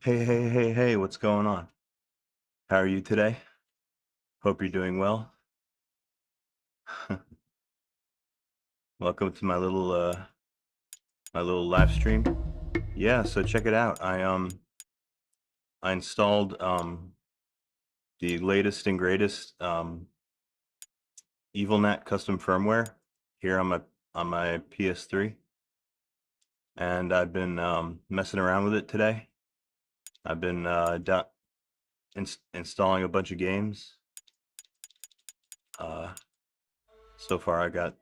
Hey, hey, what's going on? How are you today? Hope you're doing well. Welcome to my little live stream. Yeah, so check it out. I installed the latest and greatest EVILNAT custom firmware here on my PS3, and I've been messing around with it today. I've been installing a bunch of games. So far I got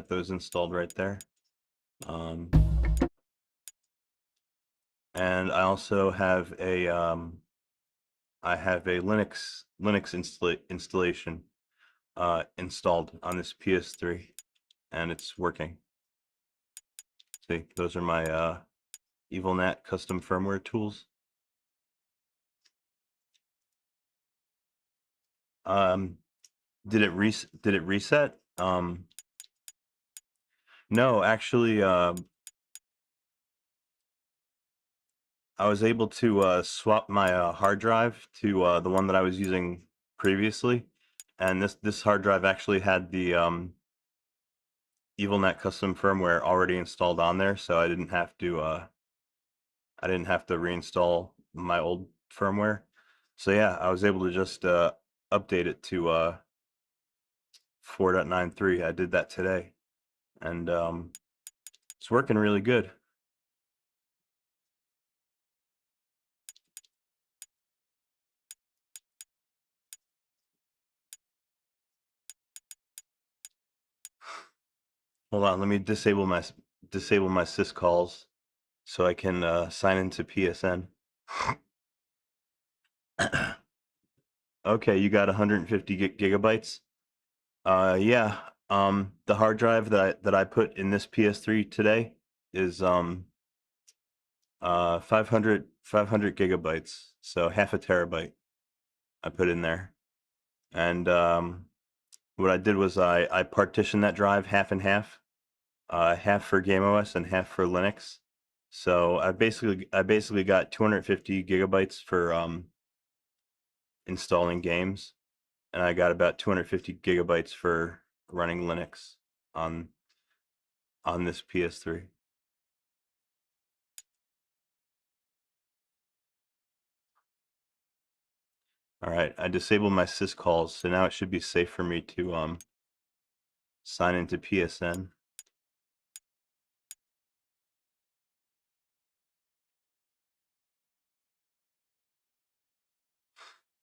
those installed right there. And I also have a Linux installation installed on this PS3, and it's working. See, those are my EVILNAT custom firmware tools. Did it reset? No, actually, I was able to swap my hard drive to the one that I was using previously, and this hard drive actually had the EVILNAT custom firmware already installed on there, so I didn't have to reinstall my old firmware. So yeah, I was able to just update it to 4.93. I did that today, and it's working really good. Hold on, let me disable my syscalls so I can sign into PSN. Okay, you got 150 gigabytes. Yeah. The hard drive that I put in this PS3 today is 500 gigabytes, so half a terabyte I put in there. And what I did was I partitioned that drive half and half, half for GameOS and half for Linux. So I basically got 250 gigabytes for installing games, and I got about 250 gigabytes for running Linux on this PS3. All right, I disabled my syscalls, so now it should be safe for me to sign into PSN.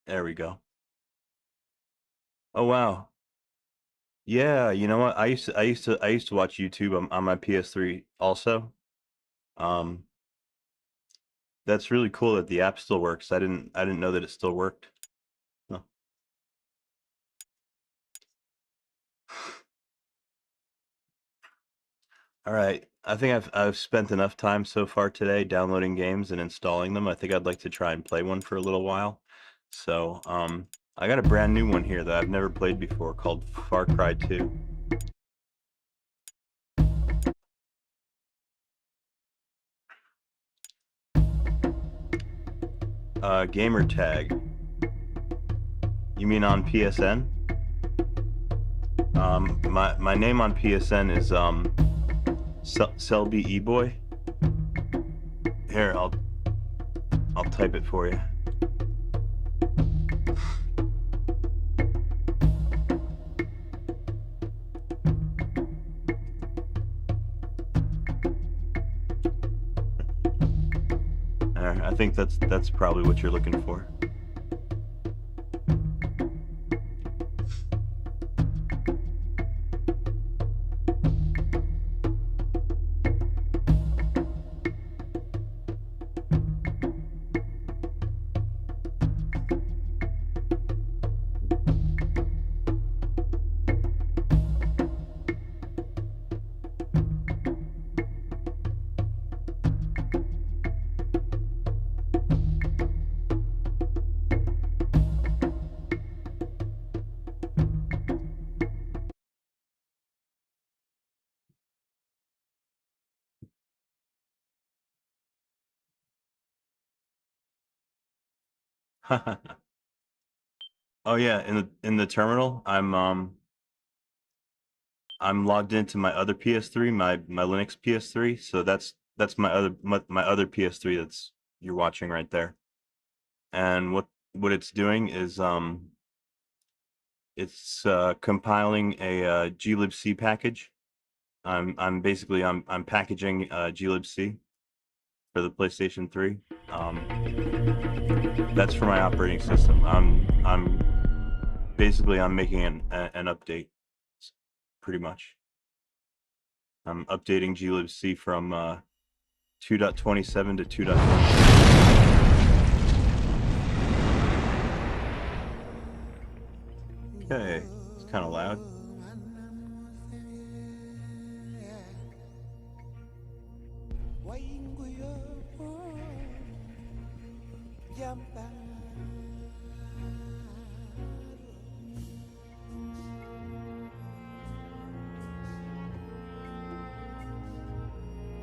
There we go. Oh wow. Yeah, you know what? I used to watch YouTube on my PS3 also. Um, that's really cool that the app still works. I didn't know that it still worked. Huh. All right. I think I've spent enough time so far today downloading games and installing them. I think I'd like to try and play one for a little while. So, I got a brand new one here that I've never played before called Far Cry 2. Gamer tag. You mean on PSN? My name on PSN is Selby eBoy. Here, I'll type it for you. I think that's probably what you're looking for. Oh yeah, in the terminal, I'm logged into my other PS3, my Linux PS3. So that's my other PS3 that's you're watching right there. And what it's doing is it's compiling a glibc package. I'm packaging glibc for the PlayStation 3. That's for my operating system. I'm making an update, pretty much. I'm updating glibc from 2.27 to 2.27. Okay, it's kind of loud.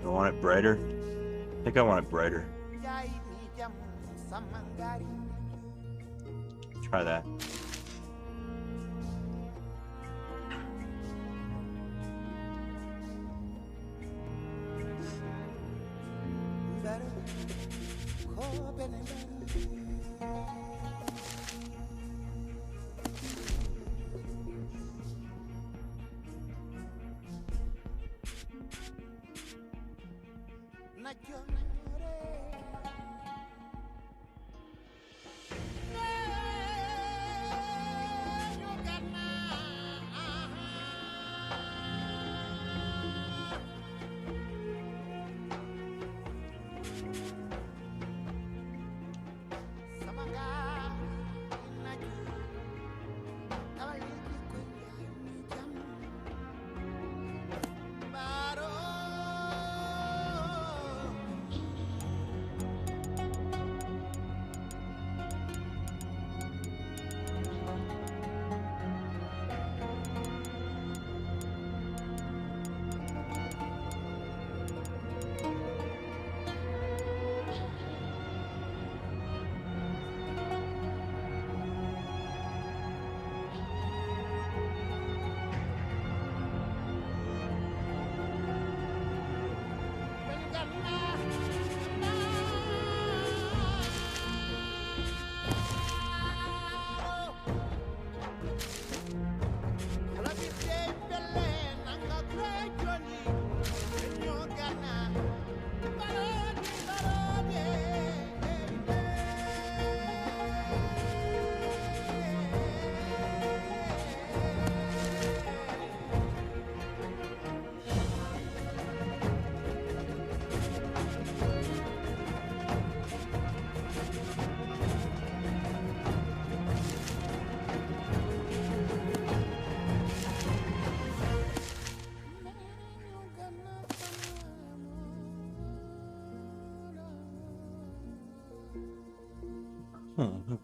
I want it brighter. I think I want it brighter. Try that.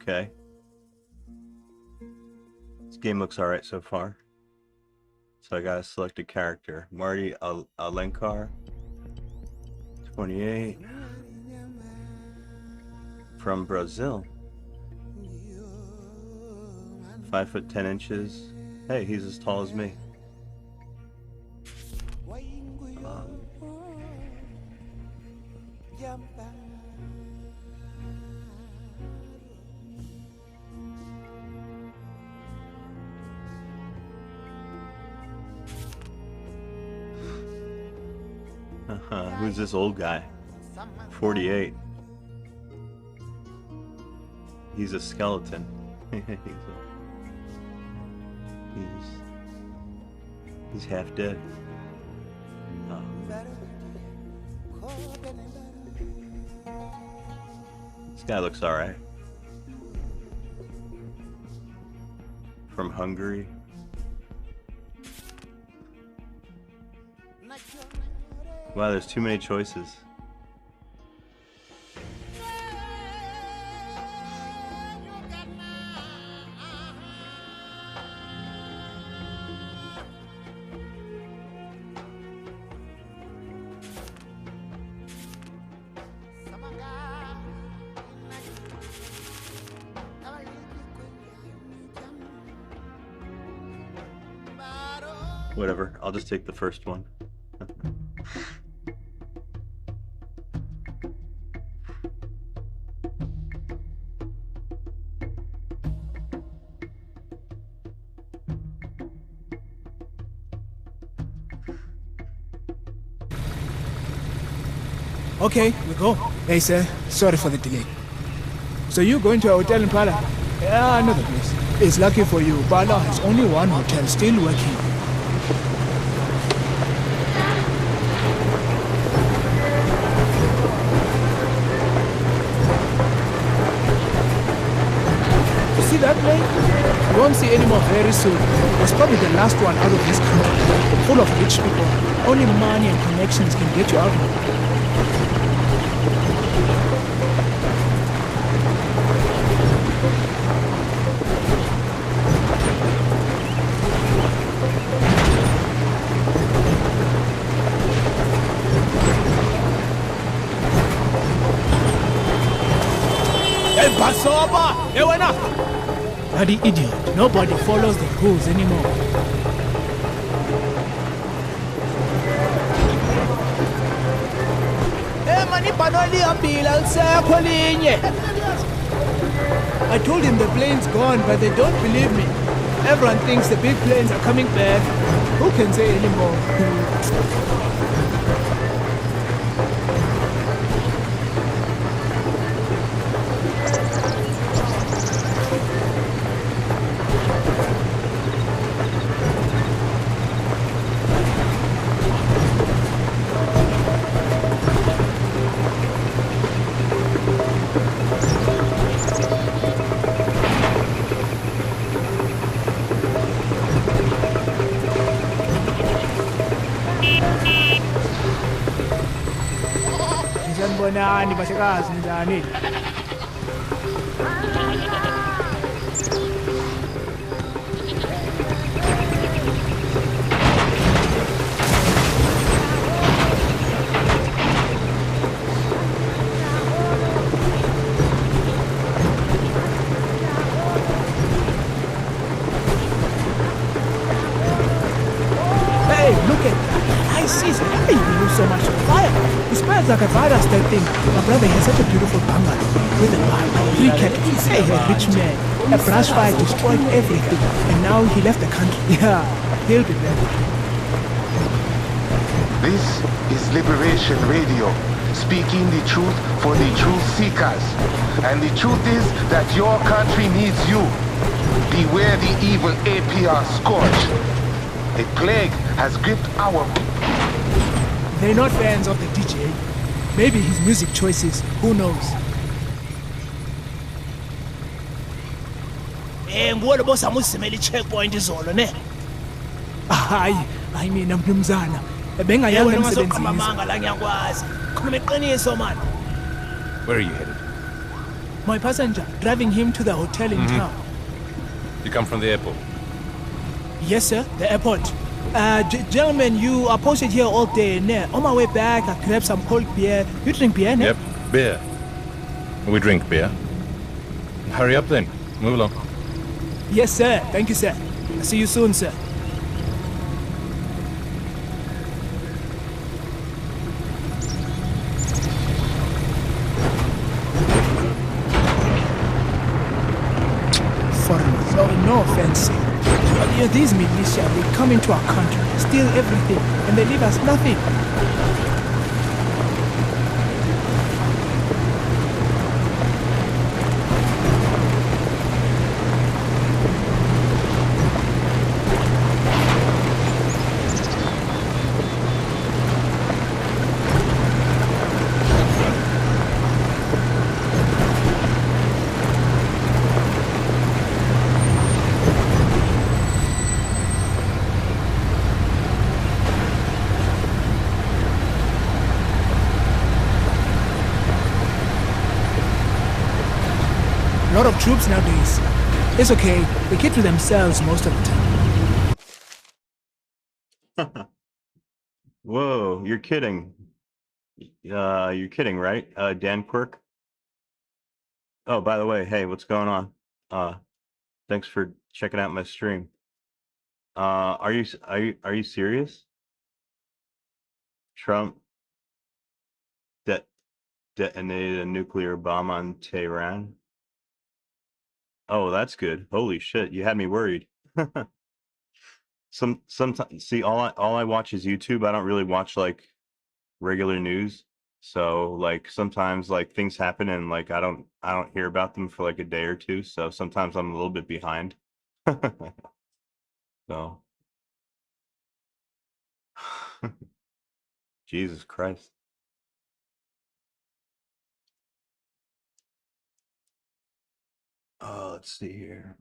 Okay. This game looks alright so far. So I gotta select a character. Marty Alenkar, 28, from Brazil. 5'10". Hey, he's as tall as me. Who's this old guy? 48. He's a skeleton. He's half dead. This guy looks alright. From Hungary. Wow, there's too many choices. Whatever. I'll just take the first one. Okay, we go. Hey, sir. Sorry for the delay. So you going to a hotel in Pala? Yeah, I know the place. It's lucky for you. Pala has only one hotel still working. You see that plane? You won't see any more very soon. It was probably the last one out of this country. Full of rich people. Only money and connections can get you out of it. Bloody idiot. Nobody follows the rules anymore. I told him the plane's gone, but they don't believe me. Everyone thinks the big planes are coming back. Who can say anymore? Sanibonani bashakazi njani? Hey, look at that. I see it. Hey, you lose so much fire. It smells like a virus, that thing. My brother has such a beautiful bungalow with a bar, 3 cats. Hey, a rich man. A brush fire destroyed everything, and now he left the country. Yeah, he'll be back. This is Liberation Radio, speaking the truth for the truth seekers. And the truth is that your country needs you. Beware the evil APR scourge. A plague has gripped our people. They're not fans of the DJ. Maybe his music choices, who knows? Ngibona boss amusimela icheckpoint izolo ne. Hayi mina mnumzana. Bengayanga emsebenzini. Amanga la ngiyakwazi. Khuluma iqiniso man. Where are you headed? My passenger, driving him to the hotel in town. You come from the airport? Yes, sir, the airport. Gentlemen, you are posted here all day. On my way back, I grabbed some cold beer. You drink beer, ne? Yep, beer. We drink beer. Hurry up then. Move along. Yes, sir. Thank you, sir. I'll see you soon, sir. Foreigners, oh, no offense. These militia, they come into our country, steal everything, and they leave us nothing. A lot of troops nowadays. It's okay, they keep to themselves most of the time. Whoa, you're kidding. You're kidding, right? Dan Quirk? Oh, by the way, hey, what's going on? Thanks for checking out my stream. Are you serious? Trump de detonated a nuclear bomb on Tehran? Oh, that's good. Holy shit, you had me worried. Sometimes see all I watch is YouTube. I don't really watch like regular news. So like sometimes like things happen and like I don't hear about them for like a day or two. So sometimes I'm a little bit behind. So Jesus Christ. Oh, let's see here.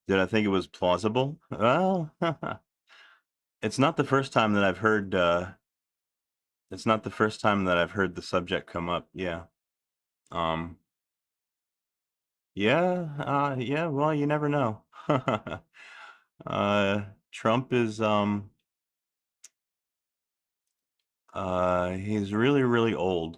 Did I think it was plausible? Well, it's not the first time that I've heard it's not the first time that I've heard the subject come up. Yeah. Um yeah, well, you never know. Trump is he's really really old.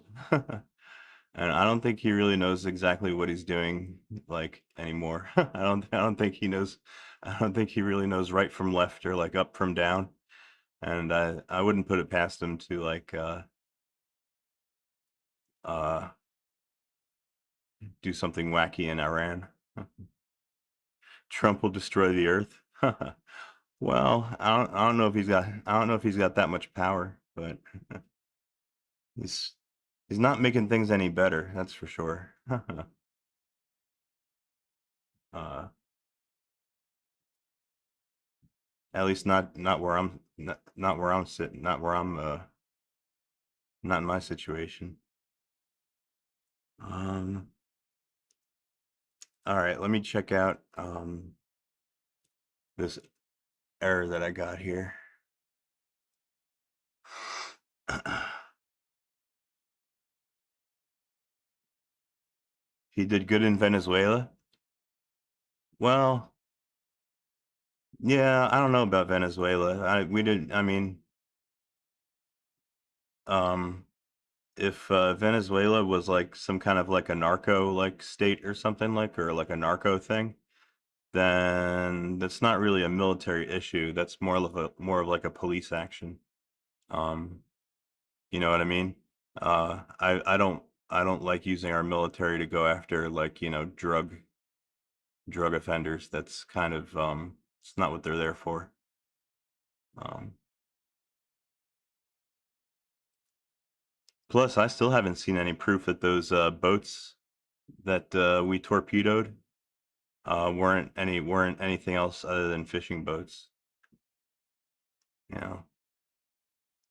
And I don't think he really knows exactly what he's doing like anymore. I don't think he knows I don't think he really knows right from left or like up from down. And I wouldn't put it past him to like uh do something wacky in Iran. Trump will destroy the earth. Well, I don't know if he's got that much power, but he's he's not making things any better, that's for sure. uh at least not where I'm not where I'm sitting, not where I'm not in my situation. Um all right, let me check out this error that I got here. He did good in Venezuela. Well, yeah, I don't know about Venezuela. We didn't. I mean, um, if Venezuela was like some kind of like a narco like state or something like, or like a narco thing, then that's not really a military issue. That's more of like a police action. Um, you know what I mean? I don't like using our military to go after like drug offenders. That's kind of it's not what they're there for. Um, Plus, I still haven't seen any proof that those boats that we torpedoed weren't anything else other than fishing boats. You know,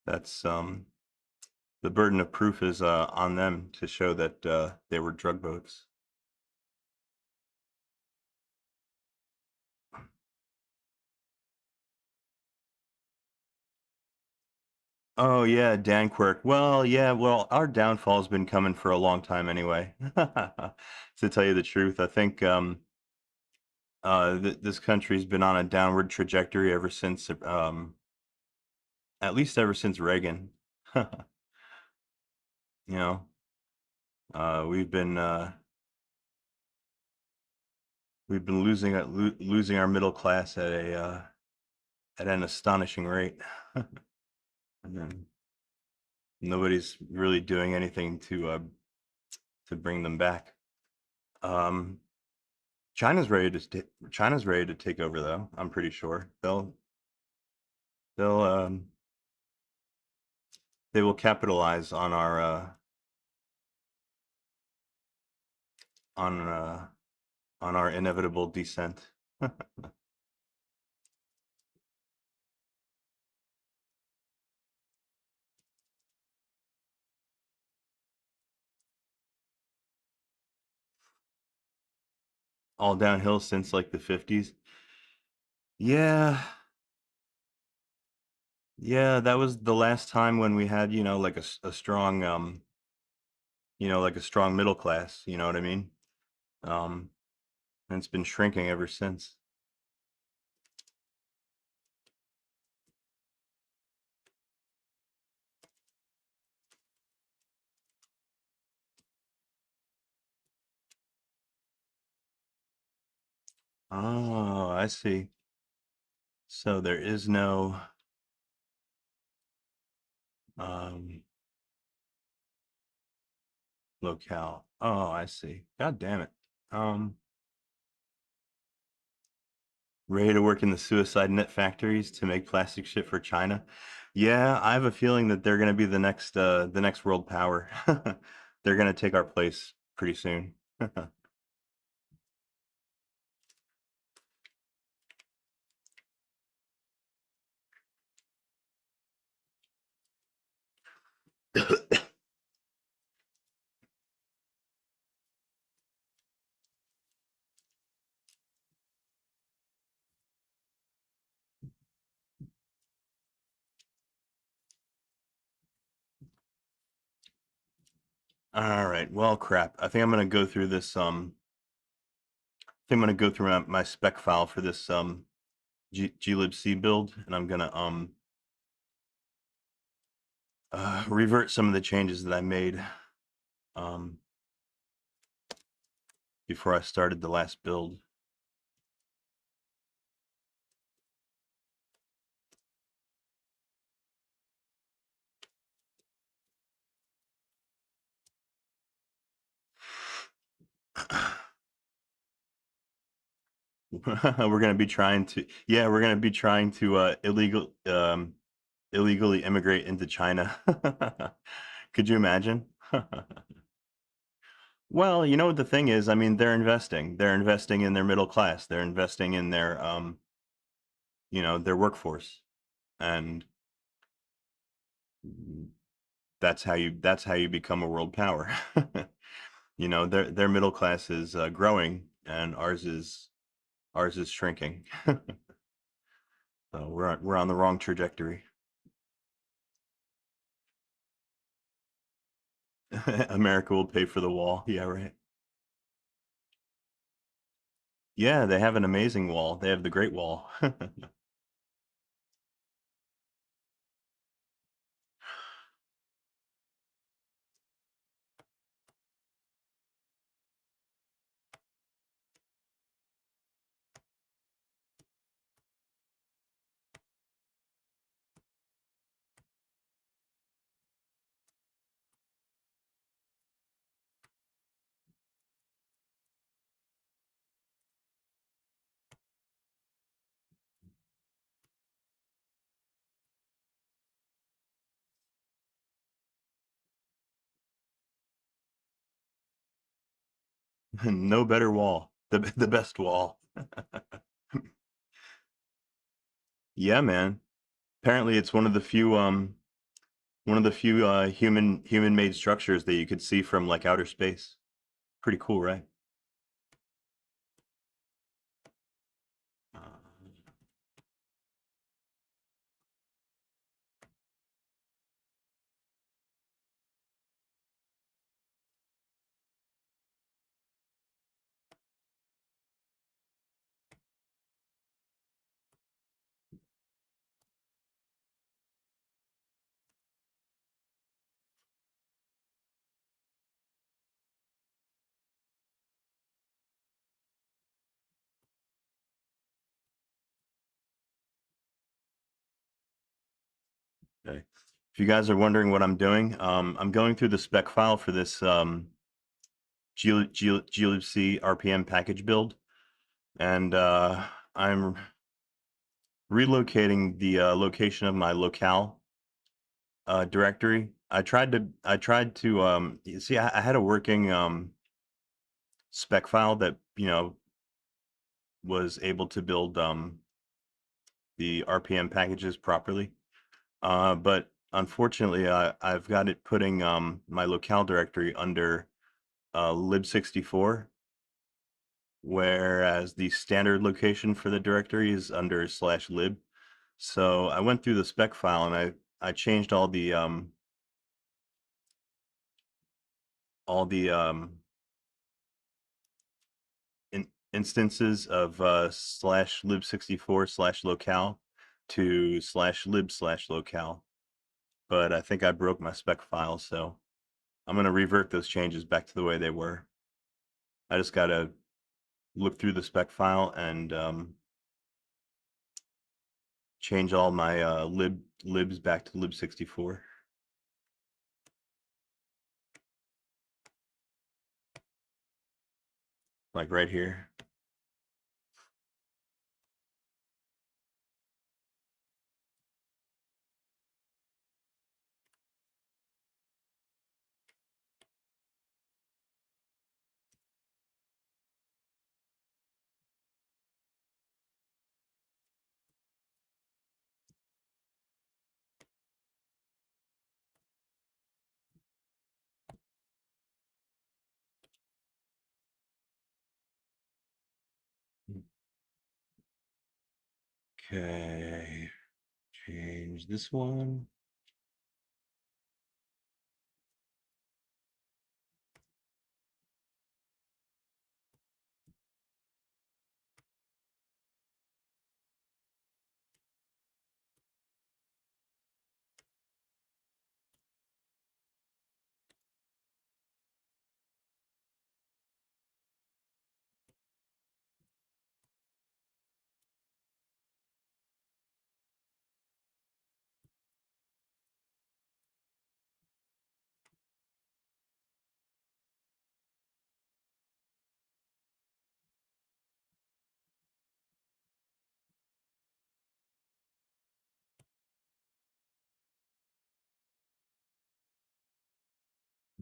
that's the burden of proof is on them to show that they were drug boats. Oh yeah, Dan Quirk. Well, yeah, well, our downfall's been coming for a long time anyway. To tell you the truth, I think this country's been on a downward trajectory ever since at least ever since Reagan. You know, uh, we've been losing our middle class at an astonishing rate. And then nobody's really doing anything to bring them back. Um, China's ready to take over though. I'm pretty sure they'll they will capitalize on uh, on our inevitable descent. All downhill since like the 50s. Yeah, yeah, that was the last time when we had, like a strong like a strong middle class, you know what I mean? Um and it's been shrinking ever since. Oh, I see. So there is no um, locale. Oh, I see. God damn it. Um, Ready to work in the suicide net factories to make plastic shit for China? Yeah, I have a feeling that they're going to be the next world power. They're going to take our place pretty soon. All right. Well, crap. I think I'm going to go through this I think I'm going to go through my spec file for this glibc build, and I'm going to revert some of the changes that I made um, before I started the last build. We're going to be trying to, yeah, we're going to be trying to illegally immigrate into China. Could you imagine? Well, you know what the thing is? I mean, they're investing. They're investing in their middle class. They're investing in their their workforce. And that's how you become a world power. You know, their middle class is growing, and ours is shrinking. So we're on the wrong trajectory. America will pay for the wall. Yeah, right. Yeah, they have an amazing wall. They have the Great Wall. No better wall. The best wall. Yeah, man. Apparently it's one of the few human made structures that you could see from like outer space. Pretty cool, right? Uh, okay. If you guys are wondering what I'm doing, I'm going through the spec file for this glibc RPM package build, and I'm relocating the location of my locale directory. I tried to you see I had a working spec file that was able to build the RPM packages properly. But unfortunately, I've got it putting my locale directory under lib64, whereas the standard location for the directory is under /lib. So I went through the spec file, and I changed all the instances of slash lib64 slash locale to slash lib slash locale, but I think I broke my spec file, so I'm going to revert those changes back to the way they were. I just got to look through the spec file and change all my libs back to lib64. Like right here. Okay, change this one.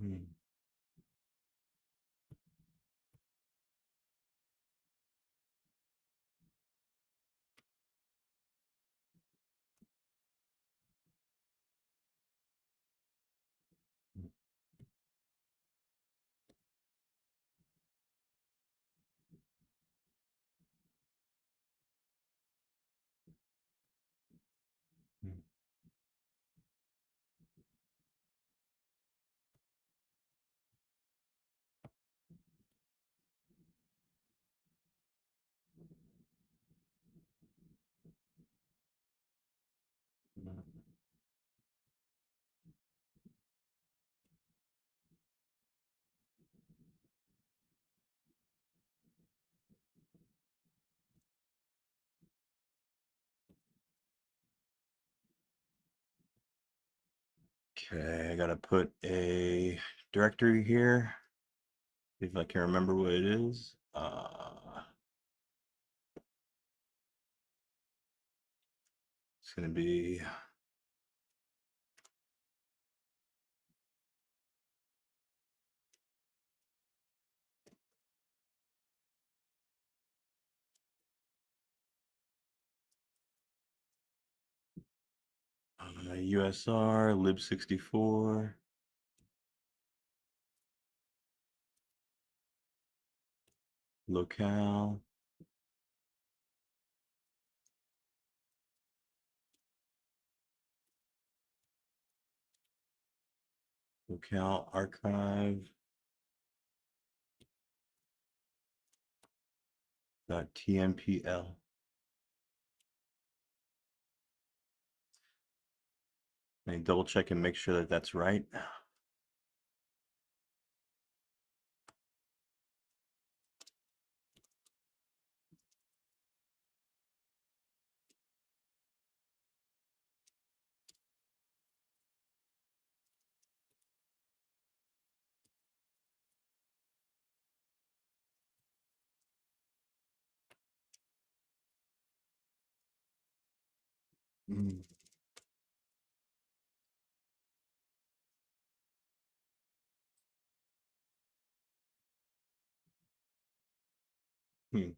Hmm. Okay, I gotta put a directory here. See if I can remember what it is. It's gonna be USR lib64 locale. Locale archive .tmpl. Let me double check and make sure that that's right. Mm. Hmm.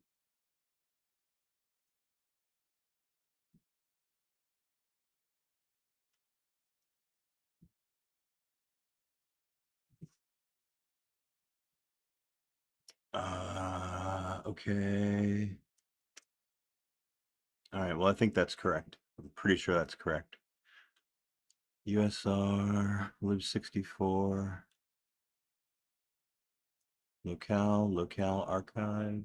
Okay. All right, well, I think that's correct. I'm pretty sure that's correct. USR, lib64, locale archive.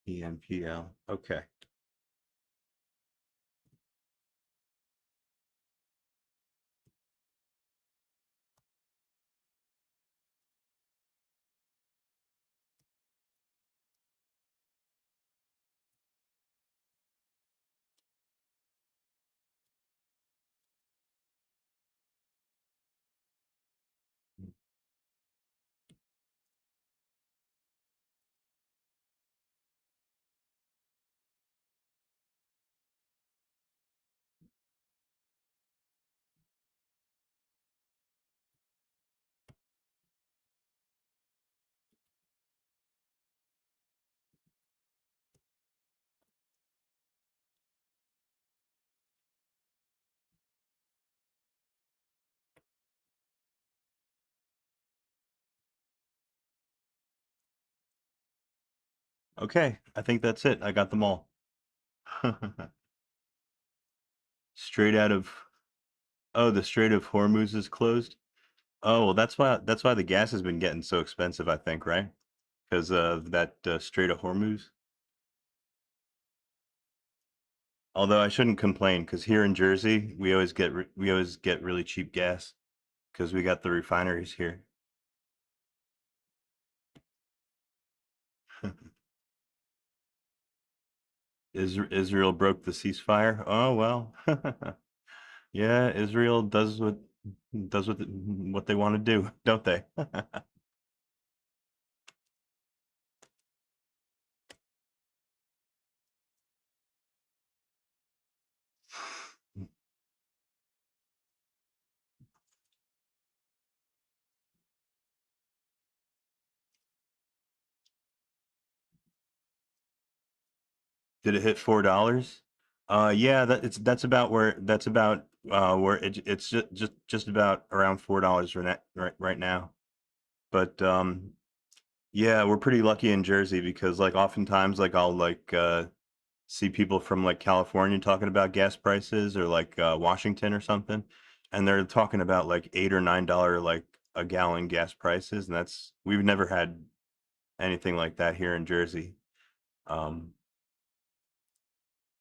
EMPL. Okay. Okay, I think that's it. I got them all. Straight out of Oh, the Strait of Hormuz is closed. Oh, well, that's why the gas has been getting so expensive, I think, right? Because of that Strait of Hormuz. Although I shouldn't complain, because here in Jersey, we always get really cheap gas because we got the refineries here. Israel broke the ceasefire. Oh well. Yeah, Israel does what they want to do, don't they? Did it hit $4? Yeah, that's about where it's just about around $4 right now. But yeah, we're pretty lucky in Jersey because like oftentimes like I'll like see people from like California talking about gas prices or like Washington or something, and they're talking about like $8 or $9 like a gallon gas prices, and we've never had anything like that here in Jersey. Um,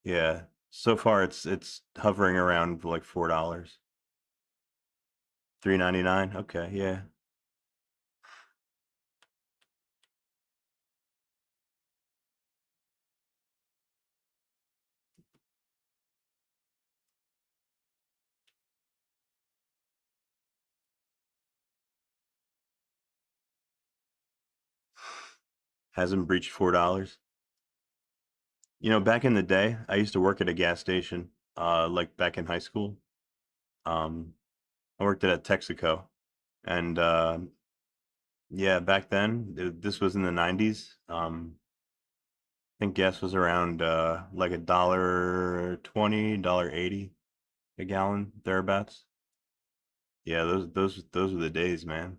yeah, so far it's hovering around like $4, 3.99. Okay, yeah, hasn't breached $4. Back in the day, I used to work at a gas station, like back in high school. Um, I worked at a Texaco, and yeah, back then, this was in the 90s. I think gas was around like $1.20, $1.80 a gallon, thereabouts. Yeah, those were the days, man.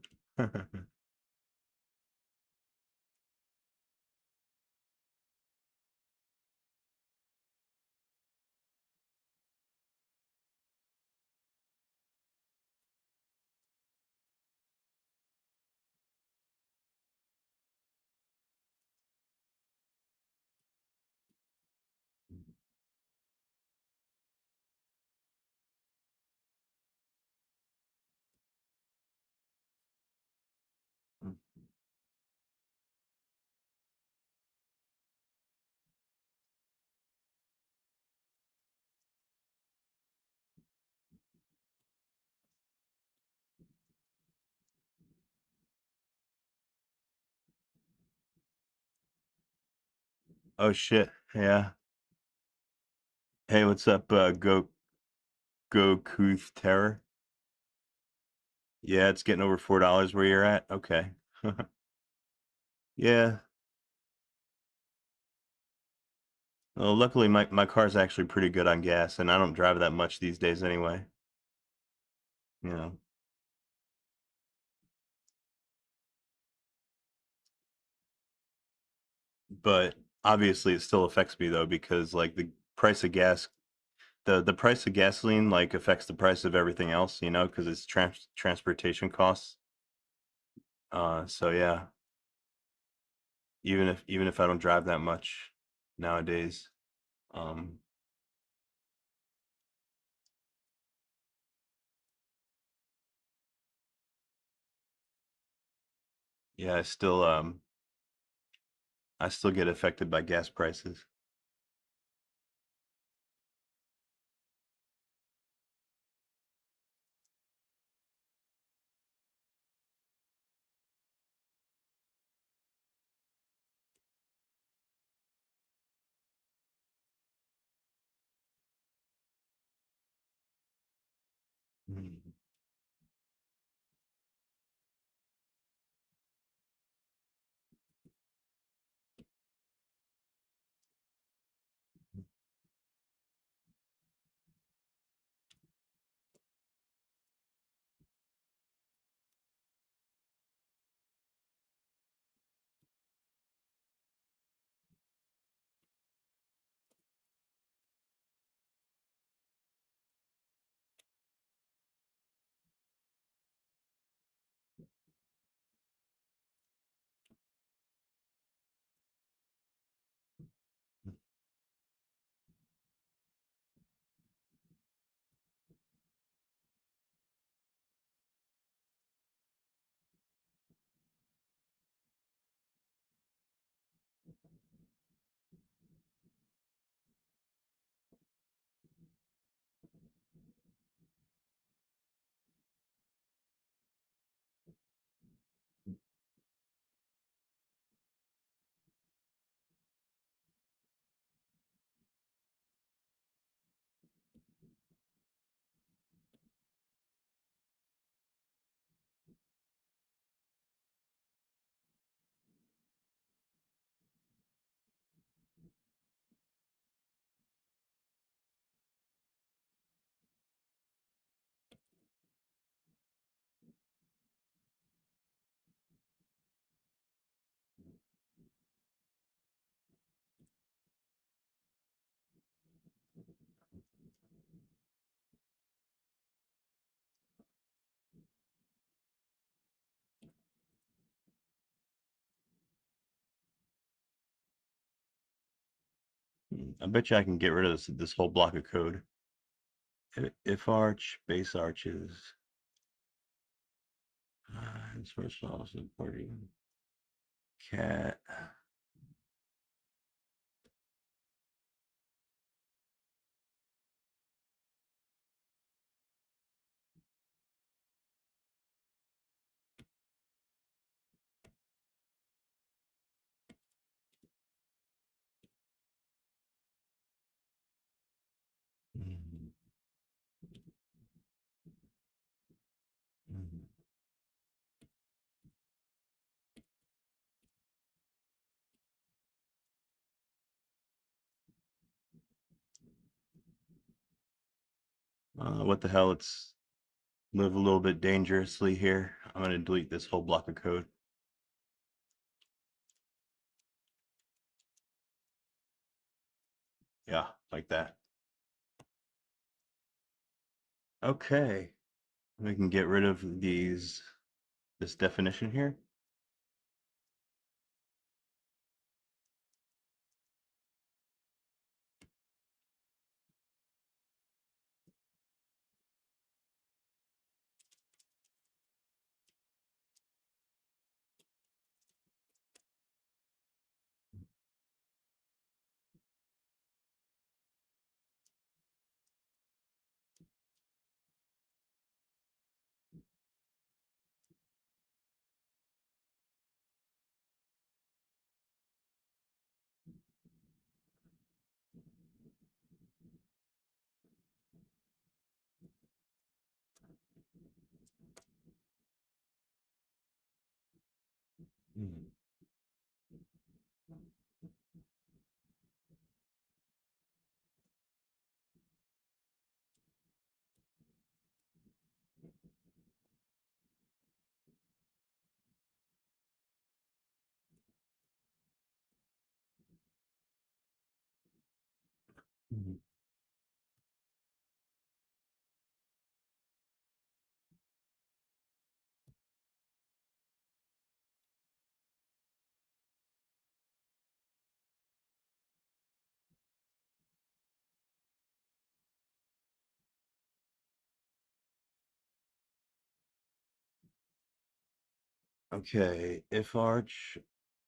Oh shit. Yeah. Hey, what's up, Goku's Terror? Yeah, it's getting over $4 where you're at. Okay. Yeah. Well, luckily my car's actually pretty good on gas, and I don't drive that much these days anyway. You know. But obviously it still affects me though because like price of gas the price of gasoline like affects the price of everything else, because it's transportation costs. So yeah, even if I don't drive that much. nowadays. Um, yeah, I still get affected by gas prices. Mm. I bet you I can get rid of this whole block of code. If arch, base arches, it's first also supporting cat. Mhm. Mhm. What the hell? It's live a little bit dangerously here. I'm going to delete this whole block of code. Yeah, like that. Okay. We can get rid of this definition here. Mhm. Mhm. Okay, if arch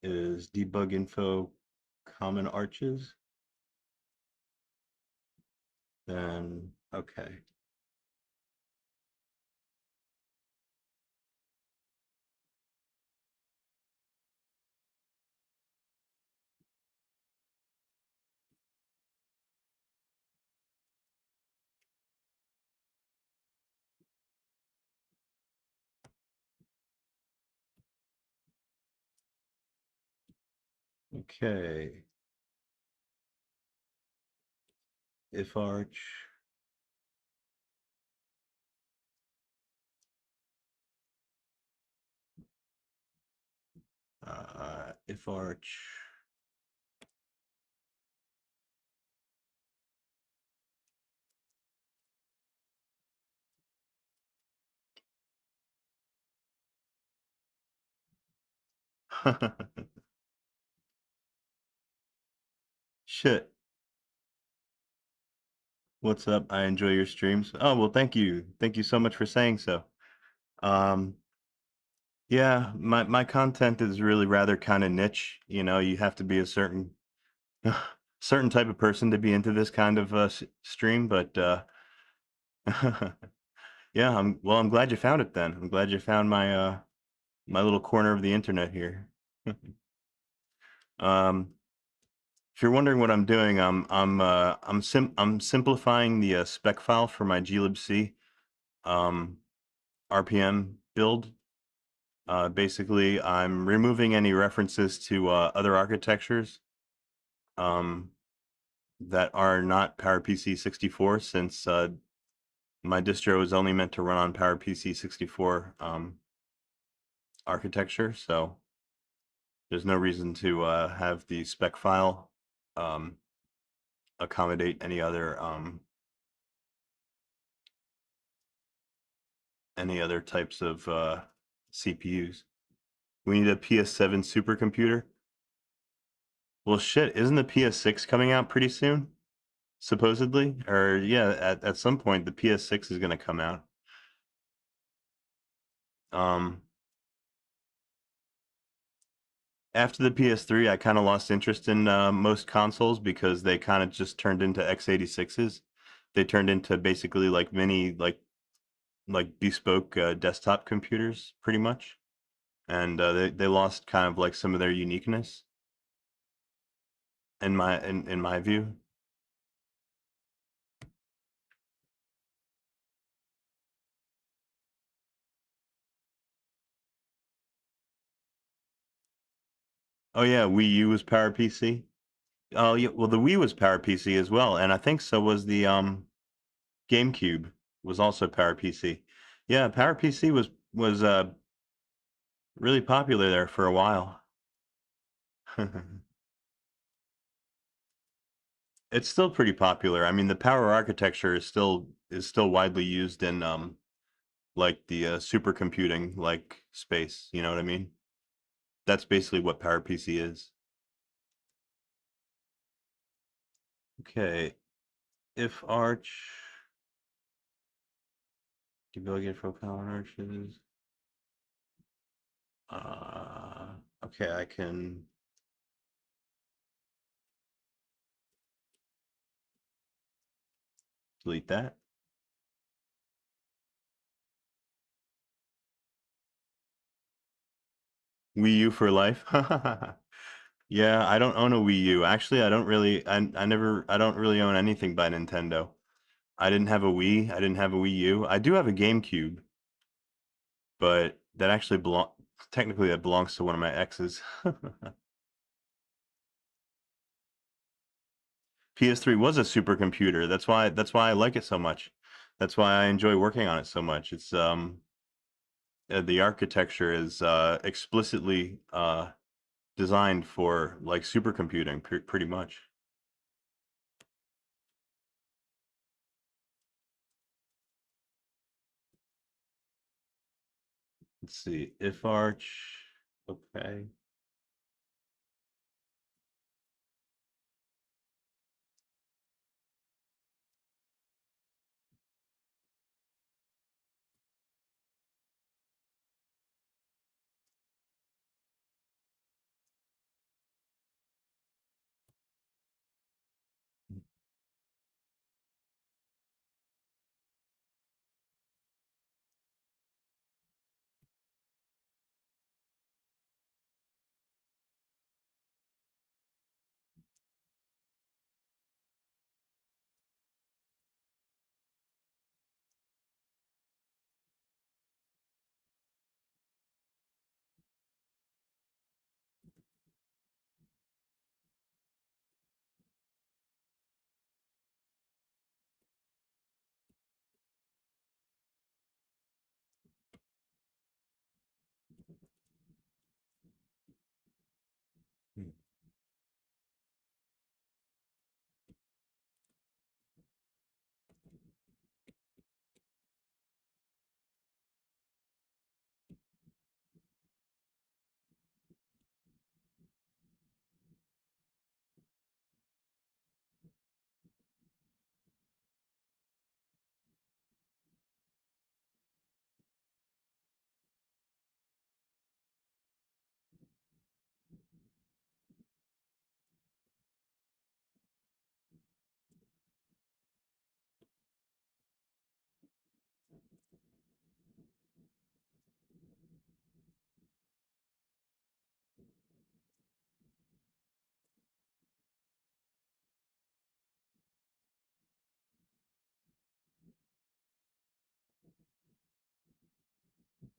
is debug info common arches, then okay. Okay. If arch if arch shit. What's up? I enjoy your streams. Oh, well, thank you. Thank you so much for saying so. Um, yeah, my content is really rather kind of niche. You know, you have to be a certain certain type of person to be into this kind of stream, but yeah, I'm glad you found it then. I'm glad you found my my little corner of the internet here. Um, if you're wondering what I'm doing, I'm simplifying the spec file for my glibc um, RPM build. Basically, I'm removing any references to other architectures um, that are not PowerPC 64, since my distro is only meant to run on PowerPC 64 architecture. So there's no reason to have the spec file um, accommodate any other types of CPUs. We need a PS7 supercomputer. Well, shit, isn't the PS6 coming out pretty soon? Supposedly, or yeah, at some point the PS6 is going to come out. Um, After the PS3, I kind of lost interest in most consoles because they kind of just turned into x86s. They turned into basically like mini like bespoke desktop computers, pretty much, and they lost kind of like some of their uniqueness in my view. Oh yeah, Wii U was PowerPC. Oh yeah, well the Wii was PowerPC as well, and I think so was the GameCube was also PowerPC. Yeah, PowerPC was really popular there for a while. It's still pretty popular. I mean, the power architecture is still widely used in like the supercomputing like space. You know what I mean? That's basically what PowerPC is. Okay, if Arch debug it for common arches. Okay, I can delete that. Wii U for life. Yeah, I don't own a Wii U. Actually, I don't really own anything by Nintendo. I didn't have a Wii. I didn't have a Wii U. I do have a GameCube, but that actually technically that belongs to one of my exes. PS3 was a supercomputer. That's why I like it so much. That's why I enjoy working on it so much. It's the architecture is explicitly designed for like supercomputing pretty much. Let's see. If Arch. Okay.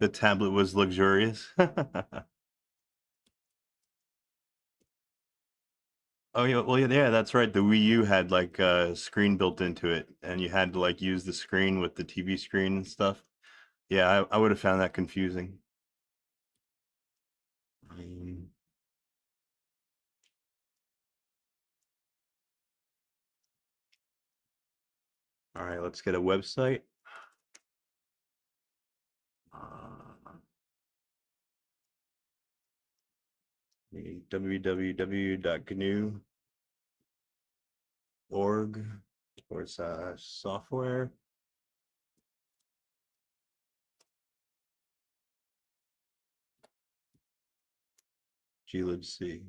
The tablet was luxurious. Oh yeah, well yeah, that's right. The Wii U had like a screen built into it, and you had to like use the screen with the TV screen and stuff. Yeah, I would have found that confusing. Um, all right, let's get a website. Uh, www.gnu.org/software. glibc.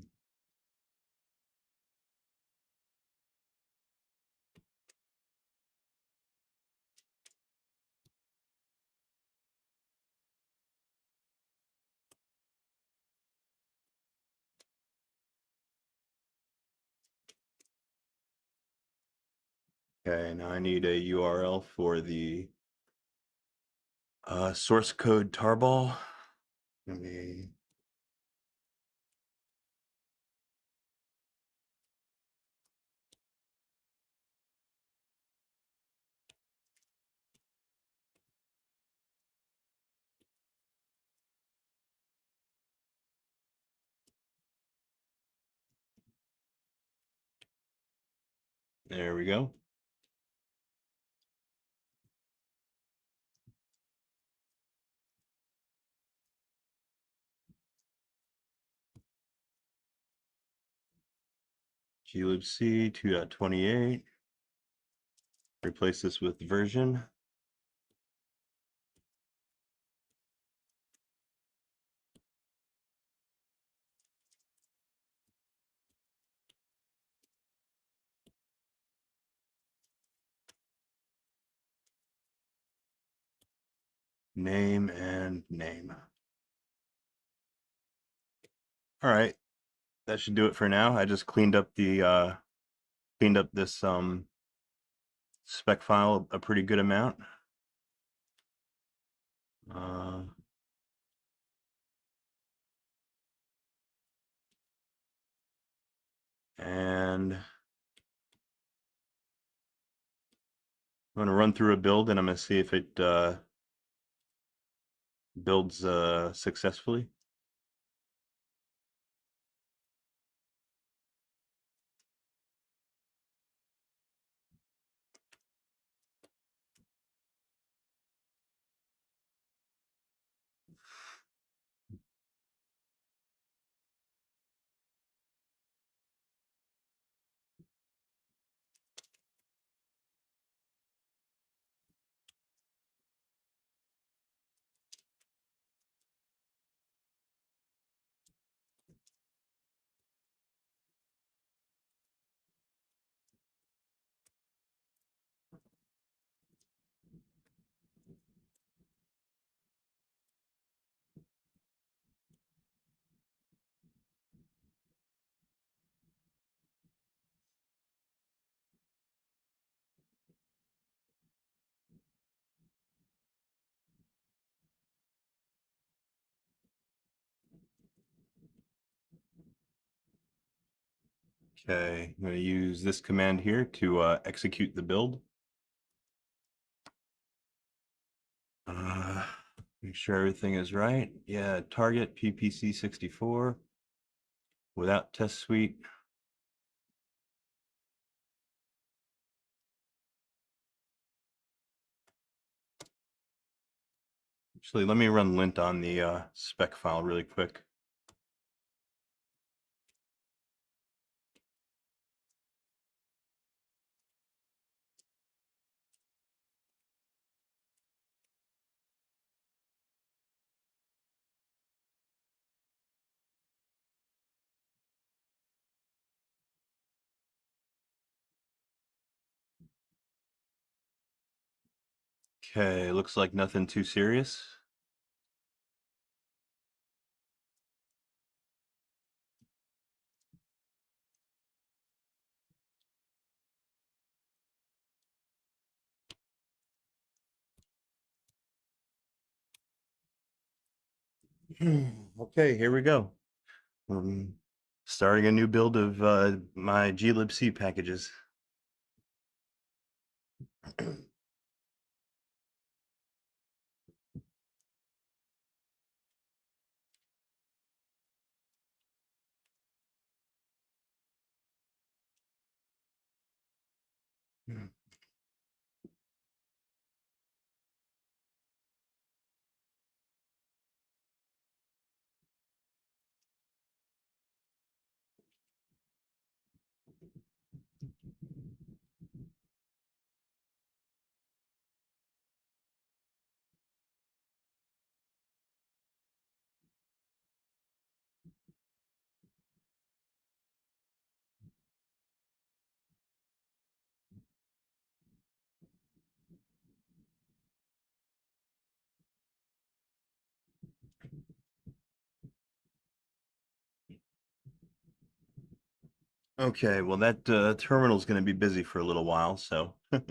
Okay, now I need a URL for the source code tarball. Let me. There we go. glibc 2.28. Replace this with version. Name and name. All right, that should do it for now. I just cleaned up the this spec file a pretty good amount. Uh, and I'm going to run through a build, and I'm going to see if it builds successfully. Okay, I'm going to use this command here to execute the build. Uh, Make sure everything is right. Yeah, target PPC64 without test suite. Actually, let me run lint on the spec file really quick. Okay, looks like nothing too serious. Okay, here we go. Starting a new build of my glibc packages. Okay, well that terminal's going to be busy for a little while, so might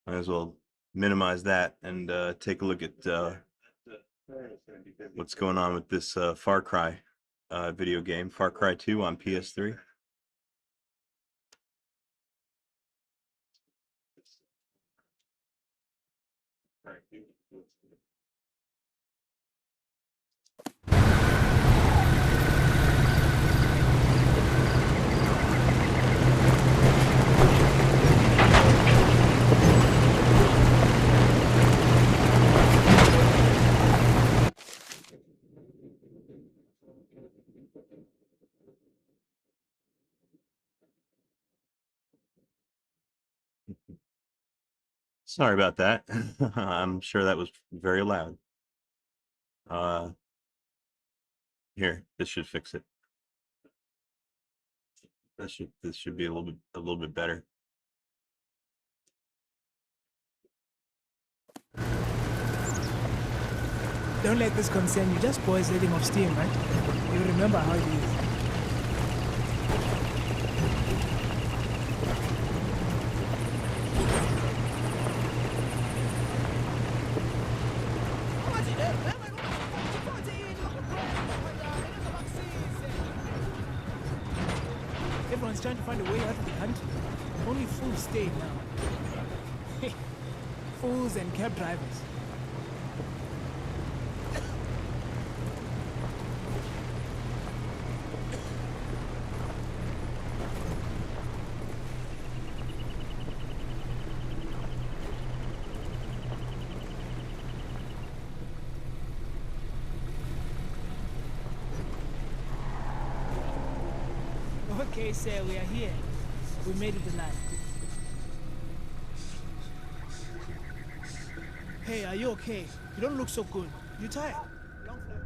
as well minimize that and take a look at what's going on with this Far Cry video game, Far Cry 2 on PS3. Sorry about that. I'm sure that was very loud. Uh, Here, this should fix it. This should be a little bit better. Don't let this concern you. Just boys letting off steam, right? You remember how it is. Everyone's trying to find a way out of the country. Only fools stay now. Fools and cab drivers. Okay, sir, we are here. We made it alive. Hey, are you okay? You don't look so good. You tired? Long flight.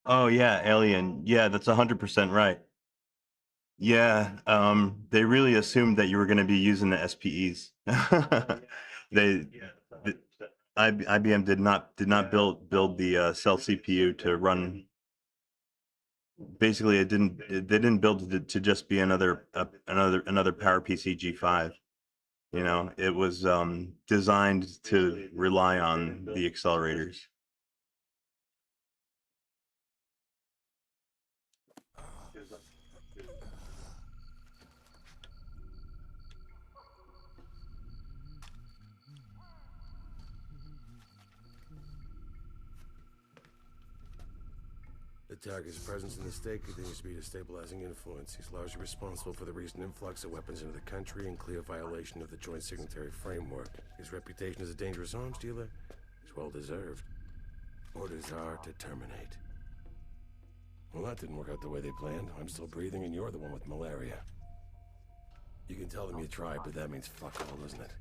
Oh yeah, Alien. Yeah, that's 100% right. Yeah, they really assumed that you were going to be using the SPEs. They, the, IBM did not build the cell CPU to run. Basically, they didn't build it to just be another PowerPC G5. You know, it was designed to rely on the accelerators. The target's presence in the state continues to be a destabilizing influence. He's largely responsible for the recent influx of weapons into the country in clear violation of the joint signatory framework. His reputation as a dangerous arms dealer is well deserved. Orders are to terminate. Well, that didn't work out the way they planned. I'm still breathing and you're the one with malaria. You can tell them you tried, but that means fuck all, doesn't it?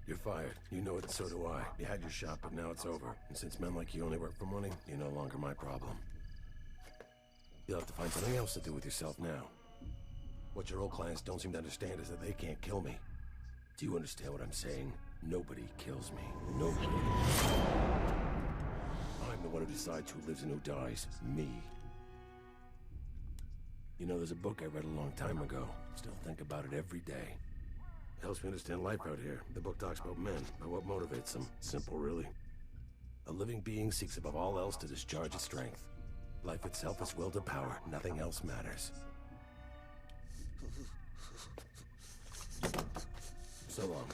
You're fired. You know it, and so do I. You had your shot, but now it's over. And since men like you only work for money, you're no longer my problem. You'll have to find something else to do with yourself now. What your old clients don't seem to understand is that they can't kill me. Do you understand what I'm saying? Nobody kills me. Nobody. I'm the one who decides who lives and who dies. Me. You know, there's a book I read a long time ago. Still think about it every day. It helps me understand life out here. The book talks about men, about what motivates them. Simple, really. A living being seeks above all else to discharge its strength. Life itself is will to power. Nothing else matters. So long.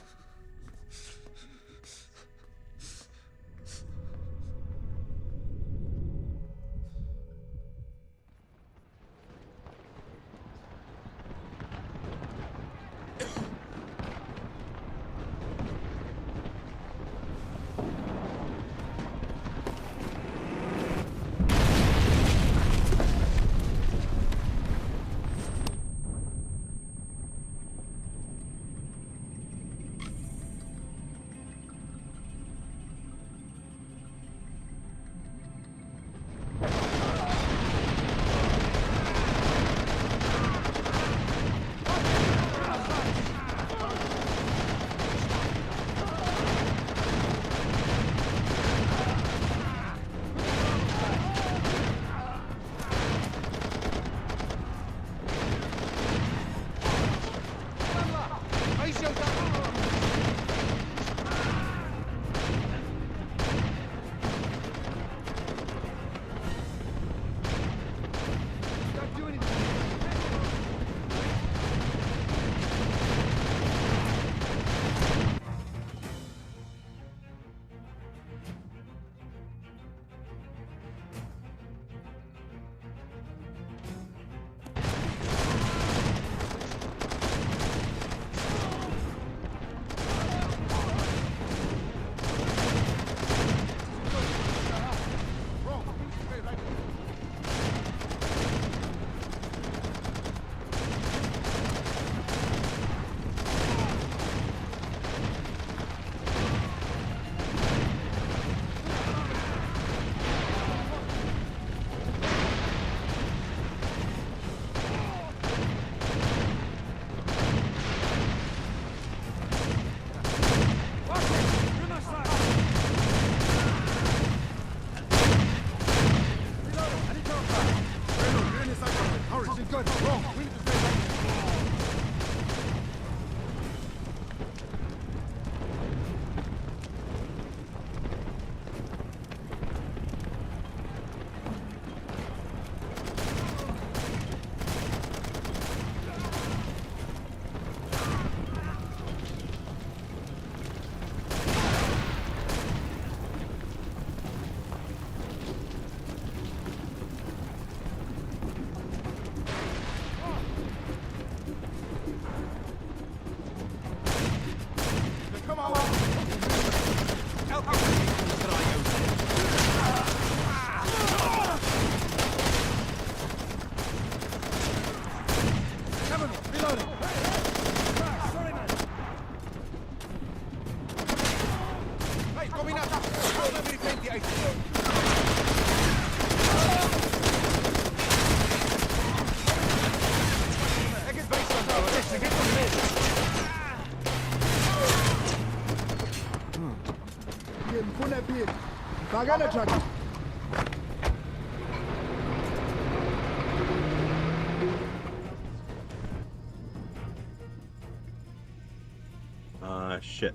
Shit.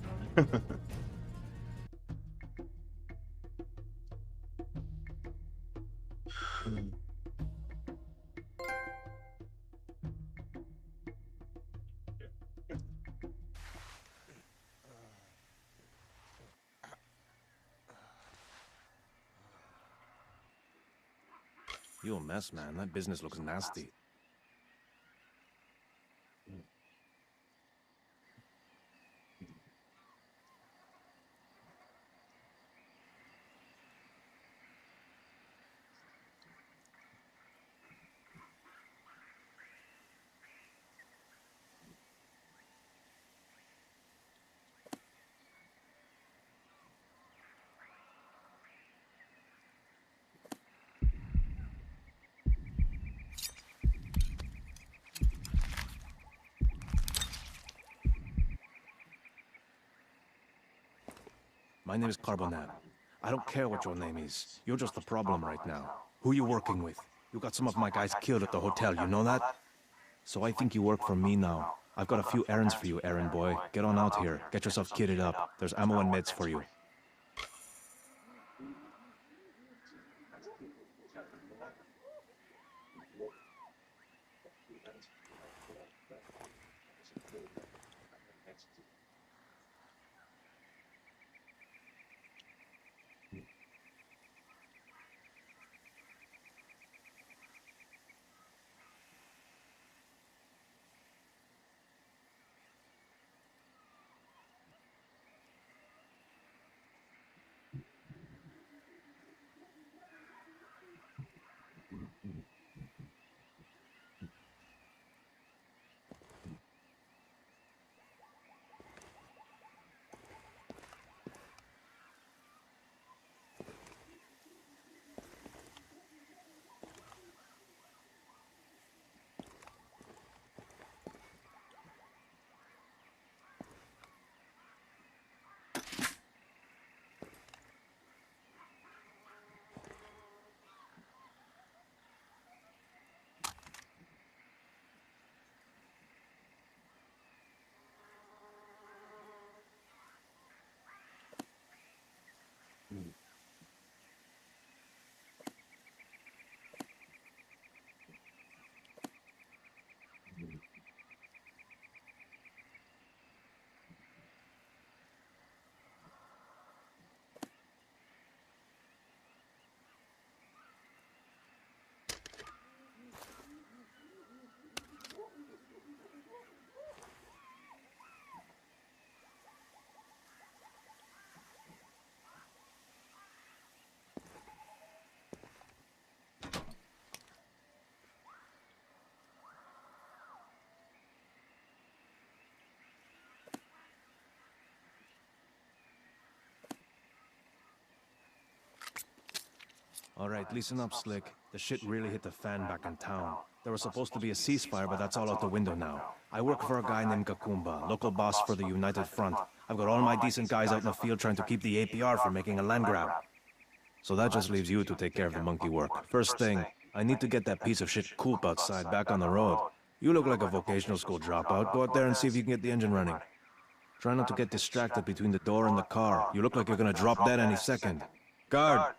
You a mess, man. That business looks nasty. My name is Carbonat. I don't care what your name is. You're just the problem right now. Who you working with? You got some of my guys killed at the hotel, you know that? So I think you work for me now. I've got a few errands for you, errand boy. Get on out here. Get yourself kitted up. There's ammo and meds for you. Alright, listen up, Slick. The shit really hit the fan back in town. There was supposed to be a ceasefire, but that's all out the window now. I work for a guy named Kakumba, local boss for the United Front. I've got all my decent guys out in the field trying to keep the APR from making a land grab. So that just leaves you to take care of the monkey work. First thing, I need to get that piece of shit Coop outside back on the road. You look like a vocational school dropout. Go out there and see if you can get the engine running. Try not to get distracted between the door and the car. You look like you're gonna drop dead any second. Guard!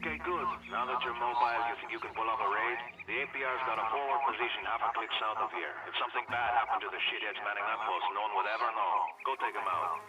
Okay, good. Now that you're mobile, you think you can pull off a raid? The APR's got a forward position half a click south of here. If something bad happened to the shitheads manning that post, no one would ever know. Go take them out.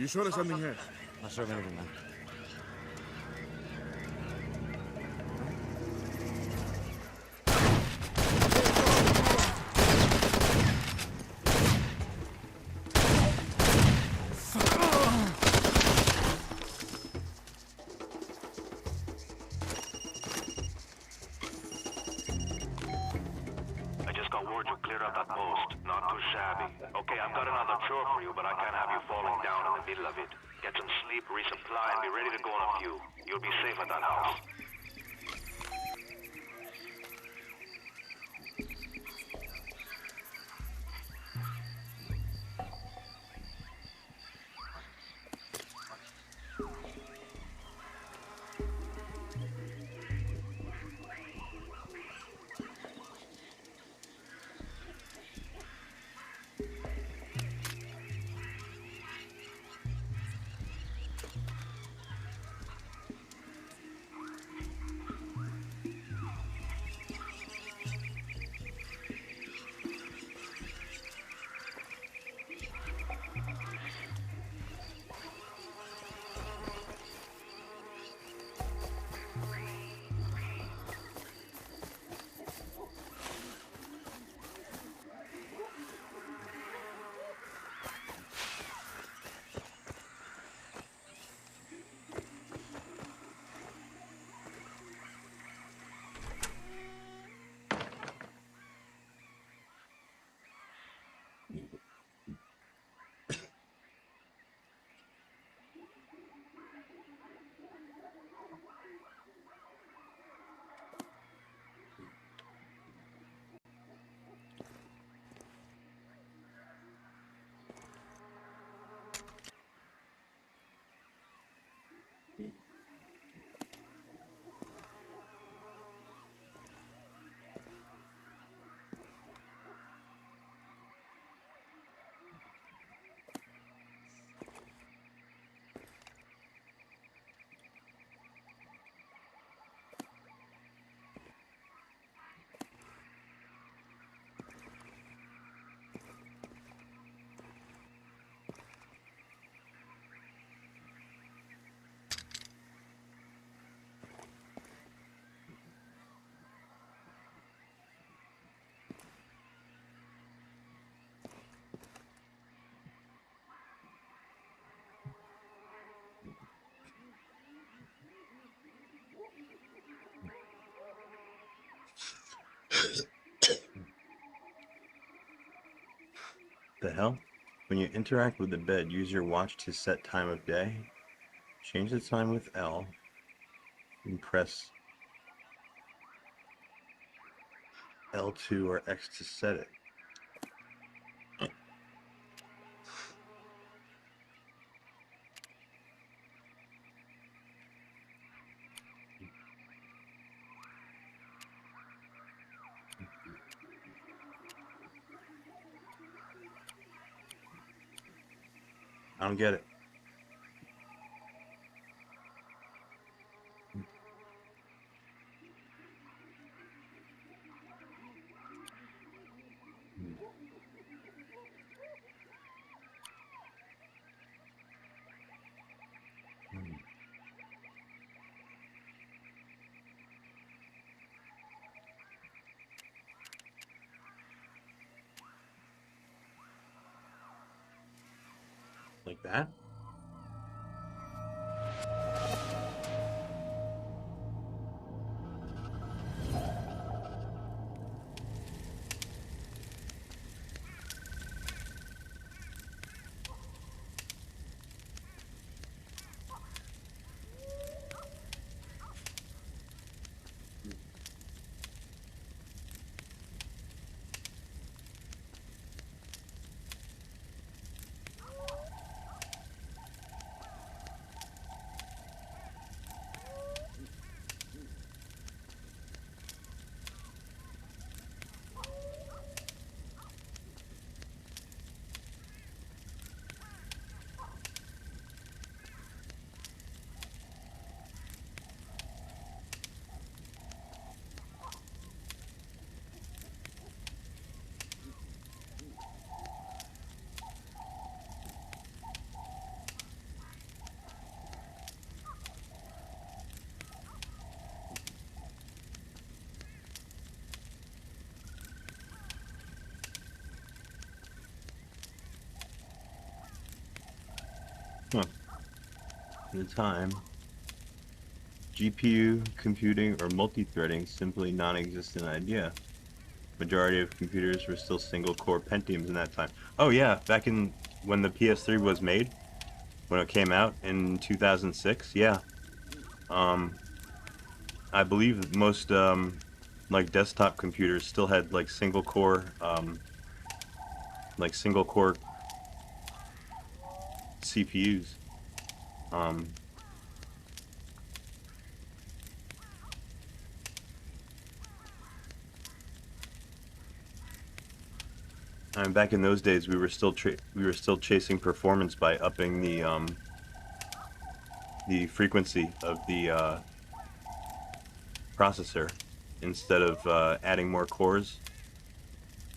You sure there's something here? Not sure of anything, man. I just got word you cleared out that post. Not too shabby. Okay, I've got another chore for you, but I can't have you falling down in the middle of it. Get some sleep, resupply, and be ready to go in a few. You'll be safe at that house. The hell? When you interact with the bed, use your watch to set time of day. Change the time with L. And press L2 or X to set it. I don't get it. Like that? Huh. At the time, GPU computing or multi-threading simply non-existent idea. Majority of computers were still single-core Pentiums in that time. Oh yeah, back in when the PS3 was made, when it came out in 2006, yeah. I believe most like desktop computers still had like single-core CPUs. And back in those days, we were still chasing performance by upping the frequency of the processor instead of adding more cores.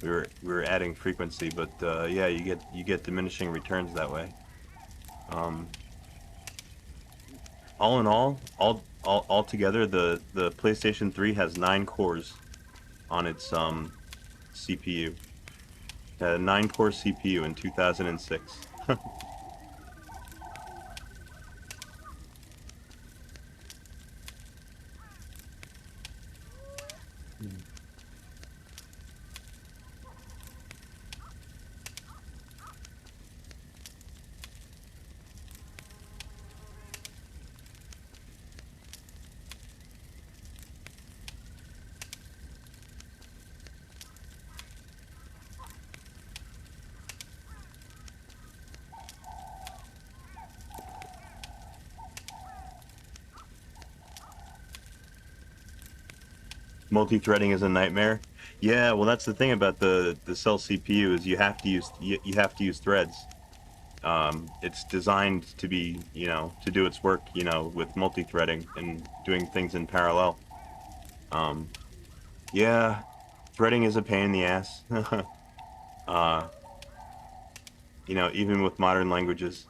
We were adding frequency, but yeah, you get diminishing returns that way. All in all together, the PlayStation 3 has 9 cores on its CPU. It had a 9-core CPU in 2006. Multi-threading is a nightmare. Yeah, well, that's the thing about the cell CPU is you have to use threads. It's designed to be, to do its work, with multi-threading and doing things in parallel. Yeah, threading is a pain in the ass. uh, even with modern languages.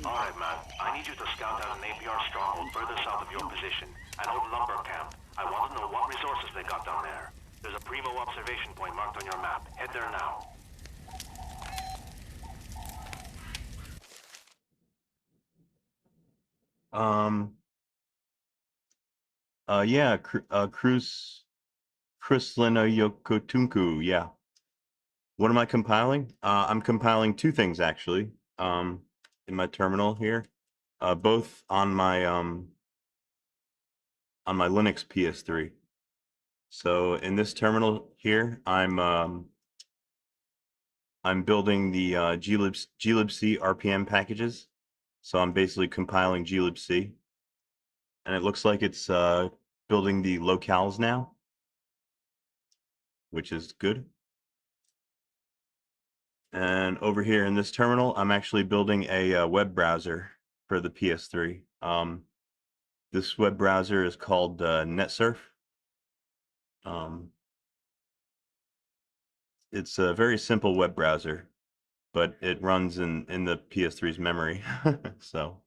Alright, man. I need you to scout out an APR stronghold further south of your position, an old lumber camp. I want to know what resources they got down there. There's a primo observation point marked on your map. Head there now. Yeah, Krislina Yokotunku, yeah. What am I compiling? I'm compiling 2 things actually. In my terminal here, both on my Linux PS3. So in this terminal here, I'm building the glibc RPM packages. So I'm basically compiling glibc, and it looks like it's building the locales now, which is good. And over here in this terminal, I'm actually building a web browser for the PS3. This web browser is called NetSurf. It's a very simple web browser, but it runs in the PS3's memory. So,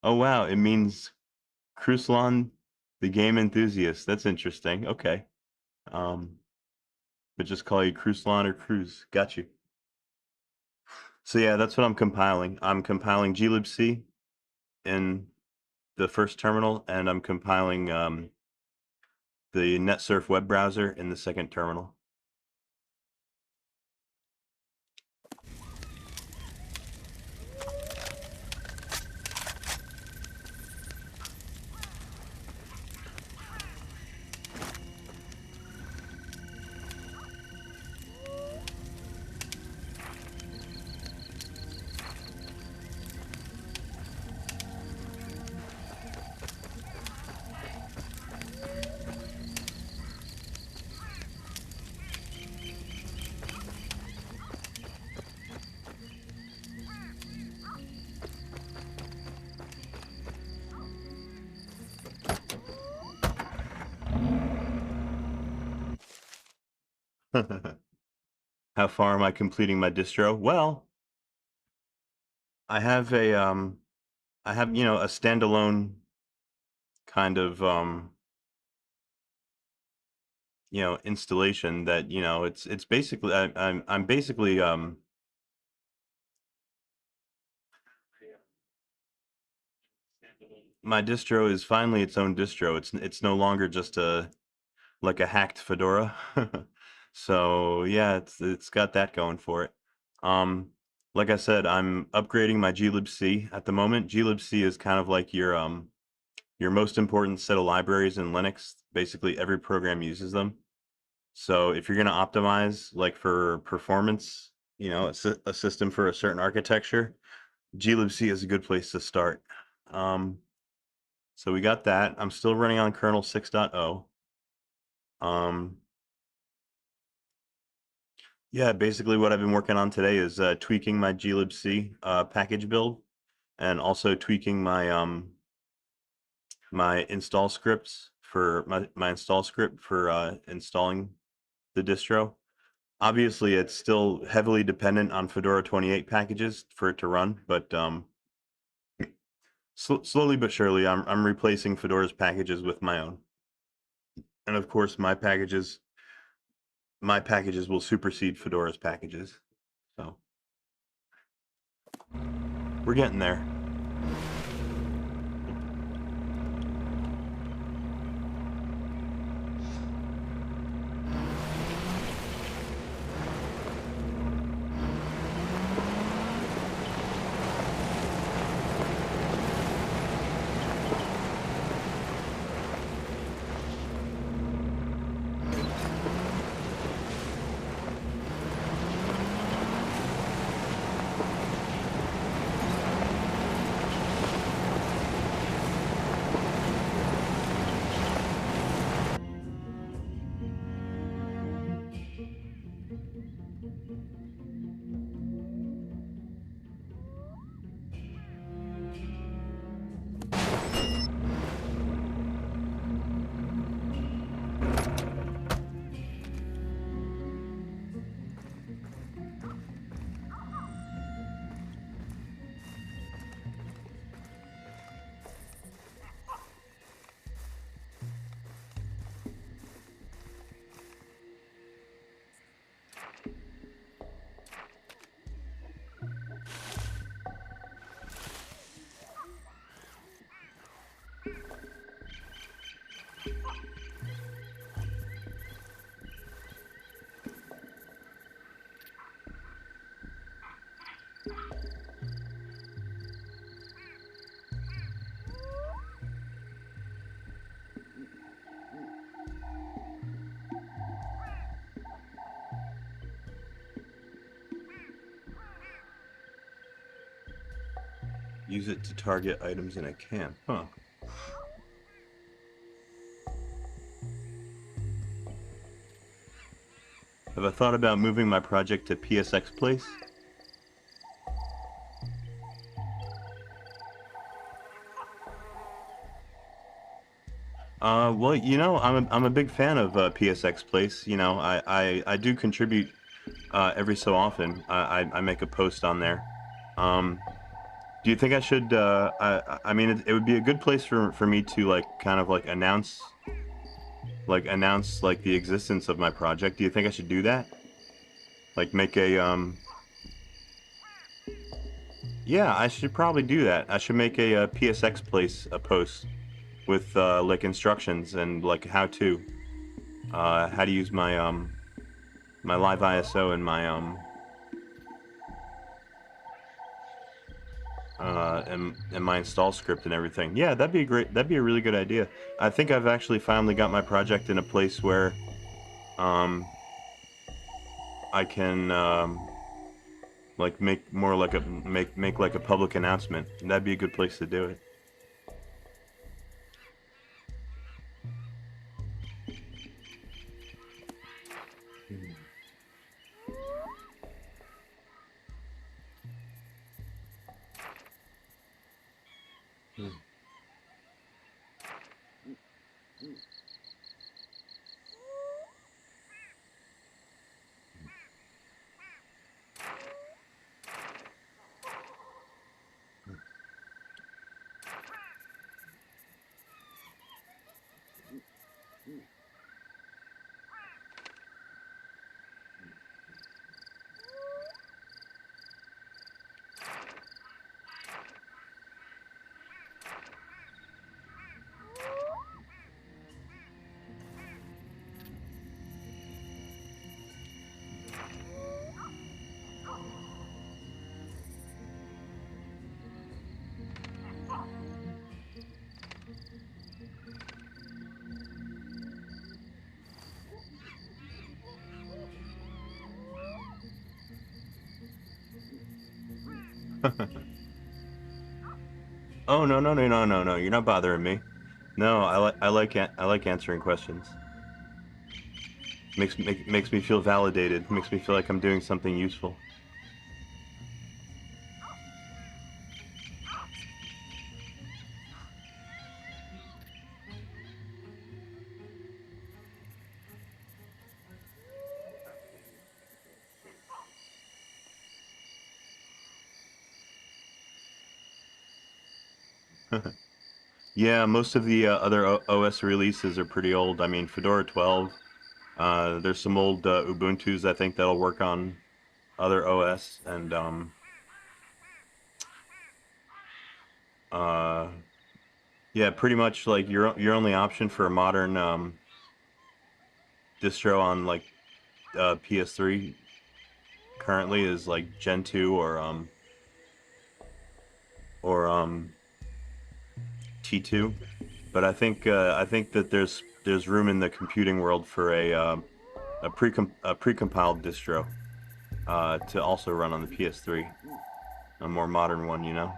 oh wow, it means Kruslan, the game enthusiast. That's interesting. Okay. But just call you Kruslan or Cruz. Got you. So yeah, that's what I'm compiling. I'm compiling glibc in the first terminal, and I'm compiling the NetSurf web browser in the second terminal. How far am I completing my distro? Well, I have a standalone kind of installation that, it's basically I'm basically my distro is finally its own distro. It's no longer just like a hacked Fedora. So yeah, it's got that going for it. Um, like I said, I'm upgrading my glibc at the moment. Glibc is kind of like your most important set of libraries in Linux. Basically, every program uses them. So if you're going to optimize like for performance, a system for a certain architecture, glibc is a good place to start. So we got that. I'm still running on kernel 6.0. Yeah, basically what I've been working on today is tweaking my glibc package build, and also tweaking my install scripts for my install script for installing the distro. Obviously, it's still heavily dependent on Fedora 28 packages for it to run, but slowly but surely, I'm replacing Fedora's packages with my own, and of course, my packages will supersede Fedora's packages. So we're getting there. Use it to target items in a camp. Huh. Have I thought about moving my project to PSX Place? Well, I'm a big fan of PSX Place. I do contribute every so often. I make a post on there. Do you think I should? I mean, it would be a good place for me to like kind of like announce like the existence of my project. Do you think I should do that? Like make a Yeah, I should probably do that. I should make a PSX Place a post with like instructions and like how to use my live ISO and my install script and everything. Yeah, that'd be great. That'd be a really good idea. I think I've actually finally got my project in a place where I can like make like a public announcement. And that'd be a good place to do it. Oh no no no no no no! You're not bothering me. No, I like answering questions. Makes me feel validated. Makes me feel like I'm doing something useful. Yeah, most of the other OS releases are pretty old. I mean, Fedora 12. There's some old Ubuntu's I think that'll work on other OS, and uh, yeah, pretty much like your only option for a modern distro on like PS3 currently is like Gen 2 or T2. But I think that there's room in the computing world for a precompiled distro to also run on the PS3, a more modern one, you know.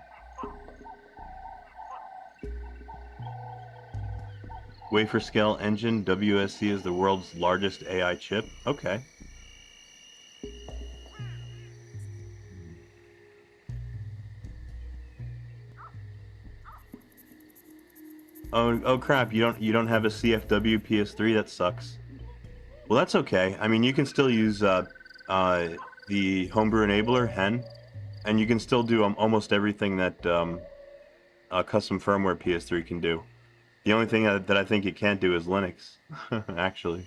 Wafer scale engine, WSC is the world's largest AI chip. Okay. Oh crap! You don't have a CFW PS3. That sucks. Well, that's okay. I mean, you can still use the homebrew enabler hen, and you can still do almost everything that custom firmware PS3 can do. The only thing that I think it can't do is Linux, actually.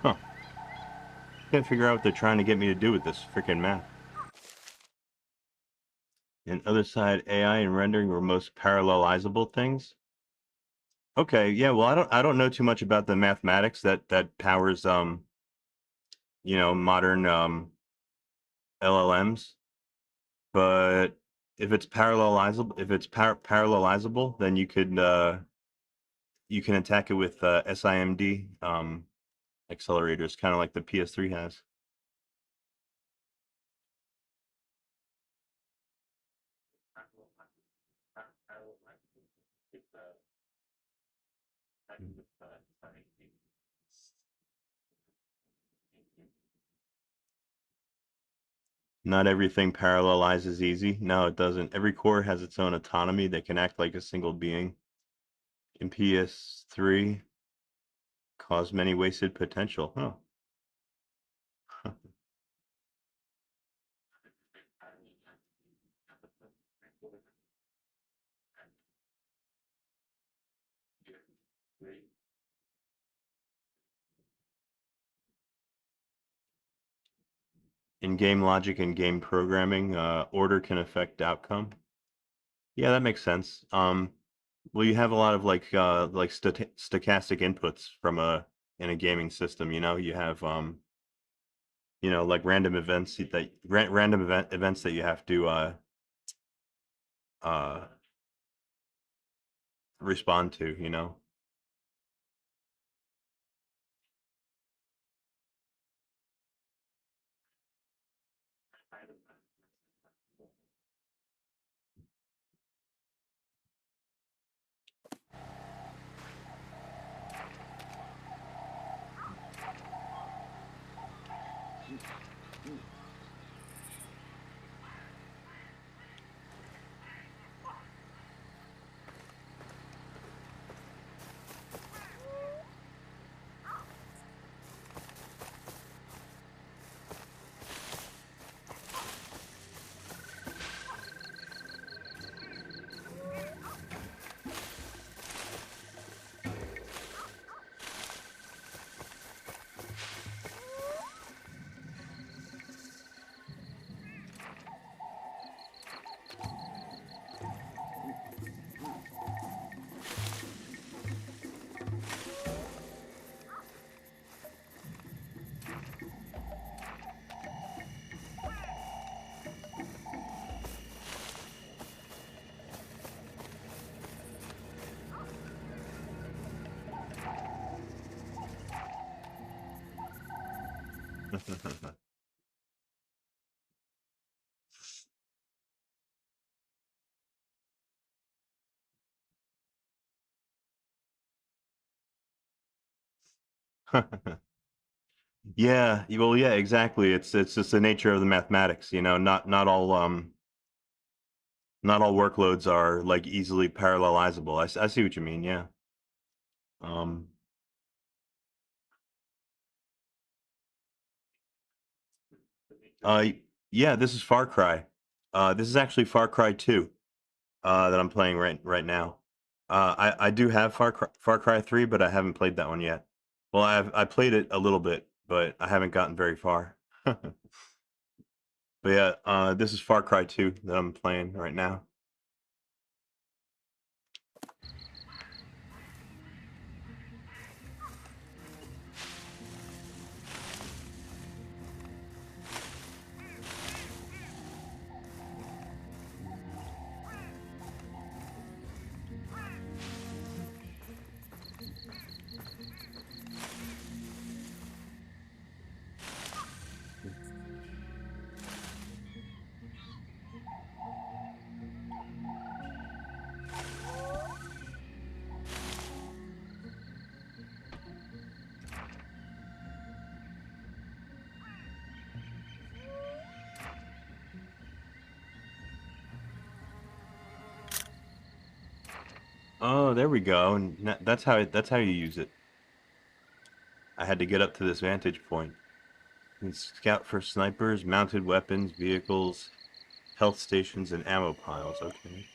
Huh. Can't figure out what they're trying to get me to do with this freaking map. And other side, AI and rendering were most parallelizable things. Okay, yeah. Well, I don't know too much about the mathematics that powers you know, modern LLMs, but if it's parallelizable, then you can attack it with SIMD accelerators, kind of like the PS3 has. Not everything parallelizes easy. No, it doesn't. Every core has its own autonomy. They can act like a single being. In PS3, cause many wasted potential. Huh. In game logic and game programming, order can affect outcome. Yeah, that makes sense. Well, you have a lot of like stochastic inputs from in a gaming system. You know, you have like random events events that you have to uh respond to. You know. Yeah, well, yeah, exactly. It's just the nature of the mathematics, you know. Not all workloads are like easily parallelizable. I see what you mean. Yeah. Um. Uh. Yeah. This is Far Cry. This is actually Far Cry 2. That I'm playing right now. I do have Far Cry 3, but I haven't played that one yet. Well, I played it a little bit, but I haven't gotten very far. But yeah, this is Far Cry 2 that I'm playing right now. Oh, there we go. And that's how you use it. I had to get up to this vantage point. You can scout for snipers, mounted weapons, vehicles, health stations, and ammo piles. Okay.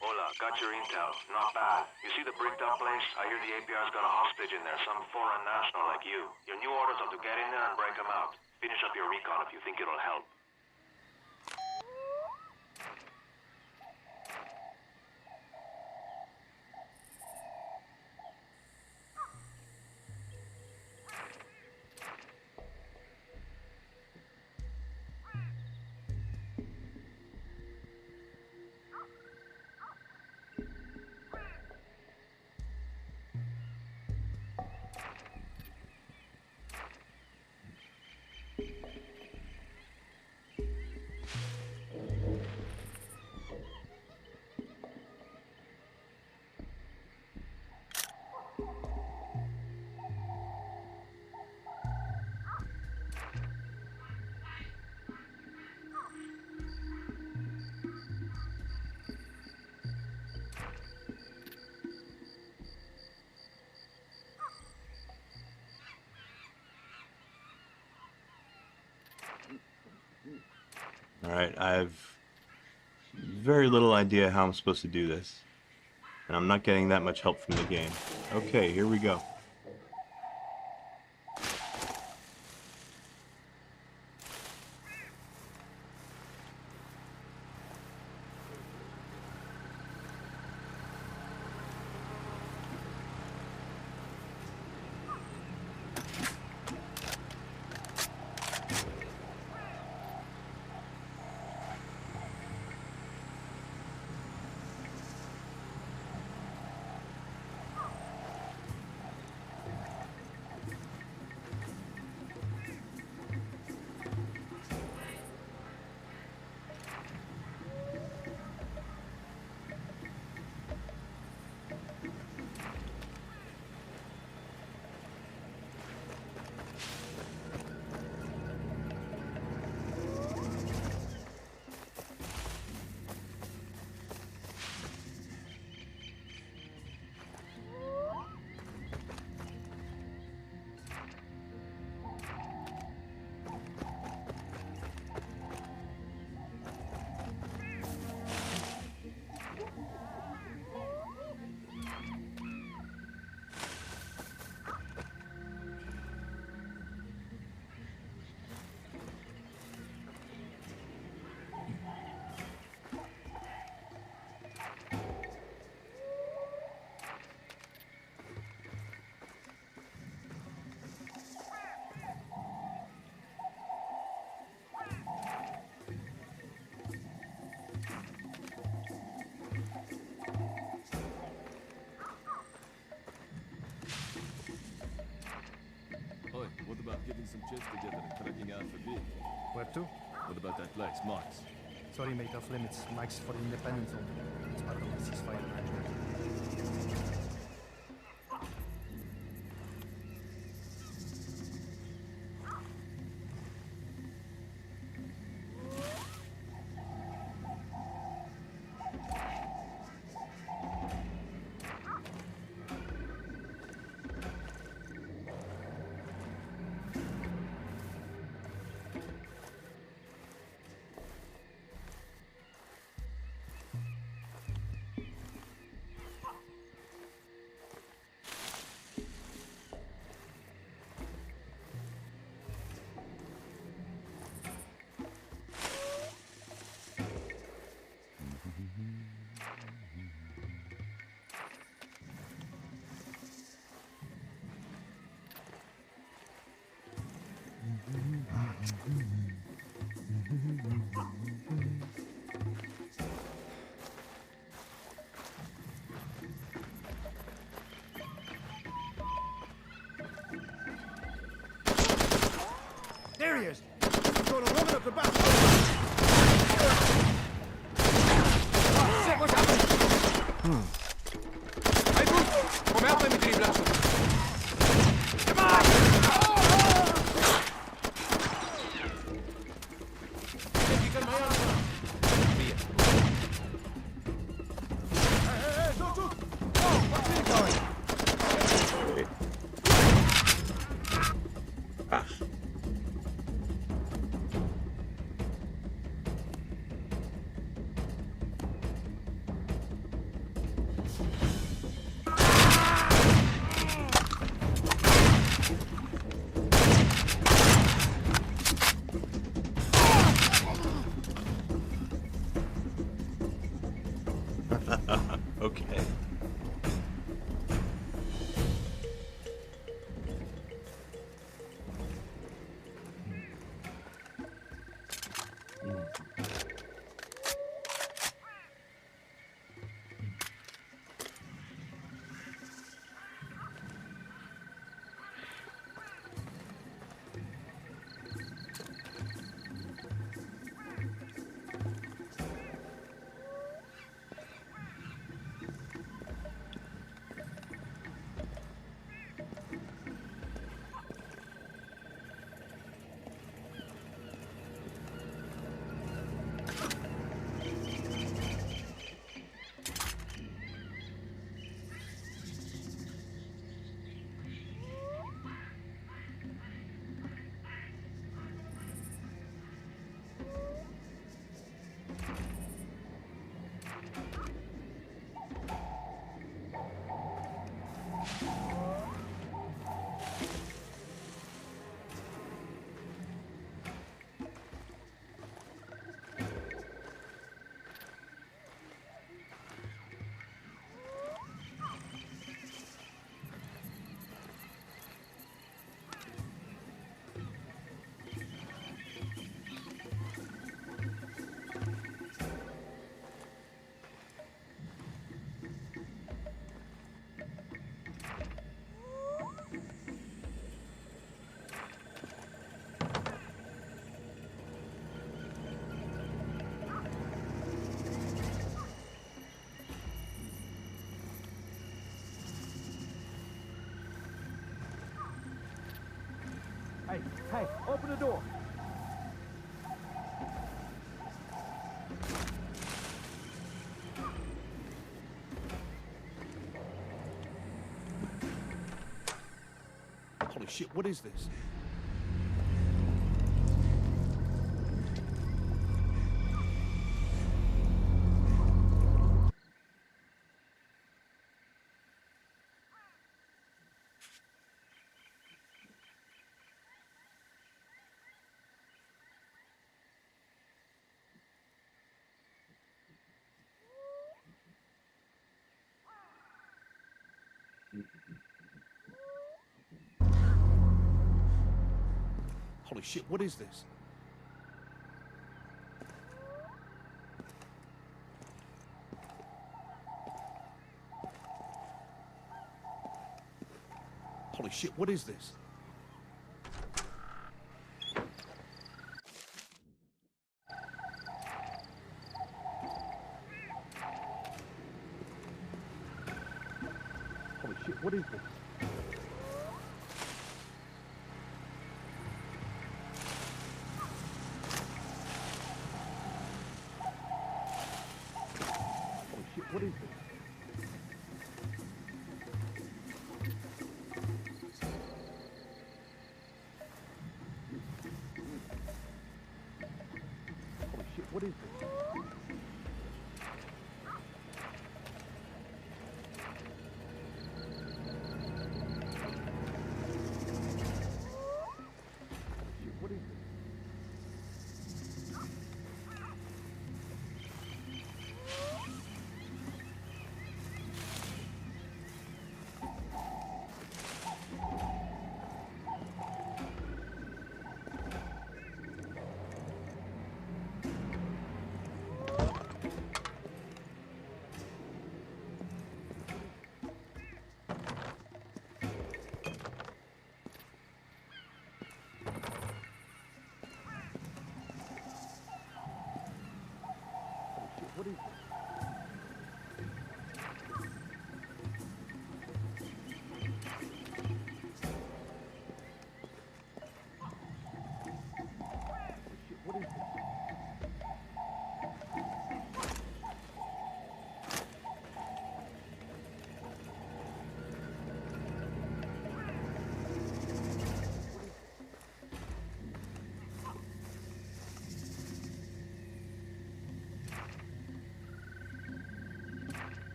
Hola, got your intel. Not bad. You see the bricked up place? I hear the APR's got a hostage in there, some foreign national like you. Your new orders are to get in there and break them out. Finish up your recon if you think it'll help. Alright, I've very little idea how I'm supposed to do this. And I'm not getting that much help from the game. Okay, here we go. Oi, what about getting some chips together and cracking out for beer? Where to? What about that place, Mark's? Sorry, mate, off limits. Mike's for the independent zone. It's part of the ceasefire arrangement. There he is! He's going to run up the back! Shit, what's happening? Hey, Bruce! Kom help me met die blazen! Come on! Je kan mij aanstaan. Hier. Hey, zo, zo! Oh, wat zie ik nou? Okay. Hey, open the door. Holy shit, what is this? Holy shit, what is this? Holy shit, what is this? Holy shit, what is this?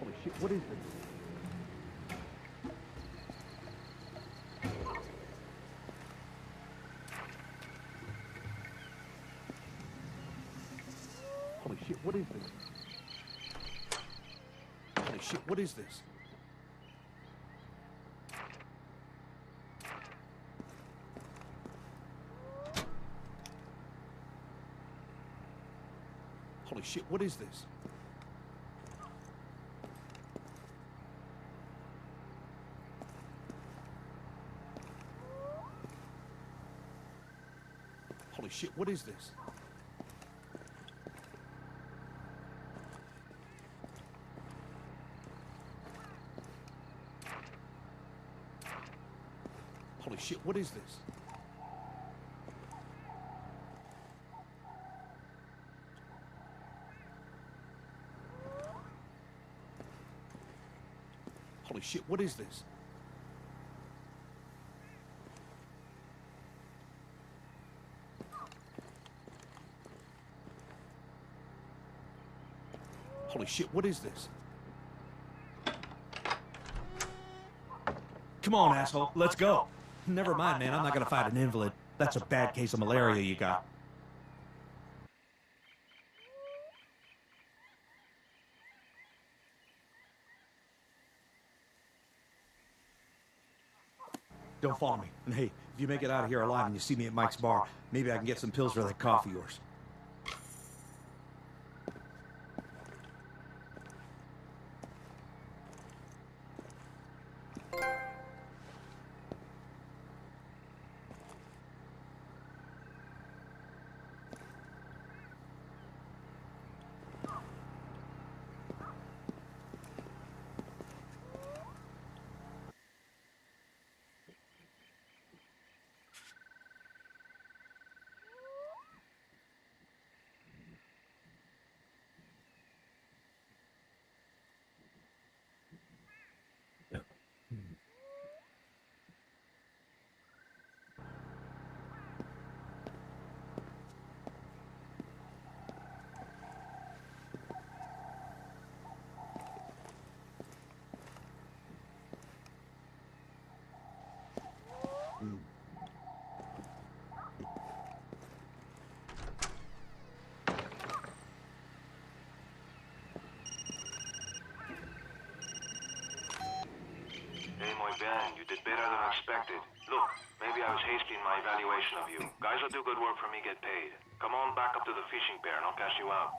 Holy shit, what is this? Holy shit, what is this? What is this? What is this? What is this? Holy shit, what is this? Holy shit, what is this? Holy shit, what is this? Holy shit, what is this? Holy shit, what is this? Holy shit, what is this? Holy shit, what is this? Holy shit, what is this? Come on, asshole, let's go. Never mind, man, I'm not gonna fight an invalid. That's a bad case of malaria you got. Don't follow me. And hey, if you make it out of here alive and you see me at Mike's bar, maybe I can get some pills for that cough of yours. Hey, my Ben, you did better than expected. Look, maybe I was hasty in my evaluation of you. Guys who do good work for me get paid. Come on back up to the fishing pier and I'll cash you out.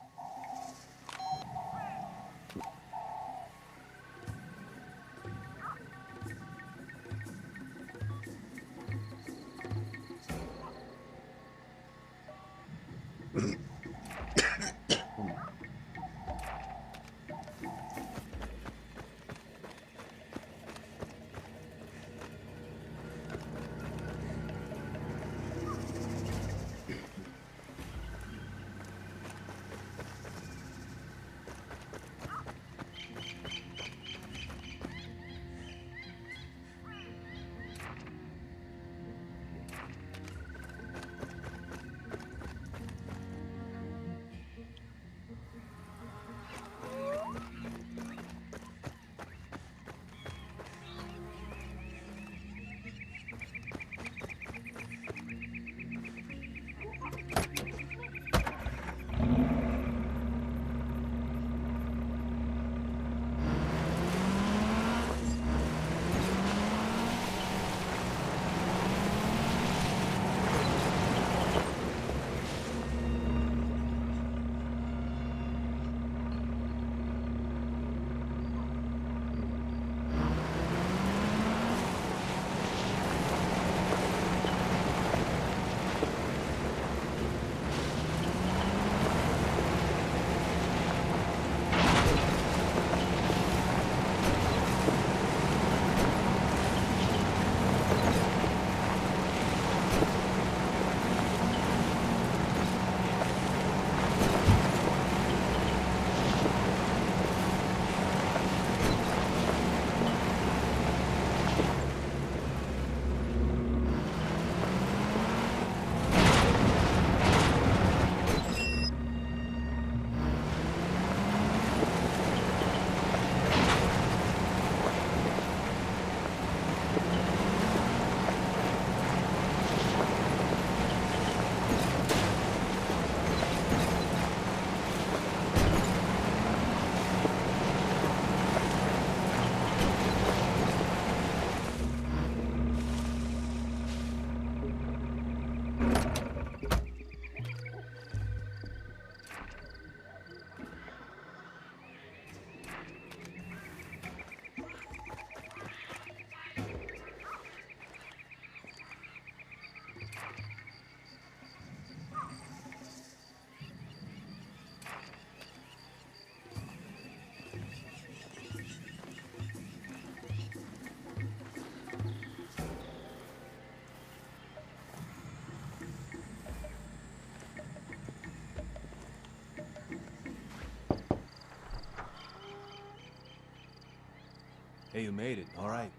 Hey, you made it. All right.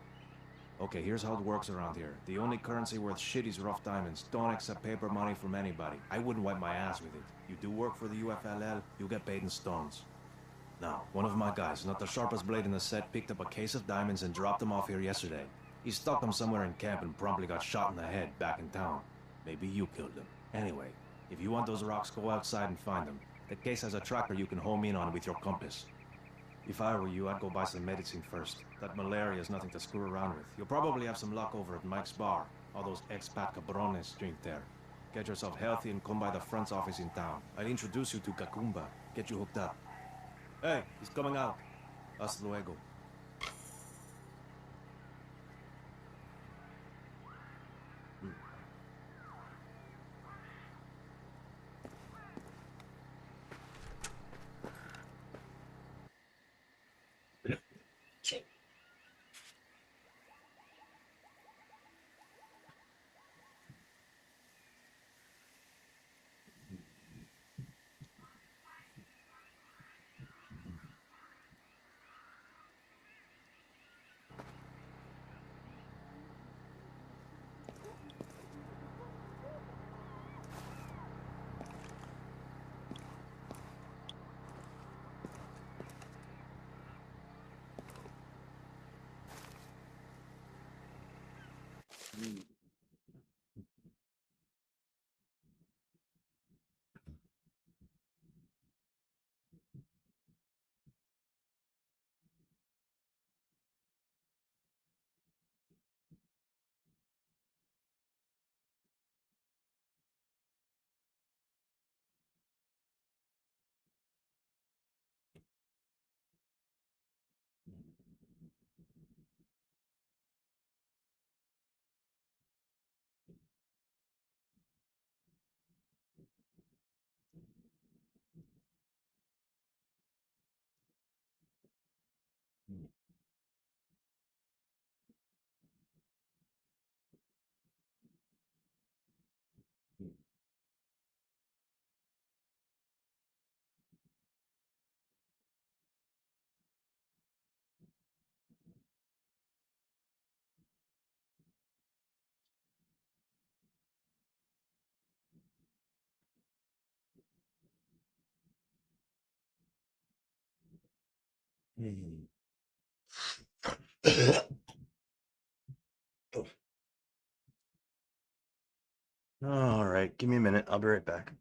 Okay, here's how it works around here. The only currency worth shit is rough diamonds. Don't accept paper money from anybody. I wouldn't wipe my ass with it. You do work for the UFLL, you get paid in stones. Now, one of my guys, not the sharpest blade in the set, picked up a case of diamonds and dropped them off here yesterday. He stuck them somewhere in camp and promptly got shot in the head back in town. Maybe you killed him. Anyway, if you want those rocks, go outside and find them. The case has a tracker you can home in on with your compass. If I were you, I'd go buy some medicine first. That malaria is nothing to screw around with. You'll probably have some luck over at Mike's bar. All those expat cabrones drink there. Get yourself healthy and come by the front office in town. I'll introduce you to Kakumba. Get you hooked up. Hey, he's coming out. Hasta luego. All right, give me a minute. I'll be right back.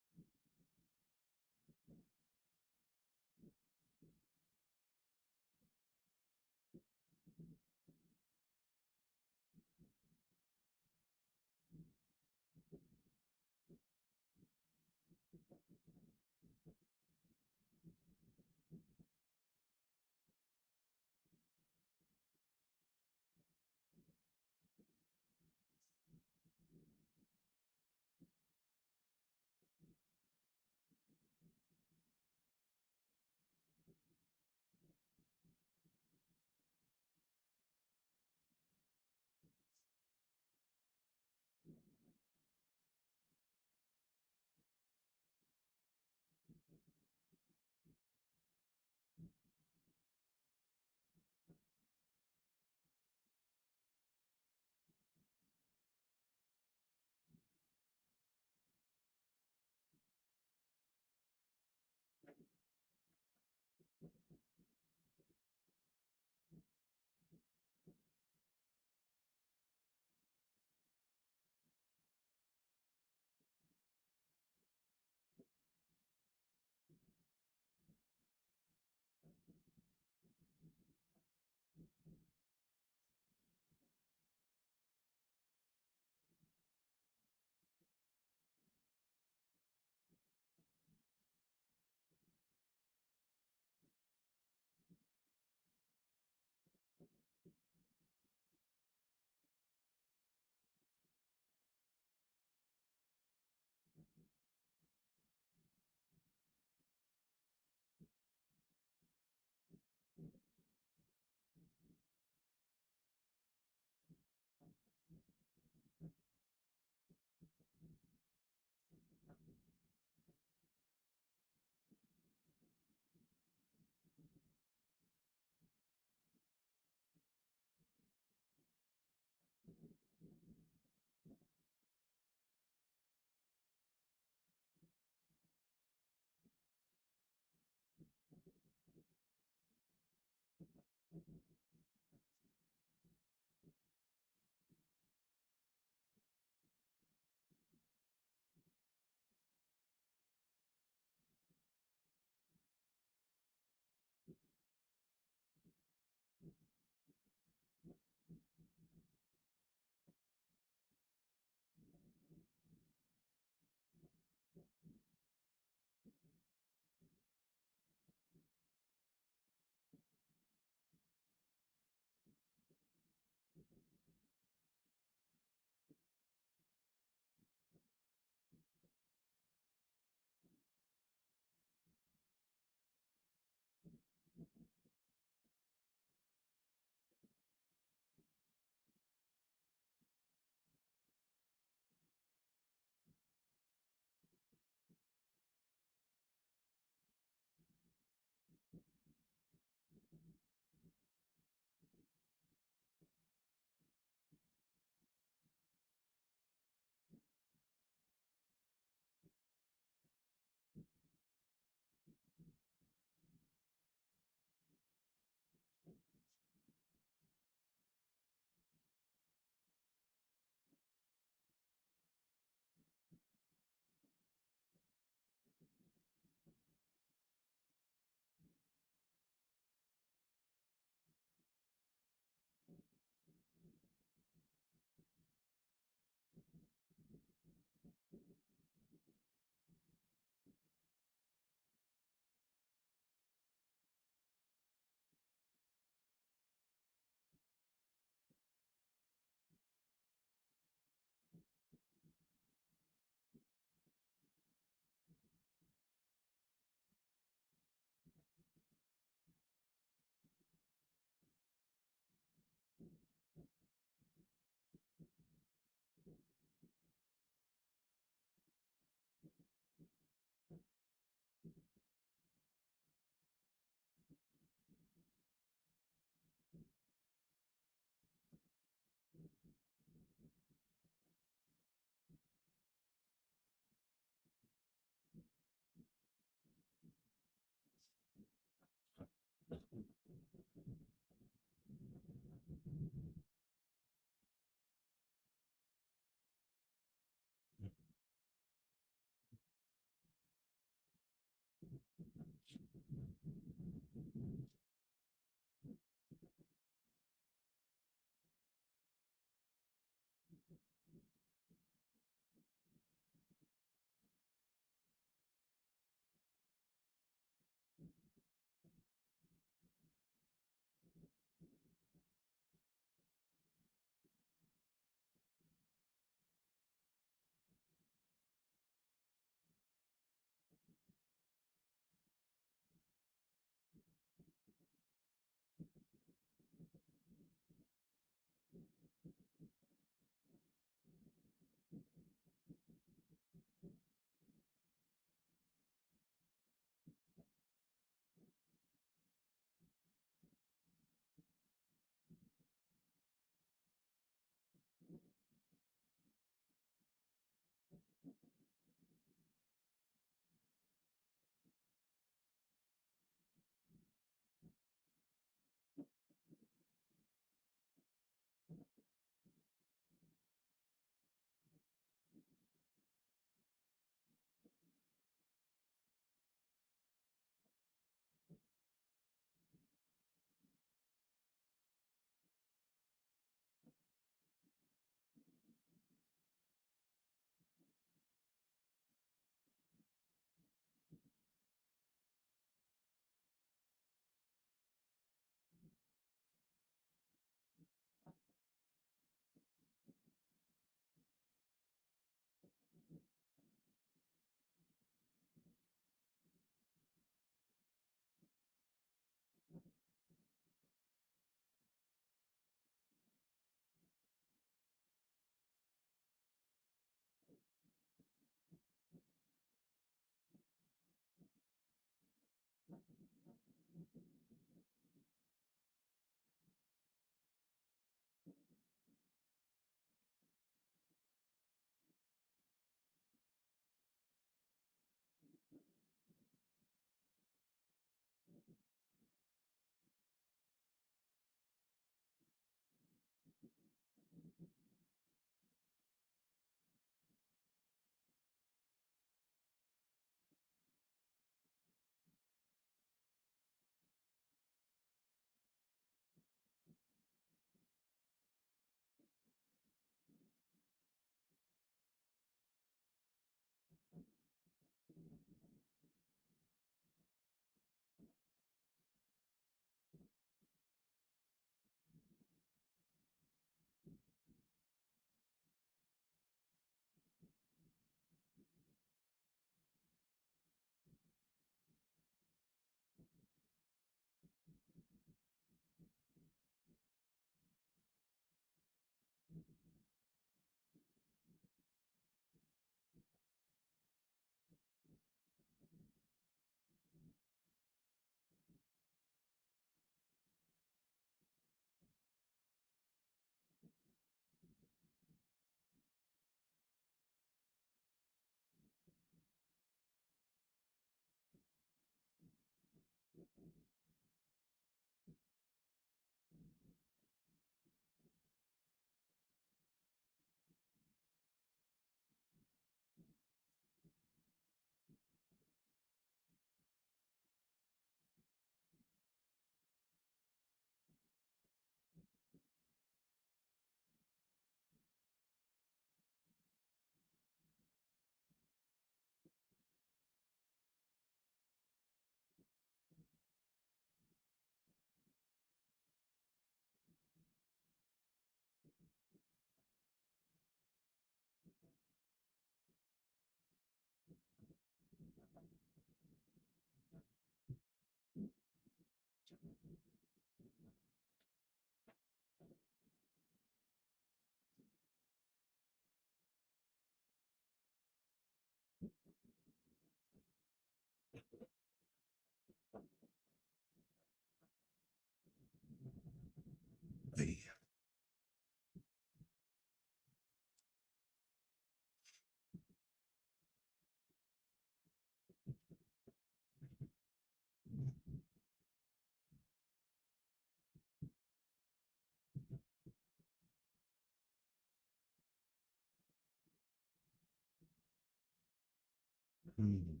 Mm.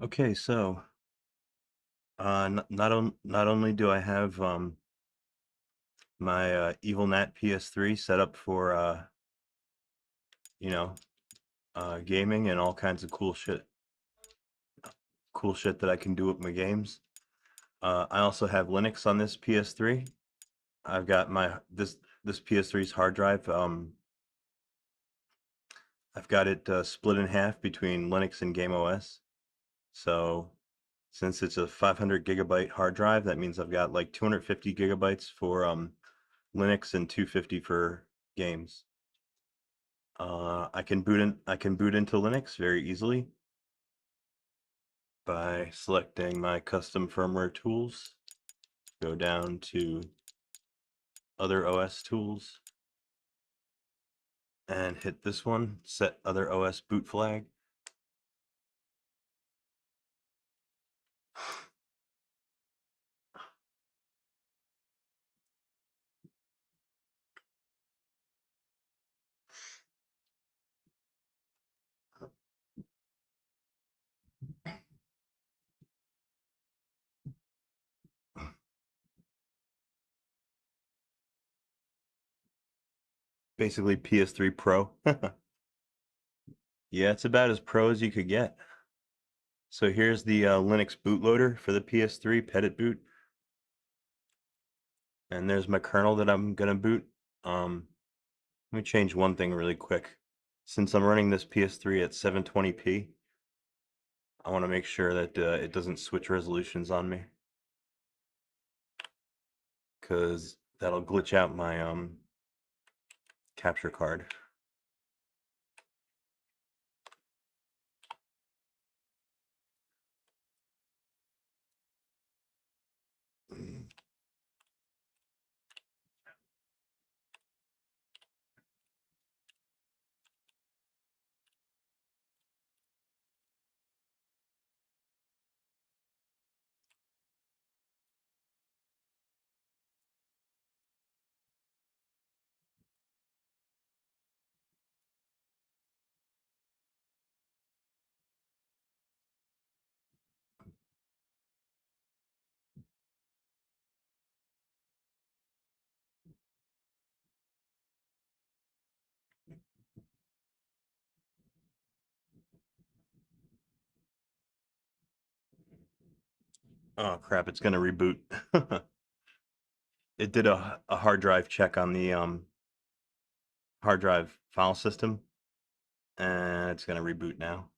Okay, so not only do I have my EvilNat PS3 set up for you know gaming and all kinds of cool shit that I can do with my games. I also have Linux on this PS3. I've got my this PS3's hard drive. I've got it split in half between Linux and Game OS. So since it's a 500 gigabyte hard drive, that means I've got like 250 gigabytes for Linux and 250 for games. I can boot into Linux very easily by selecting my custom firmware tools. Go down to other OS tools and hit this one, set other OS boot flag. Basically PS3 Pro. Yeah, it's about as pro as you could get. So here's the Linux bootloader for the PS3, Petit Boot. And there's my kernel that I'm gonna boot. Let me change one thing really quick. Since I'm running this PS3 at 720p, I want to make sure that it doesn't switch resolutions on me, because that'll glitch out my capture card. Oh crap, it's gonna reboot. It did a hard drive check on the hard drive file system, and it's gonna reboot now.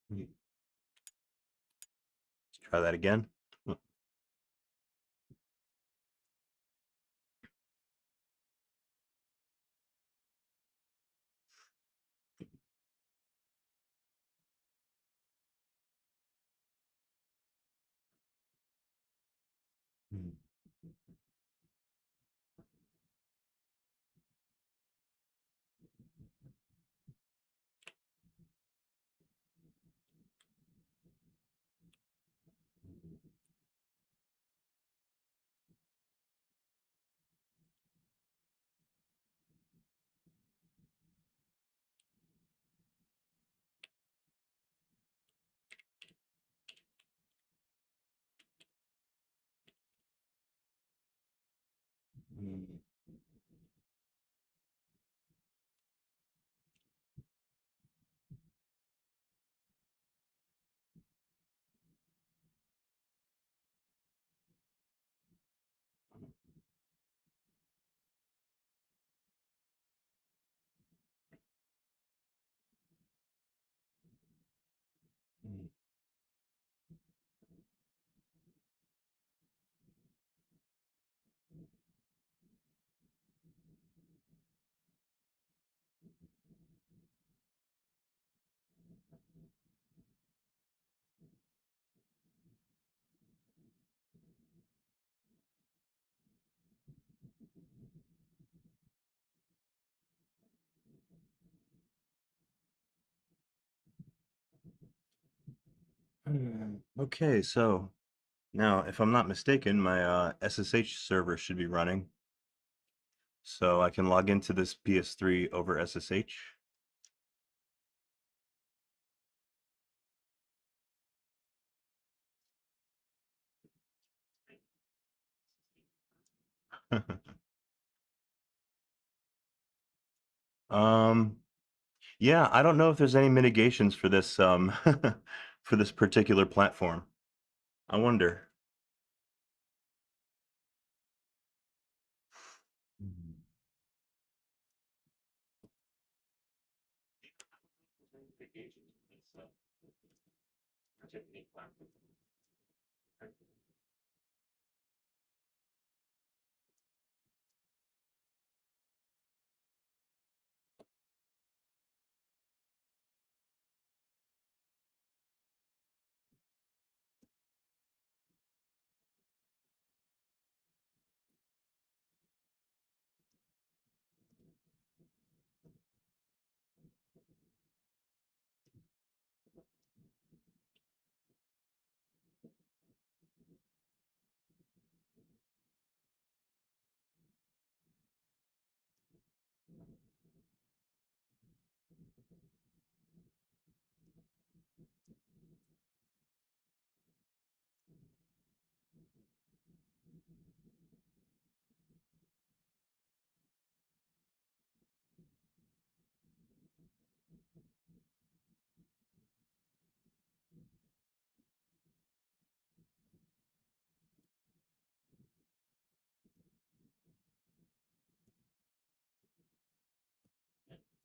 Let's try that again. Okay, so now, if I'm not mistaken, my SSH server should be running. So I can log into this PS3 over SSH. um, yeah, I don't know if there's any mitigations for this for this particular platform. I wonder.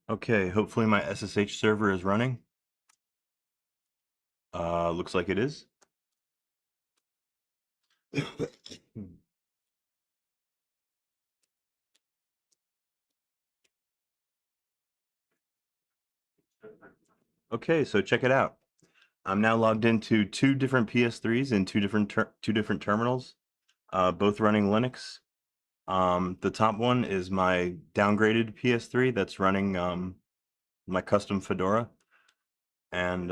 Okay, hopefully my SSH server is running. Looks like it is. Okay, so check it out. I'm now logged into two different PS3s and two different terminals, both running Linux. The top one is my downgraded PS3 that's running my custom Fedora, and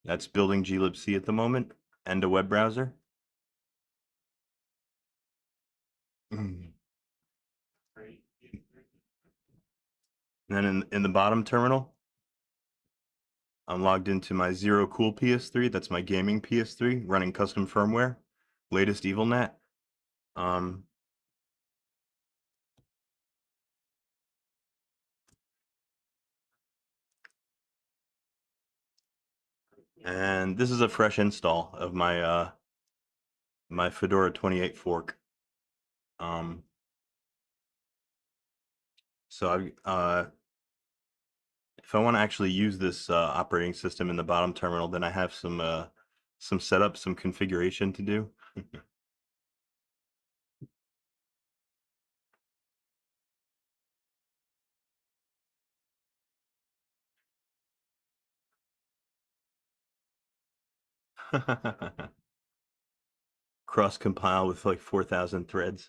that's building glibc at the moment and a web browser. And then in the bottom terminal, I'm logged into my Zero Cool PS3. That's my gaming PS3 running custom firmware, latest EVILNAT. And this is a fresh install of my my Fedora 28 fork. So if I want to actually use this operating system in the bottom terminal, then I have some setup, some configuration to do. Cross compile with like 4,000 threads.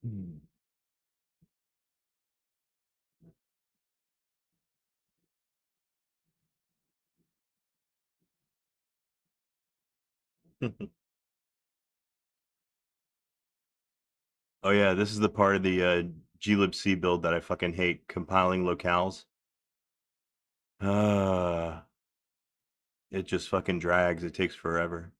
Oh yeah, this is the part of the glibc build that I fucking hate, compiling locales. It just fucking drags. It takes forever.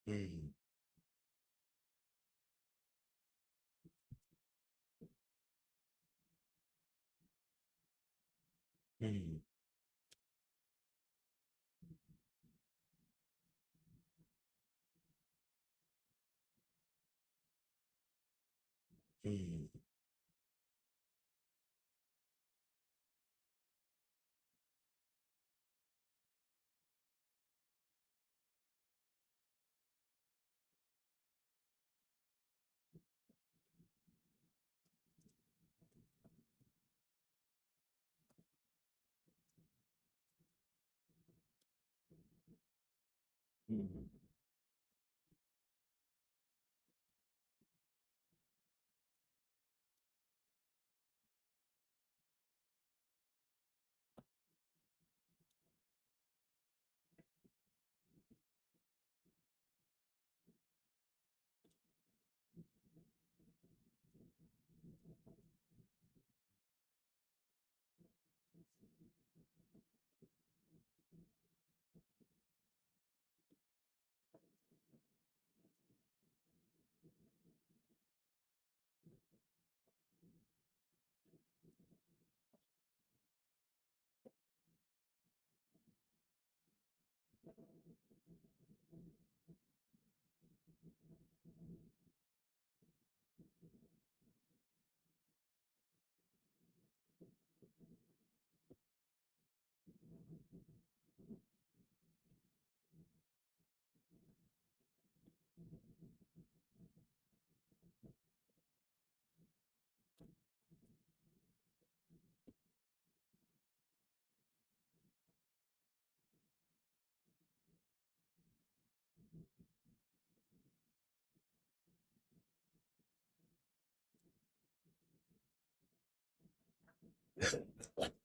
Mm. Mm. Mm.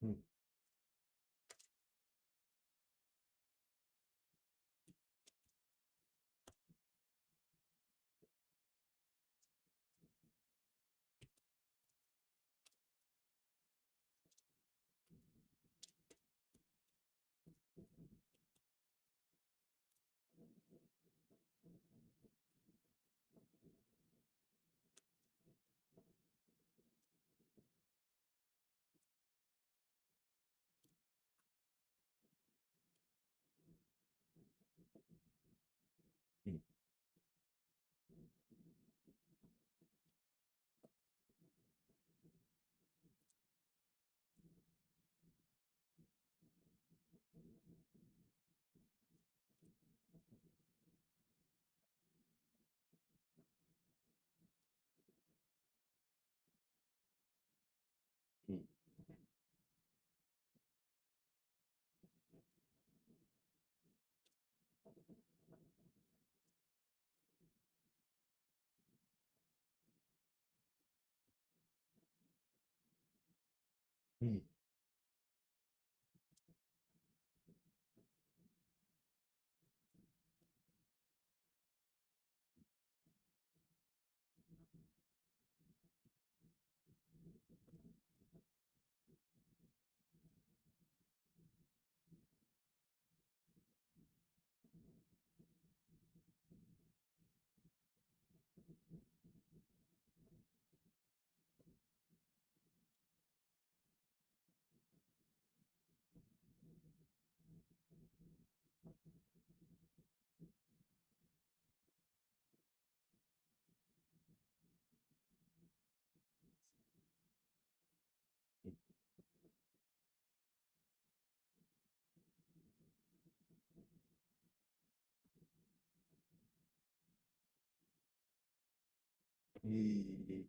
Mm. Mm. Mm. Mm.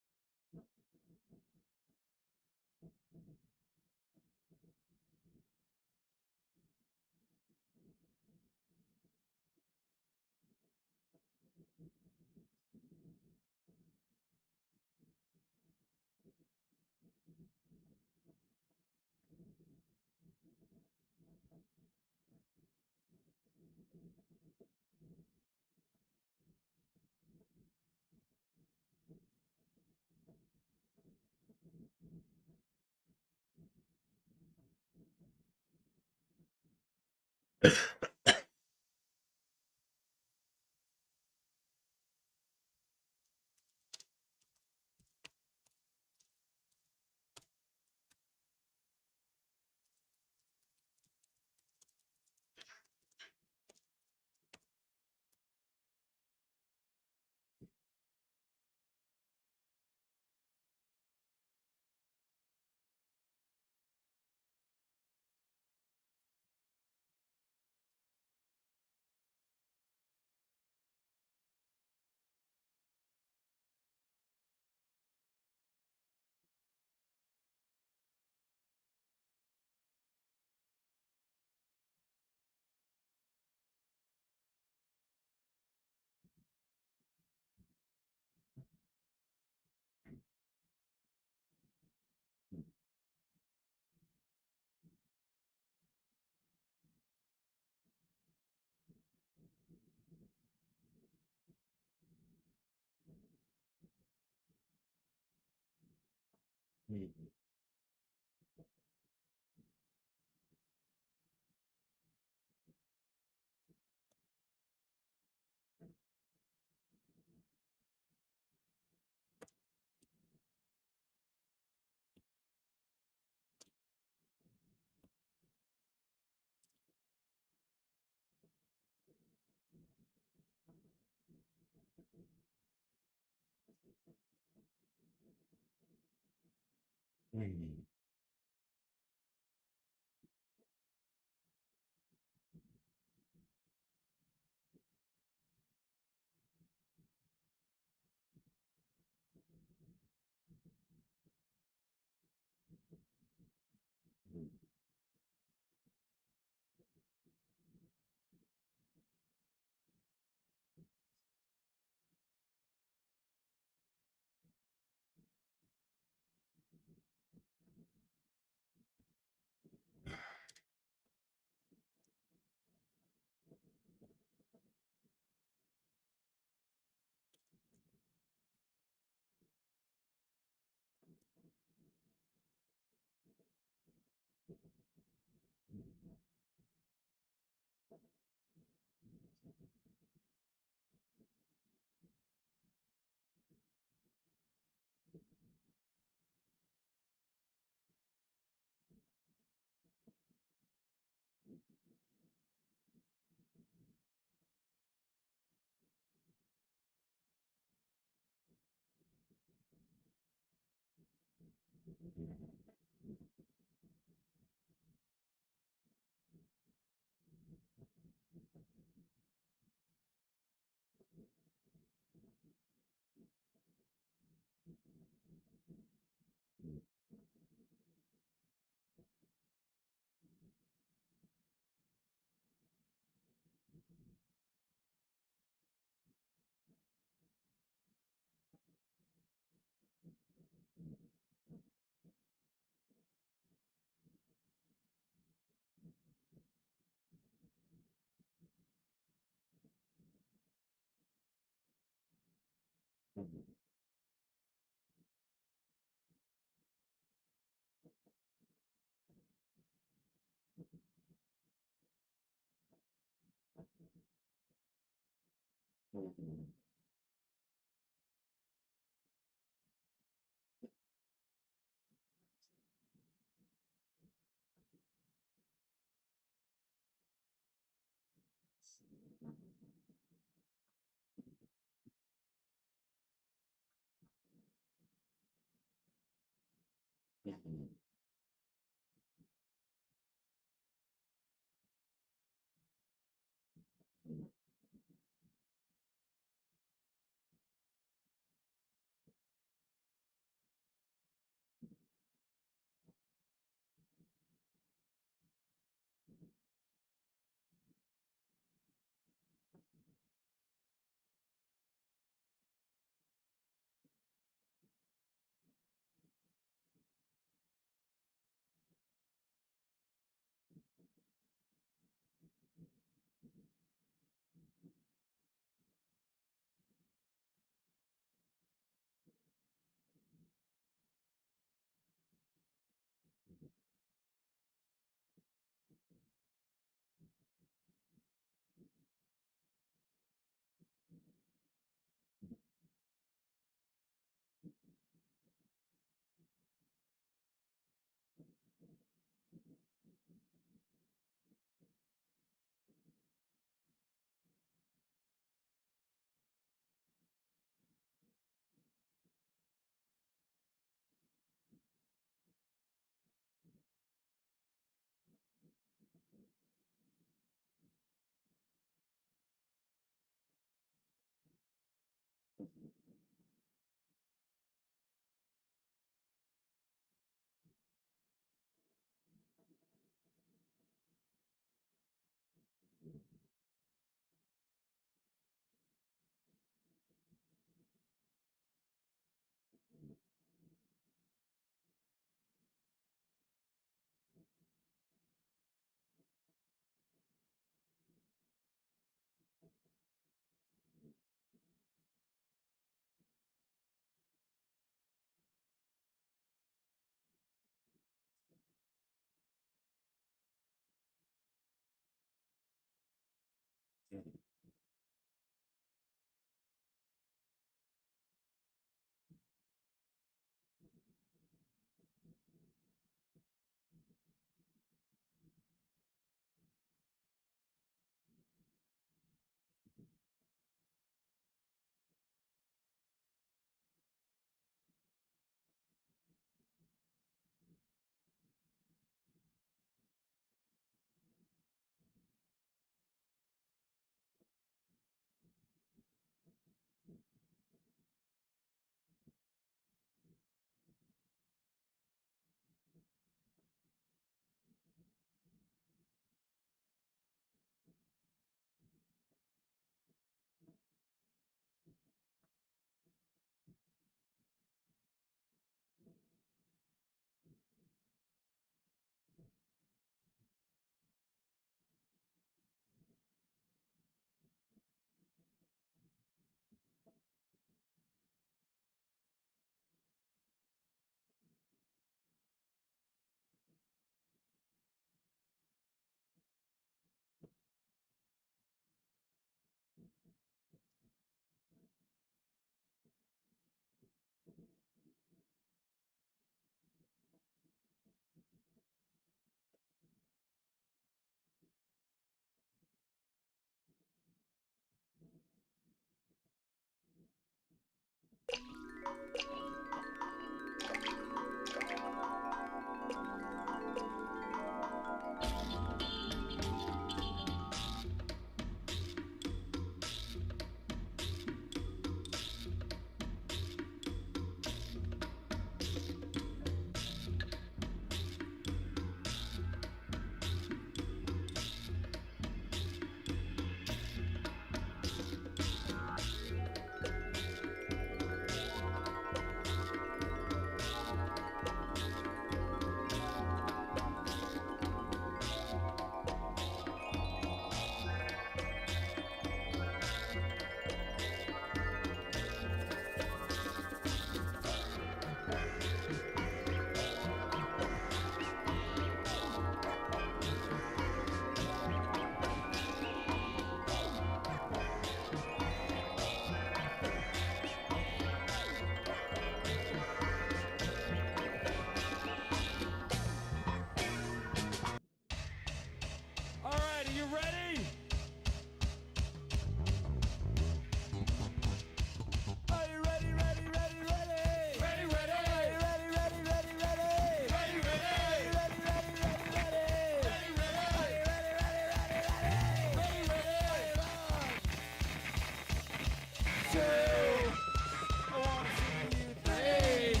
2. I wanna see you 3.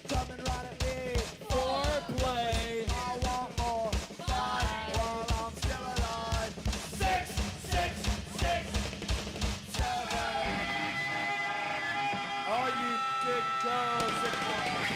Coming right at me. 4, play. I want more. 5, while I'm still alive. 6, 6, 6, 7. All you big girls and boys.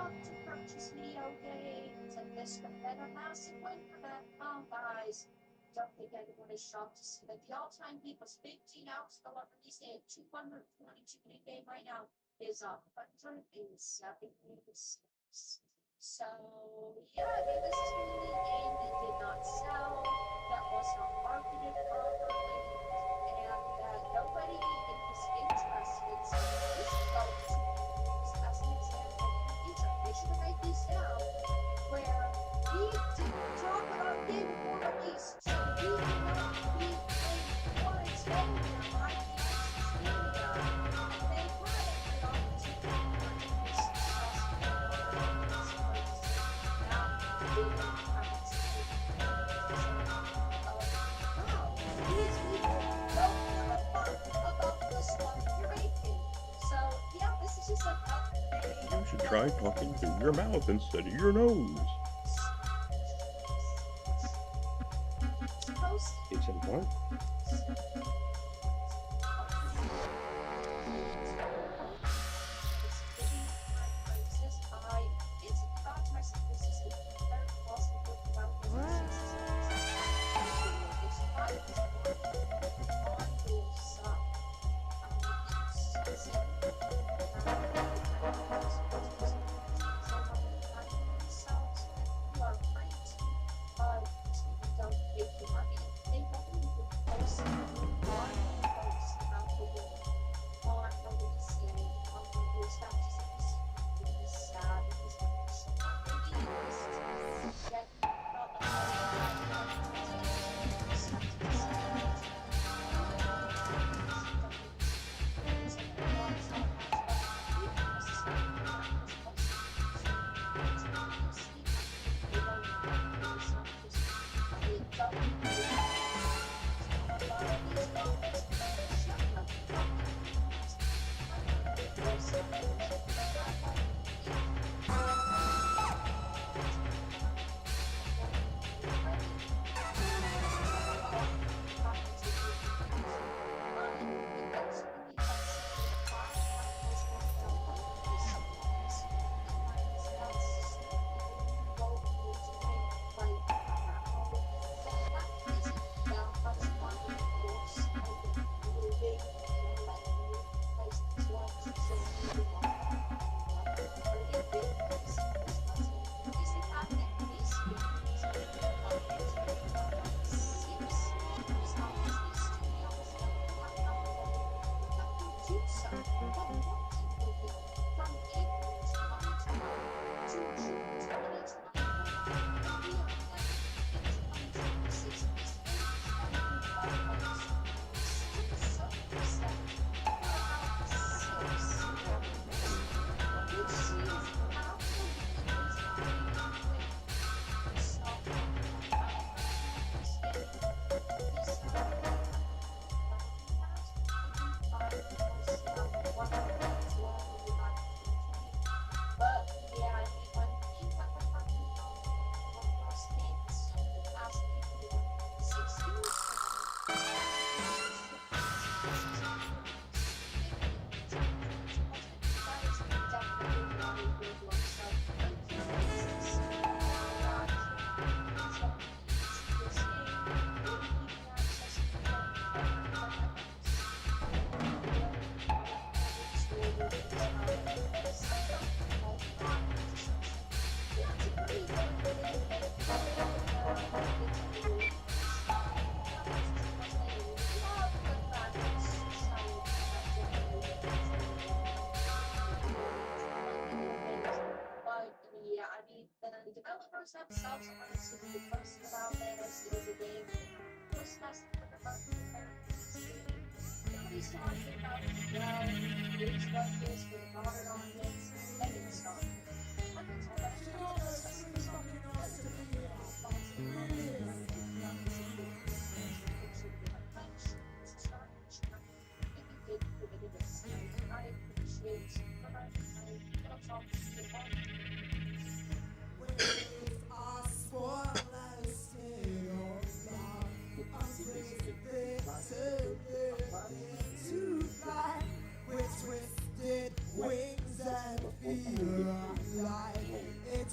love to purchase video games and this but then a massive internet. Oh, guys, don't think anyone is shocked to see that the all-time biggest 15-ounce dollar releasing a 222 game right now is 176. So, yeah, I mean, this is really a game that did not sell, that was not marketed properly, and that nobody is interested. So, this is going to be used as an example in the future. Make sure to write these down, where we didn't talk about game before release, so we will not be playing for its own on PS3. They had an opportunity for it to be successful. You should try talking through your mouth instead of your nose. It's in what? Themselves are simply posting about this. It is a game that was best for the month of this game. Nobody's talking about it well. It is what it is for the modern audience, and it's not. Like it's all about to fly with twisted wings and feet.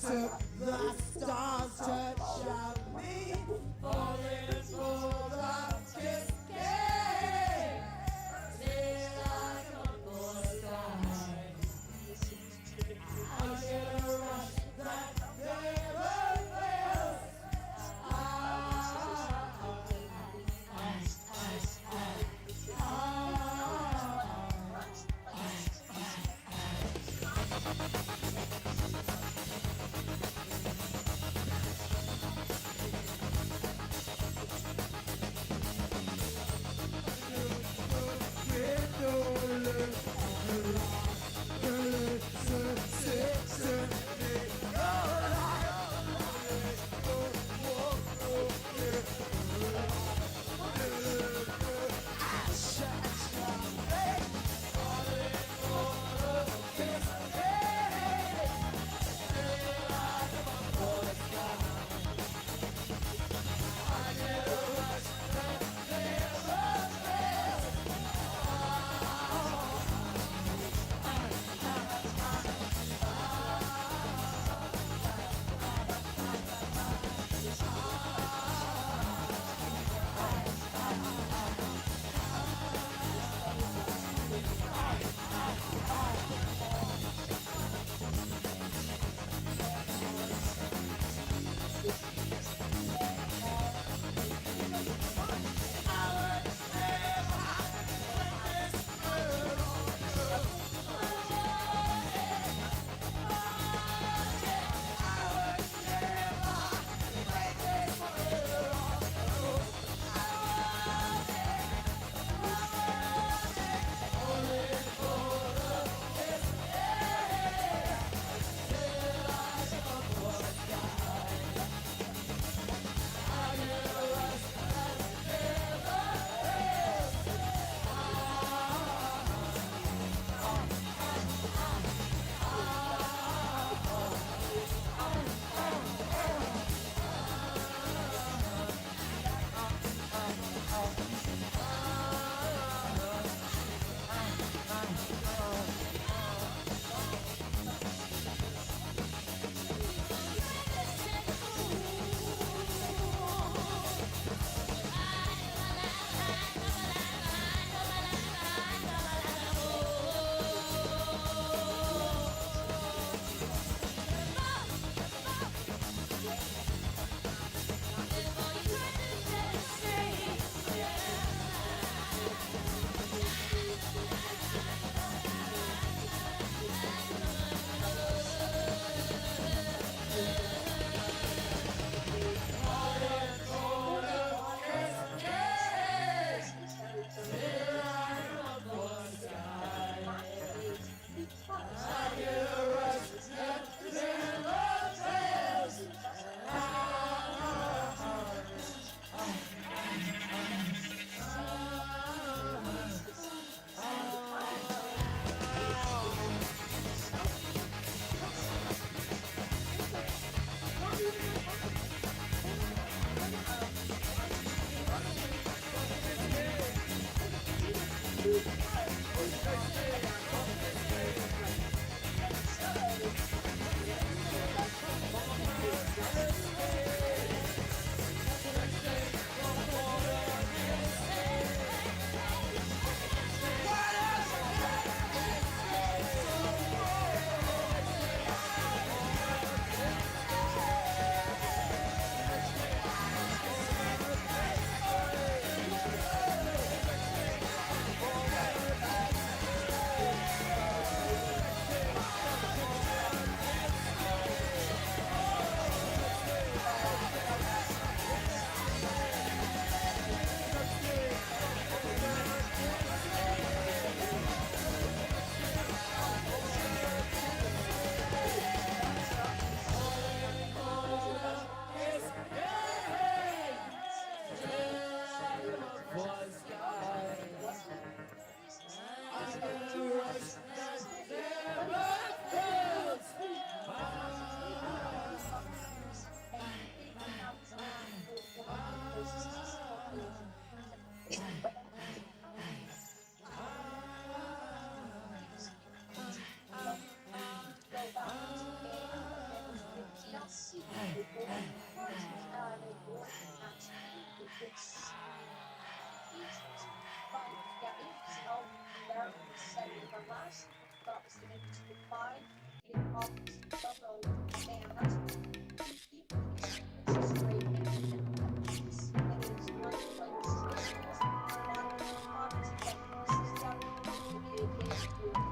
took the stars to shout me, falling for the kiss came, till I come for sky. I get a rush that never fails. business. But yeah, it is how we learn to sell the mask. That was the game to define. It offers several banners. People is great and it's one place to but this is definitely a game to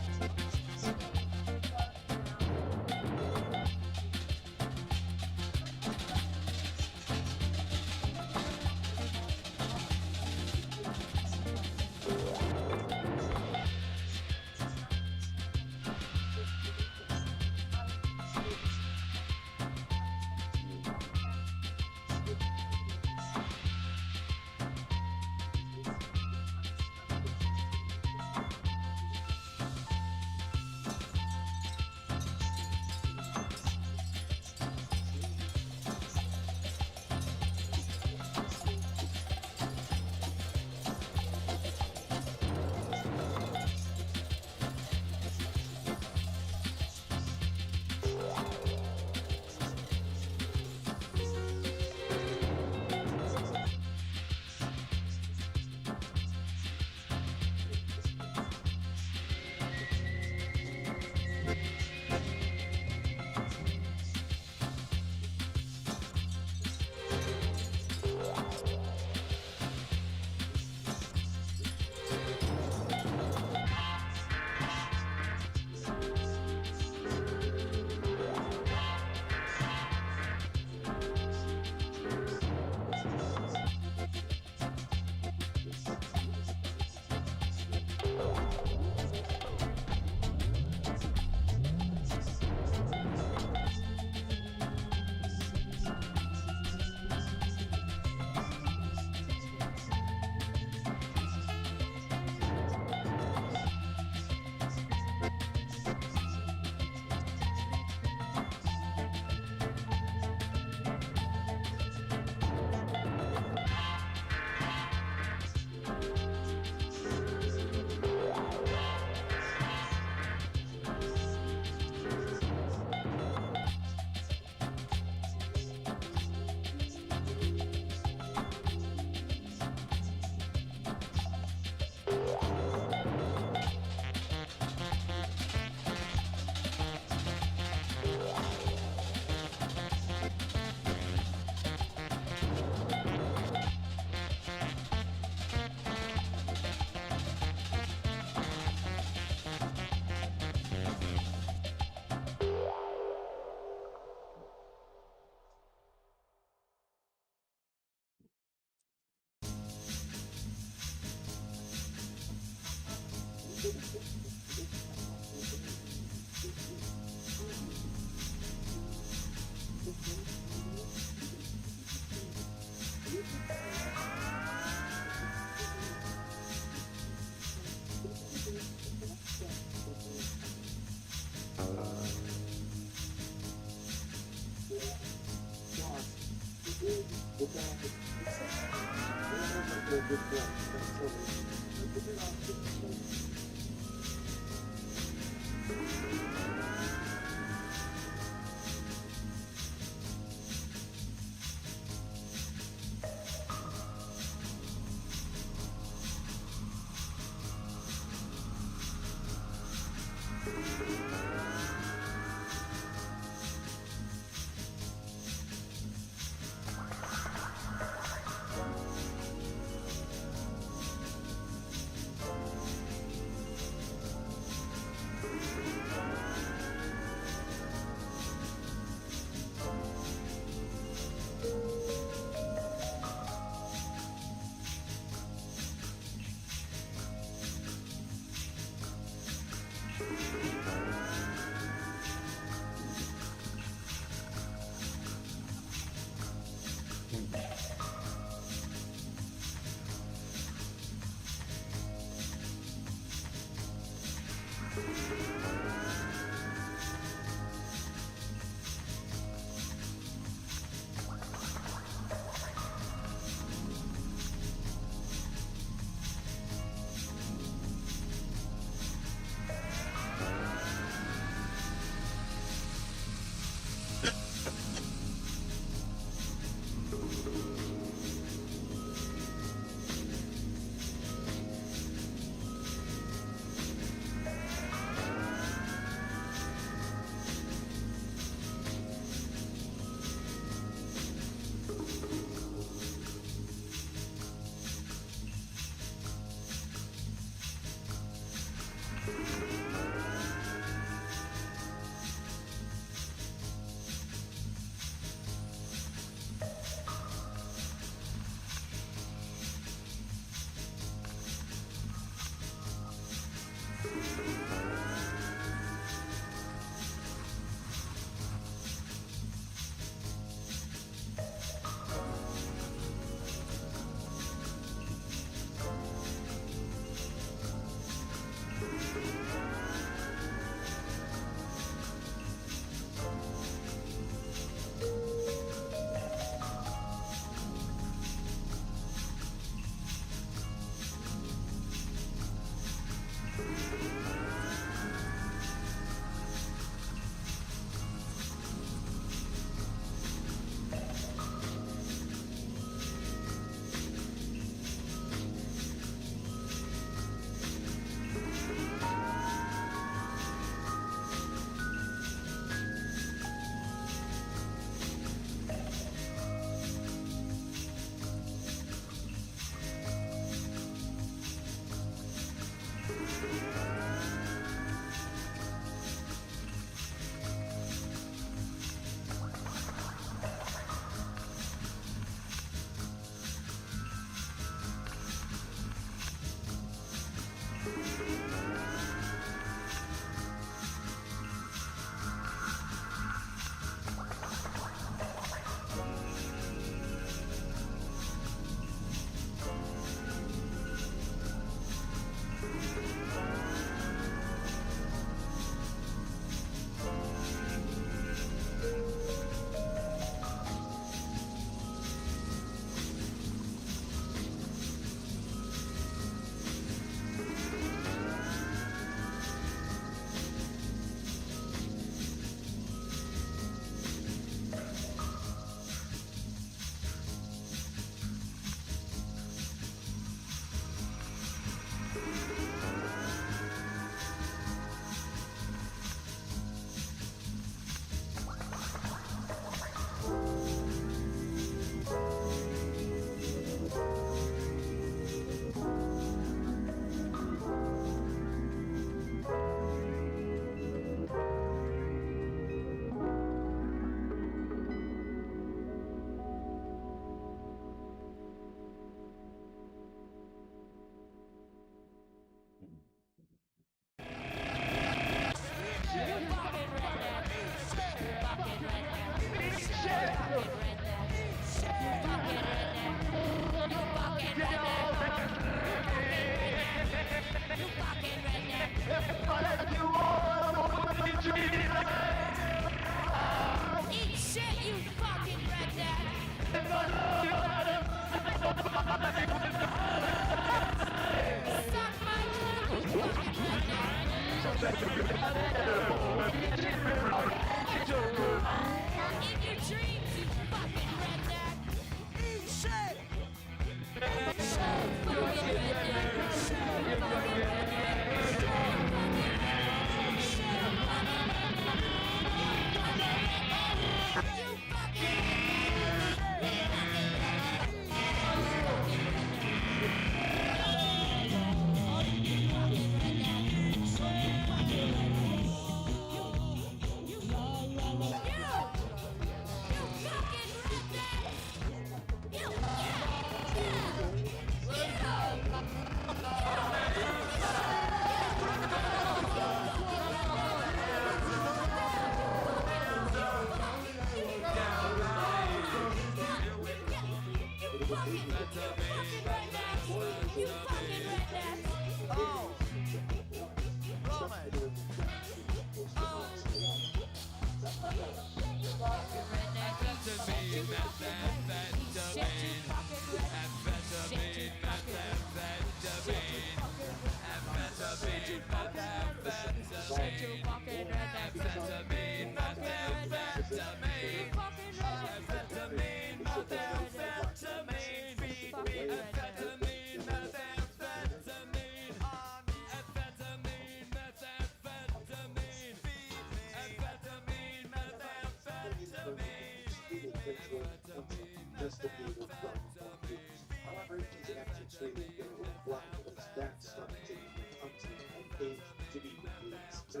However, he's an actually treated in a black with his back starting to become and page to be released. So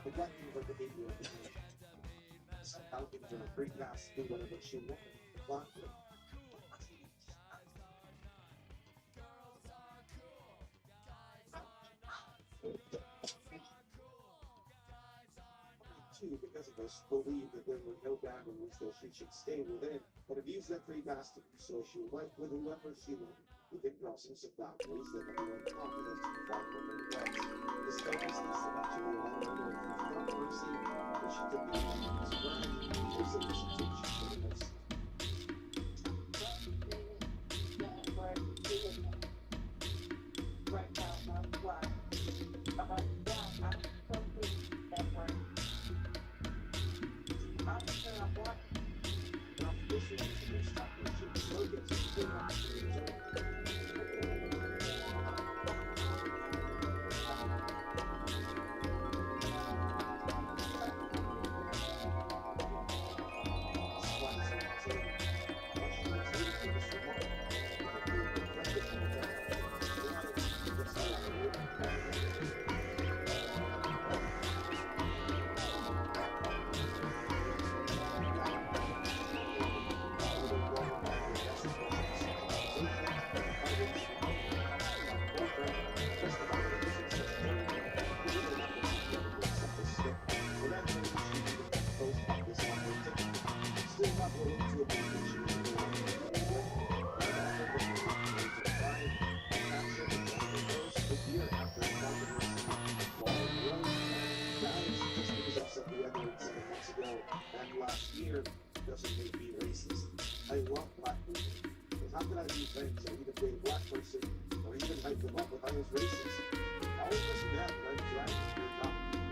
the black people of the video somehow gives her a free pass to do whatever she wanted. Black too, because of us, believe that there were no boundaries that she should stay within, but abuse that free pass to do so she would like with whoever she wanted, within crossing some boundaries that everyone confident to find for her rights. This fearlessness of actually allowing her to fulfill mercy, but she took the easy brand, was a presentation for the mercy. Right now, I'm black. About that, I'm complete that work. I'm sure I'm black. Now, this is the championship slogans of the last year doesn't make me racist. I love black people. Because how can I be friends or even date a black person or even hype them up if I was racist? How is this mad that I'm trying to hear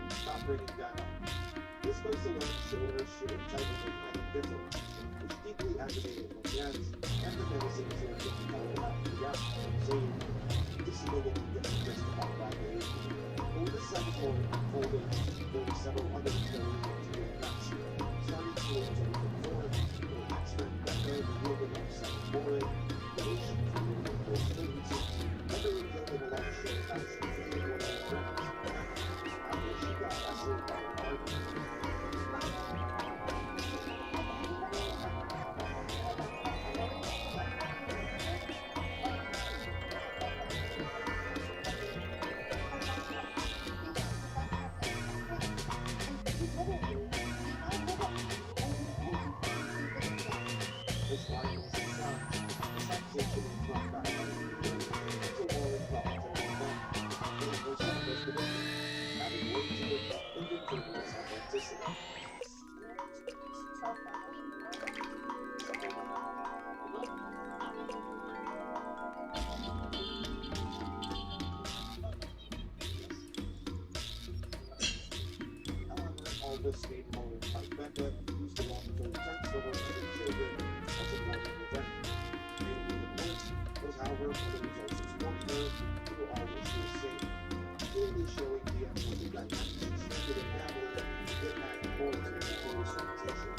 stop bringing that up? This goes alone to show her shit entitlement and indifference, which deeply aggravated my friends and the medicine to her getting all about the gap, saying disability doesn't justify that behavior. Over the summer folded, there were several other stories to get nuts. Starting to enjoy the board, or expert better, the yoga of some boring, the ocean to the most foods, other revealed in a lot of short house, including one of her friends. After she got wrestled by a partner. This line was the sound, the taxation and drop back on the war and problems and all that. It was almost the difference, having way too much individual's authenticity. However, all this made Mullen fight Becca, used to walk through tents for her and her children as a morning event. Mainly the point was how her mother was also supporting her through all that she was saying, clearly showing the unhealthy dynamics expected in family that had more to the whole representation.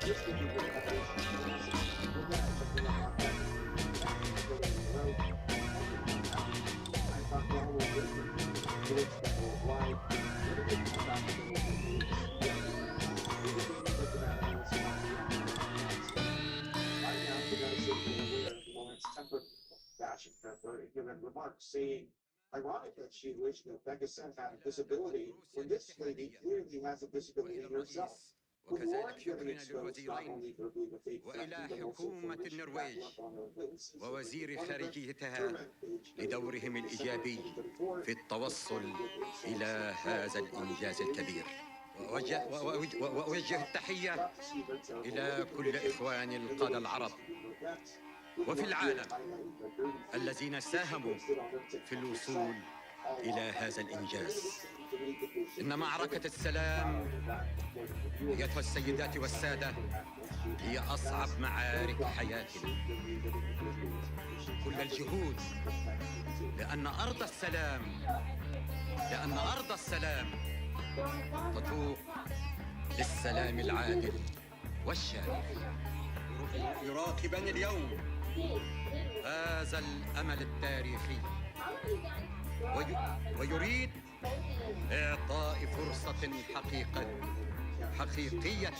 This could be good foundation. We're not checking out our internet remarks, saying, ironic that she wished that Becca had a disability when this lady clearly has a disability herself. With Lauren getting exposed not only for being a fake friend, but also for wishing bad luck on her witnesses. ووزير خارجيتها لدورهم الإيجابي في التوصل إلى هذا الإنجاز الكبير. وأوجه التحية إلى كل إخواني القادة العرب وفي العالم الذين ساهموا في الوصول إلى هذا الإنجاز. إن معركة السلام أيتها السيدات والسادة هي أصعب معارك حياتنا. كل الجهود لأن أرض السلام تتوق للسلام العادل والشامل. يراقبني اليوم هذا الأمل التاريخي ويريد إعطاء فرصة حقيقية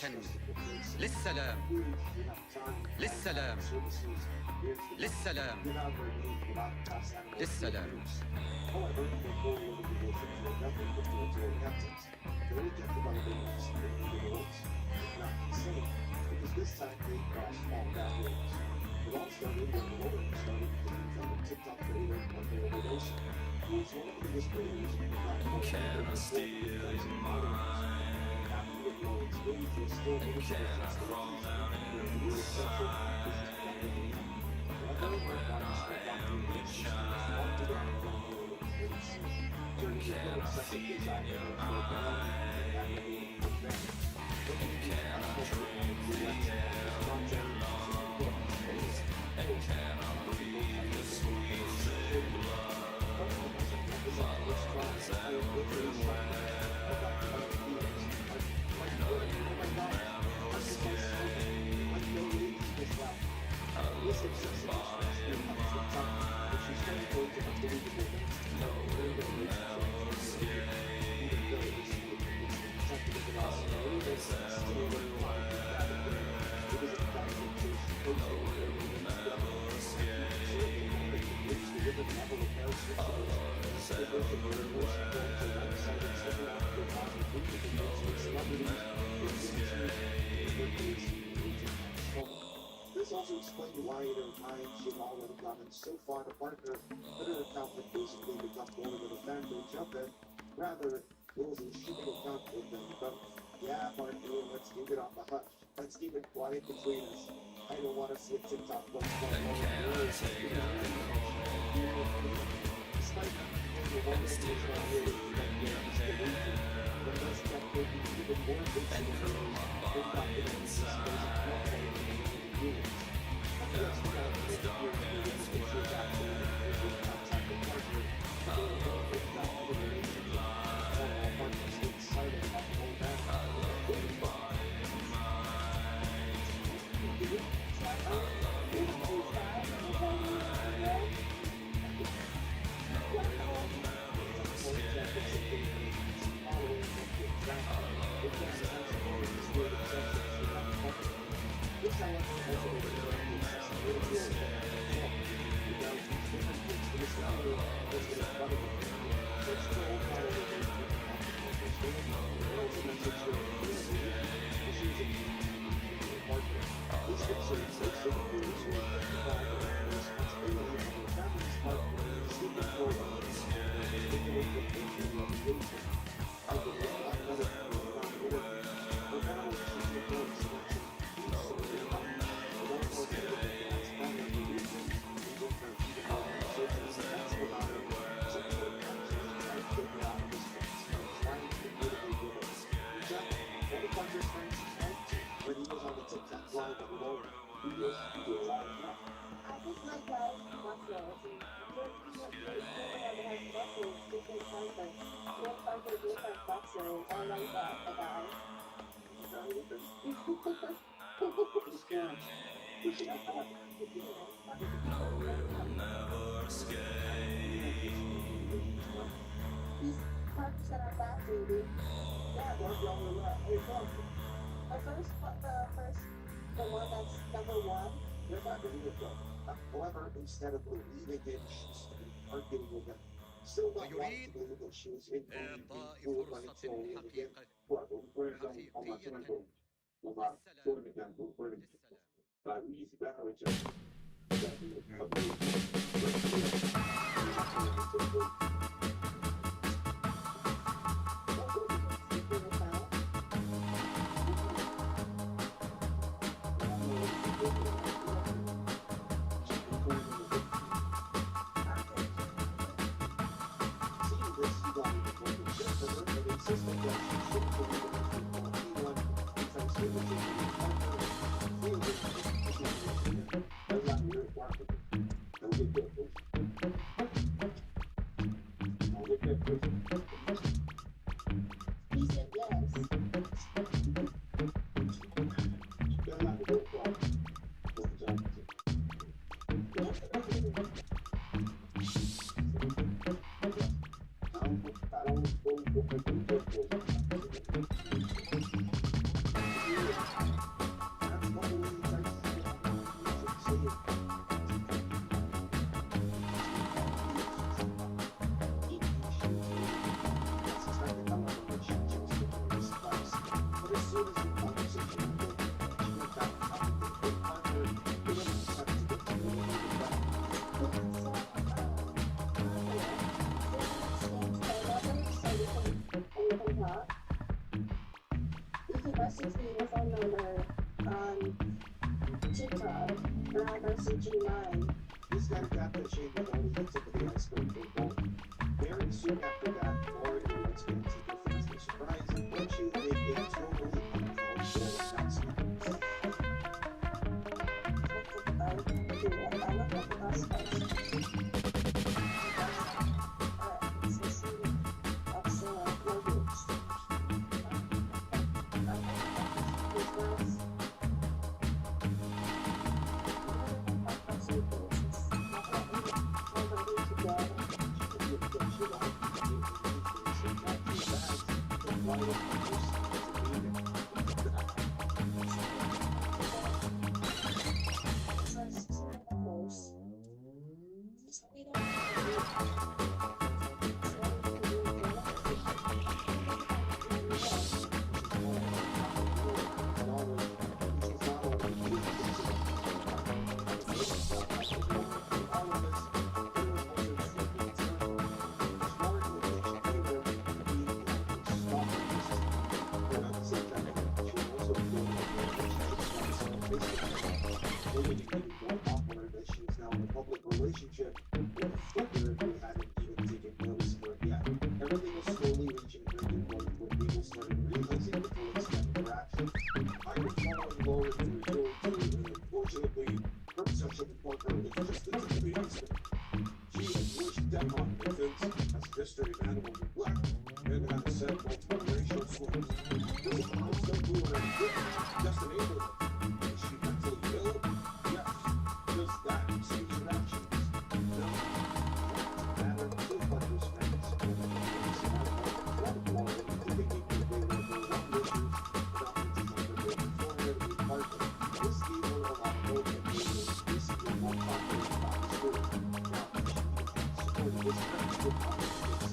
للسلام. This time they crossed all boundaries. It all started when the woman started from a TikTok creator one day overdosing. He was one of the biggest creators. Can I steal your mind? Can I crawl down inside? I am the child. Can I feed your eye? Can I drink the air from your lungs? And can I breathe your sweet sick blood? My love is everywhere. No, you will never escape. I love your body and mind. No, you will never escape. I love is everywhere. No, it will never escape. I love is everywhere. No, it will never escape. This also explained why in her mind she had already gotten so far apart her that her account had basically become more of a fan page of it. Rather, it was a shooting account with them, but yeah, partner, let's keep it on the hush. Let's keep it quiet between us. I don't want to see a TikTok post going on. Despite the one thing is not really that the best kept making even more basic and cool my body inside. That's where the darkness dwells. I love it more than life. I love your body and mind. I love you more than life. No, it will never escape. I love is everywhere. No, it will never escape. I love is when he was on the TikTok live on the road, he was like, I think my dad wants to listen. No, it will never escape. He's 100% our back, baby. Yeah, the one that's number one, you're not believing it. However, instead of believing it, are getting with them. Still not wanting ويريد to believe that she was in إعطاء fluid by فرصة control of again. حقيقة حقيقية He said yes. You can message me your phone number on TikTok, and I'll message you mine. This guy got that shade with only the tip of the iceberg for a moment. Very soon after that, more internet scams and difference were surprised and eventually they made a totally uncalled show announcement. Relationship with a figure who hadn't even taken notice for it yet. Everything was slowly reaching a breaking point when people started realizing the full extent of their actions. I was following low into resort to, and unfortunately, her obsession with Parker was just the tip of the iceberg. She had wished death on the defense as history of animal neglect and had set multiple racial slurs. This is constant blue and just enabled it. Is she mentally ill? Yes. Does that change her actions? No. Matter of two partners' friends. One more thinking that they were the one wishes without the desire to inform her to be Parker. This gave her a lot of hope and made her basically more confident about the story. Now, she supported this friend's good confidence.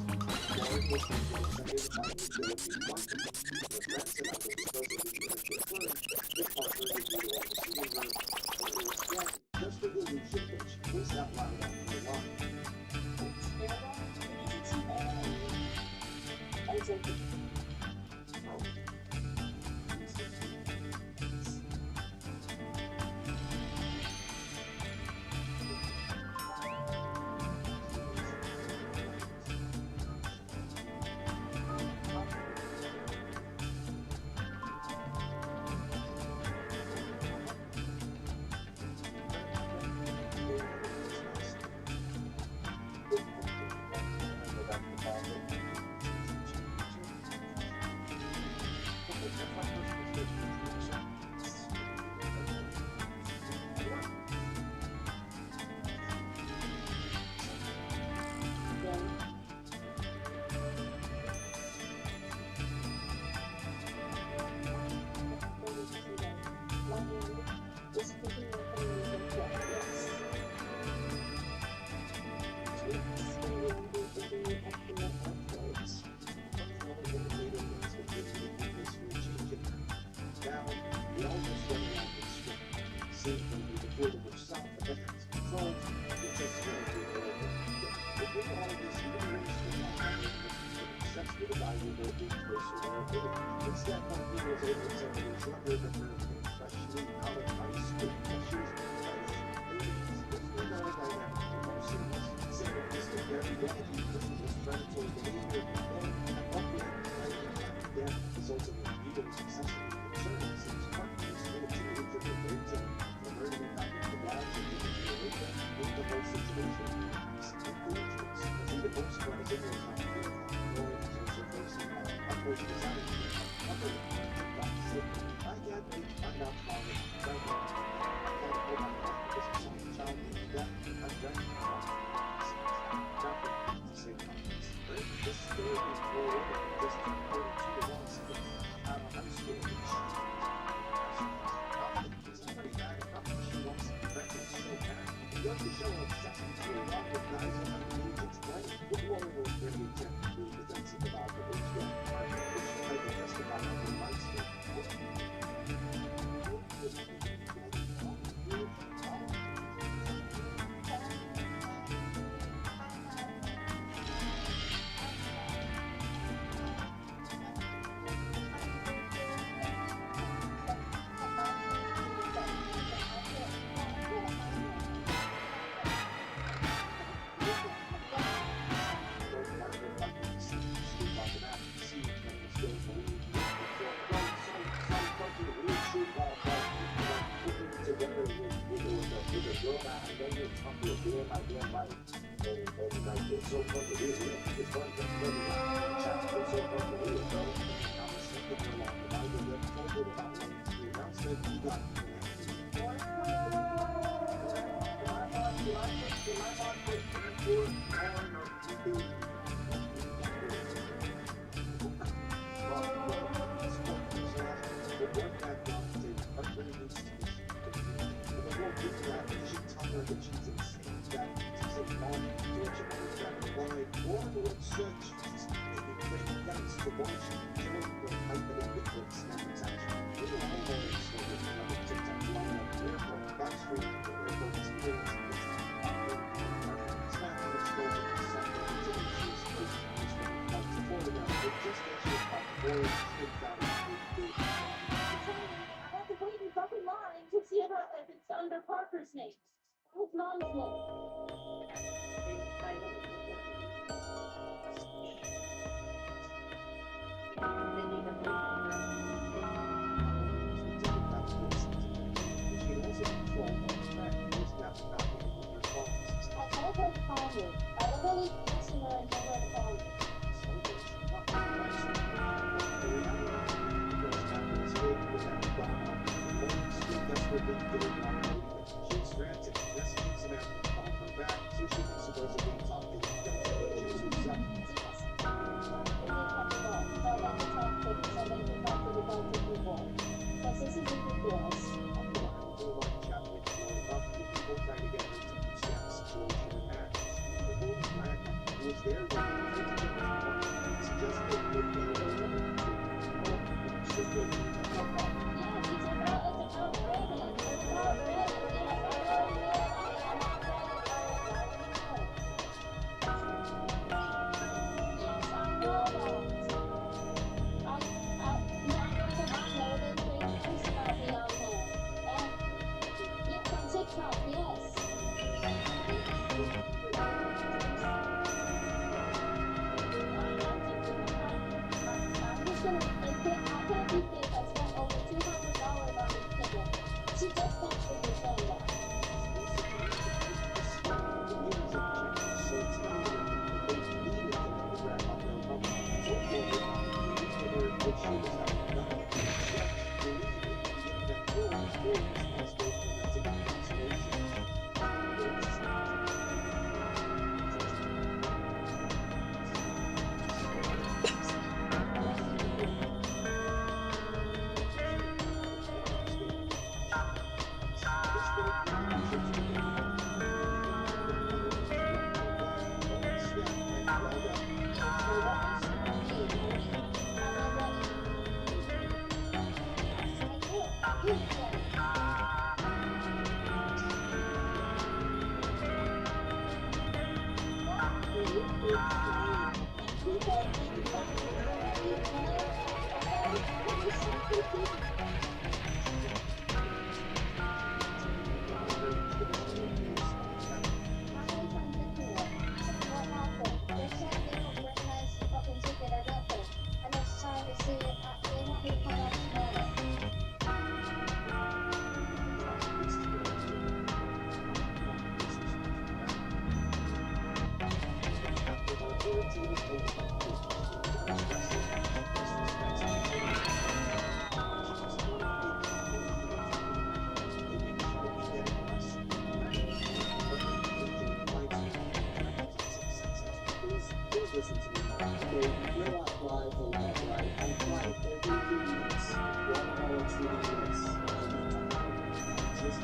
Lauren was thinking excited about the ability to Parker. The friends and I were discussing the firm if Parker would be able to see her. But it was one just a delusion that she voiced out loud on the line. I was like, same thing with the border of South and ethnic controls, which is going to be over. But with all this liberation and sex with a guy who will be closer to our village. Instead, my view was able to say it was younger than her, freshly out of high school. She was very well, this predatory behavior, and upward, again, results in illegal successful concerns. Seems partly still teenager for victim, from earning back into the lives of in the whole situation. It's dangerous, because even most surprising is not feeling knowing is also facing upward desire to recover I can't find out how it right now. I can't hold my life because it's not a child being death. I'm ready this story is more just according to the ones out of high school. It's pretty bad enough that she wants to protect us so bad. You have to show obsession to a lot of guys on the age of 20. What more will really attempt to be defensive about the age of which I can testify on the rights to. Please listen to me. Okay, we're not live or not right. I'm flying every 3 weeks. 1 hour, 2 minutes. Just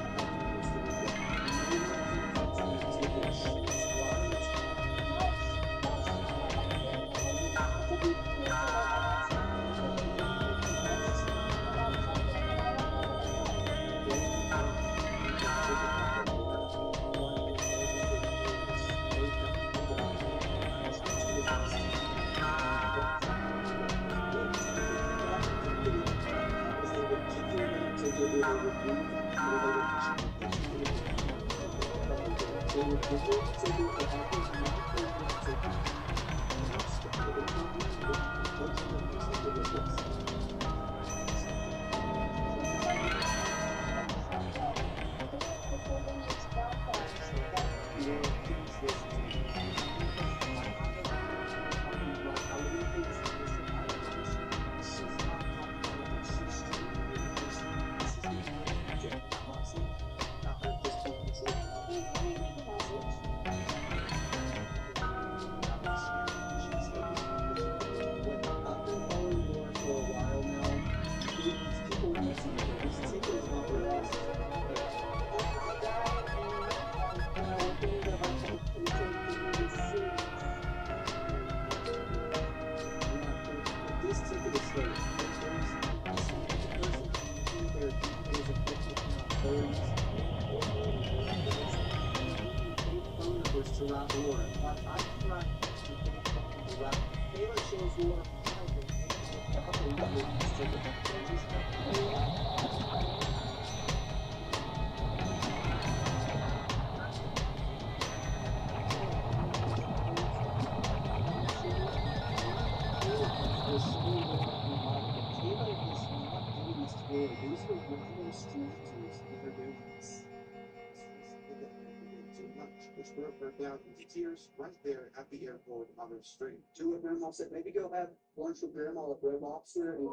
tears right there at the airport on the street. To what Grandma said, maybe go have lunch with Grandma at Red Lobster and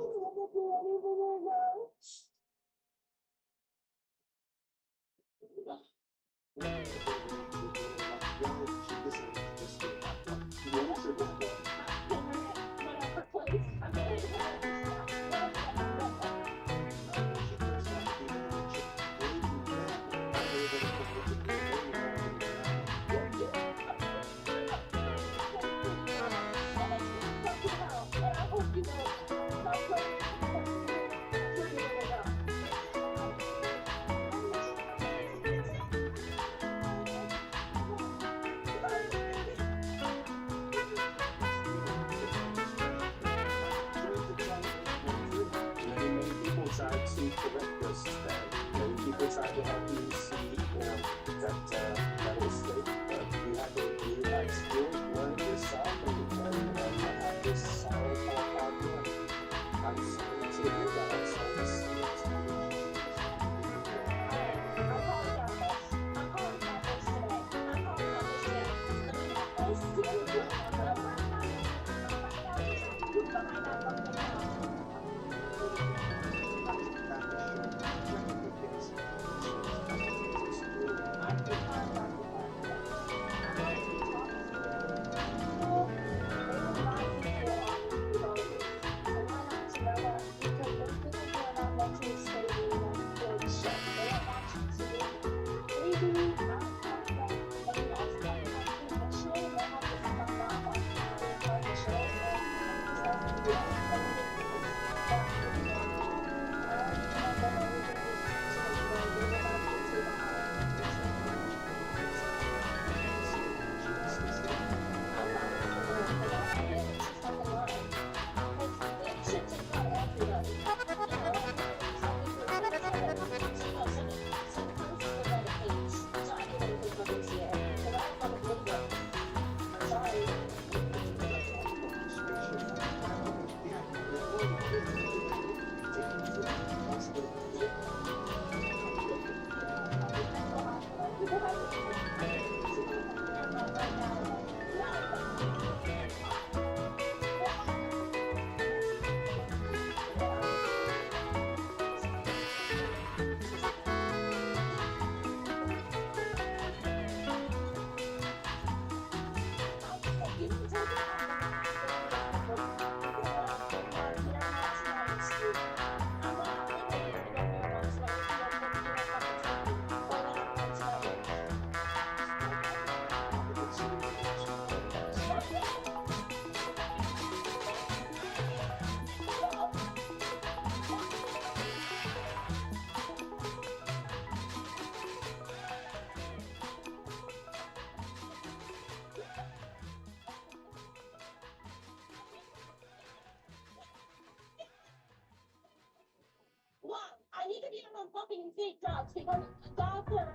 fucking big drugs because Dr.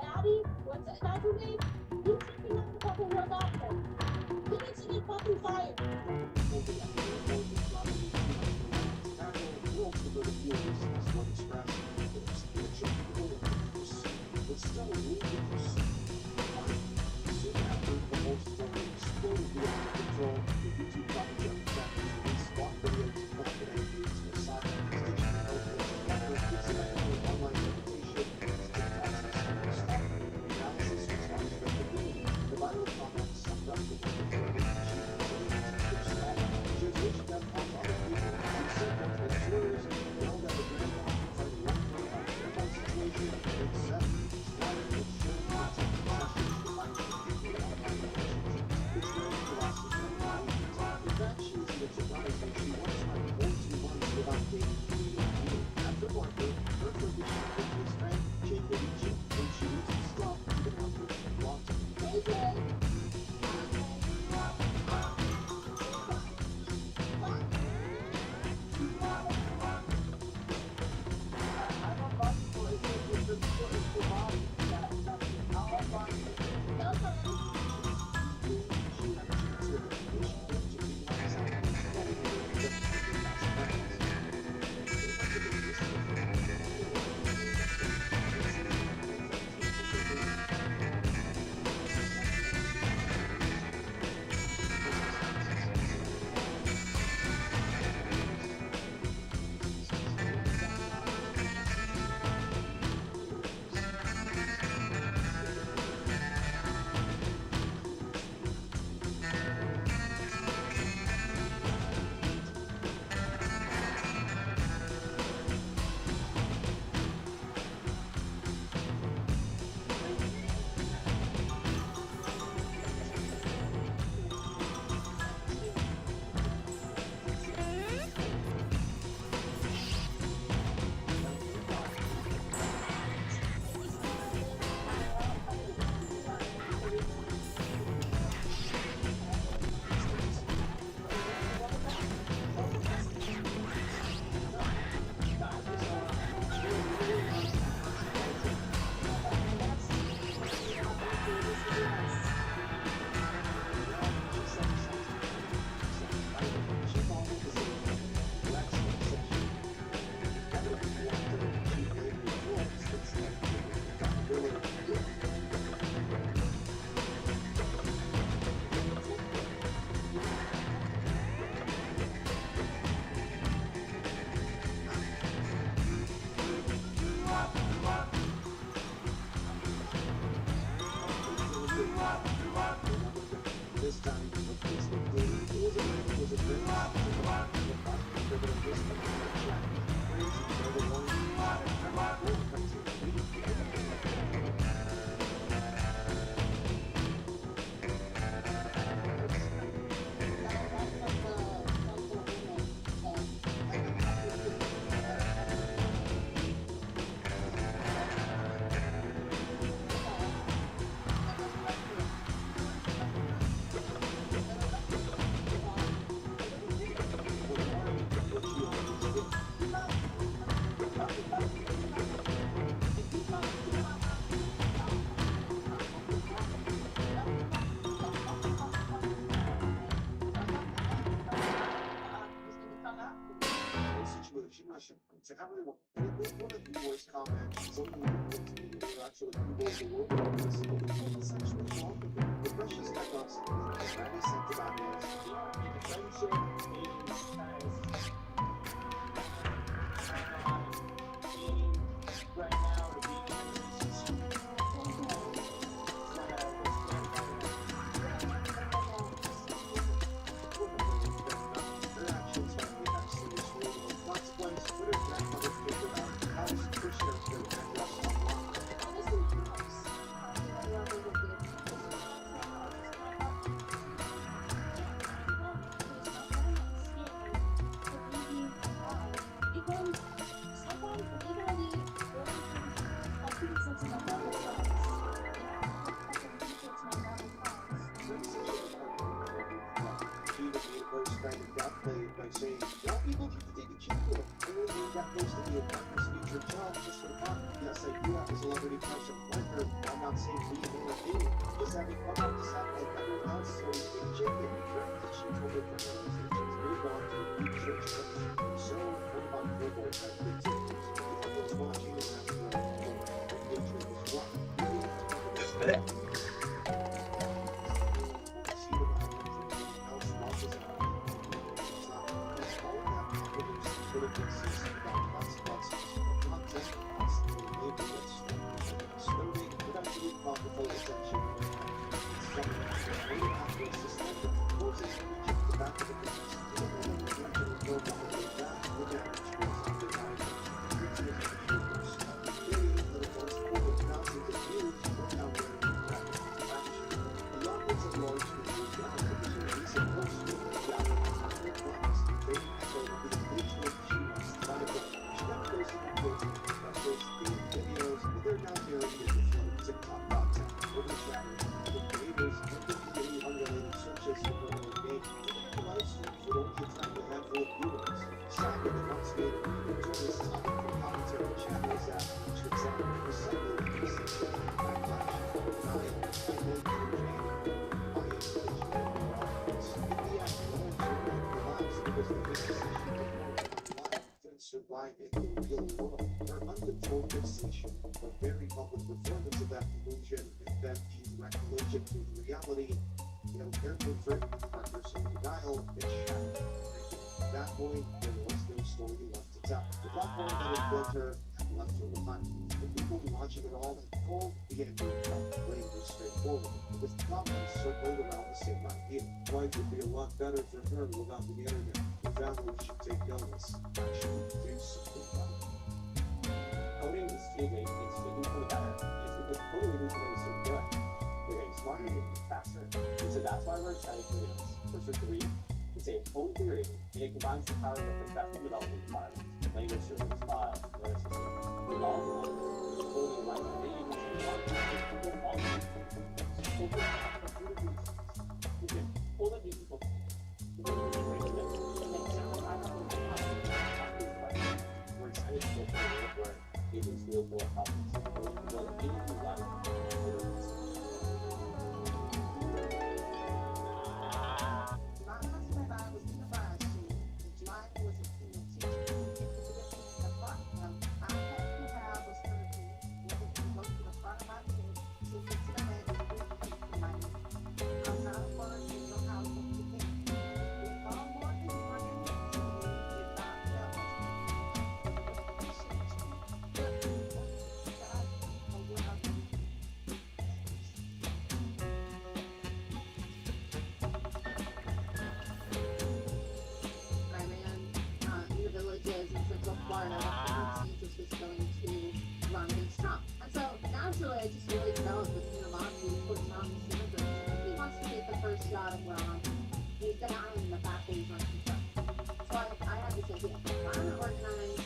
Batty, what's that doctor name? He's freaking not the fucking real doctor. He needs to get fucking fired. your job just for fun. Yes, I do have a celebrity crush on Flicker. I'm not saying we never do. Just having fun off the side like everyone else, so we can check it. Transitions over from conversations move on to a new church coach. So, what about football type activities? Everyone's watching and that's where engagement is wrong. Just that. See the violence and else losses out. It's not. It's all that happens sort of consists about consequences. Content costs the labor that's slowly, eventually caught the full attention. It's something that's way after a system that forces you to reach the back of the business. Even though the reaction is no longer like that, the damage goes on the time. Creatures and creatures. Millions that have once poured thousands of views were out there in practice. The audience at large can move down because your recent posts with the gathered hundred likes. They echo the engagement she must find out. She got posted and posted specials, themed videos, but they're now carrying it with TikTok content, overshadowed with neighbors and completely unrelated searches for her own name. The live streams would only attract a handful of viewers. Sadly, the once made notorious topic for commentary channels that tricks out recycling, conversation, backlash, denial, and then campaign. By inflation and profits, in the end, no one should make collapse because the business she did more life than survive in the real world. Her uncontrolled fixation, a very public performance of that illusion, and then the recollection with reality, carefully threatened partners in denial, and shattered. At that point, there was no story left to tell. The platform that had built her had left her behind. The people watching it all in full began to become blatantly straightforward, with comments circled around the same idea. Life would be a lot better for her without the internet. The family should take notice. Actually, do something about it. Coding is changing. It's changing for the better. It's because coding isn't getting so good. They're getting smarter, they're getting faster. And so that's why we're excited for this. For 3, it's a code theory, and it combines the power of the professional development environment, language service, files, learning system, with all the coding like the name, people all the we can pull them new people. We're excited to go forward where it is real for problems. Well, anything like I just really felt this animosity towards Ron immigrants. He wants to take the first shot of Ron. He's got an eye on the fact that he's on construction. So I had to say, yeah, I'm going to organize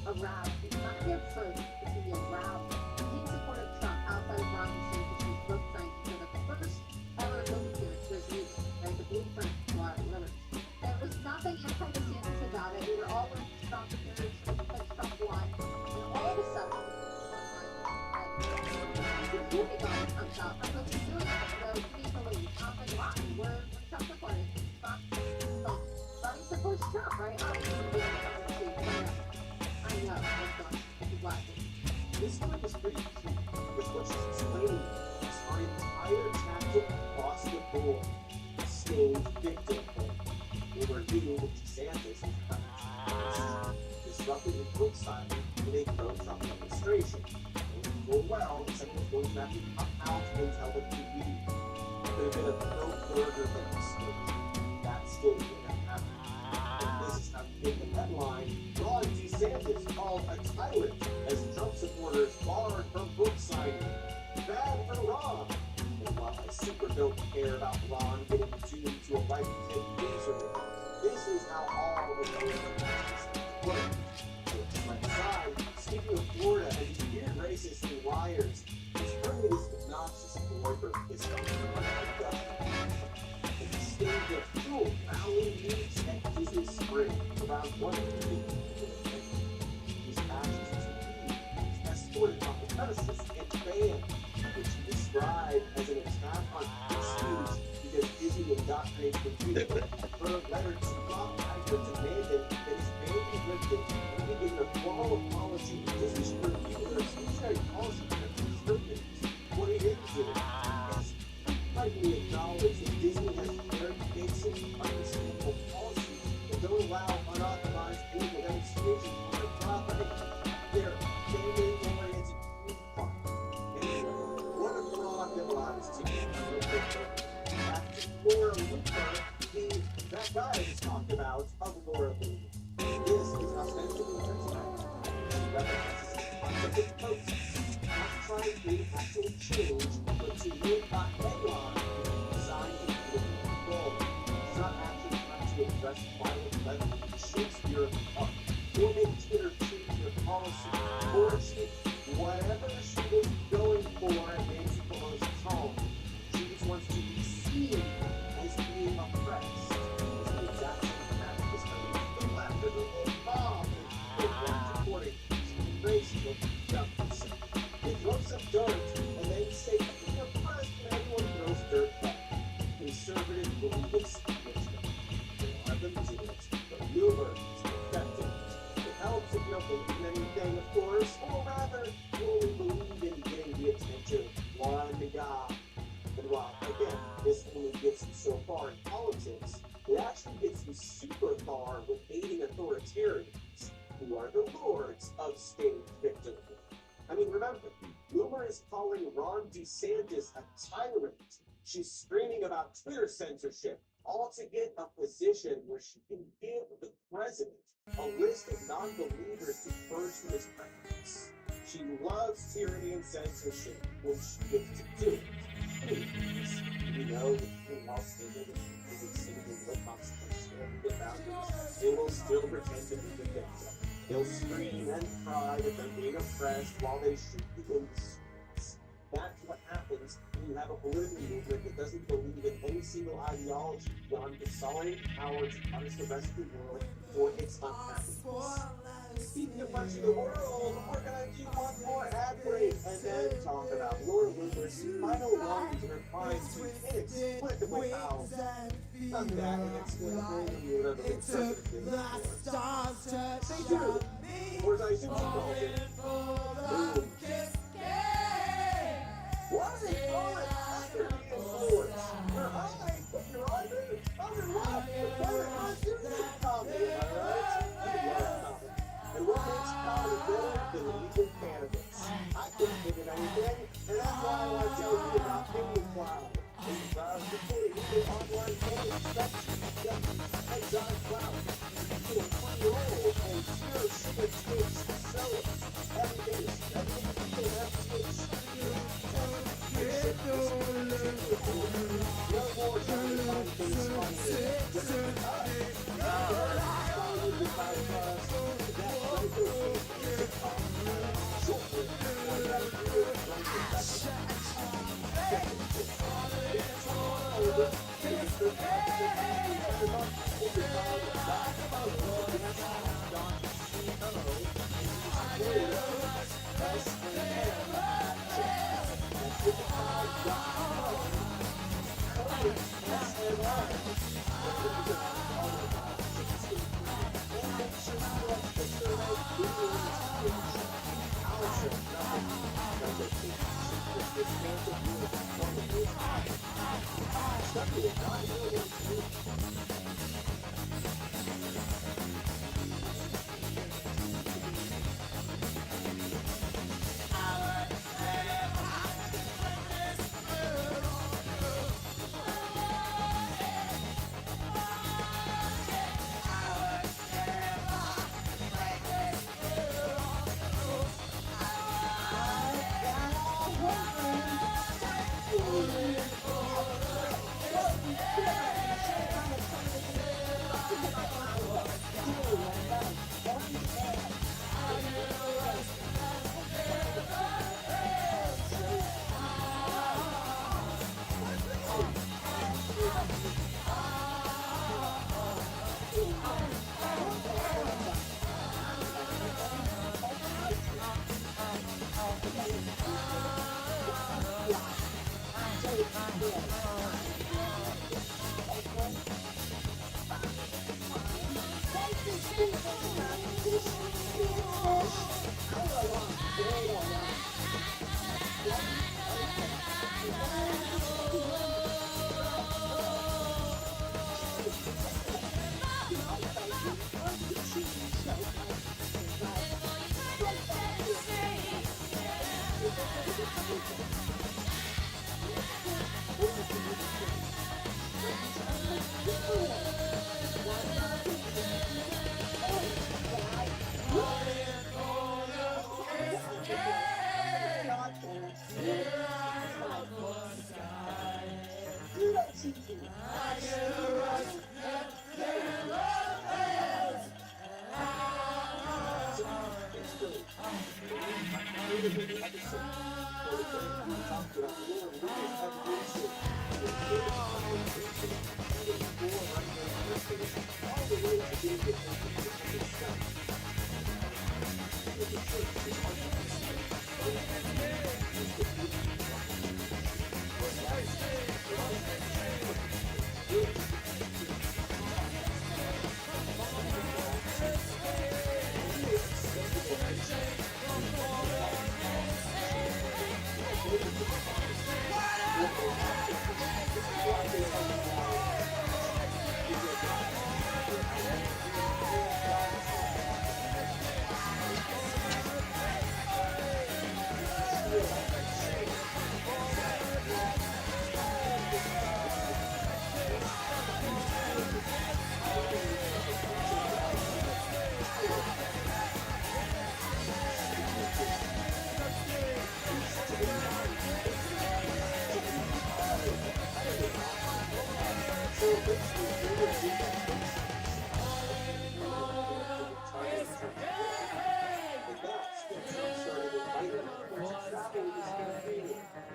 a route. It's not going to be absurd. It's going to be a route in support of Trump outside of Ron St. Patrick's book signing for the first ever book appearance resolution, right? The blueprint for whatever. There was nothing anti-DeSantis about it. We were all with Trump appearance, but Trump won. And all of a sudden, moving on comes out. I'm like, he's doing it, so you need to leave. I'm like, why? We're Trump supporting. Running supports Trump, right? I know. This one is pretty key. Because what she's explaining is our entire tactic across the board stayed victimhood. What we're doing with DeSantis is disrupting the book signing in a pro-Trump demonstration. Well, except it goes back to how to tell what you read. Could have been a pro-burger thing. That's still going to happen. And this is how you get the headline. Ron DeSantis called a tyrant as Trump supporters barred from book signing. Bad for Ron. And while I super don't care about Ron getting doomed to a life of 10 days, this is how all of the work. Side, speaking of Florida and these weird racists and liars, this friendly is obnoxious lawyer is coming from my and the stage of fuel Valley News at Disney Spring around 1 week. These actions supremacists and fans, which he described as an attack on free speech because Disney indoctrinates the people, wrote a letter to Bob Iger demanding that his band be lifted and begin a formal apology to Disney's review of exclusionary policy against scripters. What he didn't do is rightly acknowledge that Disney has very basic, unreasonable policies that don't allow unauthorized political demonstrations on their property. They're family-oriented youth park. Anyway, what a fraud that lies to you. Back to Laura Looper, that guy I just talked about of Laura Looper. This is ostensibly her tonight. She recognizes authentic protests, not trying to create actual change, but to make a headline designed to be control. She's not actually trying to address violent rhetoric in Shakespeare of the art, or make Twitter change their policy, or achieve whatever she was going for at Nancy Pelosi's home. She just wants to be seen as being oppressed. As the exact same practice coming to the left of the little bomb and reporting racism justice. They throw some dirt and then say being oppressed and everyone throws dirt back. Conservatives believe it's wisdom. They don't have them do it, but Newberg is perfecting it. It helps if you don't believe in anything, of course, or rather, you only believe in getting the attention of one guy. And while, again, this only gets you so far in politics, it actually gets you super far with aiding authoritarians, who are the lords of state victimhood. I mean, remember, Loomer is calling Ron DeSantis a tyrant. She's screaming about Twitter censorship, all to get a position where she can give the president a list of non-believers to purge from his practice. She loves tyranny and censorship when she gets to do it. Please, you know that while stating no consequences or boundaries, they will still pretend to be the victim. They'll scream and cry that they're being oppressed while they shoot you in the streets. That's what happens when you have a political movement that doesn't believe in any single ideology beyond desiring power to punish the rest of the world for its unhappiness. Speaking of punching the world, we're gonna do one more ad break and then talk about Laura Loomer's final lines in her crying to inexplicable house. Come back and explain whatever the interpretive is. Or as I assume she calls it, boom. Why do they call it under the influence? You're high, but you're under what? The better cartoon comedy, am I right? You love comedy. And what makes comedy better than legal cannabis? I couldn't think of anything, and that's why I want to tell you about Penny Cloud. Penny Cloud is the fully legal online cannabis dispensary at John Cloud. To a 20-year-old and zero sugar taste soda. Every day is everything people have taste. No more trying to find things funny.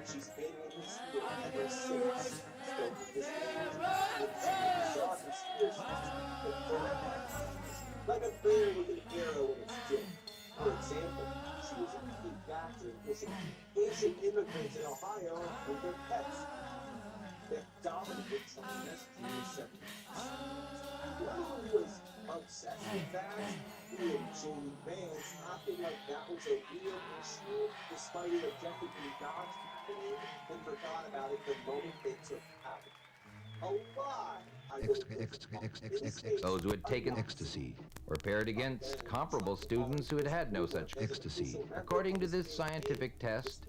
She's been in this field ever since. Like a bear with an arrow in its dick. For example, she was a key factor in pushing Asian immigrants in Ohio with their pets that dominated China's reception. Who was obsessed with that? He and Jamie Vance acting like that was a real issue, despite it objectively not being, and forgot about it the moment they took power. A lie! Those who had taken ecstasy were paired against comparable students who had had no such ecstasy. According to this scientific test,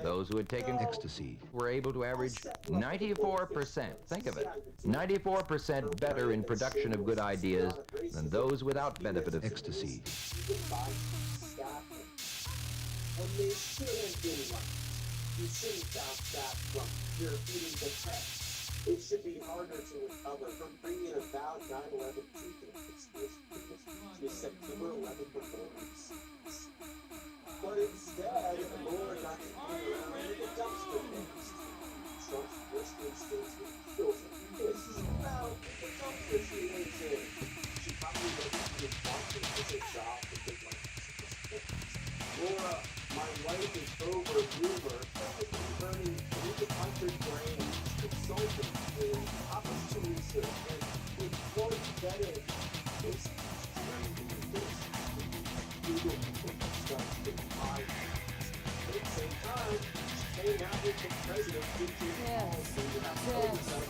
those who had taken ecstasy were able to average 94%, think of it, 94% better in production of good ideas than those without benefit of ecstasy. When they should have been right. You shouldn't bounce back from your eating the text. It should be harder to recover from bringing about 9/11 truth to a September 11th performance. But instead, Laura got to bring around the dumpster next. Trump's first instance was feels pissed about the dumpster she lives in. She probably doesn't be responsible for her job because, Laura, my life is over, rumor, has been burning 300 brains, consulting, and opportunities to employ vetted this Google stuff to buy. But at the same time, she's hanging out with the president, thinking, so you have to oversight.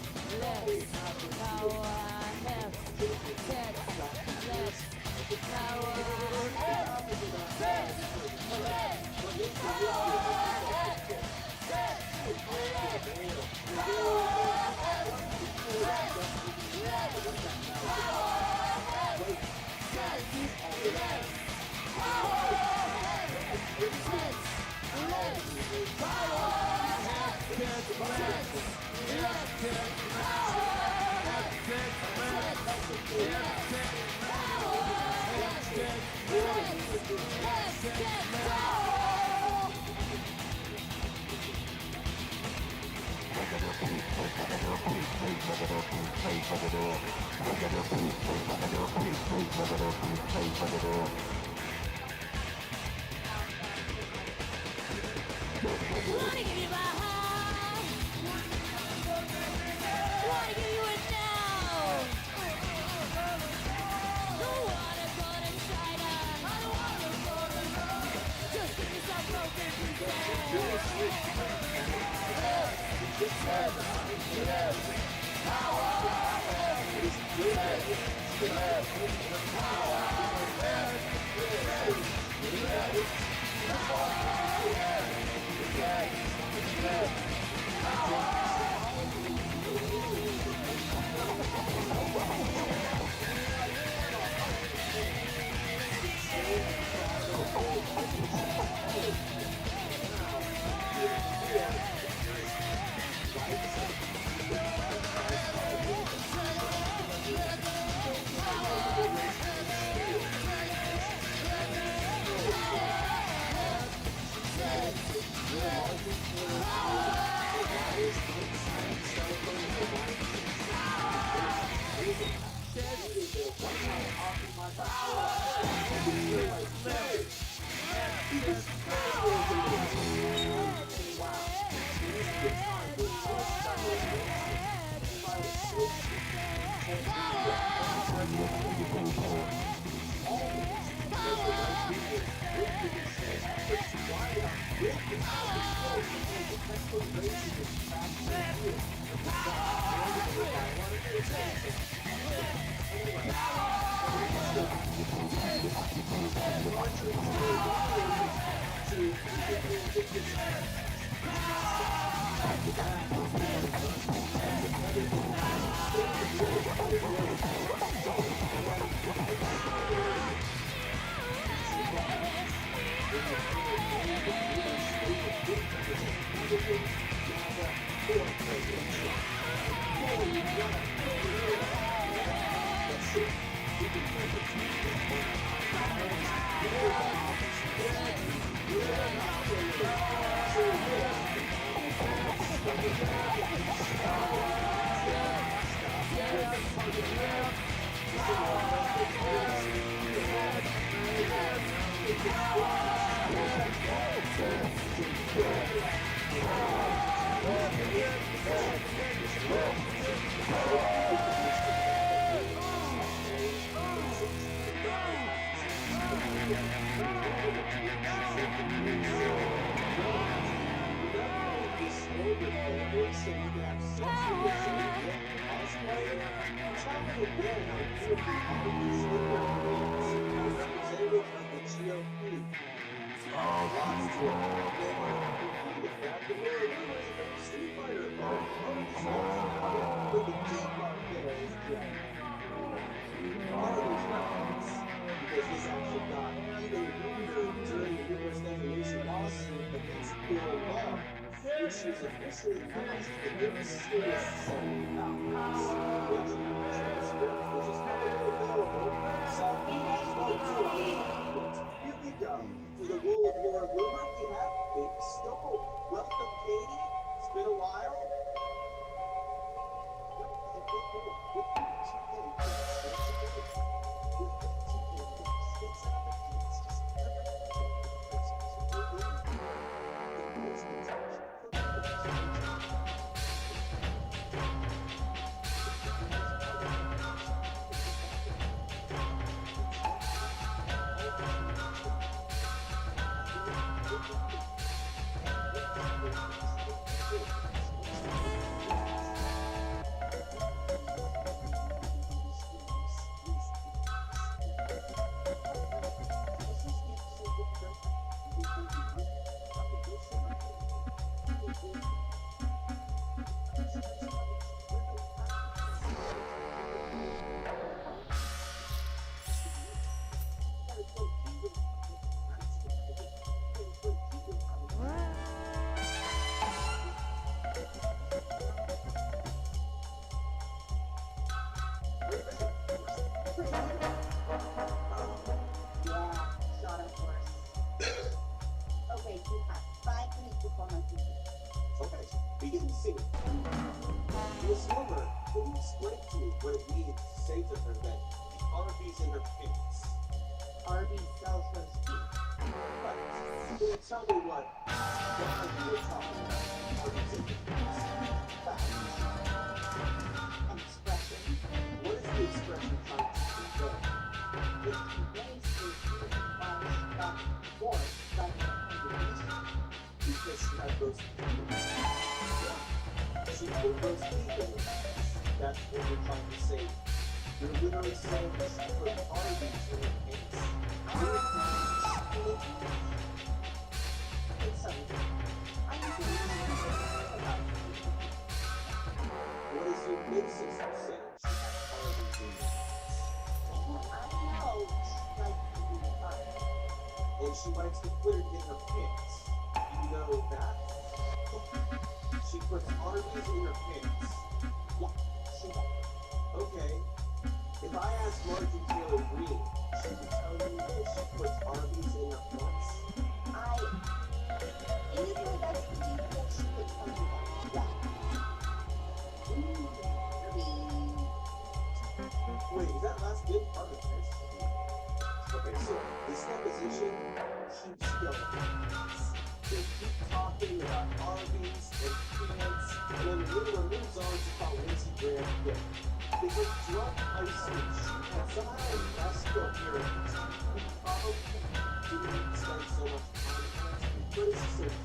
She likes to put it in her pants. You know that? She puts Arby's in her pants. Yeah, she does. Okay. If I ask Marjorie Taylor Greene, she would tell you that she puts Arby's in her pants. It is my best keeps going. They keep talking about Arby's and pants, and then Lula moves on to call Lindsey Graham good. They get drunk high school shoot and somehow impressed coherence. We probably didn't spend so much time on it, but it's just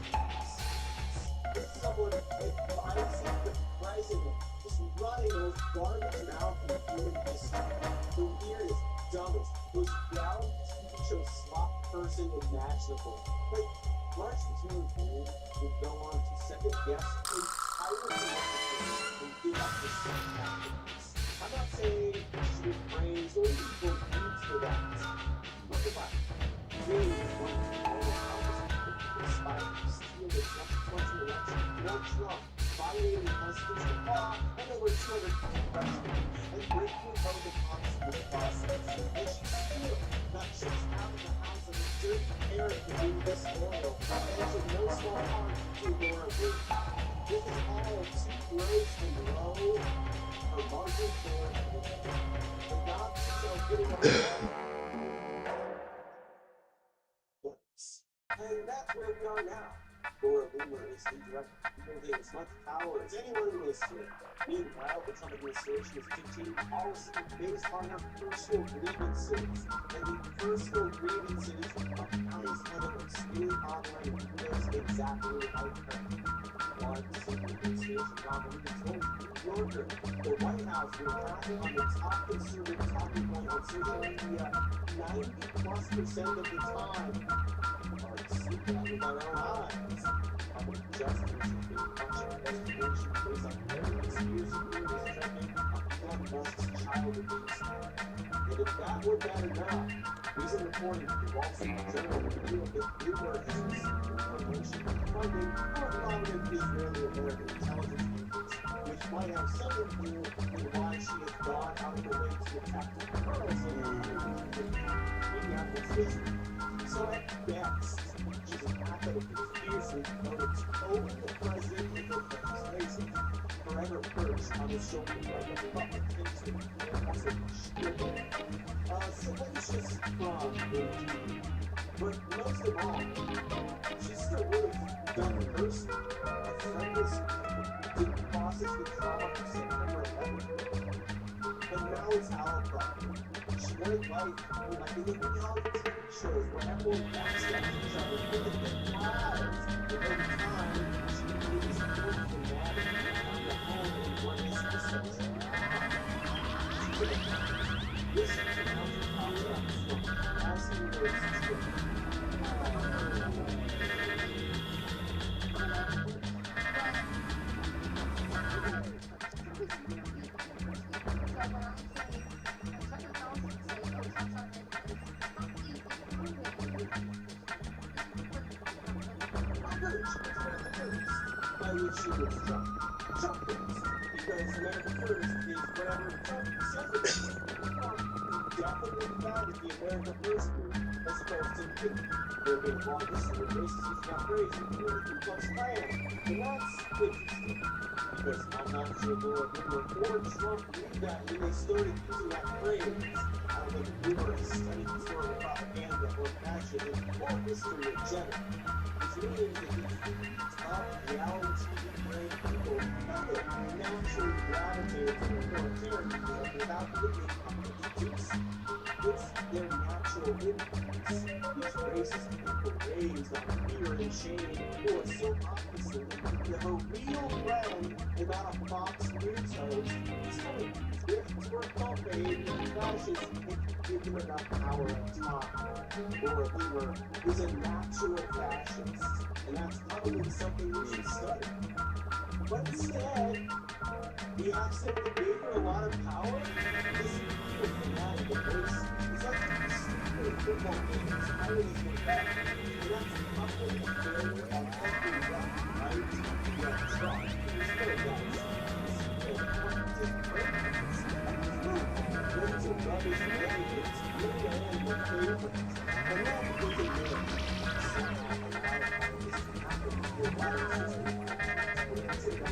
someone advising the president, just running those garbage mouth and human history. The weirdest, dumbest, most down TV show slop person imaginable. Like, Martin Luther King would go on to second guess entire philosophy and give up the same tactics. I'm not saying she was praised or even believed for that. Look at that. Really want to know how this inspired to steal the 2020 election, more Trump, violating the Constitutional law, and over 200 presidents, and breaking out the cops in the process. And she still got chicks out of the house and a dirty parent to do this oil, and to no small harm to Laura Wood. This is all too gross and low for margin for the Nazis are getting on the and that's where we are now. Laura Boomer is indirect wielding as much power as anyone in history. Meanwhile, the Trump administration is dictating policy based on her personal grievances. And the personal grievances of counties evidence really operating windows exactly like her. One single administration nominee told New Yorker the White House will back on the top conservative talking point on social media 90+% of the time. Hard to see that with our own eyes. Public justice is being launched investigation based on every conspiracy theories trending on Elon Musk's child abuse. And if that were bad enough, recent reporting from the Wall Street Journal revealed that Uber has received information funding for prominent Israeli-American intelligence agents, which might have something to do with why she has gone out of her way to attack the girls in Minneapolis, Israel. So at best, she's an advocate of fiercely devoted to owning the president with her reputation, forever perched on his shoulders like a public fixture, and also shielded. Salacious from indeed. But most of all, she still would have done person. A friendless didn't process the trauma of September 11th. But now it's our problem. She wanted life like in the reality TV shows where everyone backstabs each other with their lives. And over time, she became more dramatic and the home and what is essential. This is how to power up from passing words to by which she was Trump. Trump is, because America First is whatever Trump says it is. Definitely founded the America First group as opposed to the there being long history of racism is not crazy, and the Ku Klux Klan. And that's interesting, because I'm not sure Laura Boomer or Trump knew that when they started using that phrase. I don't think Boomer has studied historical propaganda or fascism or history in general. Which means that these top reality TV brain people naturally gravitated to authoritarianism without looking at the juice. It's their natural impulse. These racist people raised on fear and shame who are so opposite that a real friend and not a Fox News host is telling if we're bumping and fascists give them enough power and time. Laura Boomer is a natural fascist, and that's probably something we should study. But instead, we accidentally gave her a lot of power. This evil fanatic of race is like stupid football games, highly back, and that's probably the failure of every left, right? Yeah, try. There's no guys. And just greatness. Those are rubbish managers, really and their favorites. And that is a miracle. Somehow allowed all this to happen to your body system.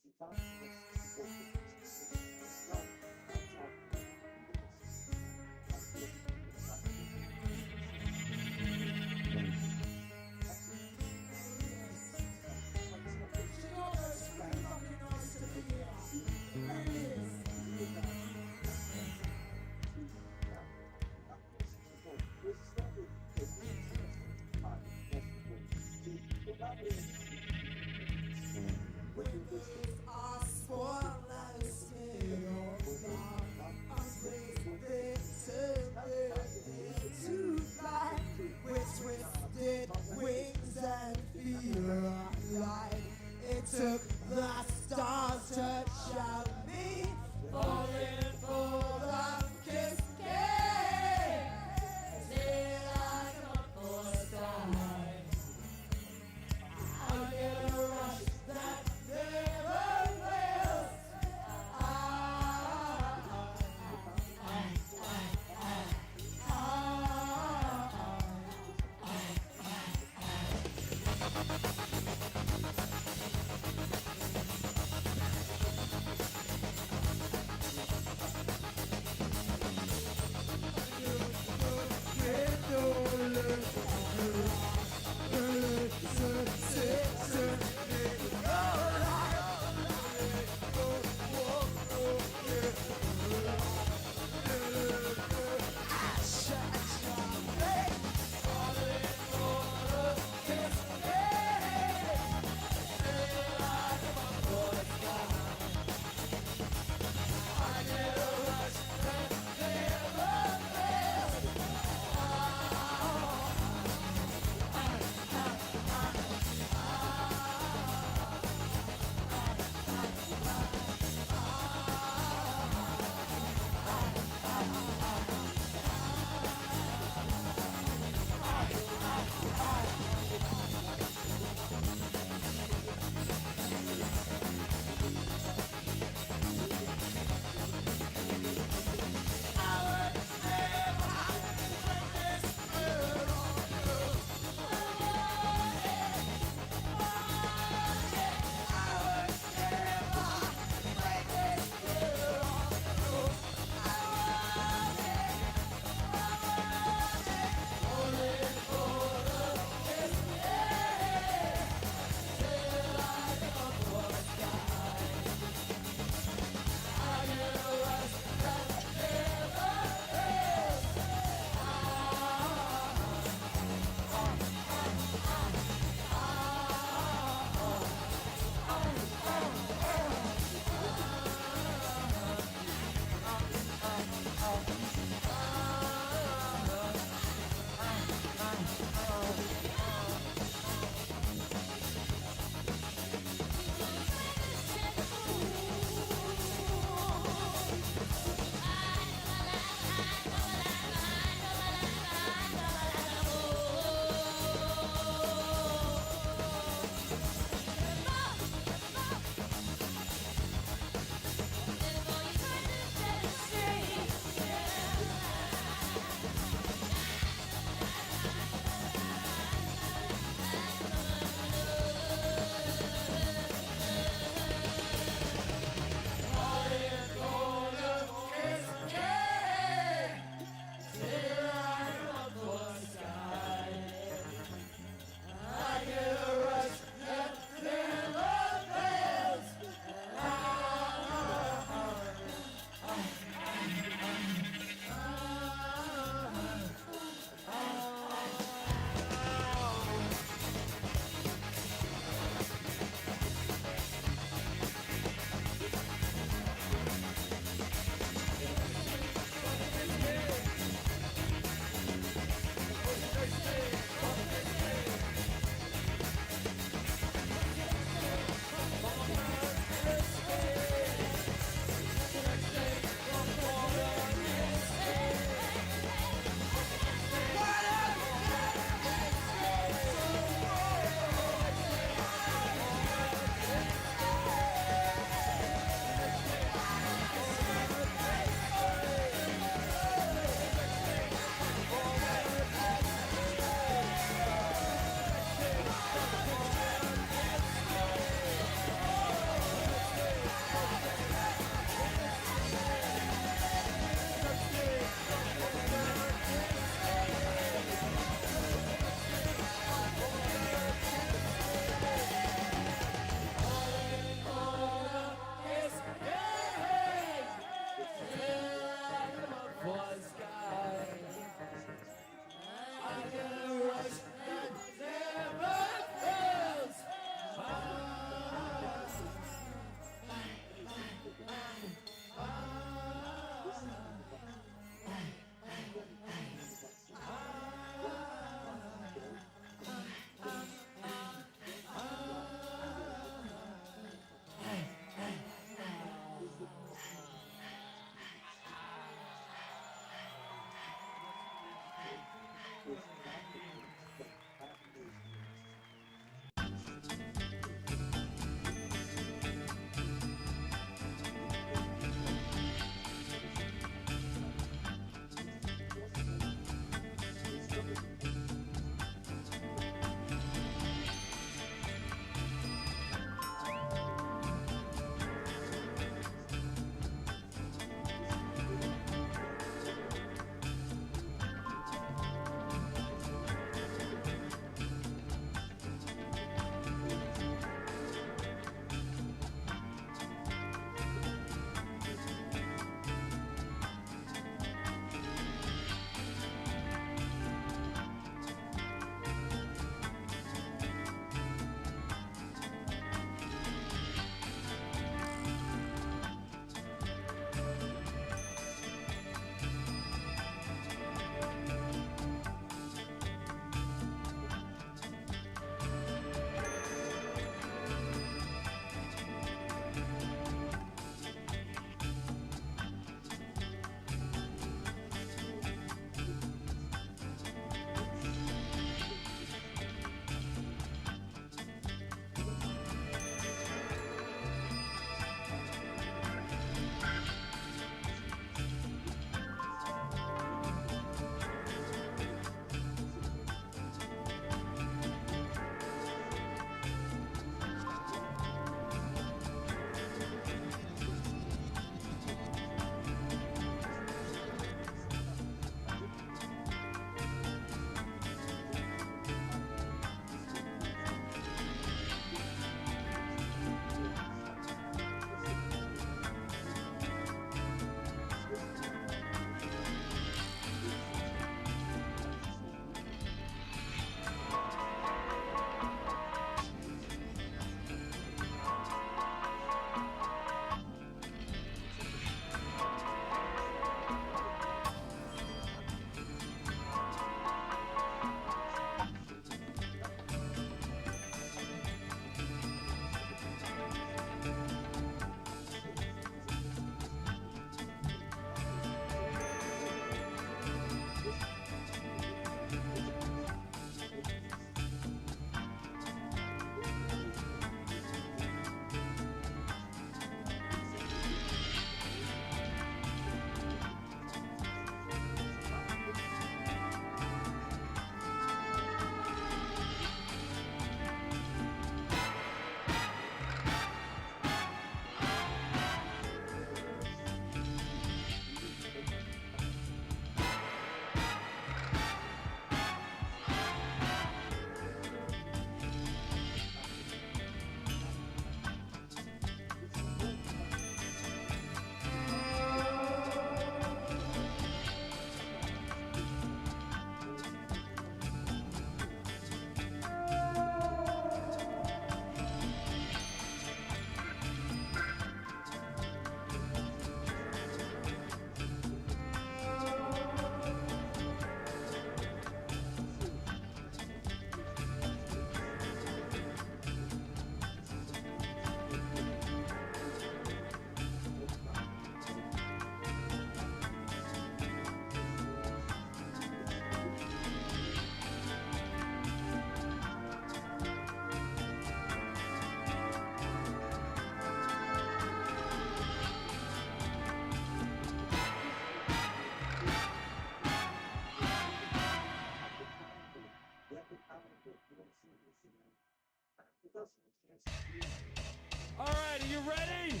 ready?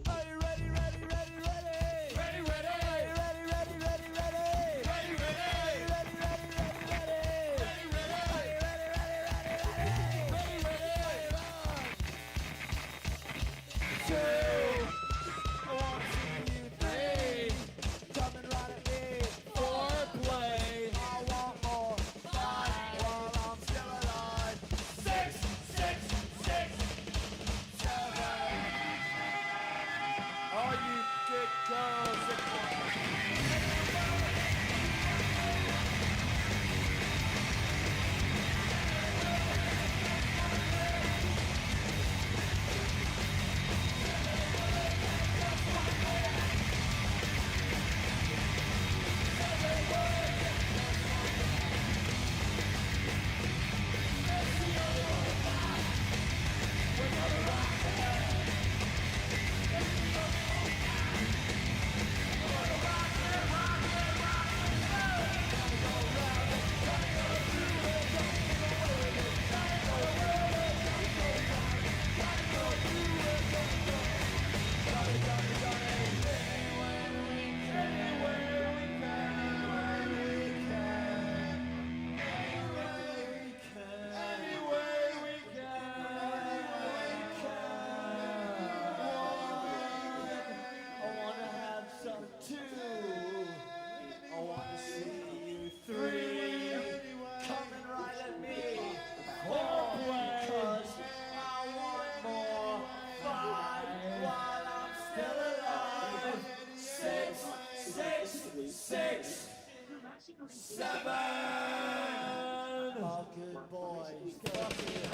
Are you ready, ready, ready, ready? Ready, ready. Are you ready, ready, ready, ready? Ready, ready. Are you ready, ready, ready, ready? Ready, ready. Are you ready, ready, ready, ready? Ready, ready. Two. I want to see you. Three. Coming right at me. Four. Play. I want more. Five. While I'm still alive. Six. Seven. All you good girls and seven. Oh, good boys.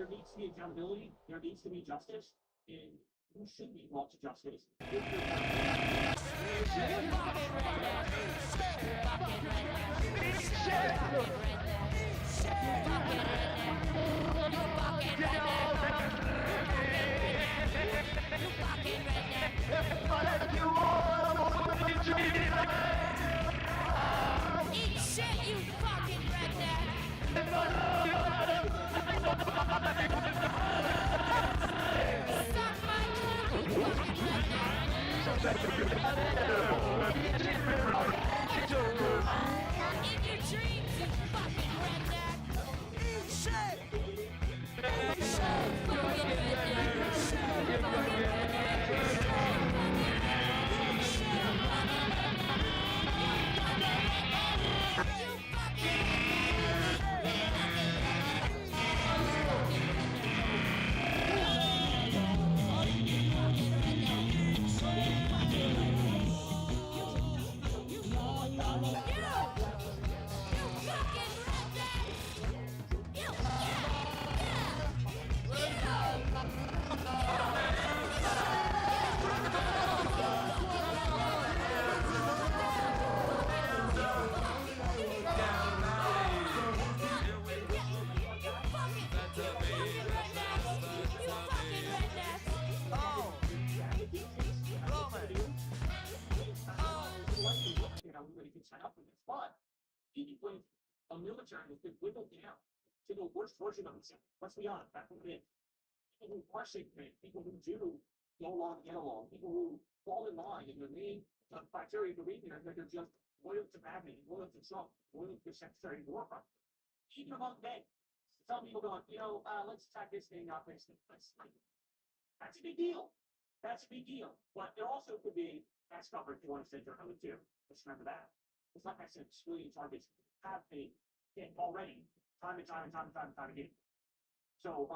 there needs to be accountability, there needs to be justice, and who should be brought to justice. Eat shit, you fucking redneck! Suck my cock, you fucking redneck! In your dreams, you fucking redneck! Eat shit! Eat shit, fucking redneck! Fucking redneck! Everybody can sign up for this, but when a military has been whittled down to the worst version of itself, let's be honest, that's what it is. People who are sick, people who do go along, get along, people who fall in line, and the main criteria to read there is that they're just loyal to Biden, loyal to Trump, loyal to Secretary of War. Even among men, some people going, let's attack this thing, not this thing. That's a big deal. That's a big deal. But there also could be that's covered to one extent or another too. Let's remember that. It's like I said, civilian targets have been hit already, time and time again. So,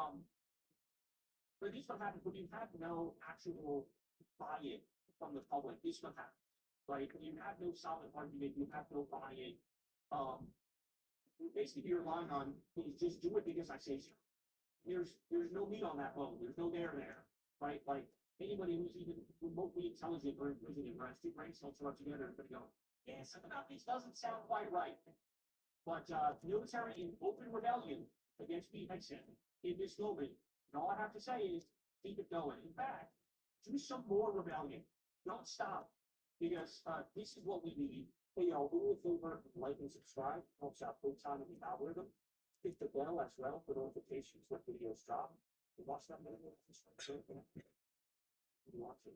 but this one happens when you have no actual buy-in from the public. This one happens, right? When you have no solid argument, you have no buy-in. Basically, you're relying on please just do it because I say so. There's no meat on that bone. There's no there, right? Like anybody who's even remotely intelligent or inquisitive or has two brain cells rub together and go, yeah, something about this doesn't sound quite right. But military in open rebellion against me, I said, in this moment, and all I have to say is keep it going. In fact, do some more rebellion. Don't stop. Because this is what we need. Hey, y'all, do me a favor, like and subscribe. Helps out big time in the algorithm. Hit the bell as well for notifications when videos drop. You watch that video. You want to.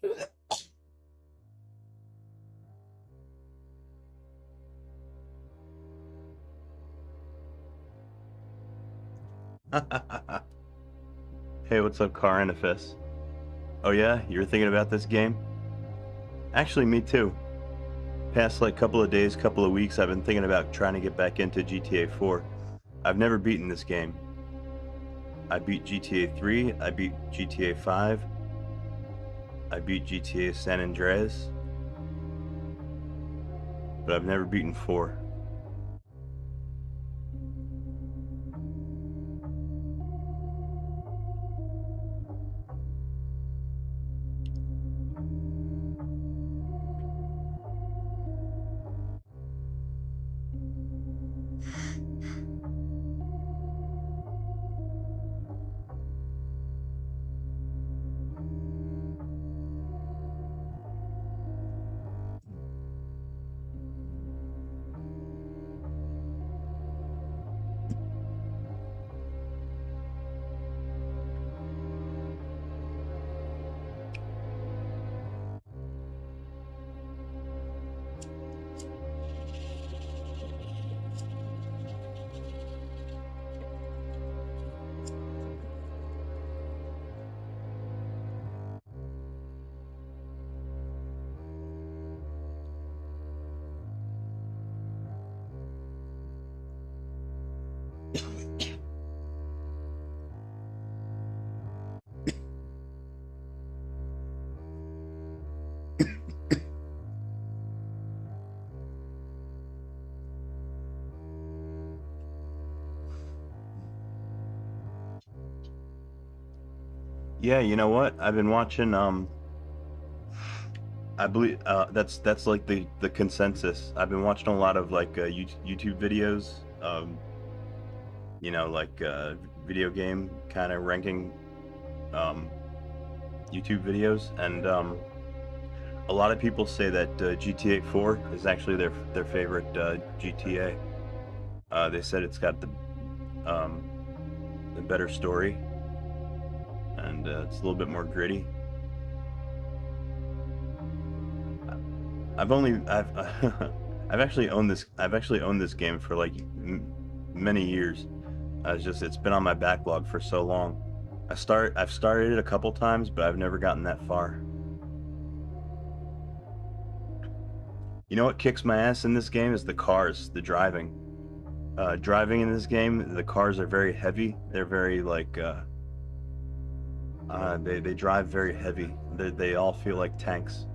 Hey, what's up, Carnifus? Oh yeah, you were thinking about this game? Actually, me too. Past like couple of days, couple of weeks, I've been thinking about trying to get back into GTA 4. I've never beaten this game. I beat GTA 3, I beat GTA 5, I beat GTA San Andreas, but I've never beaten 4. Yeah, you know what? I've been watching I believe that's like the consensus. I've been watching a lot of like YouTube videos, you know, like video game kind of ranking um, YouTube videos, and a lot of people say that GTA 4 is actually their favorite GTA. They said it's got the better story, and it's a little bit more gritty. I've I've actually owned this game for like many years. It's been on my backlog for so long. I've started it a couple times, but I've never gotten that far. You know what kicks my ass in this game is the cars, the driving. Driving in this game, the cars are very heavy. They're very like they drive very heavy. They all feel like tanks.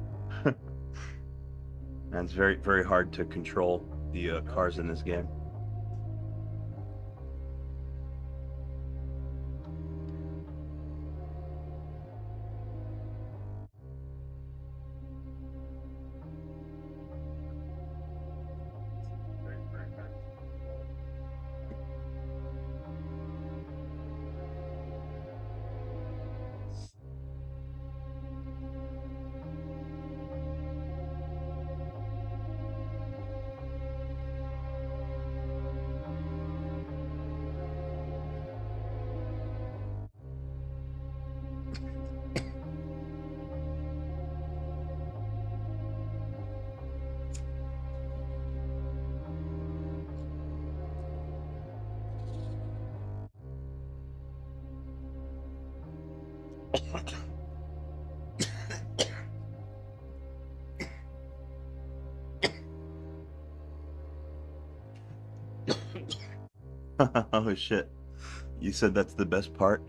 And it's very hard to control the cars in this game. Oh shit. You said that's the best part?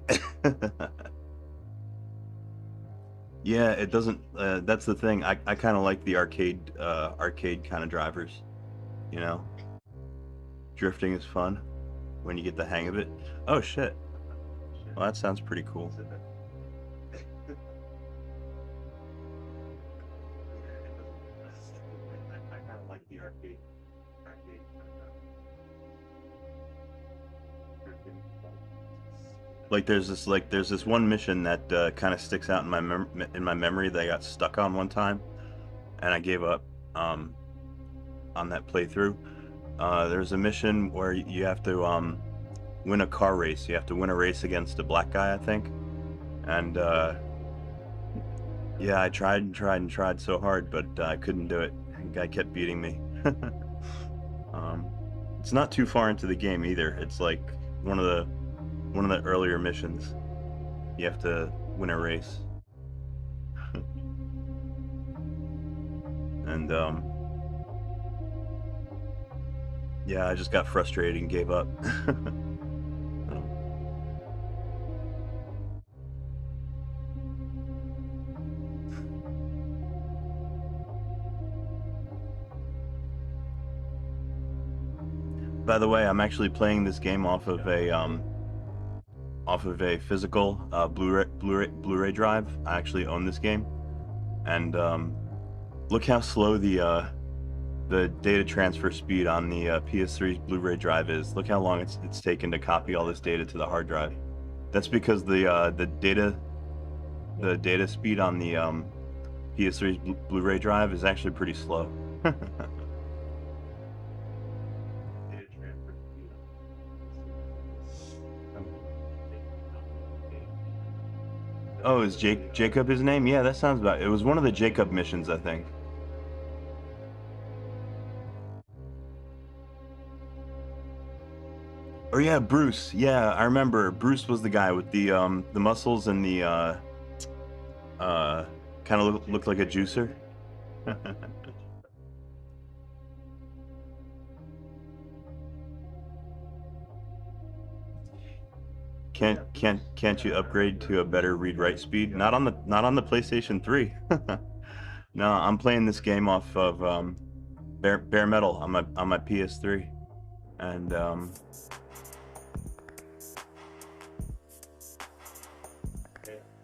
Yeah, it doesn't that's the thing. I kind of like the arcade kind of drivers, you know. Drifting is fun when you get the hang of it. Oh shit. Well, that sounds pretty cool. I kind of like the arcade. Like there's this one mission that kind of sticks out in my memory that I got stuck on one time, and I gave up on that playthrough. There's a mission where you have to win a car race. You have to win a race against a black guy, I think, and Yeah, I tried and tried and tried so hard, but I couldn't do it. The guy kept beating me. It's not too far into the game either. It's like one of the earlier missions. You have to win a race. And yeah, I just got frustrated and gave up. By the way, I'm actually playing this game off of a physical Blu-ray drive. I actually own this game, and look how slow the data transfer speed on the PS3's Blu-ray drive is. Look how long it's taken to copy all this data to the hard drive. That's because the data speed on the PS3's Blu-ray drive is actually pretty slow. Oh, is Jacob his name? Yeah, that sounds about it. It was one of the Jacob missions, I think. Or yeah, Bruce. Yeah, I remember. Bruce was the guy with the muscles and the kind of looked like a juicer. Can't you upgrade to a better read-write speed? Not on the PlayStation 3. No, I'm playing this game off of bare metal on my PS3, and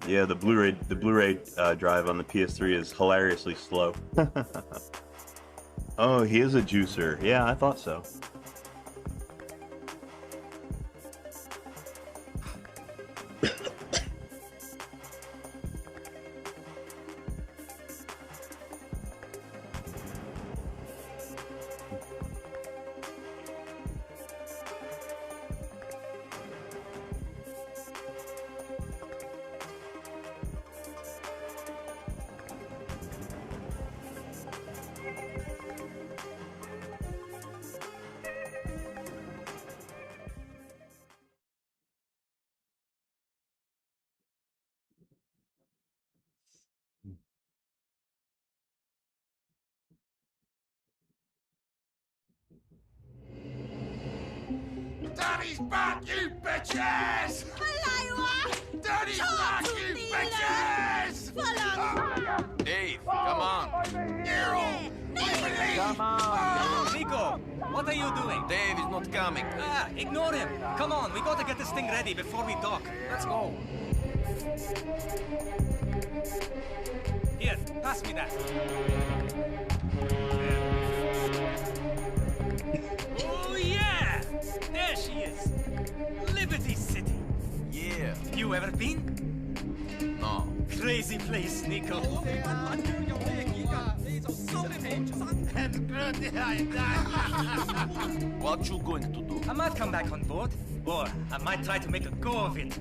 yeah, the Blu-ray drive on the PS3 is hilariously slow. Oh, he is a juicer. Yeah, I thought so. Daddy's back, you bitches! Daddy's back, you bitches! Dave, come on. Come on. Nico, what are you doing? Dave is not coming. Ignore him. Come on, we gotta get this thing ready before we dock. Let's go. Here, pass me that. Oh yeah! There she is. Liberty City. Yeah. You ever been? No. Crazy place, Nico. What you going to do? I might come back on board, or I might try to make a go of it.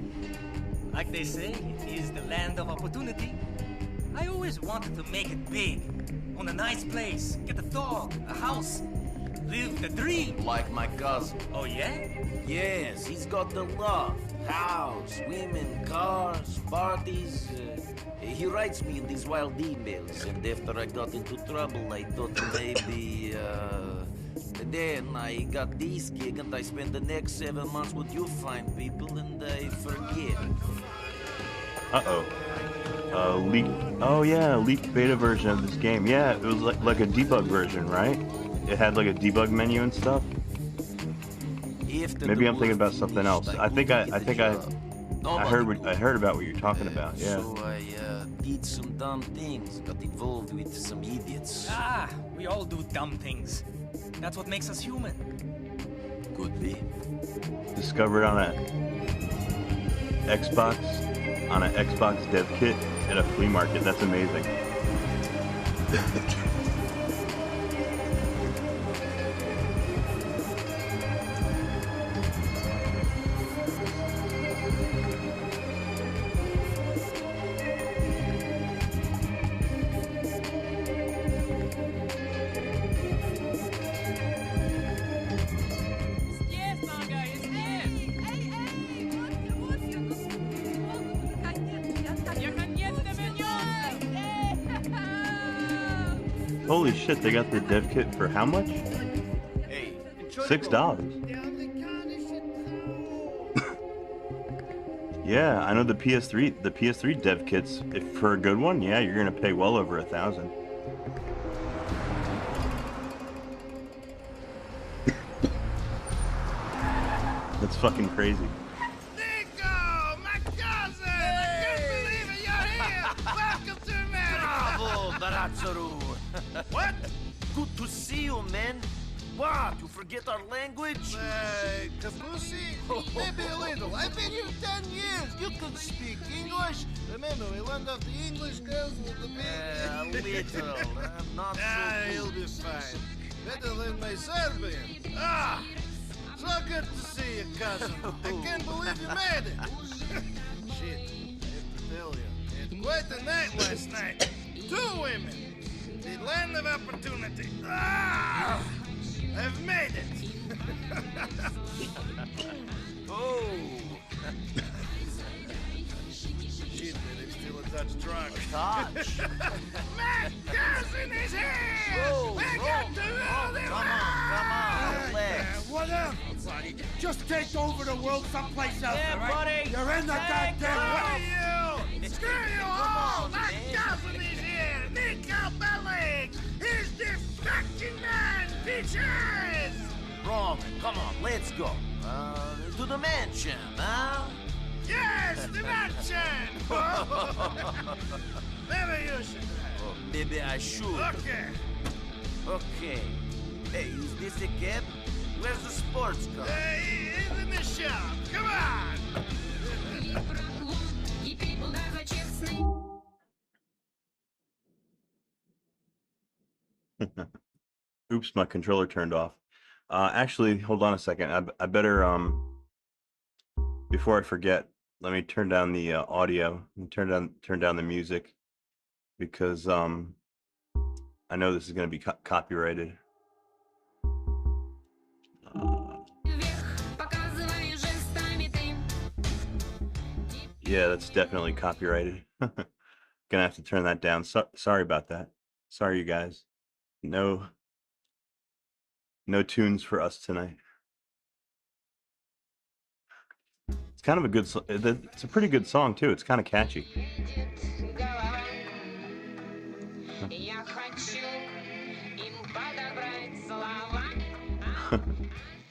Like they say, it is the land of opportunity. I always wanted to make it big. Own a nice place, get a dog, a house. Live the dream. Like my cousin. Oh, yeah? Yes, he's got the lot. House, women, cars, parties. He writes me in these wild emails, and after I got into trouble, I thought maybe, then I got this gig, and I spent the next 7 months with you fine people, and I forget. Uh-oh. Leaked. Oh yeah, leaked beta version of this game. Yeah, it was like a debug version, right? It had like a debug menu and stuff. Maybe I'm thinking about something else. I heard about what you're talking about. Yeah. So I did some dumb things, got involved with some idiots. We all do dumb things. That's what makes us human. Could be. Discovered on an Xbox dev kit at a flea market. That's amazing. Holy shit, they got the dev kit for how much? Hey, $6. Yeah, I know the PS3 dev kits, if for a good one, yeah, you're gonna pay well over 1,000. That's fucking crazy. Bravo, Barazzaru! What? Good to see you, man. What? You forget our language? Kapusi? Maybe a little. I've been here 10 years. You can speak English. Remember, we learned off the English girls with the big... A little. I'm not so good. You'll be fine. Better than my Serbian. So good to see you, cousin. I can't believe you made it. Shit, I have to tell you. I had quite a night last night. 2 women. The land of opportunity. I've made it. Oh. Shit, man, I'm still a touch drunk. Touch? My cousin is here! Oh, We got to rule the Come on, relax. Whatever, buddy. Just take over the world someplace else, Yeah, all right? buddy. You're in the goddamn way. Screw you all! My cousin is here! Nico Bellic! He's the fucking man, bitches! Roman, come on, let's go. To the mansion, huh? Yes, the mansion! Maybe you should. Maybe I should. Okay. Okay. Hey, is this a cab? Where's the sports car? He's in the shop. Come on! Oops, my controller turned off. Actually, hold on a second. I better before I forget, let me turn down the audio and turn down the music because I know this is going to be copyrighted. Yeah, that's definitely copyrighted. Gonna have to turn that down. Sorry about that. Sorry, you guys. No tunes for us tonight. It's kind of a good. It's a pretty good song too. It's kind of catchy.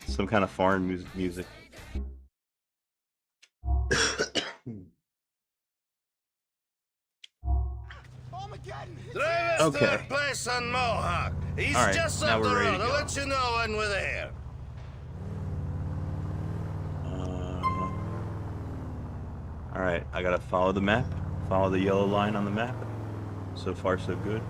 Some kind of foreign music. Driver's third place on Mohawk. He's All right, just now up the we're ready road. to I'll go. let you know when we're there. All right, I gotta follow the map. Follow the yellow line on the map. So far, so good.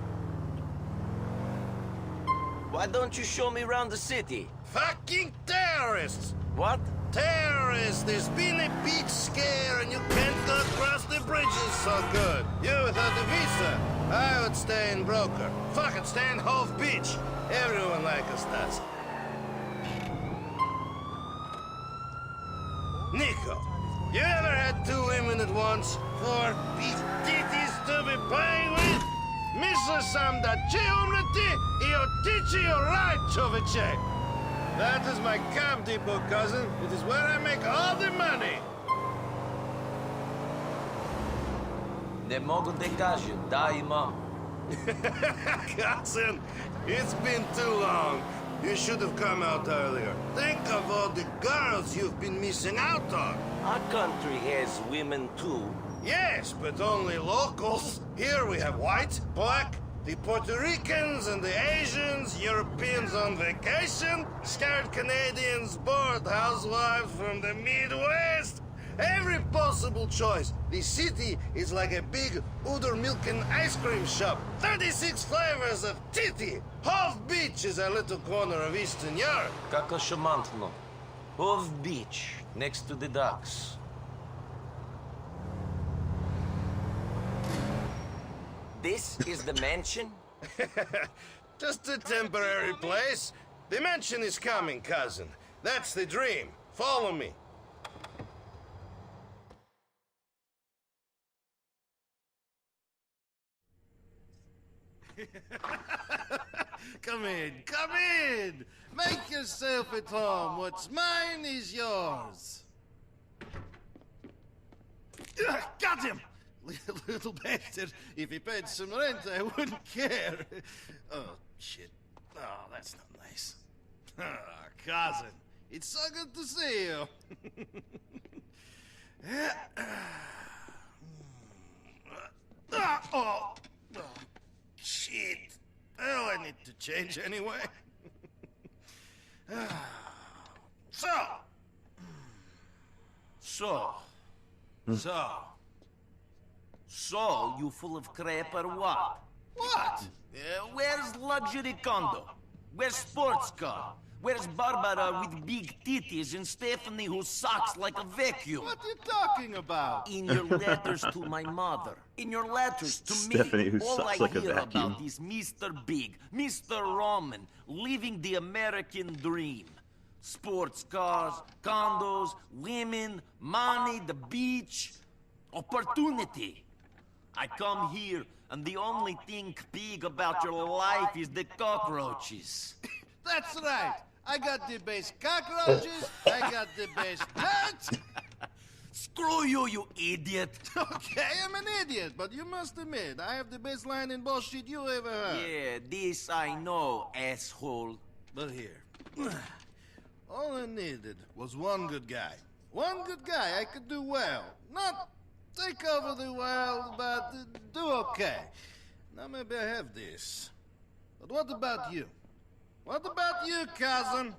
Why don't you show me around the city? Fucking terrorists! What? Terrorists! There's been a beach scare and you can't go across the bridges so good. You without a visa, I would stay in Broker. Fucking stay in Hove Beach. Everyone like us does. Nico, you ever had 2 women at once? 4 big titties to be playing with? Misle sam da će umreti I otići o raj, čoveče. That is my cab depot, cousin. It is where I make all the money. Ne mogu da kažem, da imam. Cousin, it's been too long. You should have come out earlier. Think of all the girls you've been missing out on. Our country has women too. Yes, but only locals. Here we have white, black, the Puerto Ricans and the Asians, Europeans on vacation, scared Canadians, bored housewives from the Midwest. Every possible choice. The city is like a big udder milk and ice cream shop. 36 flavors of titty. Hove Beach is a little corner of Eastern Europe. Kako šamantno. Hove Beach, next to the docks. This is the mansion? Just a temporary place. The mansion is coming, cousin. That's the dream. Follow me. Come in, come in! Make yourself at home. What's mine is yours. Got him! Little bastard. If he paid some rent, I wouldn't care. Oh, shit. Oh, that's not nice. Cousin, it's so good to see you. Oh, shit. Oh, I need to change anyway. So, you full of crap or what? What? Where's luxury condo? Where's sports car? Where's Barbara with big titties and Stephanie who sucks like a vacuum? What are you talking about? In your letters to my mother, in your letters to Stephanie who me, all sucks I like a hear vacuum. about is Mr. Big, Mr. Roman, living the American dream. Sports cars, condos, women, money, the beach, opportunity. I come here, and the only thing big about your life is the cockroaches. That's right. I got the best cockroaches. I got the best dirt. Screw you, you idiot. Okay, I'm an idiot, but you must admit, I have the best line in bullshit you ever heard. Yeah, this I know, asshole. But here, all I needed was one good guy. One good guy I could do well. Not take over the world, but do okay. Now maybe I have this. But what about you? What about you, cousin?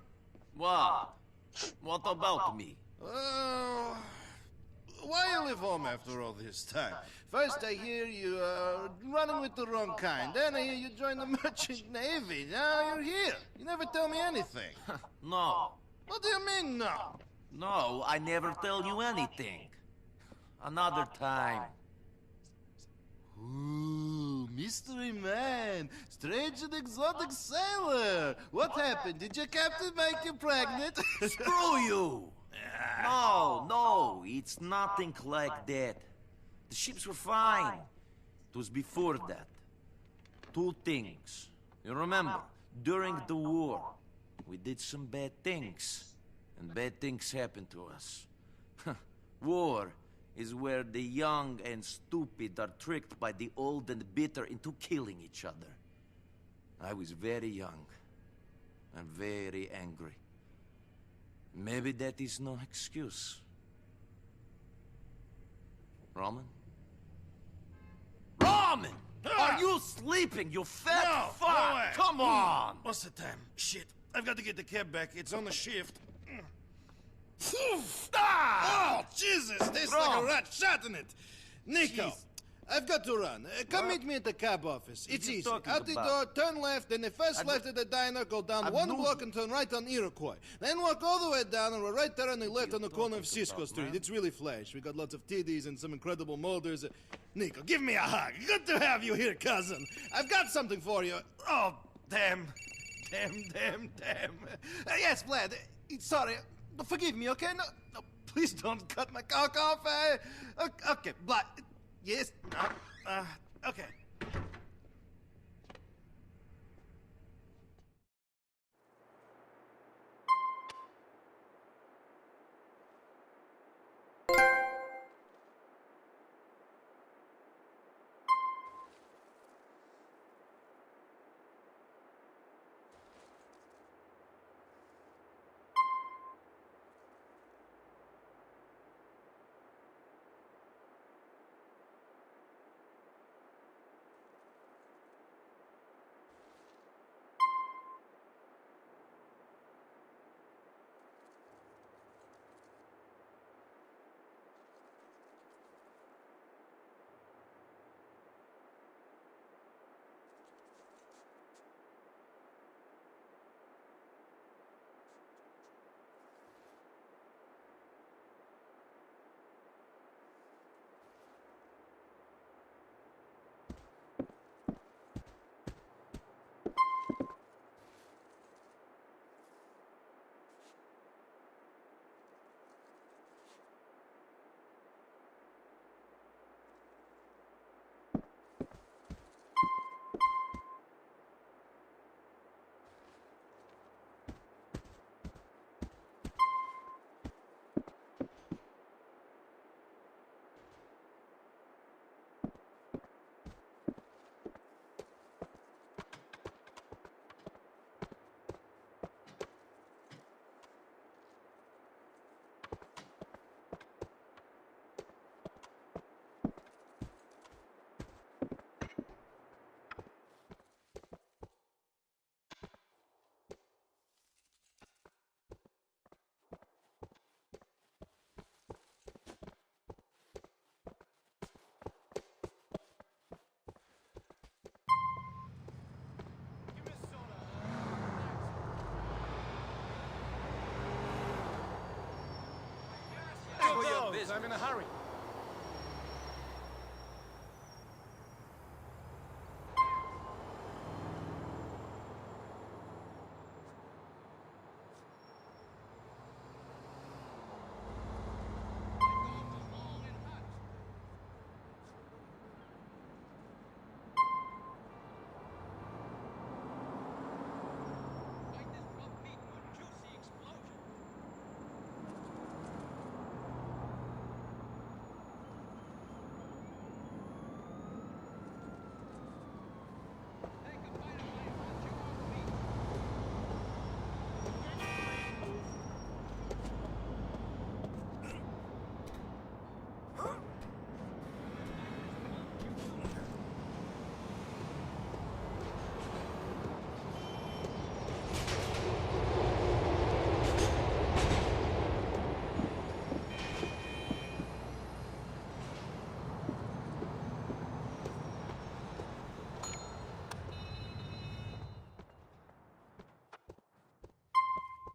What? What about me? Why you live home after all this time? First I hear you running with the wrong kind. Then I hear you join the merchant navy. Now you're here. You never tell me anything. No. What do you mean, no? No, I never tell you anything. Another time. Ooh, mystery man, strange and exotic sailor. What happened? Did your captain make you pregnant? Screw you! No, it's nothing like that. The ships were fine. It was before that. Two things. You remember, during the war, we did some bad things. And bad things happened to us. War is where the young and stupid are tricked by the old and bitter into killing each other. I was very young and very angry. Maybe that is no excuse. Roman? Roman! Are you sleeping, you fat fuck? No way. Come on! What's the time? Shit, I've got to get the cab back. It's on the shift. Ah! Oh, Jesus! Tastes like a rat shot in it. Nico, Jeez. I've got to run. Come meet me at the cab office. It's you easy. talking Out the door, about? turn left, then the first left at the diner, go down one block and turn right on Iroquois. Then walk all the way down, and we're right there on the left on the corner of Cisco Street. man? It's really flash. We got lots of TDs and some incredible molders. Nico, give me a hug. Good to have you here, cousin. I've got something for you. Oh, damn. Damn. Yes, Vlad. Sorry. Forgive me, okay? No, please don't cut my cock off. Okay, Vlad. Yes. Okay. because I'm in a hurry.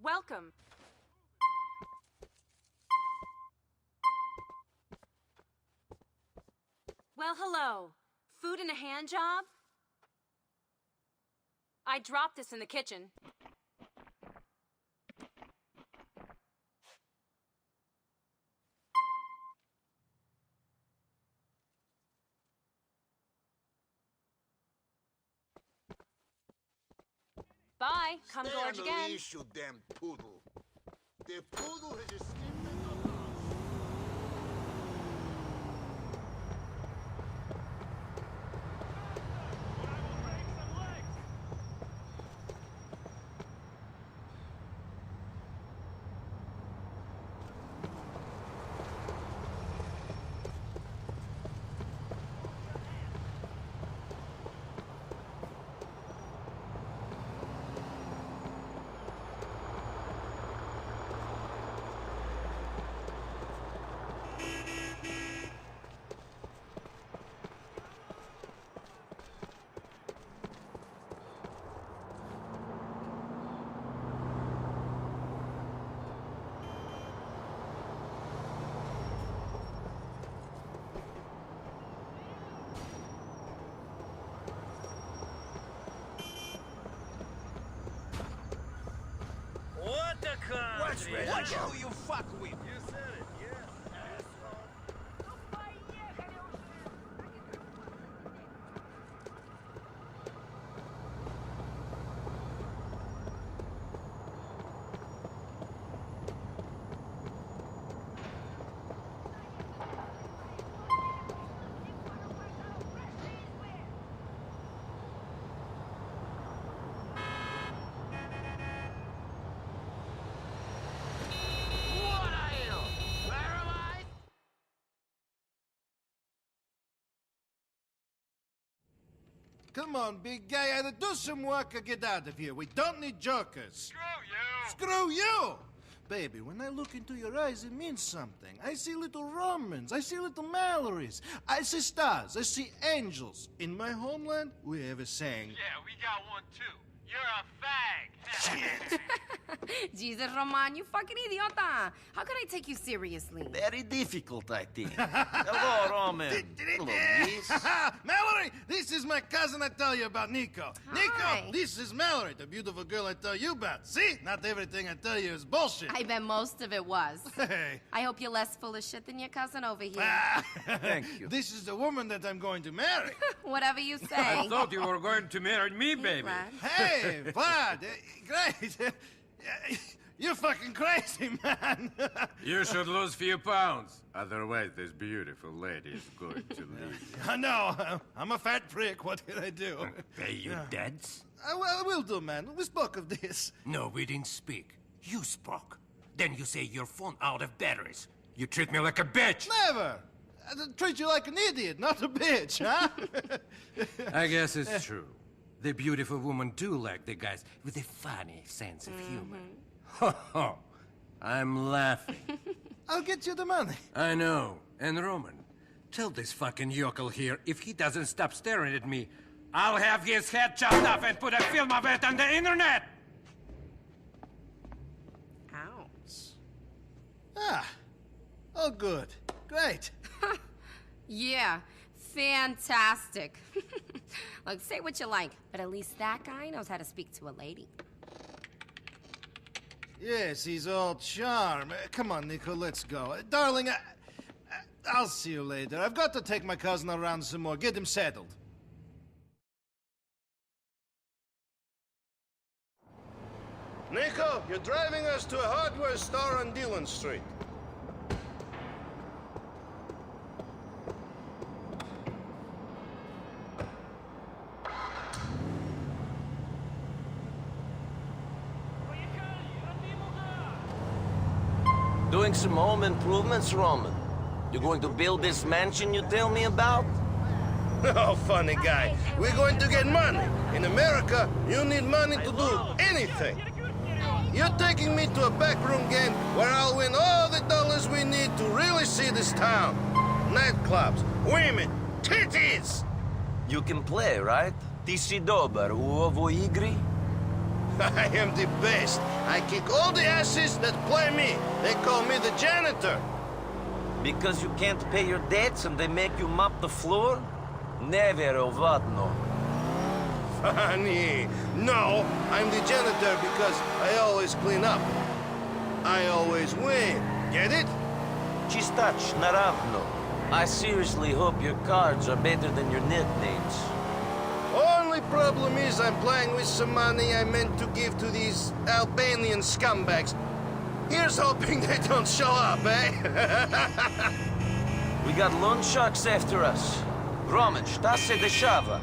Welcome. Well, hello. Food and a hand job? I dropped this in the kitchen. Bye. Come Stay gorge on the again. leash, you damn poodle. The poodle has escaped. What the country? Watch who you fuck with? You said it, yeah, asshole. Come on, big guy, either do some work or get out of here. We don't need jokers. Screw you! Screw you! Baby, when I look into your eyes, it means something. I see little Romans. I see little Mallorys. I see stars. I see angels. In my homeland, we have a saying. Yeah, we got one too. You're a fag. Jesus, Roman, you fucking idiota. How can I take you seriously? Very difficult, I think. Hello, Roman. Hello, miss. Mallory, this is my cousin I tell you about, Nico. Hi. Nico, this is Mallory, the beautiful girl I tell you about. See? Not everything I tell you is bullshit. I bet most of it was. Hey. I hope you're less full of shit than your cousin over here. Thank you. This is the woman that I'm going to marry. Whatever you say. I thought you were going to marry me, baby. Hey, Vlad, great. You're fucking crazy, man. You should lose few pounds. Otherwise, this beautiful lady is going to leave. I know. I'm a fat prick. What can I do? Pay you debts? I will do, man. We spoke of this. No, we didn't speak. You spoke. Then you say your phone out of batteries. You treat me like a bitch. Never. I treat you like an idiot, not a bitch, huh? I guess it's true. The beautiful woman do like the guys with a funny sense of humor. Ho ho! I'm laughing. I'll get you the money. I know. And Roman, tell this fucking yokel here, if he doesn't stop staring at me, I'll have his head chopped off and put a film of it on the internet! Ouch. Ah, oh good. Great. Yeah, fantastic. Look, say what you like, but at least that guy knows how to speak to a lady. Yes, he's all charm. Come on, Nico, let's go. Darling, I'll see you later. I've got to take my cousin around some more. Get him settled. Nico, you're driving us to a hardware store on Dillon Street. Doing some home improvements, Roman. You're going to build this mansion you tell me about? Oh, funny guy. We're going to get money. In America, you need money to do anything. You're taking me to a backroom game where I'll win all the dollars we need to really see this town. Nightclubs, women, titties! You can play, right? Ti si dobar u ovoj igri? I am the best. I kick all the asses that play me. They call me the janitor. Because you can't pay your debts and they make you mop the floor? Never vadno. Funny. No, I'm the janitor because I always clean up. I always win. Get it? Čistać, naravno. I seriously hope your cards are better than your nicknames. Only problem is I'm playing with some money I meant to give to these Albanian scumbags. Here's hoping they don't show up, eh? We got loan sharks after us. Roman, šta se dešava?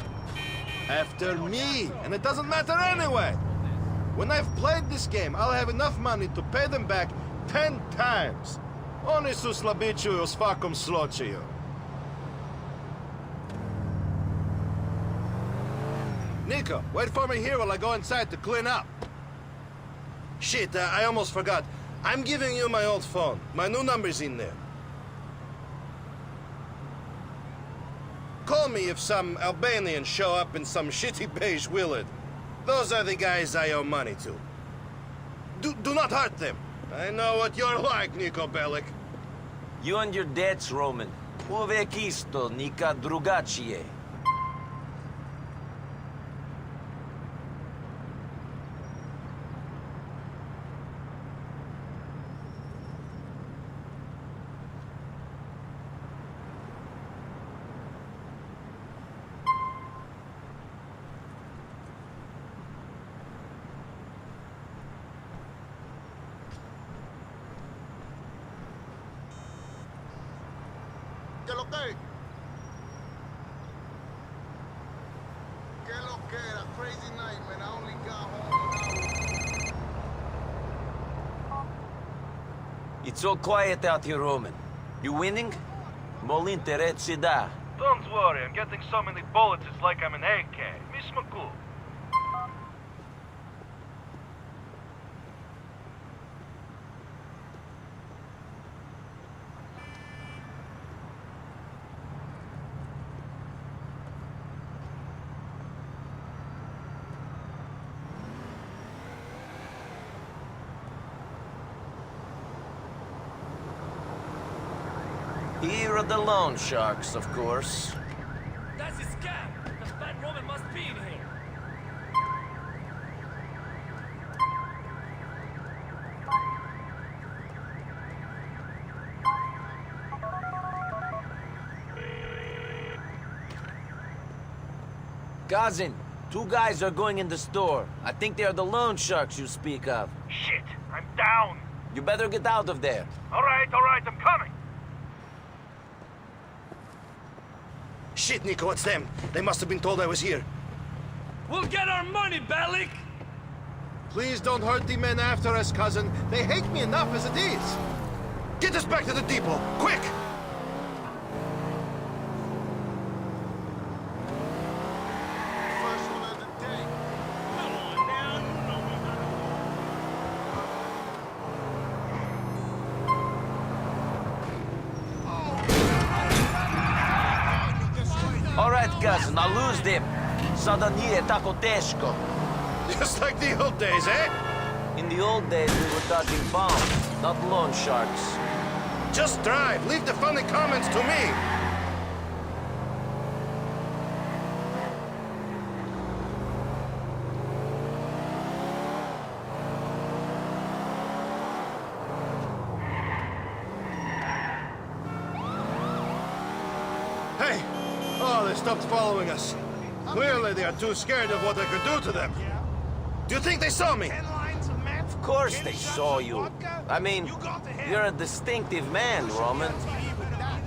After me, and it doesn't matter anyway. When I've played this game, I'll have enough money to pay them back 10 times. Oni su slabići u svakom slučaju. Nico, wait for me here while I go inside to clean up. Shit, I almost forgot. I'm giving you my old phone. My new number's in there. Call me if some Albanians show up in some shitty beige Willard. Those are the guys I owe money to. Do not hurt them. I know what you're like, Nico Bellic. You and your debts, Roman. Uvek isto, nikad drugačije. ¿Qué lo que? ¿Qué lo que era? Crazy night, man. I only got home. It's all quiet out here, Roman. You winning? Molinte reci da. Don't worry, I'm getting so many bullets it's like I'm an AK. Miss McCool. Here are the loan sharks, of course. That's a scam! The fat Roman must be in here! Cousin, two guys are going in the store. I think they are the loan sharks you speak of. Shit, I'm down! You better get out of there. All right, I'm coming! Shit, Nico, it's them. They must have been told I was here. We'll get our money, Bellic! Please don't hurt the men after us, cousin. They hate me enough as it is. Get us back to the depot, quick! First one of the day. Come on now, you know we gotta... All right, cousin, I'll lose them. Sada nije tako teško. Just like the old days, eh? In the old days, we were dodging bombs, not loan sharks. Just drive. Leave the funny comments to me. Hey! Oh, they stopped following us. Clearly, they are too scared of what I could do to them. Do you think they saw me? Of course they saw you. I mean, you're a distinctive man, Roman.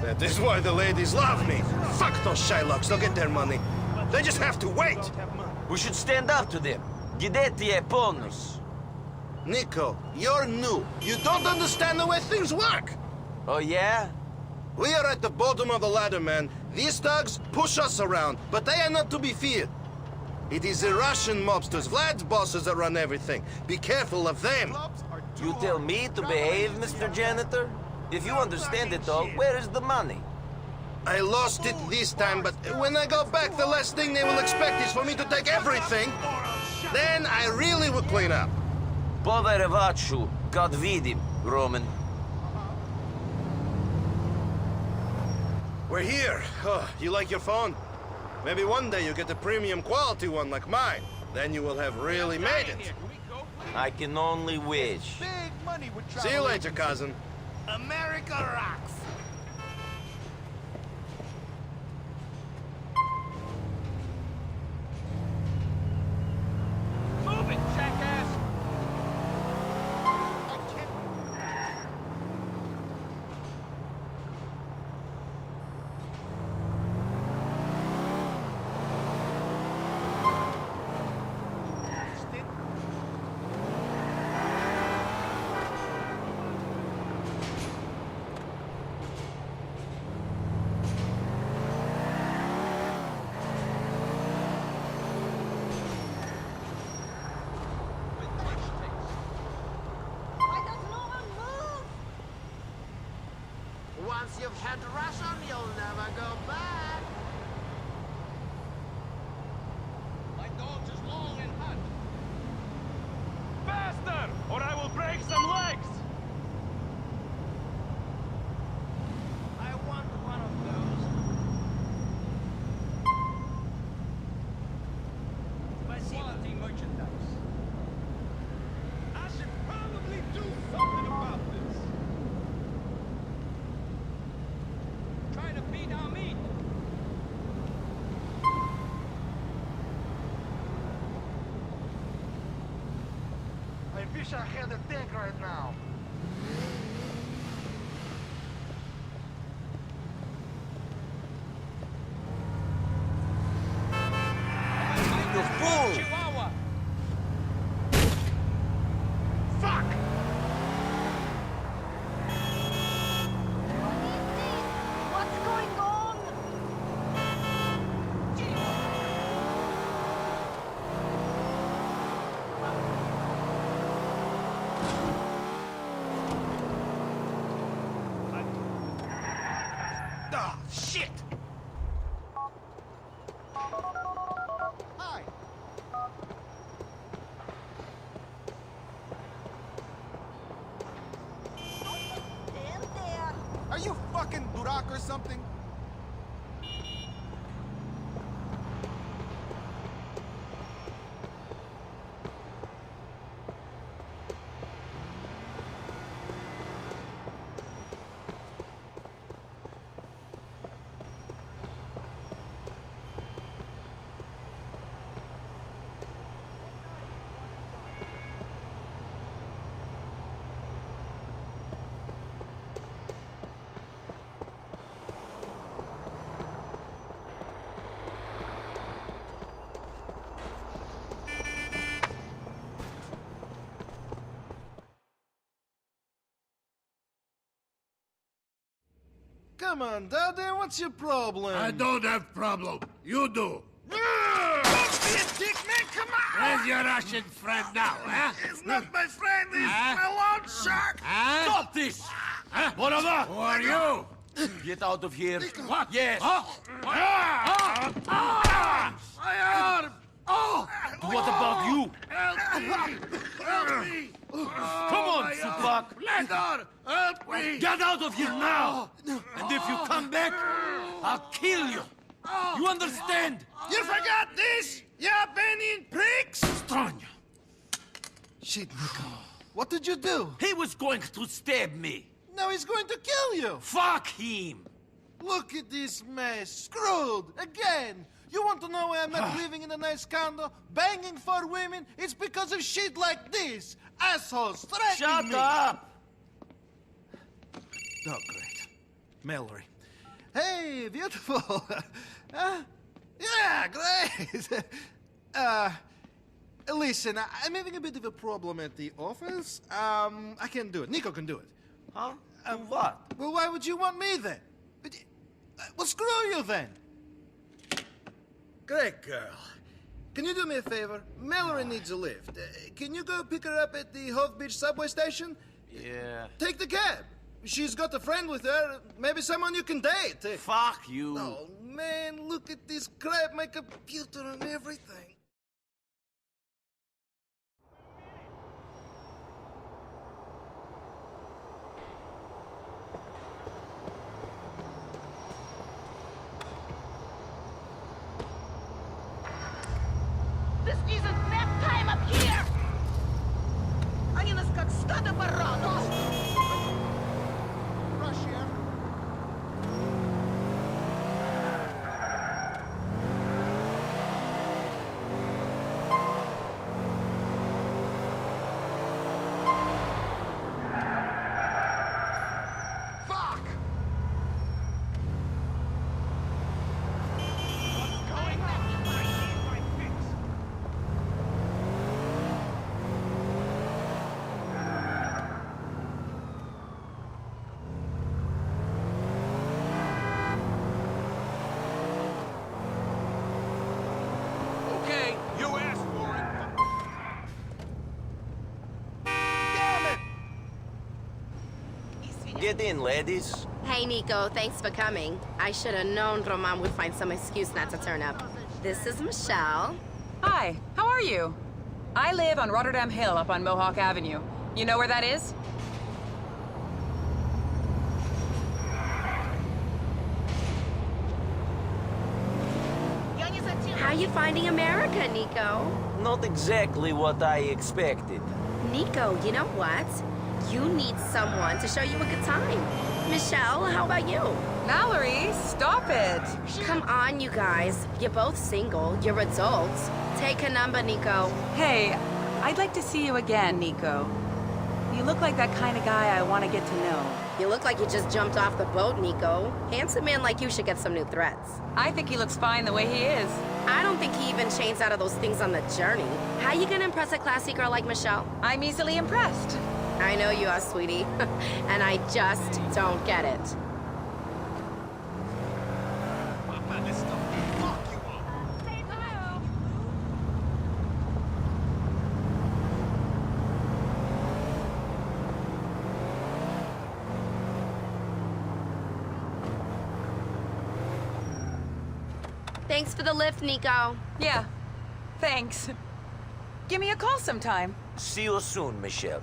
That is why the ladies love me. Fuck those Shylocks, they'll get their money. They just have to wait. We should stand up to them. Gideti e ponus. Nico, you're new. You don't understand the way things work. Oh, yeah? We are at the bottom of the ladder, man. These thugs push us around, but they are not to be feared. It is the Russian mobsters, Vlad's bosses that run everything. Be careful of them. You tell me to behave, Mr. Janitor? If you understand it all, where is the money? I lost it this time, but when I go back, the last thing they will expect is for me to take everything. Then I really will clean up. Poverevachu, God vidim, Roman. We're here. Oh, you like your phone? Maybe one day you get a premium quality one like mine. Then you will have really made it. I can only wish. See you later, cousin. America rocks. Move it, jackass. Once you've had Russian, you'll never go back. My dog's is long and hot. Faster, or I will break some legs! I want one of those. Quality merchandise. I should probably do something about this. Trying to beat our meat. I wish I had a tank right now. You fool! Chihuahua! Fuck! What's going on? Ah, shit! Hi. Are you fucking Burak or something? Come on, Daddy, what's your problem? I don't have problem. You do. Don't be a dick, man, come on! Where's your Russian friend now, huh? It's not my friend, it's Huh? my loan shark! Huh? Stop this! Huh? Who are you? Get out of here. What? Yes. Huh? My arm! Oh! What about you? Help me! Help me! Come on, Tupac! Leather! Help me! Get out of here now! And if you come back, I'll kill you! You understand? You forgot this? You Albanian pricks? Strong! Shit, Nico. What did you do? He was going to stab me! Now he's going to kill you! Fuck him! Look at this mess. Screwed! Again! You want to know why I'm not living in a nice condo, banging for women? It's because of shit like this! Assholes threatening me! Shut up! Oh, great. Mallory. Hey, beautiful. Yeah, great. Listen, I'm having a bit of a problem at the office. I can't do it. Nico can do it. Huh? What? Well, why would you want me then? Well, screw you then. Great girl. Can you do me a favor? Mallory needs a lift. Can you go pick her up at the Hove Beach subway station? Yeah. Take the cab. She's got a friend with her. Maybe someone you can date. Fuck you. Oh, man, look at this crap. My computer and everything. This isn't nap time up here! Они нас как стадо баранов! Russia. Fuck! What's going on? I need my fix. Okay, you asked for it. Damn it! Get in, ladies. Hey, Nico, thanks for coming. I should have known Roman would find some excuse not to turn up. This is Michelle. Hi, how are you? I live on Rotterdam Hill up on Mohawk Avenue. You know where that is? How you finding America, Nico? Not exactly what I expected. Nico, you know what? You need someone to show you a good time. Michelle, how about you? Mallory, stop it. Come on, you guys. You're both single. You're adults. Take a number, Nico. Hey, I'd like to see you again, Nico. You look like that kind of guy I want to get to know. You look like you just jumped off the boat, Nico. Handsome man like you should get some new threats. I think he looks fine the way he is. I don't think he even changed out of those things on the journey. How you gonna impress a classy girl like Michelle? I'm easily impressed. I know you are, sweetie. And I just don't get it. Thanks for the lift, Nico. Yeah, thanks. Give me a call sometime. See you soon, Michelle.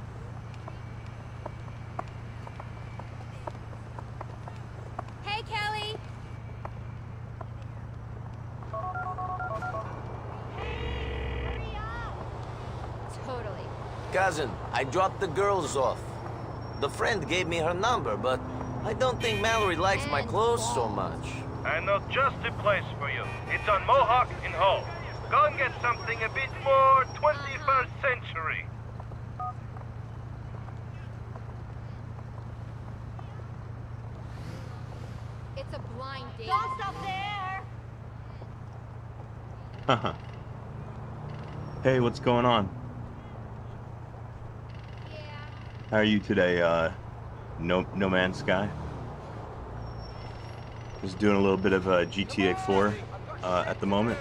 Hey, Kelly. Totally. Cousin, I dropped the girls off. The friend gave me her number, but I don't think Mallory likes my clothes so much. I know just the place for you. It's on Mohawk in Hull. Go and get something a bit more 21st century. It's a blind date. Don't stop there! Haha. Hey, what's going on? How are you today, No Man's Sky? Just doing a little bit of GTA 4 at the moment.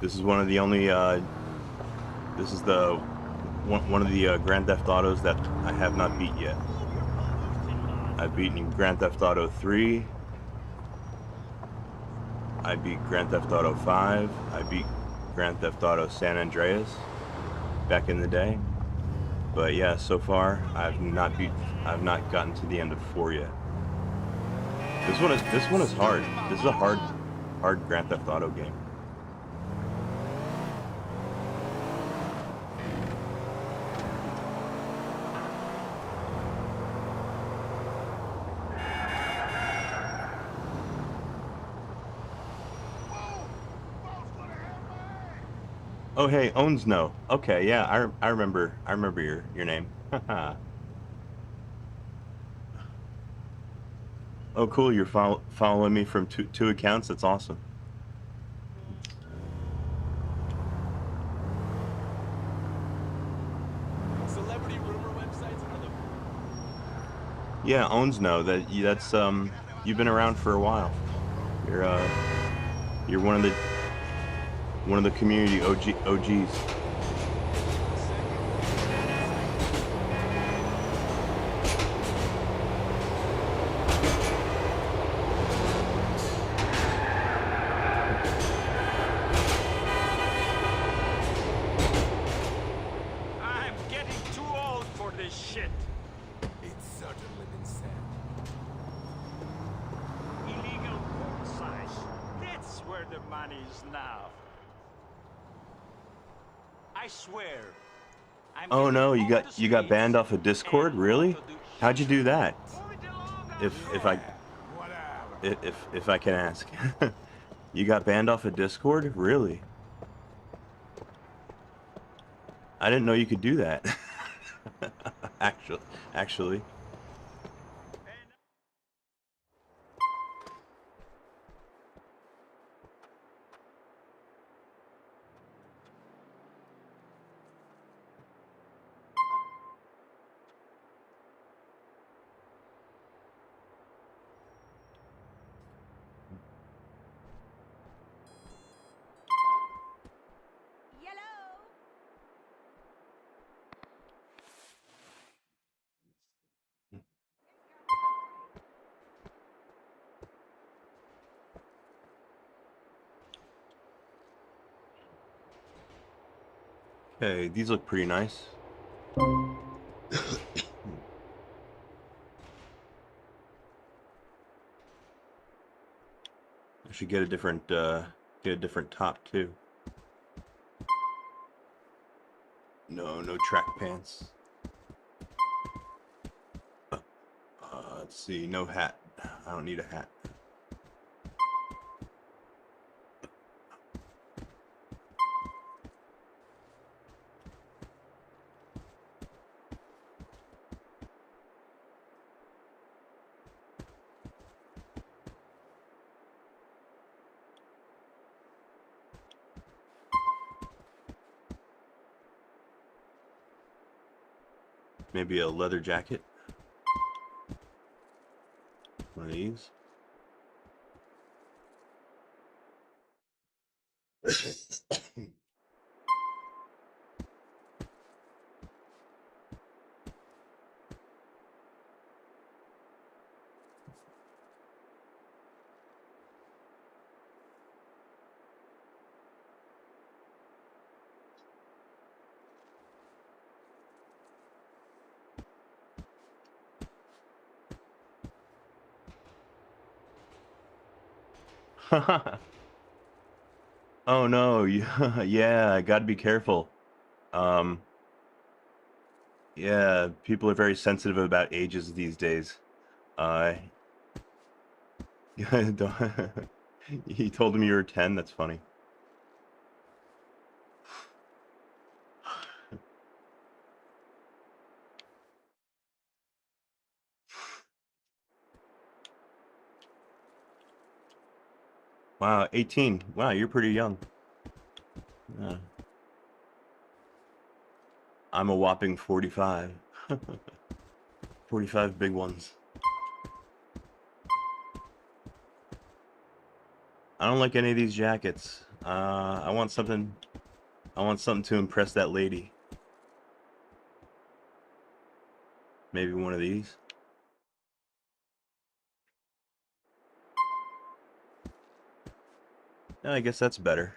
This is one of the only, this is the one of the Grand Theft Autos that I have not beat yet. I've beaten Grand Theft Auto 3, I beat Grand Theft Auto 5. I beat Grand Theft Auto San Andreas back in the day. But yeah, so far I've not gotten to the end of 4 yet. This one is hard. This is a hard Grand Theft Auto game. Oh hey, Owns no. Okay, yeah, I remember your name. Oh cool, you're following me from two accounts. That's awesome. Celebrity rumor websites are the... Yeah, Owns no. That's you've been around for a while. You're one of the community OGs. I'm getting too old for this shit. It's certainly been said. Illegal porn sites. That's where the money is now. I swear. Oh no, you got banned off of Discord? Really? How'd you do that? If I can ask. You got banned off of Discord? Really? I didn't know you could do that. Actually. Okay, these look pretty nice. I should get a different top too. No track pants. Let's see, no hat. I don't need a hat. Maybe a leather jacket. One of these. Oh no, yeah, I gotta be careful. Um, yeah, people are very sensitive about ages these days. Uh, he told him you were 10, that's funny. Wow, 18. Wow, you're pretty young. Yeah. I'm a whopping 45. 45 big ones. I don't like any of these jackets. I want something to impress that lady. Maybe one of these. I guess that's better.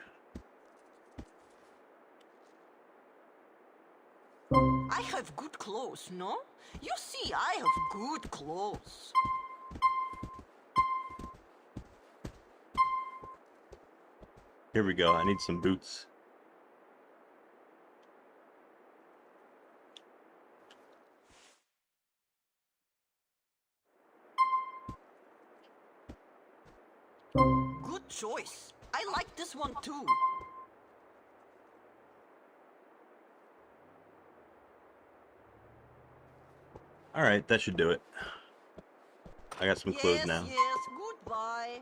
I have good clothes, no? You see, I have good clothes. Here we go. I need some boots. Good choice. I like this one too. All right, that should do it. I got some clothes now. Yes, goodbye.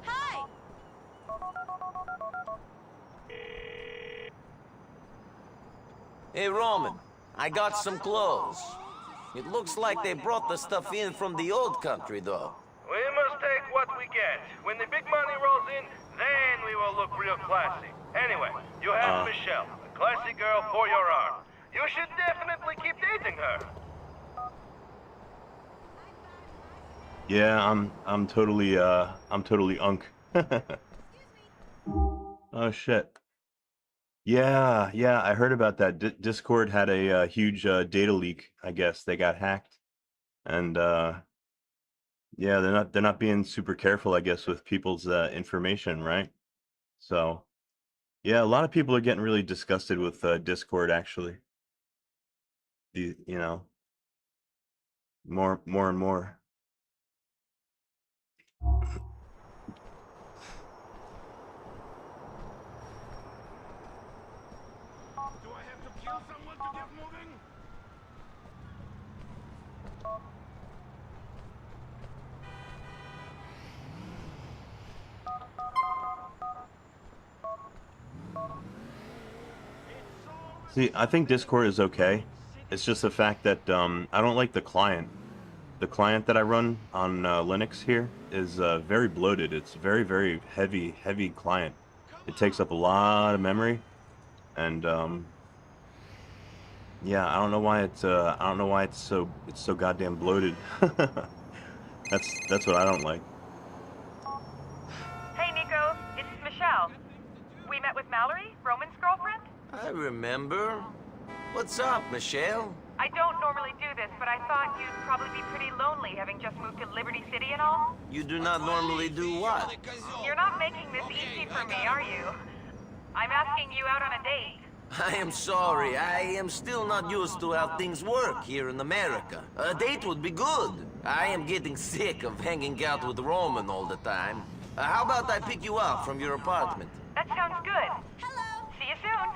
Hi! Hey, Roman, I got some clothes. It looks like they brought the stuff in from the old country, though. We must take what we get. When the big money rolls in, then we will look real classy. Anyway, you have Michelle, a classy girl for your arm. You should definitely keep dating her. Yeah, I'm totally unk. Oh shit. Yeah, I heard about that. Discord had a huge data leak. I guess they got hacked, and yeah, they're not being super careful, I guess, with people's information, right? So yeah, a lot of people are getting really disgusted with Discord. Actually, you know, more and more. Do I have to kill someone to get moving? See, I think Discord is okay. It's just the fact that I don't like the client. The client that I run on Linux here is very bloated. It's very heavy client. It takes up a lot of memory, and yeah, I don't know why it's so goddamn bloated. That's what I don't like. Hey, Nico. It's Michelle. We met with Mallory, Roman's girlfriend? I remember. What's up, Michelle? I don't normally do this, but I thought you'd probably be pretty lonely having just moved to Liberty City and all. You do not normally do what? You're not making this easy for me, are you? I'm asking you out on a date. I am sorry. I am still not used to how things work here in America. A date would be good. I am getting sick of hanging out with Roman all the time. How about I pick you up from your apartment? That sounds good. Hello. See you soon.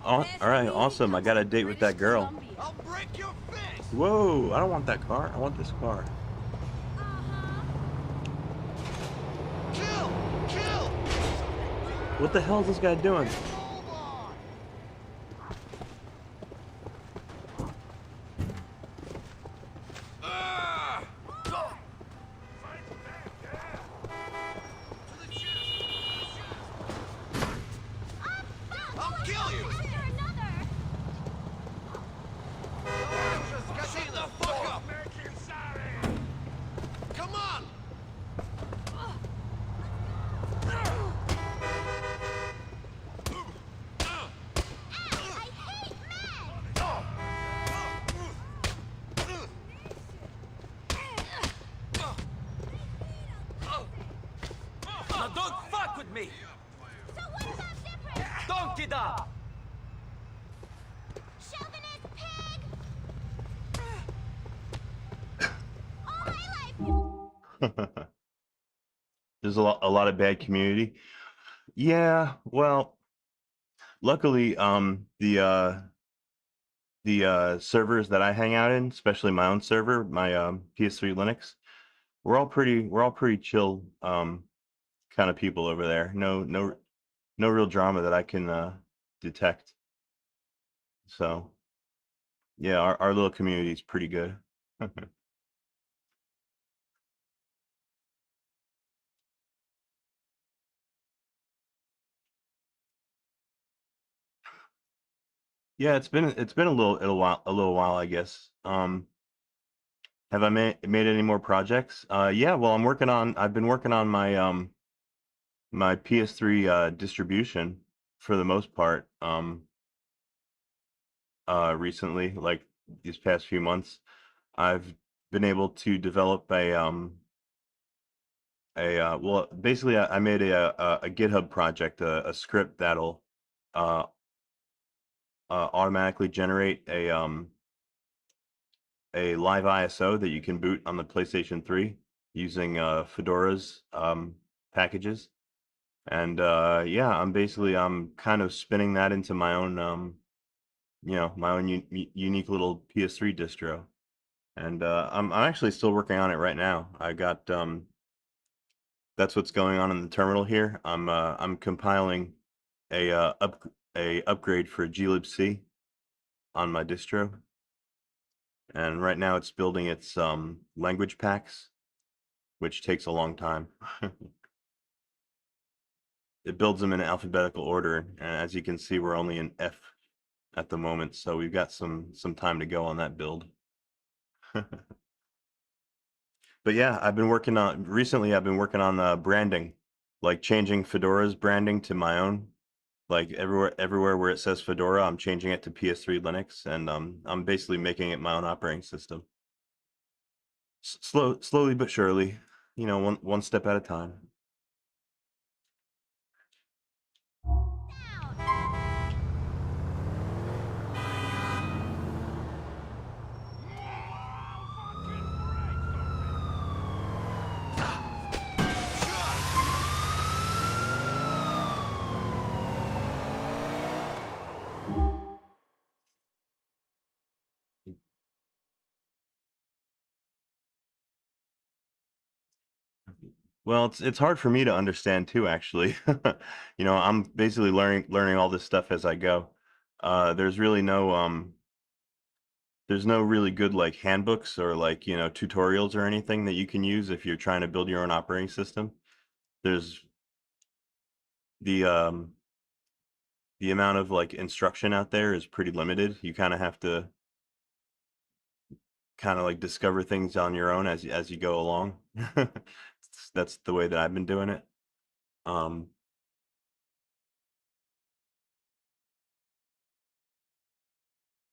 All right, awesome. I got a date with that girl. I'll break your face. Whoa, I don't want that car. I want this car. Kill! Kill! What the hell is this guy doing? I'll kill you! Shut the fuck up! Come on! Now don't fuck with me! Don't get up! There's a lot of bad community. Yeah, well, luckily, the servers that I hang out in, especially my own server, my PS3 Linux, we're all pretty chill kind of people over there. No real drama that I can detect. So yeah, our little community is pretty good. Yeah, it's been a little while, I guess. Have I made any more projects? Yeah, well, I've been working on my PS3 distribution for the most part recently, like these past few months. I've been able to develop well, basically I made a GitHub project, a script that'll uh, automatically generate a live ISO that you can boot on the PlayStation 3 using Fedora's packages. And yeah, I'm kind of spinning that into my own my own unique little PS3 distro. And I'm actually still working on it right now. I got that's what's going on in the terminal here. I'm compiling a upgrade for glibc on my distro, and right now it's building its language packs, which takes a long time. It builds them in alphabetical order, and as you can see, we're only in F at the moment, so we've got some time to go on that build. But yeah, I've been working on branding, like changing Fedora's branding to my own. Like everywhere where it says Fedora, I'm changing it to PS3 Linux, and I'm basically making it my own operating system. Slowly but surely, one step at a time. Well, it's hard for me to understand too, actually. I'm basically learning all this stuff as I go. There's really no really good like handbooks or like, tutorials or anything that you can use if you're trying to build your own operating system. There's the the amount of like instruction out there is pretty limited. You kind of have to kind of like discover things on your own as you go along. That's the way that I've been doing it. Um,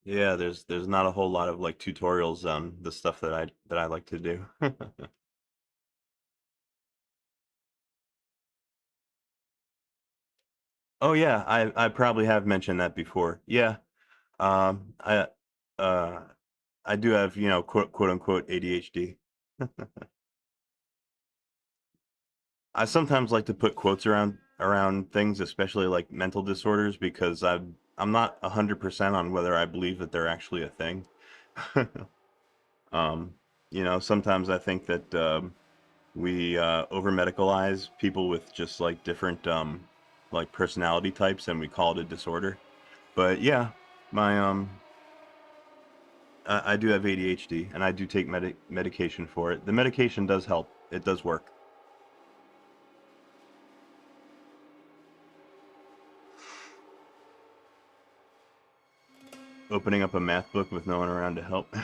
yeah, there's not a whole lot of like tutorials on the stuff that I like to do. Oh yeah, I probably have mentioned that before. Yeah. Um, I uh I do have, quote unquote ADHD. I sometimes like to put quotes around things, especially like mental disorders, because I'm not 100% on whether I believe that they're actually a thing. Um, sometimes I think that we over medicalize people with just like different like personality types, and we call it a disorder. But yeah, my I do have ADHD, and I do take medication for it. The medication does help. It does work. Opening up a math book with no one around to help.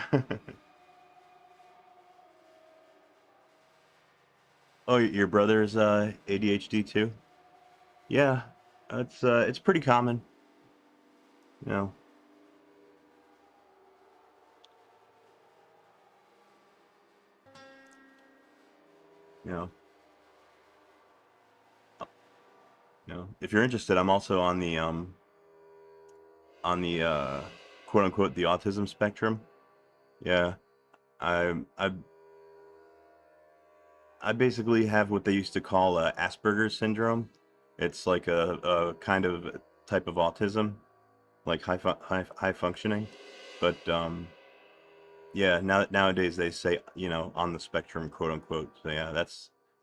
Oh, your brother's ADHD too? Yeah, it's pretty common, you know. You know, if you're interested, I'm also on the quote unquote the autism spectrum. Yeah, I I I basically have what they used to call Asperger's syndrome. It's like a kind of type of autism, like high functioning. But yeah, nowadays they say, on the spectrum, quote unquote. So yeah,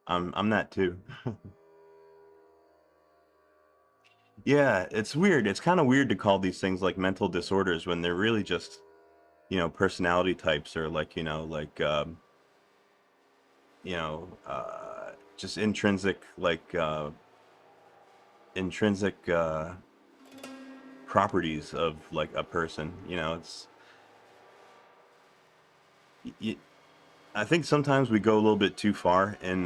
I'm that too. Yeah, it's weird. It's kind of weird to call these things like mental disorders when they're really just, personality types, or like, just intrinsic properties of like a person. You know, it's I think sometimes we go a little bit too far in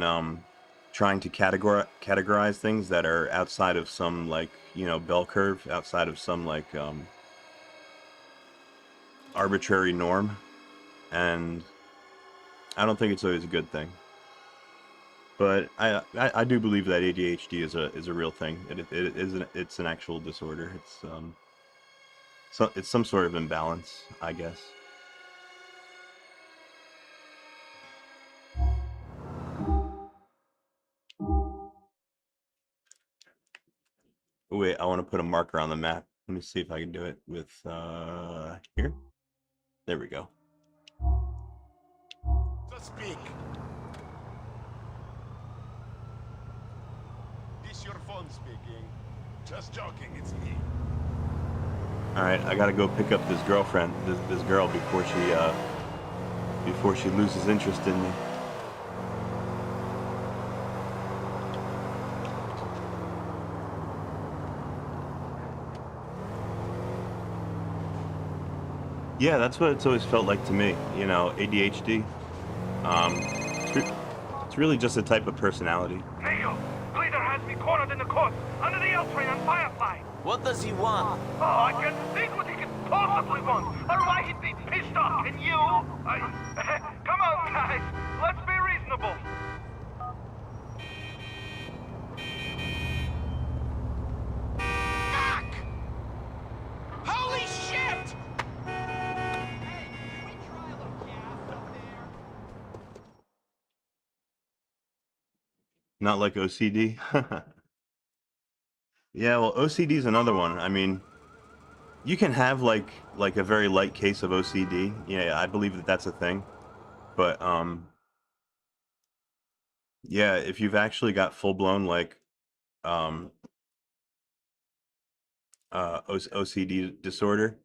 trying to categorize things that are outside of some, like, you know, bell curve, outside of some like arbitrary norm, and I don't think it's always a good thing. But I do believe that ADHD is a real thing. It's an actual disorder. It's some sort of imbalance, I guess. Wait, I want to put a marker on the map. Let me see if I can do it with here. There we go. Just speak. This your phone speaking. Just joking, it's me. All right, I gotta go pick up this girlfriend, this girl, before she loses interest in me. Yeah, that's what it's always felt like to me. You know, ADHD. It's really just a type of personality. Nico, Cleaner has me cornered in the court, under the L train on Firefly. What does he want? Oh, I can't think what he could possibly want, or why he'd be pissed off. And you? Come on, guys, let's be reasonable. Fuck! Holy shit! Not like OCD. Yeah, well, OCD is another one. I mean, you can have like a very light case of OCD. Yeah, I believe that that's a thing. But yeah, if you've actually got full blown like OCD disorder,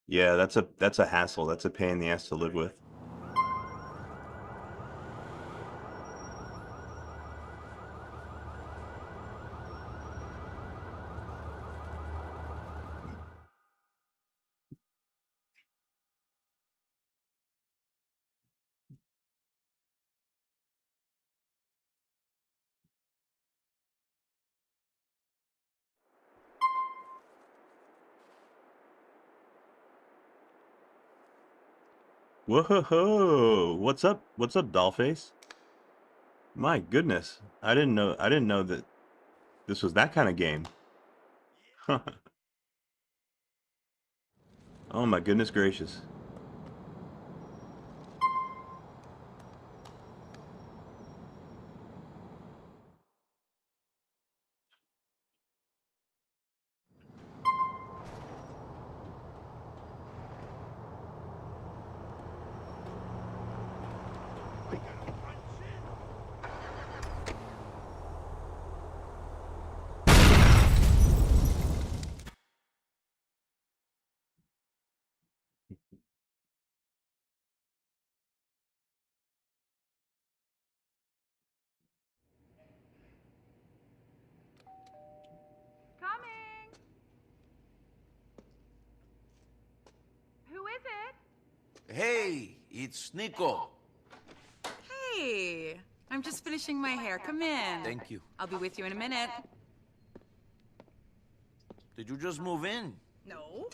yeah, that's a hassle. That's a pain in the ass to live with. Whoa! What's up? What's up, Dollface? My goodness, I didn't know that this was that kind of game. Oh my goodness gracious. Coming! Who is it? Hey, it's Nico. Hey, I'm just finishing my hair. Come in. Thank you. I'll be with you in a minute. Did you just move in? No.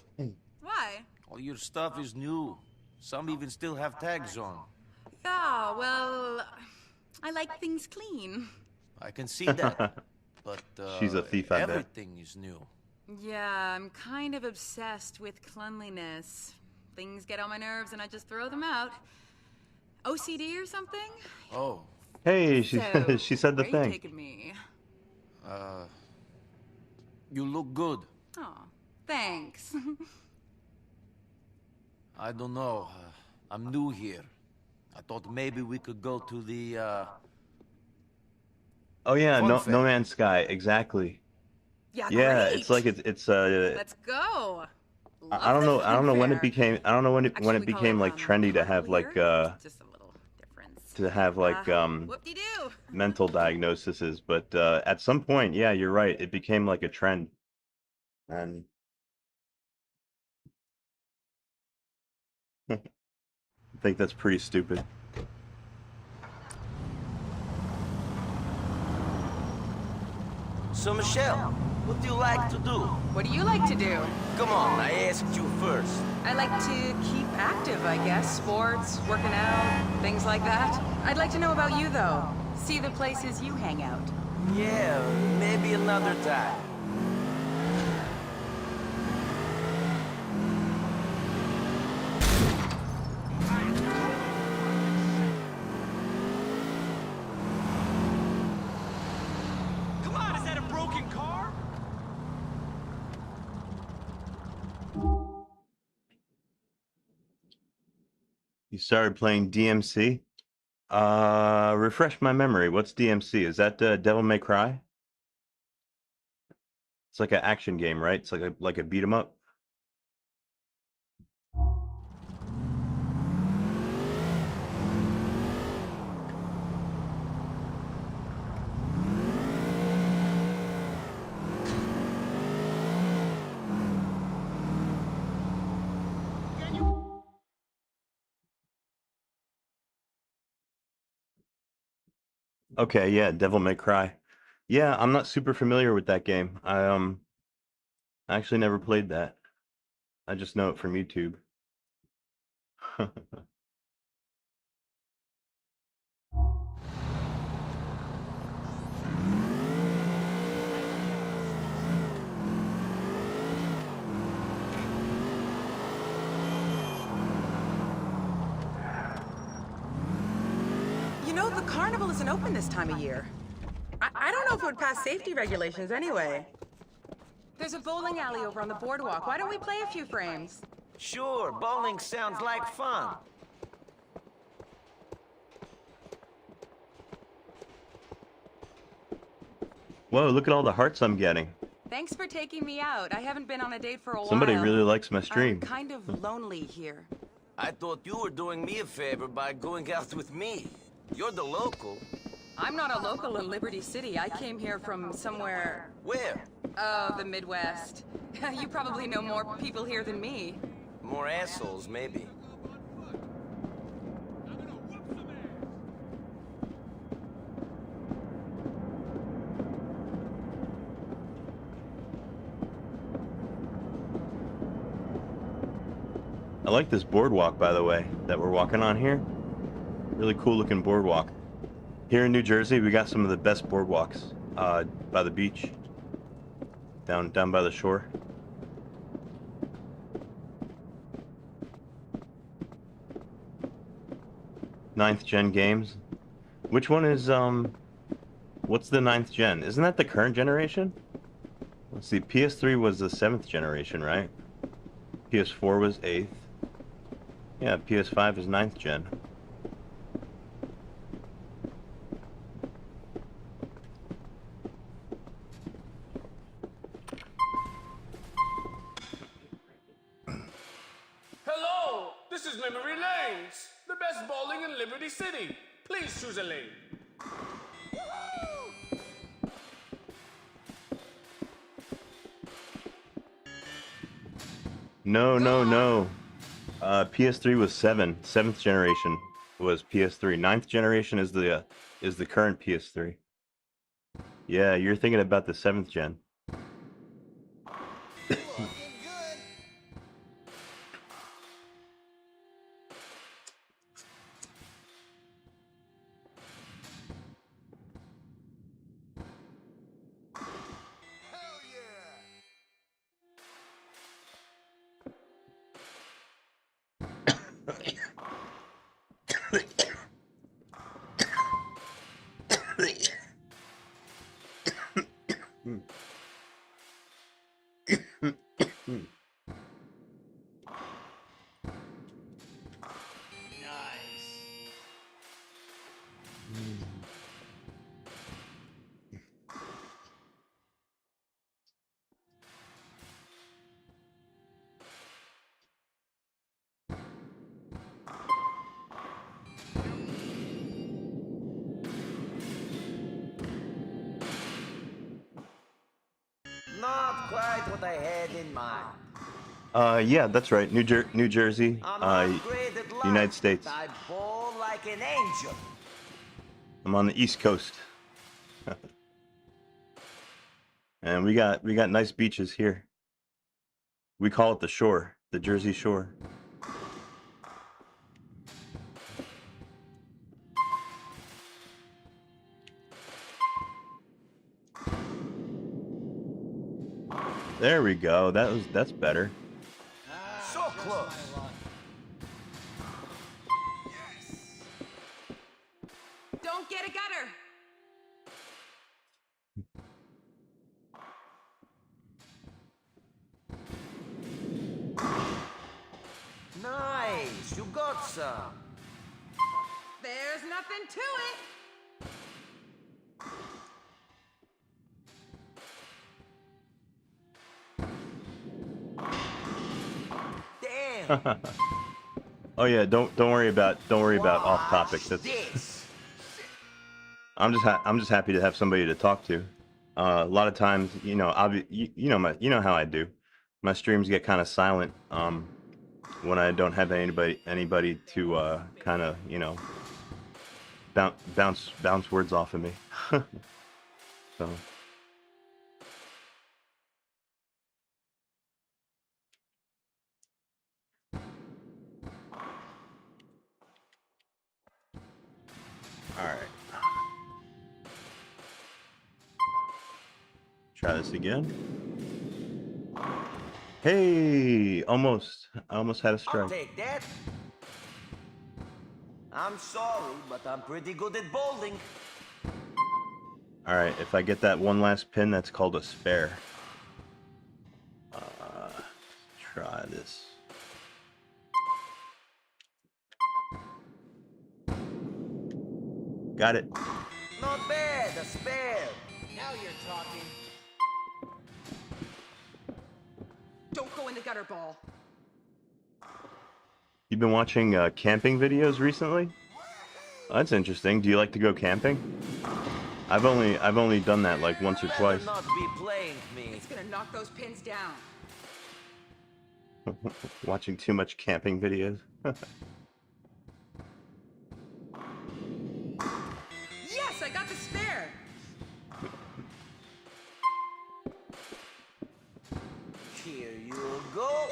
Why? All your stuff is new. Some even still have tags on. Yeah, well, I like things clean. I can see that. But She's a thief, I bet. everything is new. Yeah, I'm kind of obsessed with cleanliness. Things get on my nerves and I just throw them out. OCD or something? Oh. Hey, So, she said the where you thing. taking me? You look good. Oh, thanks. I don't know. I'm new here. I thought maybe we could go to the, Oh yeah, Fun no fair. No Man's Sky, exactly. Yeah, Yeah, great. it's like it's Let's go. I don't know when it fair. became when it Actually, we call became it, like trendy to have like Just a little difference. to have like Whoop-de-doo. mental diagnoses, but at some point, yeah, you're right, it became like a trend. And I think that's pretty stupid. So, Michelle, what do you like to do? What do you like to do? Come on, I asked you first. I like to keep active, I guess. Sports, working out, things like that. I'd like to know about you, though. See the places you hang out. Yeah, maybe another time. Come on, is that a broken car? You started playing DMC? Refresh my memory. What's DMC? Is that Devil May Cry? It's like an action game, right? It's like a beat 'em up. Okay, yeah, Devil May Cry. Yeah, I'm not super familiar with that game. I actually never played that. I just know it from YouTube. You know, the carnival isn't open this time of year. I don't know if it would pass safety regulations anyway. There's a bowling alley over on the boardwalk. Why don't we play a few frames? Sure, bowling sounds like fun. Whoa, look at all the hearts I'm getting. Thanks for taking me out. I haven't been on a date for a while. Somebody really likes my stream. I'm kind of lonely here. I thought you were doing me a favor by going out with me. You're the local. I'm not a local in Liberty City. I came here from somewhere... Where? The Midwest. You probably know more people here than me. More assholes, maybe. I like this boardwalk, by the way, that we're walking on here. Really cool looking boardwalk. Here in New Jersey, we got some of the best boardwalks by the beach, down by the shore. Ninth gen games. Which one is what's the 9th gen? Isn't that the current generation? Let's see, PS3 was the 7th generation, right? PS4 was 8th. Yeah, PS5 is 9th gen. Hello, this is Memory Lanes, the best bowling in Liberty City. Please choose a lane. No, no, no. PS3 was 7th generation was PS3. 9th generation is the current PS3. Yeah, you're thinking about the 7th gen. Not quite what I had in mind. Yeah, that's right. New Jersey, I'm not great at life, United States. but I ball like an angel. I'm on the East Coast. And we got nice beaches here. We call it the shore, the Jersey Shore. There we go. That's better. So close. Don't get a gutter. Nice, you got some. There's nothing to it. Damn. Oh yeah, don't worry about off topic. That's I'm just happy to have somebody to talk to. A lot of times, you know, you know how I do. My streams get kind of silent when I don't have anybody to kind of, you know, bounce words off of me. So. All right. Try this again. Hey, almost. I almost had a strike. I'll take that. I'm sorry, but I'm pretty good at bowling. All right, if I get that one last pin, that's called a spare. Try this. Got it. Not bad, a spare. Now you're talking. Don't go in the gutter ball. You've been watching camping videos recently? Oh, that's interesting. Do you like to go camping? I've only done that like once or twice. Not be playing me. It's gonna knock those pins down. Watching too much camping videos. Yes, I got the spare. Here you go.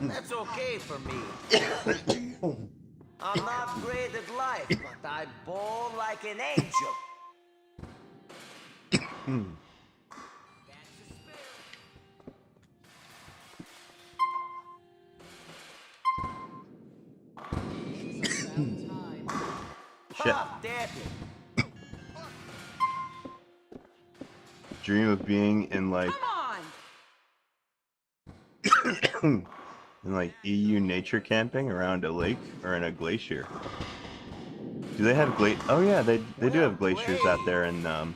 That's okay for me. I'm not great at life, but I bowl like an angel. Shit. Dream of being in like in like EU nature camping around a lake or in a glacier. Do they have Oh yeah, they do have glaciers out there in the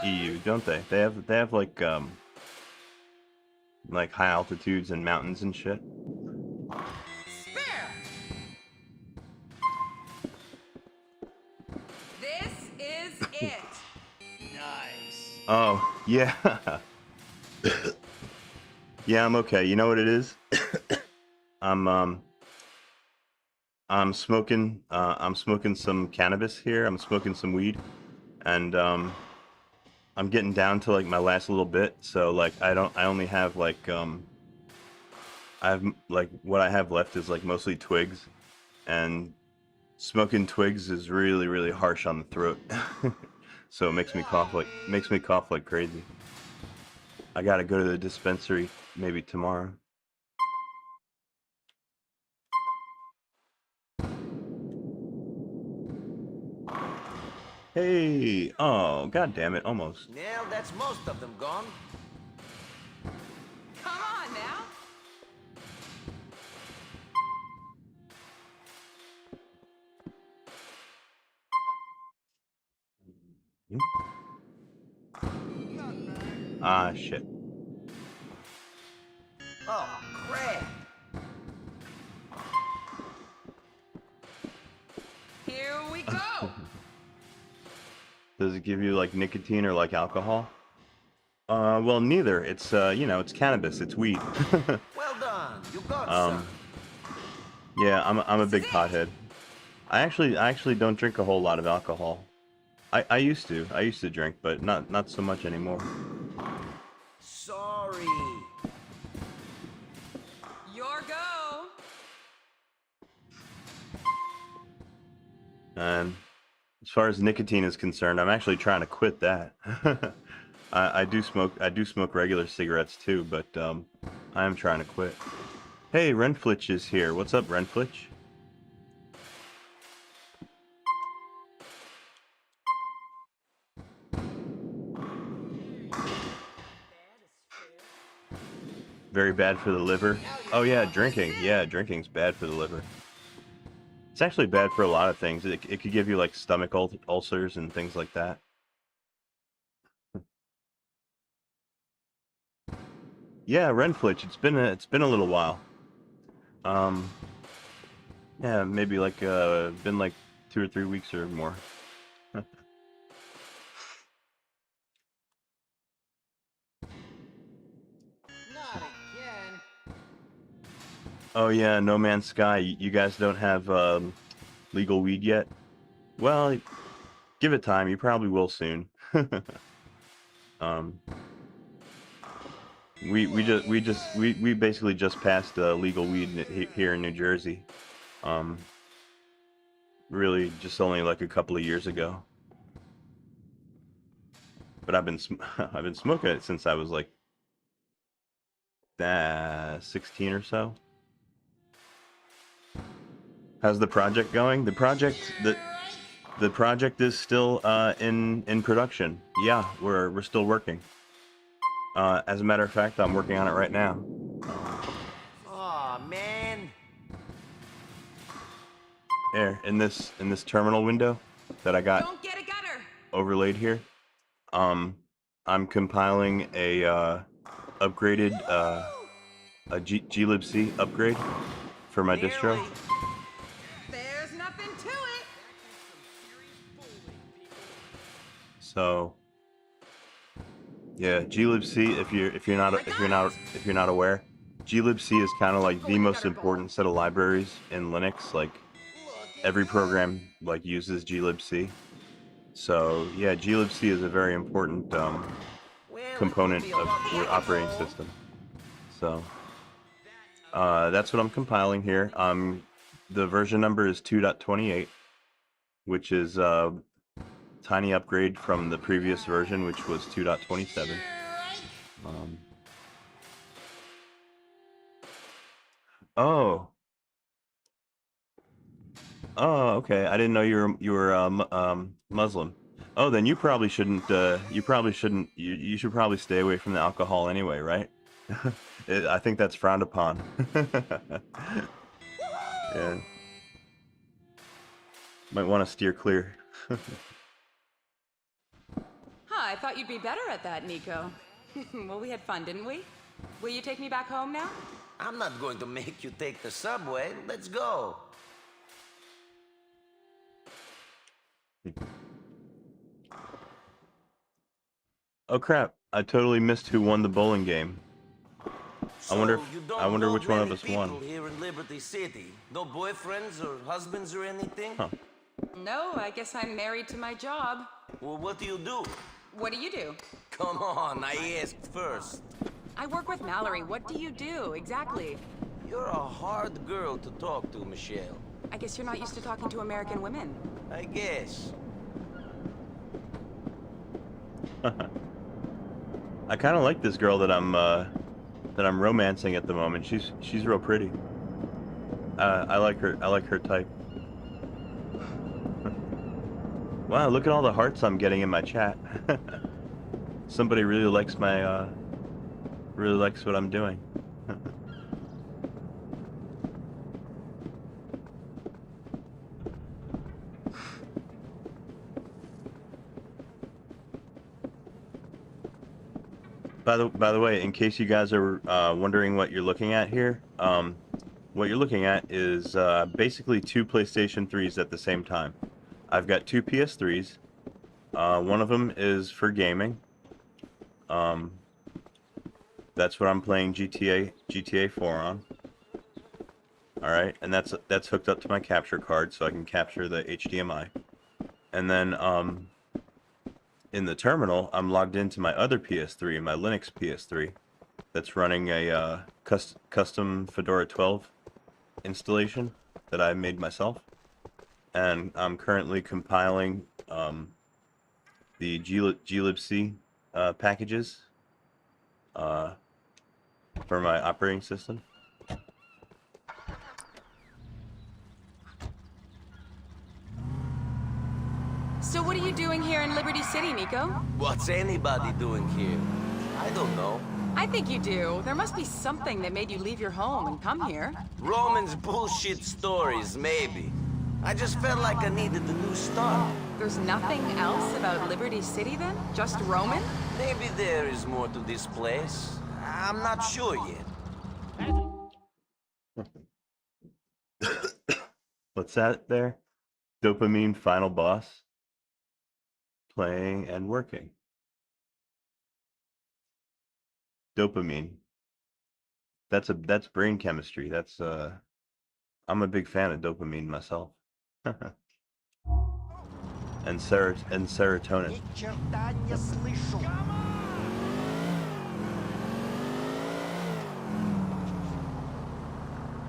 EU, don't they? They have like high altitudes and mountains and shit. Spare. This is it. Nice. Oh, yeah. Yeah, I'm okay. You know what it is? I'm smoking some cannabis here. I'm smoking some weed, and I'm getting down to like my last little bit. So like I only have like I have like what I have left is like mostly twigs, and smoking twigs is really harsh on the throat. So it makes me cough like crazy. I gotta go to the dispensary maybe tomorrow. Hey, oh god damn it, almost. Well, that's most of them gone. Come on now. Ah, shit. Oh, crap. Here we go. Does it give you like nicotine or like alcohol? Well, neither. It's you know, it's cannabis. It's weed. Well done. You got um, yeah, I'm a big pothead. I actually don't drink a whole lot of alcohol. I used to drink, but not so much anymore. Sorry. Your go. And as far as nicotine is concerned, I'm actually trying to quit that. I do smoke regular cigarettes too, but I am trying to quit. Hey, Renflitch is here. What's up, Renflitch? Very bad for the liver. Oh yeah, drinking. Yeah, drinking's bad for the liver. It's actually bad for a lot of things. It could give you like stomach ulcers and things like that. Yeah, Renflitch. It's been a little while. Yeah, maybe like been like 2 or 3 weeks or more. Oh yeah, No Man's Sky. You guys don't have legal weed yet? Well, give it time. You probably will soon. We basically just passed legal weed here in New Jersey. Really, just only like a couple of years ago. But I've been smoking it since I was like 16 or so. How's the project going? The project is still in production. Yeah, we're still working. As a matter of fact, I'm working on it right now. Aw, man. There, in this terminal window that I got Don't get a gutter. overlaid here, I'm compiling a upgraded a glibc upgrade for my distro. There's nothing to it. So yeah, glibc. If you're not aware, glibc is kind of like the most important set of libraries in Linux. Like every program like uses glibc. So yeah, glibc is a very important component of your operating system. So that's what I'm compiling here. The version number is 2.28, which is tiny upgrade from the previous version, which was 2.27. Oh, okay. I didn't know you were Muslim. Oh, then you probably shouldn't. You should probably stay away from the alcohol anyway, right? I think that's frowned upon. Yeah. Might want to steer clear. I thought you'd be better at that, Nico. Well, we had fun, didn't we? Will you take me back home now? I'm not going to make you take the subway. Let's go. Oh crap! I totally missed who won the bowling game. So I wonder know which one of many us won. people here in Liberty City. No boyfriends or husbands or anything? Huh. No, I guess I'm married to my job. Well, what do you do? What do you do? Come on, I asked first. I work with Mallory. What do you do, exactly? You're a hard girl to talk to, Michelle. I guess you're not used to talking to American women. I guess. I kind of like this girl that I'm romancing at the moment. She's real pretty. I like her. I like her type. Wow, look at all the hearts I'm getting in my chat. Somebody really likes my really likes what I'm doing. By the way, in case you guys are wondering what you're looking at here, what you're looking at is basically two PlayStation 3s at the same time. I've got two PS3s. One of them is for gaming. That's what I'm playing GTA 4 on. All right, and that's hooked up to my capture card, so I can capture the HDMI. And then in the terminal, I'm logged into my other PS3, my Linux PS3, that's running a custom Fedora 12 installation that I made myself. And I'm currently compiling the glibc packages for my operating system. So what are you doing here in Liberty City, Nico? What's anybody doing here? I don't know. I think you do. There must be something that made you leave your home and come here. Roman's bullshit stories, maybe. I just felt like I needed a new start. There's nothing else about Liberty City then? Just Roman? Maybe there is more to this place. I'm not sure yet. What's that there? Dopamine final boss. Playing and working. Dopamine. That's brain chemistry. That's I'm a big fan of dopamine myself. and serotonin.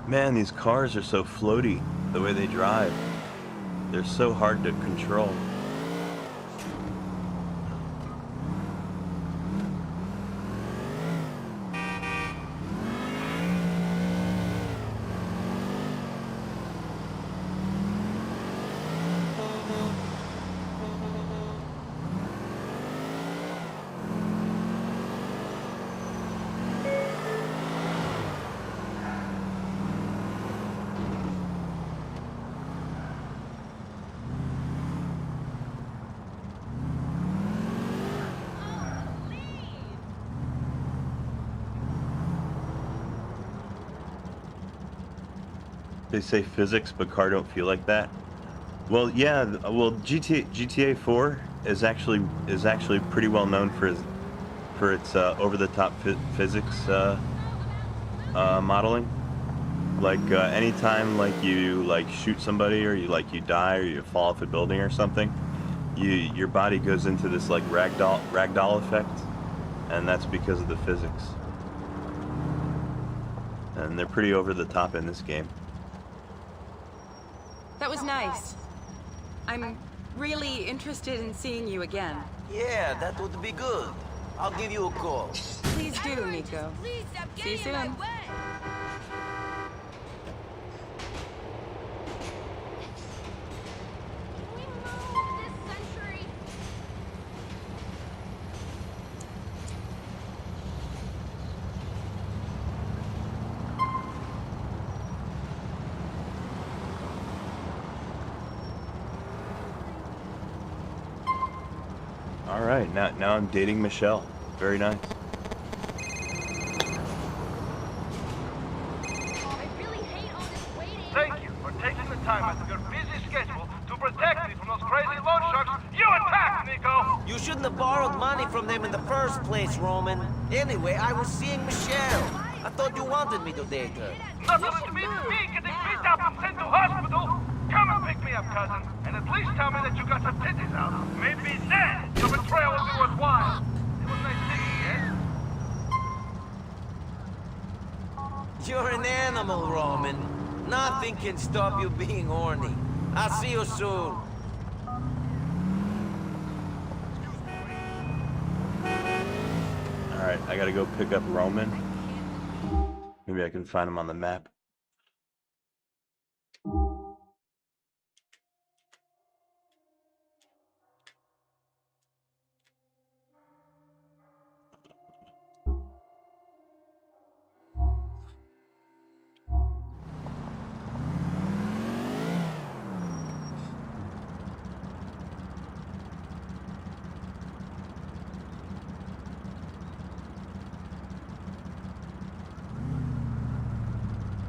Man, these cars are so floaty the way they drive. They're so hard to control. They say physics, but car don't feel like that. Well, yeah. Well, GTA 4 is actually pretty well known for its over-the-top physics modeling. Like anytime you shoot somebody or you die or you fall off a building or something, your body goes into this like ragdoll effect, and that's because of the physics. And they're pretty over the top in this game. That was nice. I'm really interested in seeing you again. Yeah, that would be good. I'll give you a call. Please do, Nico. See you soon. All right, now I'm dating Michelle. Very nice. Thank you for taking the time out of your busy schedule to protect me from those crazy loan sharks you attacked, Nico! You shouldn't have borrowed money from them in the first place, Roman. Anyway, I was seeing Michelle. I thought you wanted me to date her. Nothing to me getting beat up and sent to hospital! Come and pick me up, cousin, and at least tell me that you got some titties out. Maybe then your betrayal will be worthwhile. It was nice seeing you, yes? You're an animal, Roman. Nothing can stop you being horny. I'll see you soon. Alright, I gotta go pick up Roman. Maybe I can find him on the map.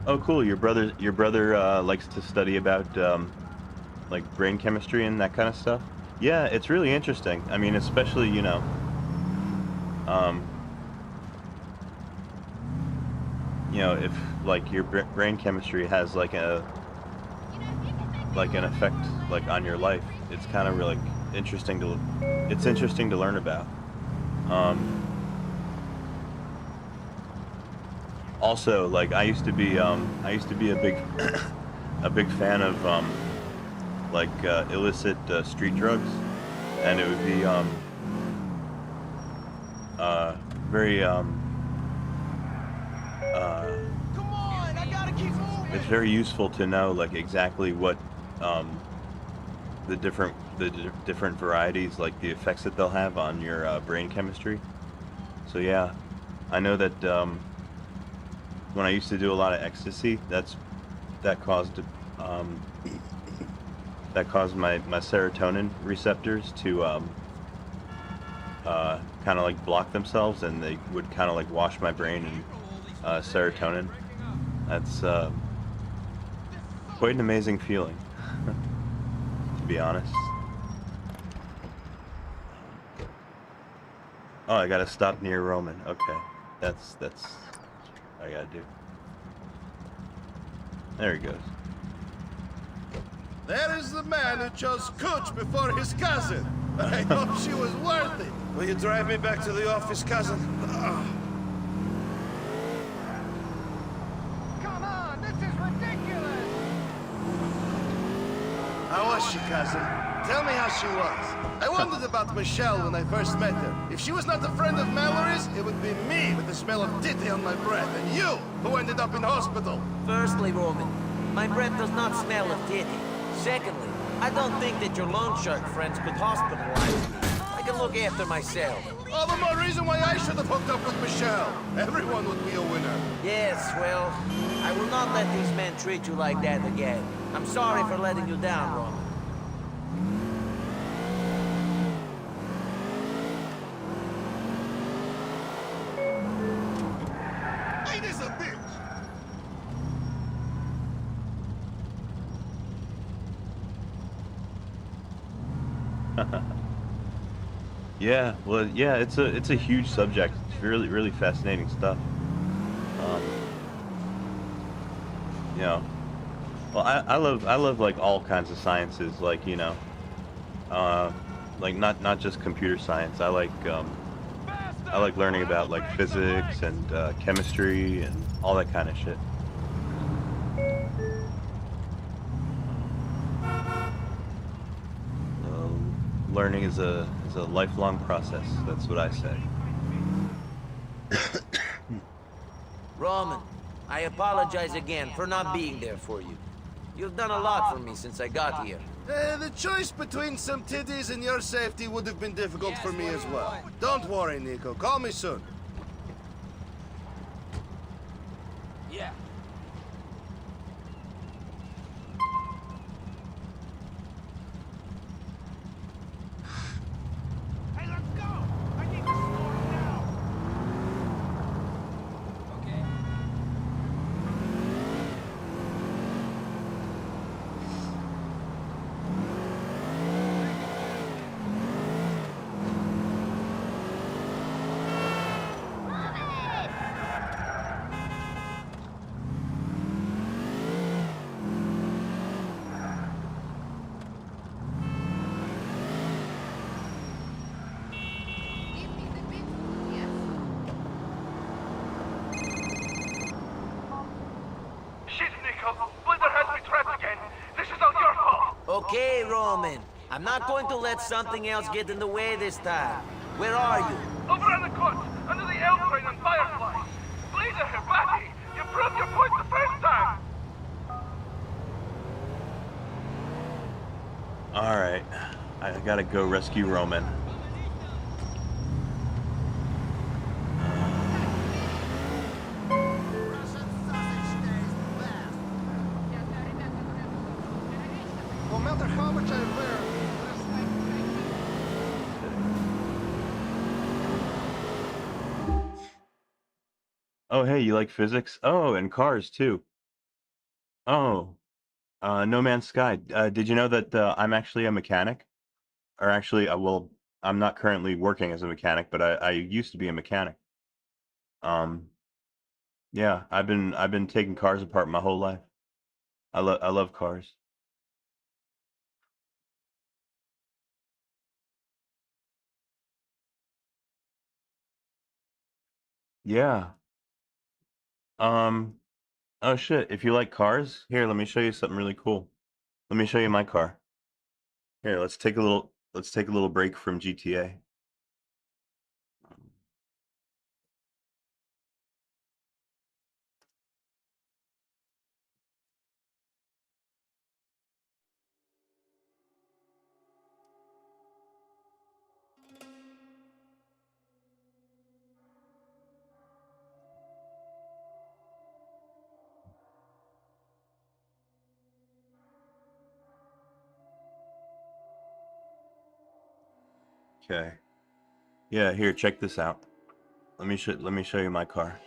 Oh, cool. Your brother likes to study about like brain chemistry and that kind of stuff. Yeah, it's really interesting. I mean, especially um, if like your brain chemistry has like an effect like on your life, it's kind of really interesting to learn about. Um, Also, like I used to be a big a big fan of like illicit street drugs, and it would be very it's very useful to know like exactly what the different varieties, like the effects that they'll have on your brain chemistry. So yeah, I know that when I used to do a lot of ecstasy, that caused my serotonin receptors to kind of like block themselves, and they would kind of like wash my brain in serotonin. That's quite an amazing feeling, to be honest. Oh, I gotta stop near Roman. Okay, that's what I gotta do. There he goes. There is the man who chose Cooch before his cousin. I hope she was worth it. Will you drive me back to the office, cousin? Come on, this is ridiculous! How was she, cousin? Tell me how she was. I wondered about Michelle when I first met her. If she was not a friend of Mallory's, it would be me with the smell of titty on my breath, and you, who ended up in hospital. Firstly, Roman, my breath does not smell of titty. Secondly, I don't think that your loan shark friends could hospitalize me. I can look after myself. All the more reason why I should have hooked up with Michelle. Everyone would be a winner. Yes, well, I will not let these men treat you like that again. I'm sorry for letting you down, Roman. Ain't this a bitch? Yeah, well, yeah, it's a huge subject. It's really fascinating stuff. You know, well, I love like all kinds of sciences, like like not just computer science. I like learning about like physics and chemistry and all that kind of shit. Learning is a lifelong process. That's what I say. Roman, I apologize again for not being there for you. You've done a lot for me since I got here. The choice between some titties and your safety would have been difficult for me as well. Don't worry, Nico. Call me soon. Yeah. Hey, let's go! I need to slow him down! Okay. Shit, Nico. Blinder has me trapped again. This is all your fault. Okay, Roman. I'm not going to let something else get in the way this time. Where are you? Over on the court, under the L train on Firefly. Blinder, buddy. You proved your point the first time. All right, I gotta go rescue Roman. No matter how much I learn, Oh, hey, you like physics? Oh, and cars too. Oh, No Man's Sky. Did you know that I'm actually a mechanic? Or actually, well, I'm not currently working as a mechanic, but I used to be a mechanic. Um, yeah, I've been taking cars apart my whole life. I love cars. Yeah. Um, oh shit, if you like cars, here, let me show you something really cool. Let me show you my car. Here, let's take a little break from GTA. Okay. Yeah, here, check this out. Let me show you my car.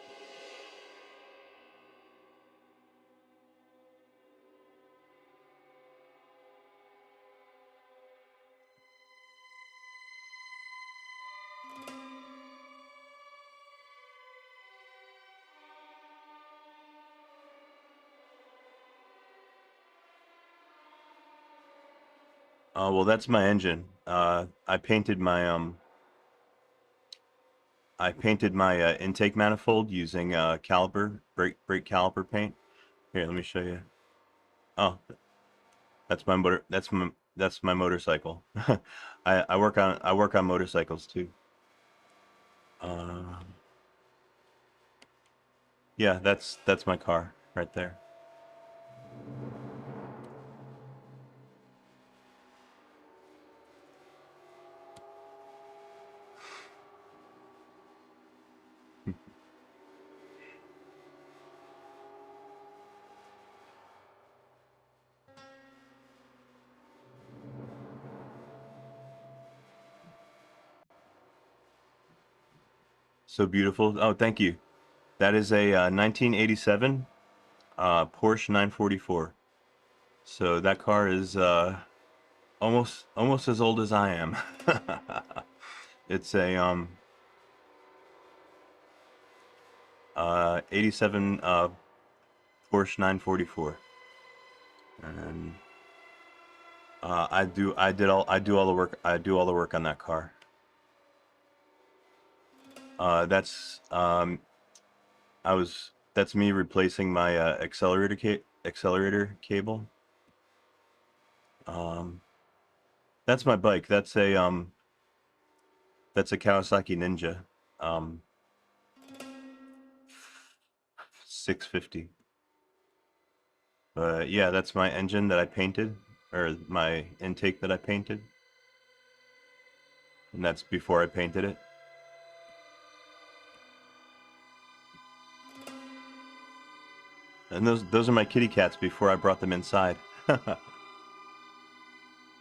Well, that's my engine. I painted my intake manifold using brake caliper paint. Here, let me show you. Oh, that's my motor. That's my motorcycle. I work on motorcycles too. Uh, yeah, that's my car right there. So beautiful. Oh, thank you. That is a 1987 Porsche 944. So that car is almost as old as I am. It's a 87 Porsche 944, and I do all the work on that car. That's me replacing my accelerator cable. Um, that's my bike. That's a Kawasaki Ninja, um, 650. Yeah, that's my engine that I painted, or my intake that I painted, and that's before I painted it. And those are my kitty cats before I brought them inside.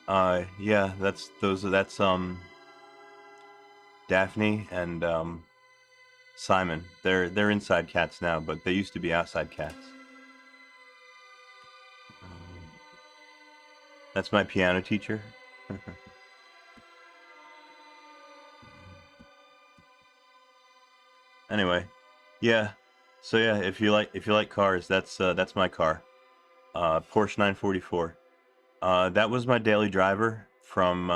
Yeah, that's Daphne and Simon. They're inside cats now, but they used to be outside cats. That's my piano teacher. Anyway, yeah. So yeah, if you like cars, that's my car. Porsche 944. That was my daily driver from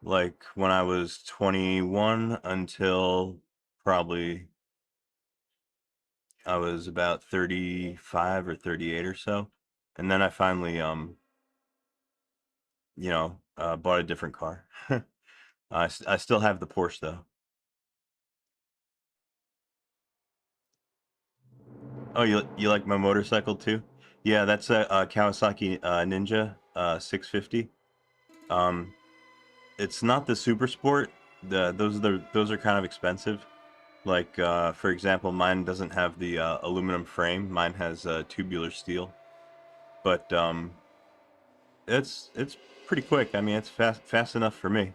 like when I was 21 until probably I was about 35 or 38 or so. And then I finally bought a different car. I still have the Porsche though. Oh, you like my motorcycle too? Yeah, that's a Kawasaki Ninja 650. Um, it's not the Super Sport. Those are kind of expensive. Like for example, mine doesn't have the aluminum frame. Mine has tubular steel. But it's pretty quick. I mean, it's fast enough for me.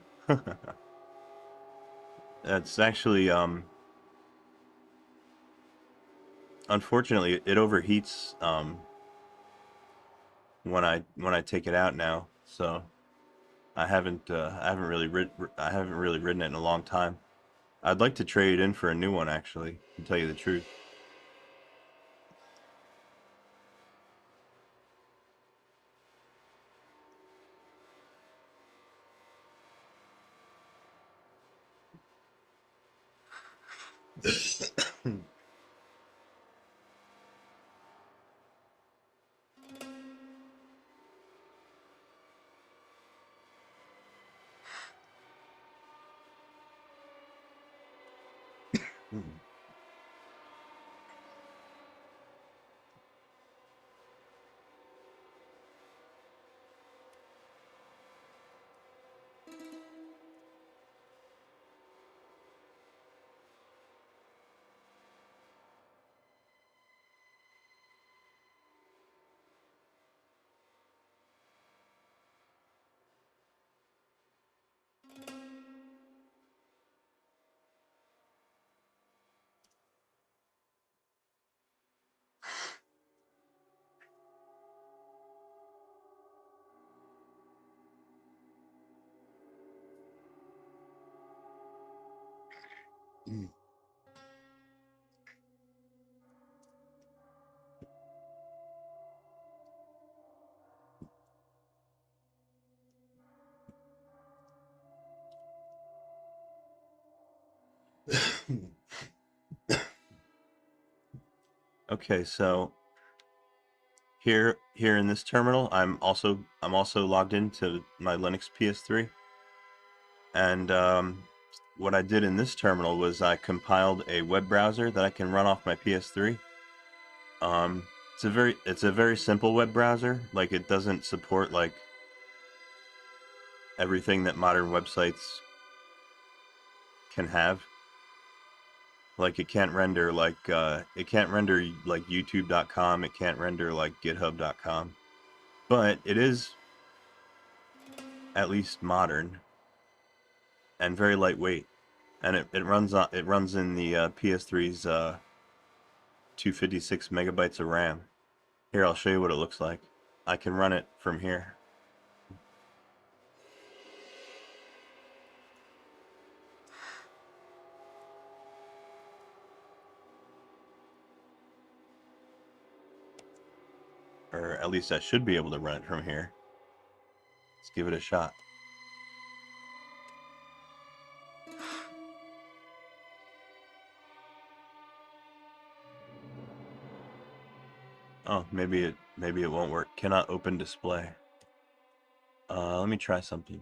It's actually unfortunately, it overheats when I take it out now. So I haven't really ridden it in a long time. I'd like to trade it in for a new one, actually, to tell you the truth. Okay, so here in this terminal, I'm also logged into my Linux PS3, and what I did in this terminal was I compiled a web browser that I can run off my PS3. It's a very simple web browser. Like, it doesn't support like everything that modern websites can have. Like, it can't render like YouTube.com. It can't render like GitHub.com. But it is at least modern and very lightweight, and it runs in the PS3's 256 megabytes of RAM. Here, I'll show you what it looks like. I can run it from here. Or at least I should be able to run it from here. Let's give it a shot. Oh, maybe it won't work. Cannot open display. Let me try something.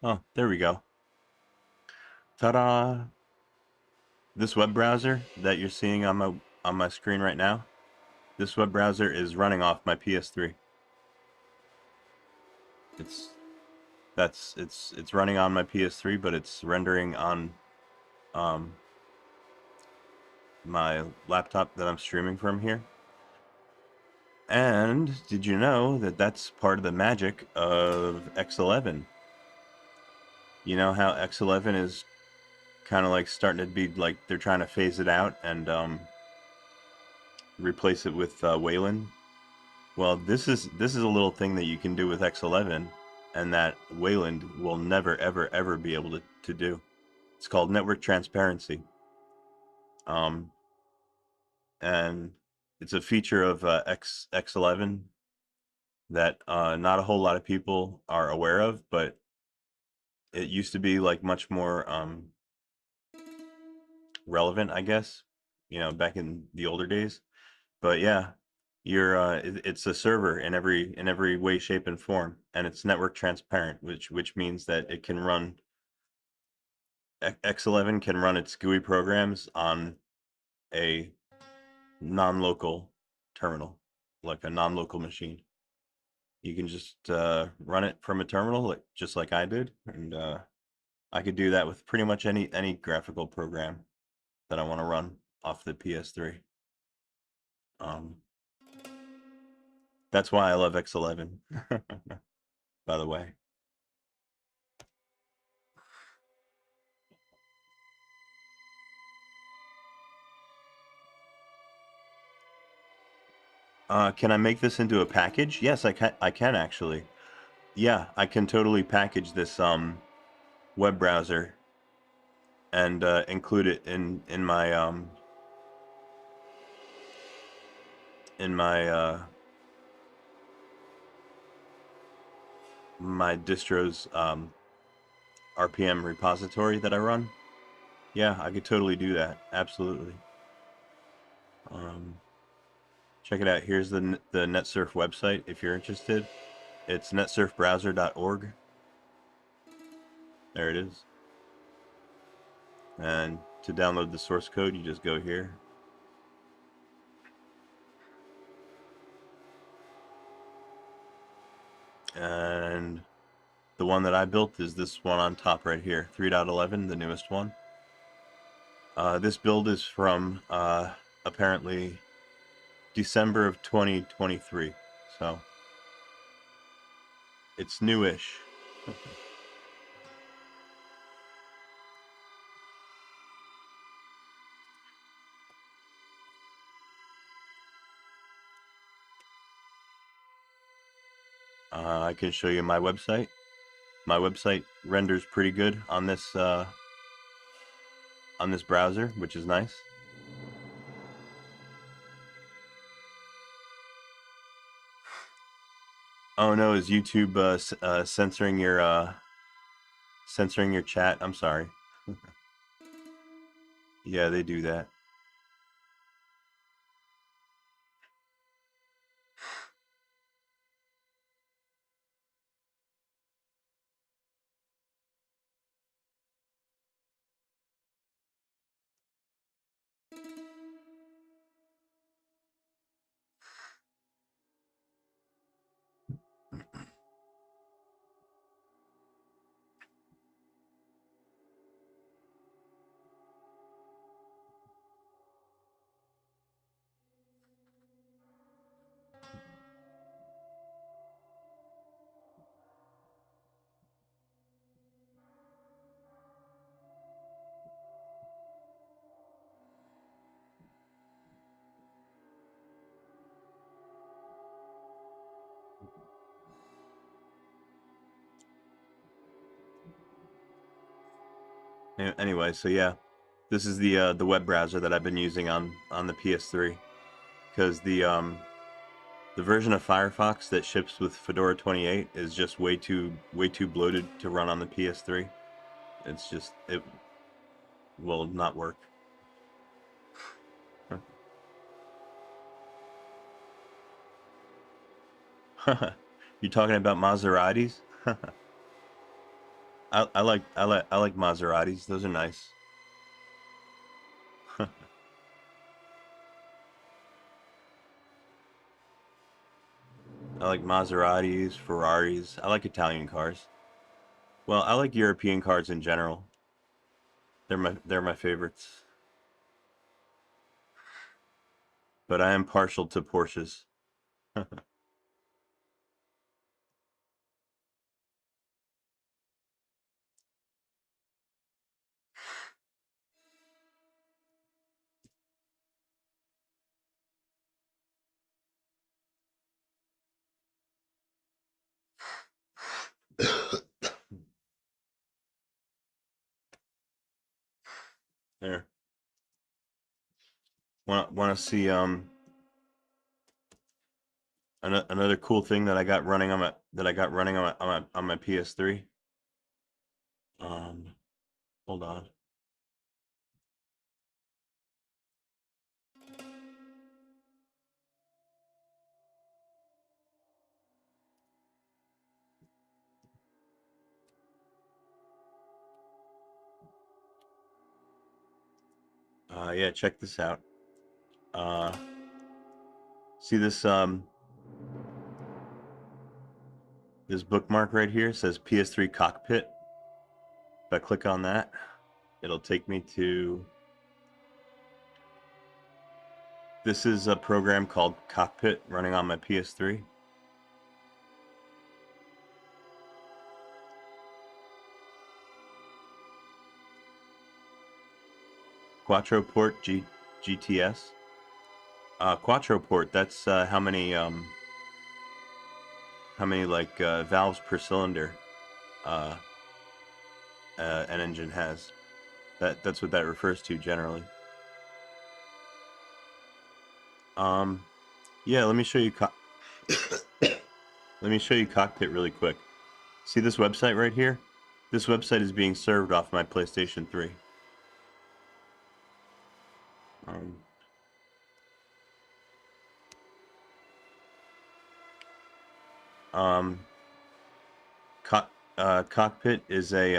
Oh, there we go. Ta-da! This web browser that you're seeing on my screen right now, this web browser is running off my PS3. It's running on my PS3, but it's rendering on my laptop that I'm streaming from here. And did you know that that's part of the magic of X11? You know how X11 is kind of like starting to be like they're trying to phase it out and replace it with Wayland? Well, this is a little thing that you can do with X11, and that Wayland will never ever be able to do. It's called network transparency. And it's a feature of X11 that not a whole lot of people are aware of, but it used to be like much more relevant, I guess, you know, back in the older days. But yeah, it's a server in every way, shape, and form, and it's network transparent, which means that it can run X11 can run its GUI programs on a non-local terminal, like a non-local machine. You can just run it from a terminal, just like I did, and I could do that with pretty much any graphical program that I want to run off the PS3. That's why I love X11, by the way. Can I make this into a package? Yes, I can. I can actually. Yeah, I can totally package this web browser and include it in my in my my distro's RPM repository that I run. Yeah, I could totally do that. Absolutely. Check it out. Here's the NetSurf website if you're interested. It's netsurfbrowser.org. There it is. And to download the source code, you just go here. And the one that I built is this one on top right here, 3.11, the newest one. This build is from apparently December of 2023, so it's newish. I can show you my website. My website renders pretty good on this browser, which is nice. Oh no, is YouTube censoring your chat? I'm sorry. Yeah, they do that. Anyway, so yeah, this is the web browser that I've been using on the PS3, because the version of Firefox that ships with Fedora 28 is just way too bloated to run on the PS3. It's just, it will not work. You talking about Maseratis? I like Maseratis. Those are nice. I like Maseratis, Ferraris. I like Italian cars. Well, I like European cars in general. They're my favorites. But I am partial to Porsches. There. Want to see another cool thing that I got running on my PS3. Hold on. Yeah, check this out. See this this bookmark right here says PS3 Cockpit. If I click on that, it'll take me to... This is a program called Cockpit running on my PS3. Quattro port GTS. Quattro port, that's how many like valves per cylinder an engine has. That's what that refers to generally. Yeah, let me show you let me show you Cockpit really quick. See this website right here? This website is being served off my PlayStation 3. Cockpit is a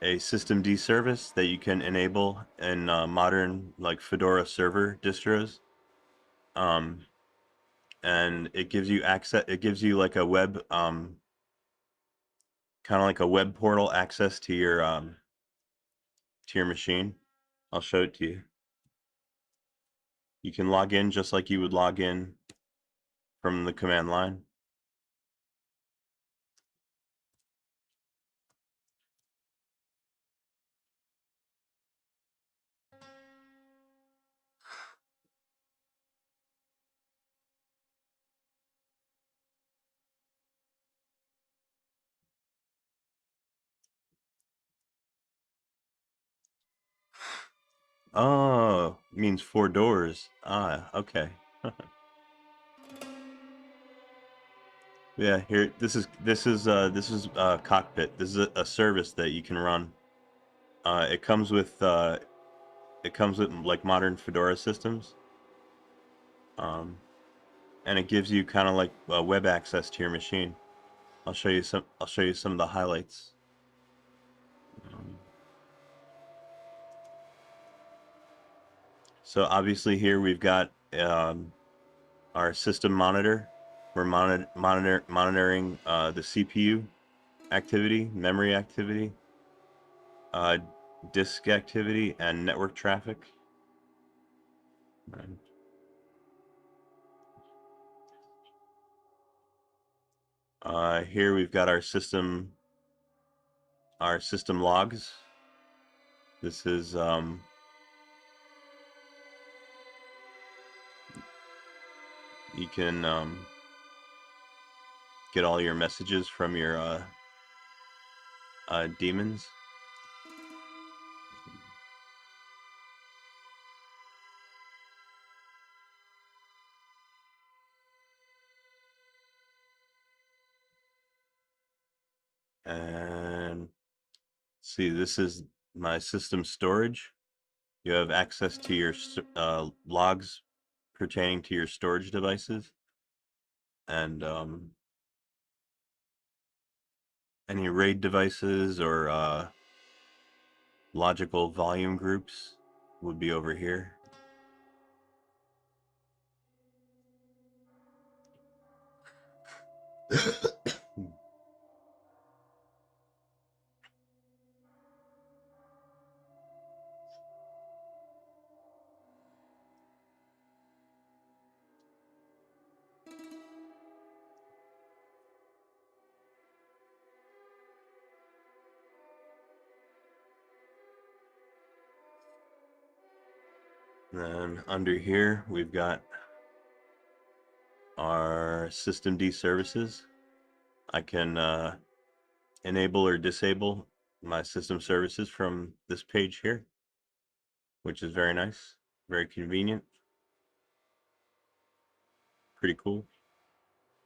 systemd service that you can enable in modern like Fedora server distros. And it gives you access. It gives you like a web, kind of like a web portal access to your machine. I'll show it to you. You can log in just like you would log in from the command line. Oh, means 4 doors. Ah, okay. Yeah, here this is Cockpit. This is a service that you can run. It comes with like modern Fedora systems. And it gives you kind of like web access to your machine. I'll show you some of the highlights. So obviously here we've got our system monitor. We're monitoring the CPU activity, memory activity, disk activity, and network traffic. Here we've got our system logs. This is you can get all your messages from your daemons. And see, this is my system storage. You have access to your logs pertaining to your storage devices, and any RAID devices or logical volume groups would be over here. Then under here we've got our systemd services. I can enable or disable my system services from this page here, which is very nice, very convenient, pretty cool.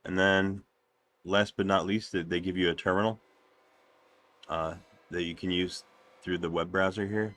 And then last but not least, they give you a terminal that you can use through the web browser here.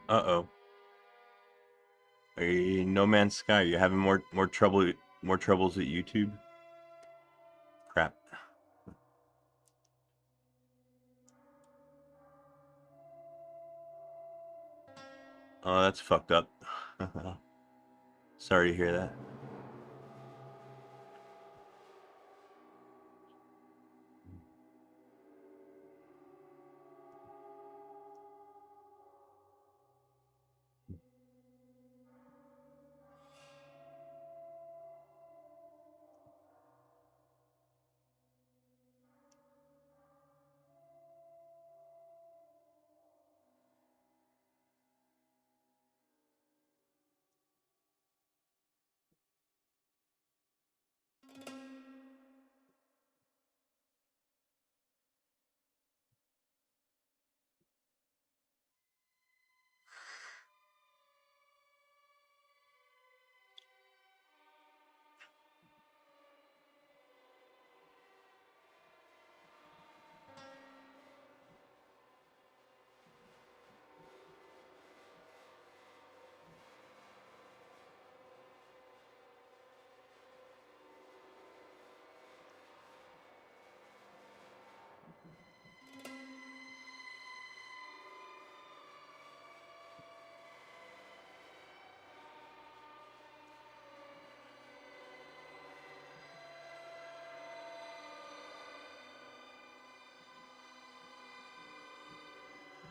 Uh-oh. Are you No Man's Sky? Are you having more troubles at YouTube? Crap. Oh, that's fucked up. Sorry to hear that.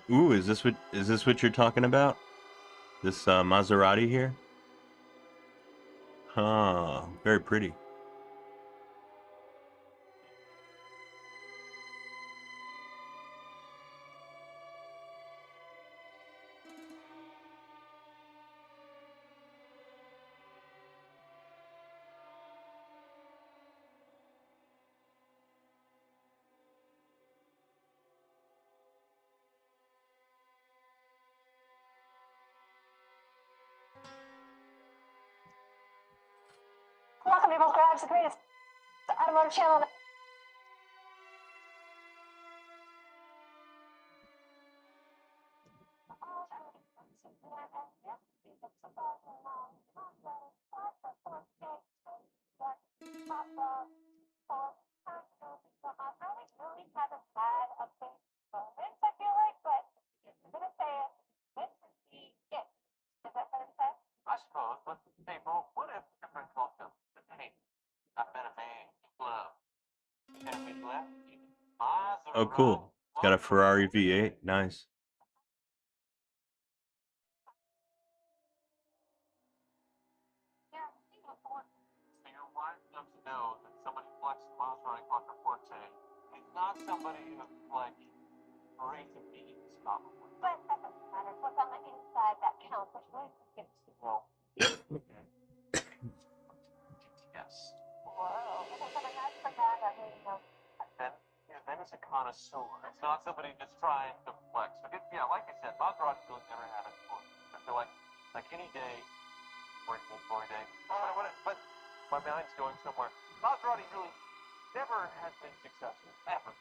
Ooh, is this what you're talking about? This Maserati here? Huh, very pretty. Welcome to Grabs, the greatest automotive channel. I suppose, but hey, bro, what if your friend called him? Hey, I've been a man. Club. And we left you. Oh, cool. It's got a Ferrari V8. Nice. So your wife comes to know that somebody flexed Maserati Quattro Forte. He's not somebody who, like, brings a beans, probably. But that doesn't matter. It's what's on the inside that counts, which really gets to know. Yes. Whoa. Because I mean, that's the guy that really knows. Then it's a connoisseur. It's not somebody just trying to flex. But yeah, like I said, Maserati really never had it before. I feel like any day, working employee day. But my mind's going somewhere. Maserati really never has been successful. Ever.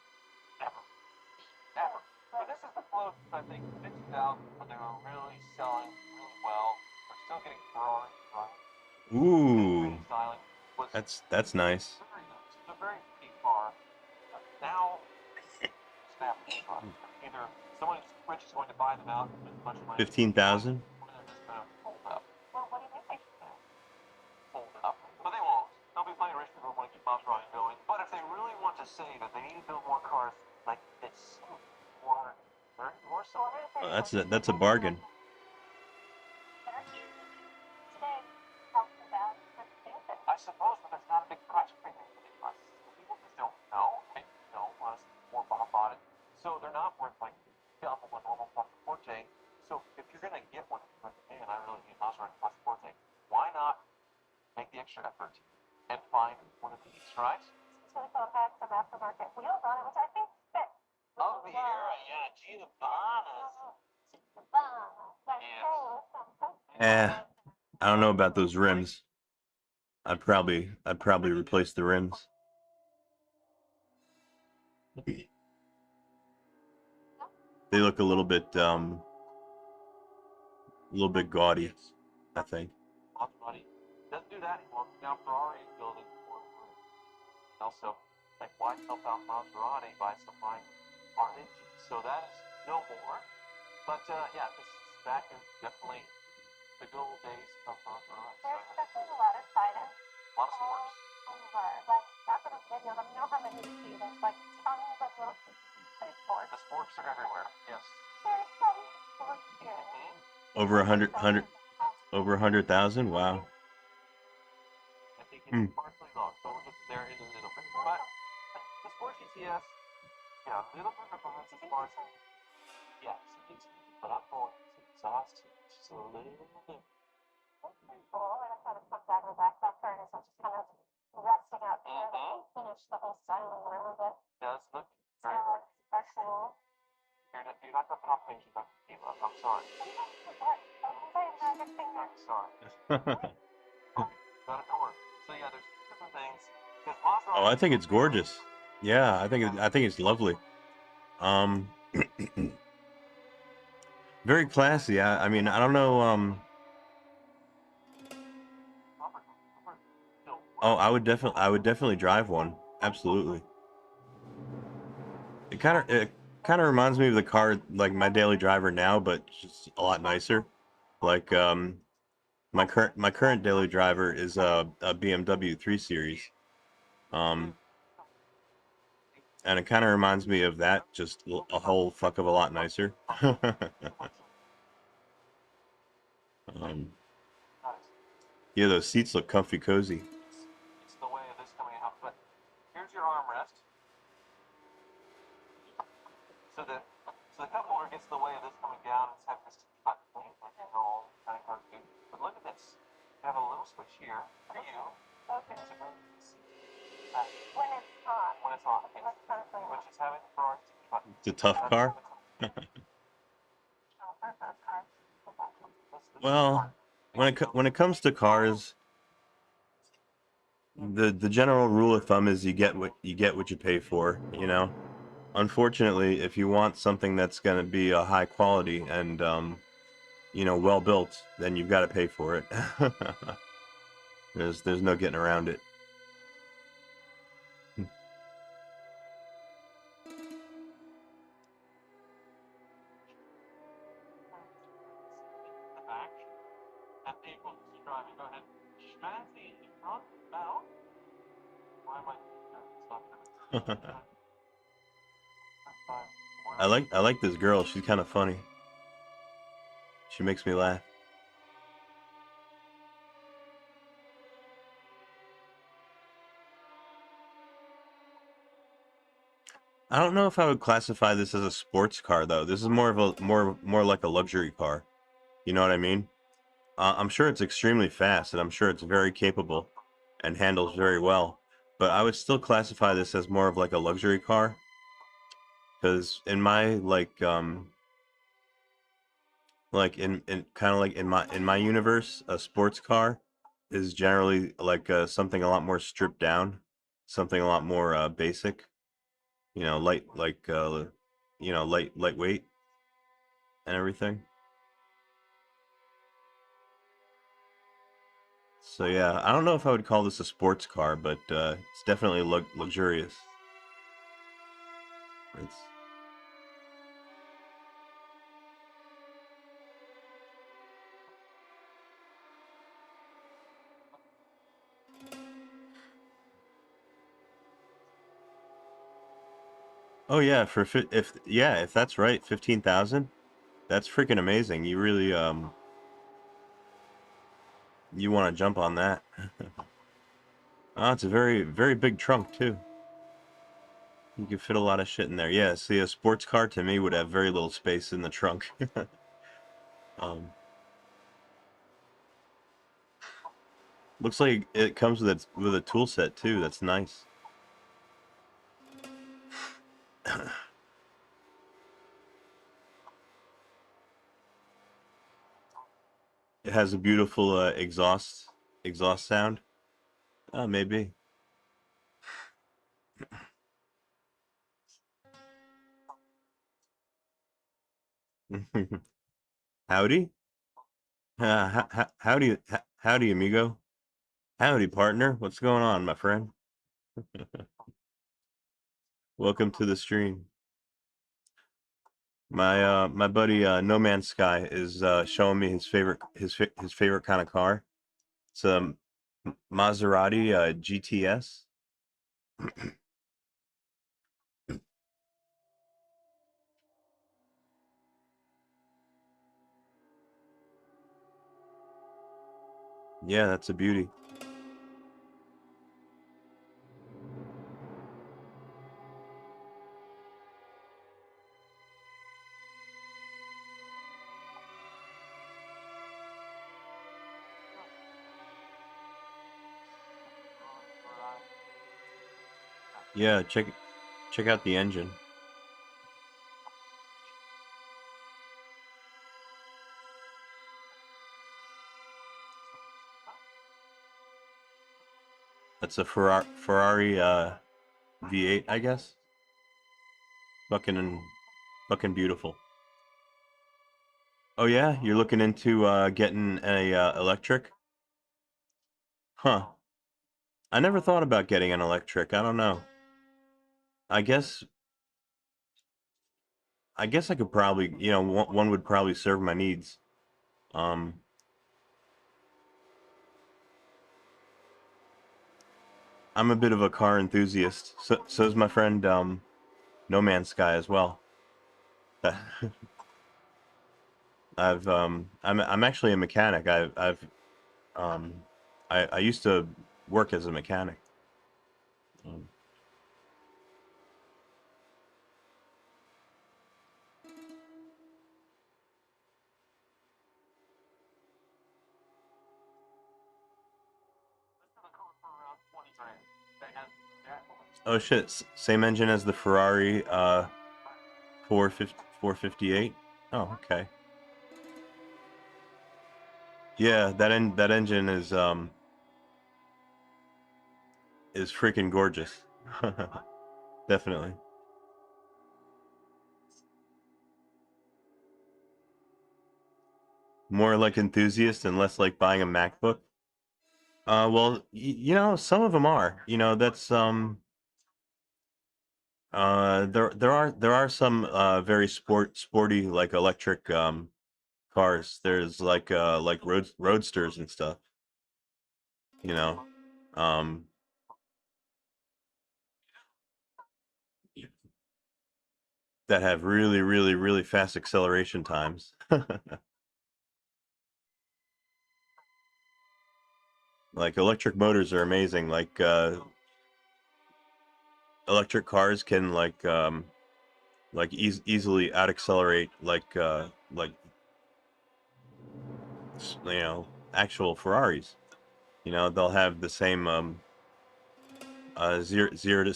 But this is the float, I think, in 2000 when they were really selling really well. We're still getting Ferrari running. Ooh. That's nice. It's a very big car. Now, snap. Either someone rich is going to buy them out with as much money. 15,000? Or they're just going to fold up. Well, what do you think? Fold up. But they won't. There'll be plenty of rich people who want to keep Maserati going. But if they really want to save it, they need to build more cars like this. More so. Oh, that's a bargain. I suppose, but that's not a big price premium for these buses. People just don't know. They don't want more bought it. So they're not worth like double a normal Quattro Forte. So if you're going to get one, like, man, I really need a Maserati Quattro Forte, why not make the extra effort and find one of these, right? It's really cool. It has some aftermarket wheels on it, which I think fit. Oh, yeah, gee, the bonus. I don't know about those rims. I'd probably replace the rims. They look a little bit a little bit gaudy, I think. Maserati doesn't do that anymore. Now Ferrari is building for it. Also, like, why help out Maserati by supplying our engines? So that is no more. But yeah, this is back in definitely the good old days of Maserati. There's definitely a lot of silence. A lot of sports. Like, after this video, let me know how many you see. There's like tons of little sports. The sports are everywhere, yes. There's some sports here. Over 100, over 100,000. Wow. I think it's partially lost, so we'll get there in a little bit. But the sports GTS, yeah, a little bit of a sports. Yes, but I'm going to exhaust just a little bit. That's pretty cool. And I kind of come back in the back. That furnace, I'm just kind of resting out here. Finish the whole styling a little bit. Does look very good. Are cool. You're not going to off page, Dr. Kayla. I'm sorry. I'm sorry. Got a door. So yeah, there's different things. Oh, I think it's gorgeous. Yeah, I think it's lovely. Very classy. I mean, I don't know. Oh, I would definitely drive one. Absolutely. It kind of reminds me of the car like my daily driver now, but just a lot nicer. Like my current daily driver is a BMW 3 Series. And it kind of reminds me of that, just a whole fuck of a lot nicer. Yeah, those seats look comfy cozy. It's the way of this coming out, but here's your armrest. So the cup holder gets the way of this coming down. It's having this cut thing, like all kind of hard to do. But look at this. You have a little switch here for you. Okay. When it's on. When it's on. Okay. Which is having the Ferrari button. It's a tough car. Well, when it comes to cars, the general rule of thumb is you get what you pay for, you know. Unfortunately, if you want something that's going to be a high quality and you know, well built, then you've got to pay for it. There's no getting around it. I like this girl. She's kind of funny. She makes me laugh. I don't know if I would classify this as a sports car though. This is more of a more like a luxury car. You know what I mean? I'm sure it's extremely fast and I'm sure it's very capable and handles very well. But I would still classify this as more of like a luxury car. Because in my like in kind of like in my universe, a sports car is generally like something a lot more stripped down, something a lot more basic, you know, lightweight and everything. So yeah, I don't know if I would call this a sports car, but it's definitely luxurious. It's Oh yeah, if that's right, 15,000, that's freaking amazing. You really you want to jump on that. Oh, it's a very big trunk too. You can fit a lot of shit in there. Yeah, see, a sports car to me would have very little space in the trunk. um, Looks like it comes with a tool set too. That's nice. It has a beautiful exhaust sound. Maybe. Howdy. Howdy, amigo. Howdy, partner. What's going on, my friend? Welcome to the stream. My buddy No Man's Sky is showing me his favorite kind of car. It's a Maserati GTS. Yeah, that's a beauty. Yeah, check out the engine. That's a Ferrari V8, I guess. Fucking beautiful. Oh yeah, you're looking into getting a electric? Huh. I never thought about getting an electric. I don't know. I guess I could probably, one would probably serve my needs. Um, I'm a bit of a car enthusiast. So's my friend No Man's Sky as well. I'm actually a mechanic. Um I used to work as a mechanic. Um, oh shit, same engine as the Ferrari 458. Oh, okay. Yeah, that engine is freaking gorgeous. Definitely. More like enthusiast and less like buying a MacBook. Well, some of them are. That's there are some very sporty like electric cars. There's like roadsters and stuff, you know. Um that have really, really, really fast acceleration times. Like electric motors are amazing. Like electric cars can like easily out accelerate like actual Ferraris. They'll have the same zero to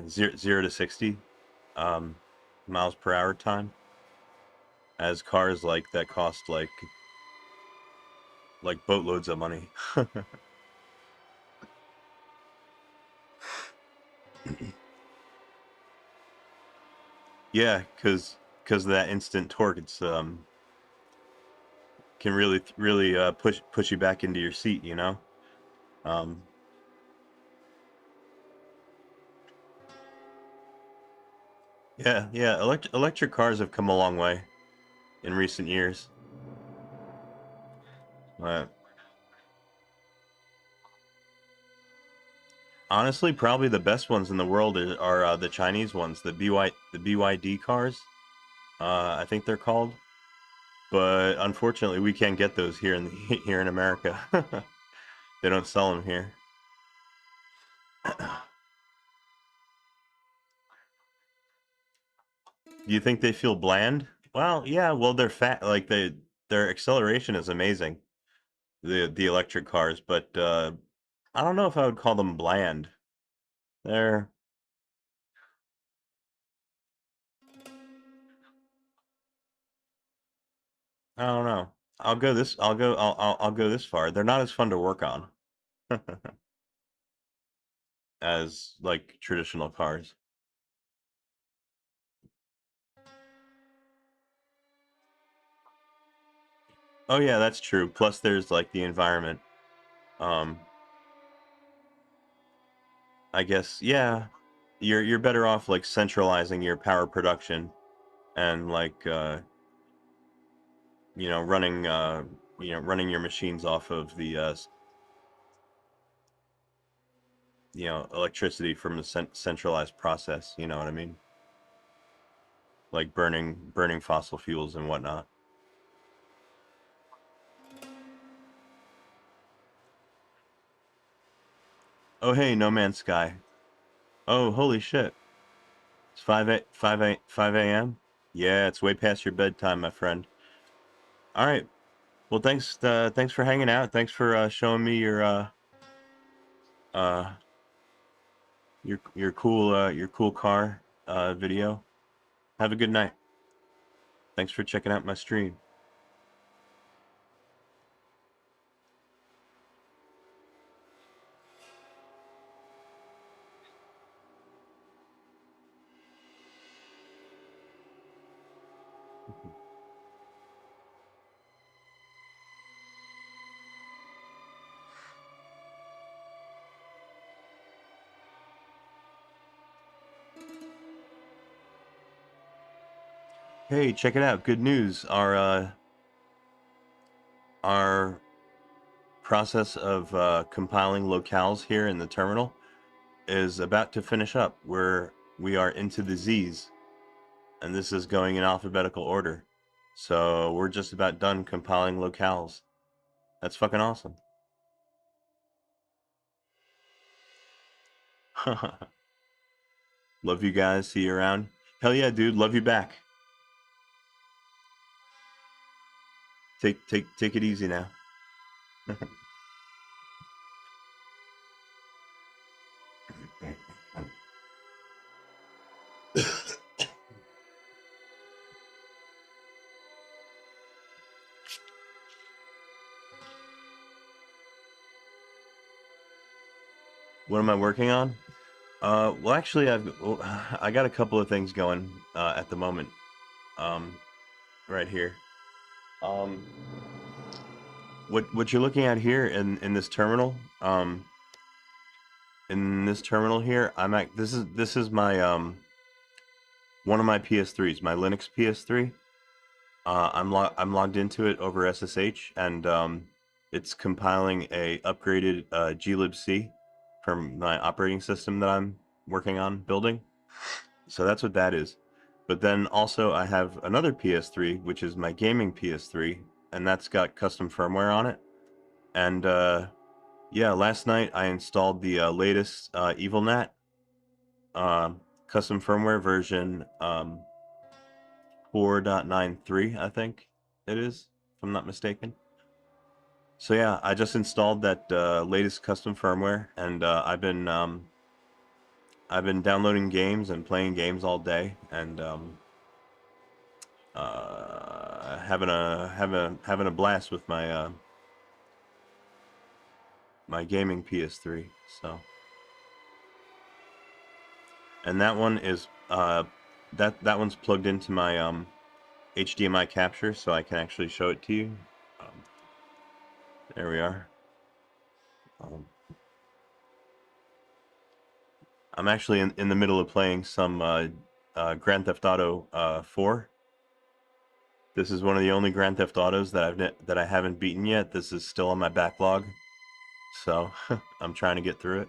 zero to 60 um miles per hour time as cars like that cost like boatloads of money. Yeah, because that instant torque, it's can really push you back into your seat. Um, yeah. Electric cars have come a long way in recent years. Uh, Honestly, probably the best ones in the world are the Chinese ones, the BYD cars. I think they're called. But unfortunately, we can't get those here in here in America. They don't sell them here. Do you think they feel bland? Well, yeah. Well, they're fat. Like their acceleration is amazing. The electric cars, but I don't know if I would call them bland. They're I don't know. I'll go this far. They're not as fun to work on as like traditional cars. Oh yeah, that's true. Plus, there's like the environment. I guess yeah, you're better off like centralizing your power production and like you know running your machines off of the you know electricity from the centralized process. You know what I mean? Like burning fossil fuels and whatnot. Oh hey, No Man's Sky. Oh holy shit! It's 5 a.m. Yeah, it's way past your bedtime, my friend. All right. Well, thanks for hanging out. Thanks for showing me uh your cool car video. Have a good night. Thanks for checking out my stream. Hey, check it out. Good news. Our process of compiling locales here in the terminal is about to finish up. We are into the Z's, and this is going in alphabetical order. So we're just about done compiling locales. That's fucking awesome. Love you guys. See you around. Hell yeah, dude. Love you back. Take it easy now. What am I working on? Well, actually, I got a couple of things going at the moment. Right here. What you're looking at here in this terminal, here, this is my one of my PS3s, my Linux PS3. I'm logged into it over SSH, and it's compiling a upgraded glibc from my operating system that I'm working on building. So that's what that is. But then also I have another PS3, which is my gaming PS3, and that's got custom firmware on it. And yeah, last night I installed the latest EVILNAT custom firmware version 4.93, I think it is, if I'm not mistaken. So yeah, I just installed that latest custom firmware, and I've been downloading games and playing games all day, and having a blast with my my gaming PS3. So, and that one is that one's plugged into my HDMI capture, so I can actually show it to you. There we are. I'm actually in the middle of playing some Grand Theft Auto 4. This is one of the only Grand Theft Autos that I haven't beaten yet. This is still on my backlog, so I'm trying to get through it.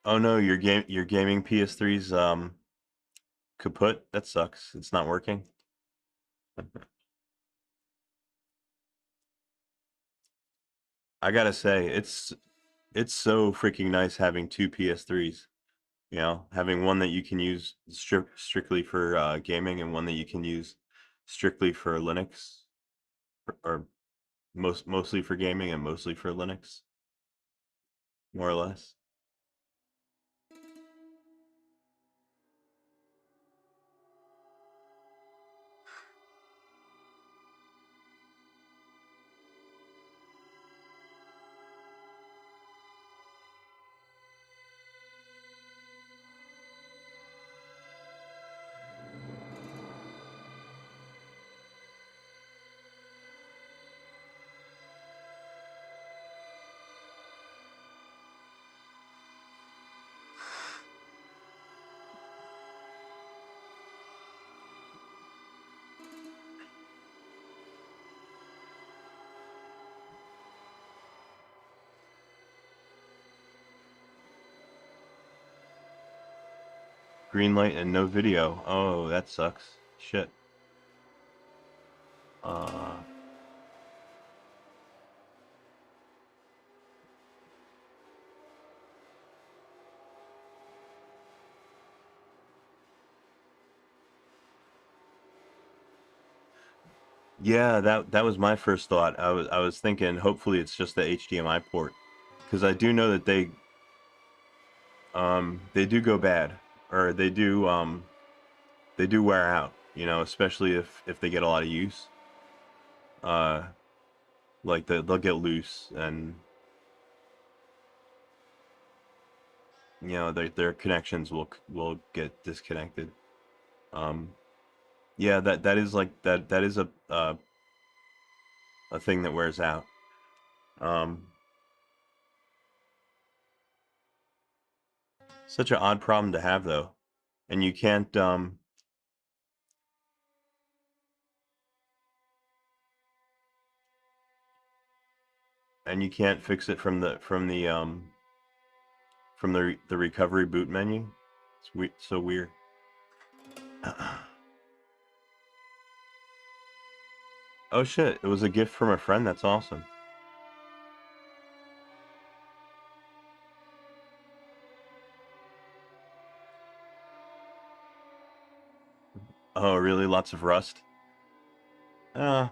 Oh no, your gaming PS3's kaput. That sucks. It's not working. I gotta say, it's so freaking nice having two PS3s. You know, having one that you can use strictly for gaming, and one that you can use strictly for Linux, or mostly for gaming and mostly for Linux, more or less. Green light and no video. Oh, that sucks. Shit. Yeah, that was my first thought. I was thinking hopefully it's just the HDMI port, because I do know that they do go bad, or they do wear out, you know, especially if they get a lot of use. Like they'll get loose, and you know their connections will get disconnected. Yeah, that is like that is a thing that wears out. Such an odd problem to have though, and you can't fix it from the recovery boot menu. It's so weird. Oh shit, it was a gift from a friend. That's awesome. Oh, really? Lots of rust? Uh,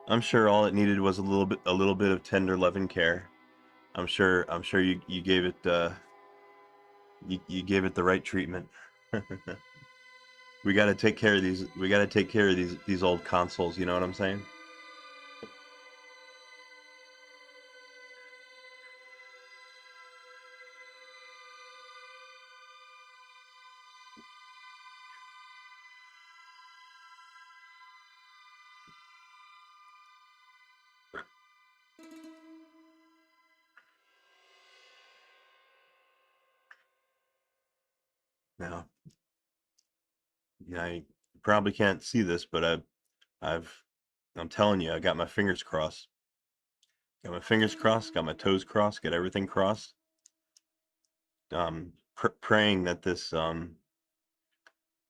I'm sure all it needed was a little bit of tender love and care. I'm sure you gave it you gave it the right treatment. We got to take care of these old consoles, you know what I'm saying? Now, yeah, you probably can't see this, but I'm telling you, I got my fingers crossed. Got my fingers crossed, got my toes crossed, got everything crossed. Praying that this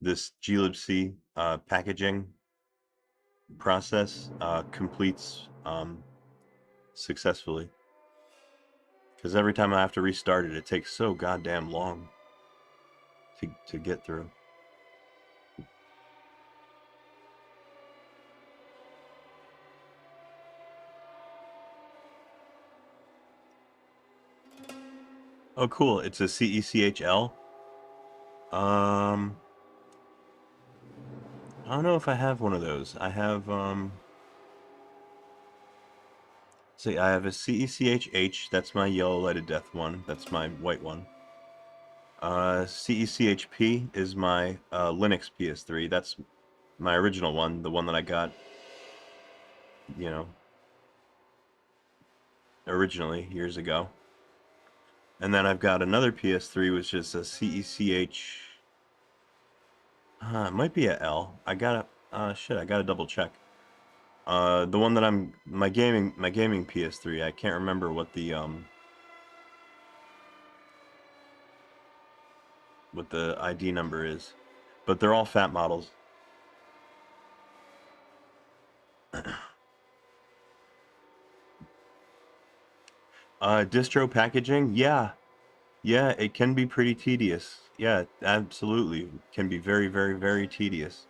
glibc packaging process completes successfully. Because every time I have to restart it, it takes so goddamn long to get through. Oh, cool. It's a CECHL. I don't know if I have one of those. I have, see, I have a CECHH. That's my yellow lighted death one. That's my white one. CECHP is my Linux PS3. That's my original one, the one that I got, you know, originally years ago. And then I've got another PS3, which is a CECH. It might be a L. I gotta, shit, I gotta double check. The one that my gaming PS3. I can't remember what the ID number is, but they're all fat models. Distro packaging, yeah, it can be pretty tedious. Yeah, absolutely, can be very, very, very tedious.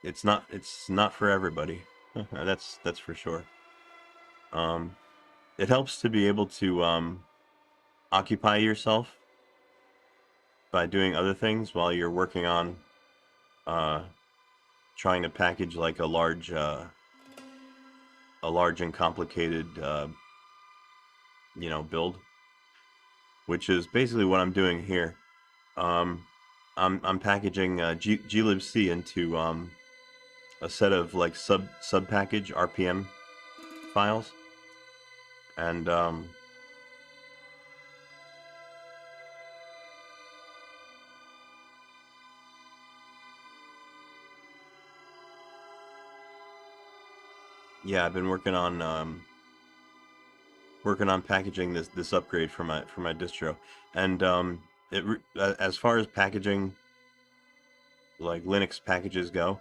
It's not for everybody. That's for sure. It helps to be able to occupy yourself by doing other things while you're working on trying to package like a large and complicated you know, build, which is basically what I'm doing here. I'm packaging glibc into a set of like sub package RPM files, and yeah, I've been working on packaging this upgrade for my distro, and as far as packaging, like Linux packages go,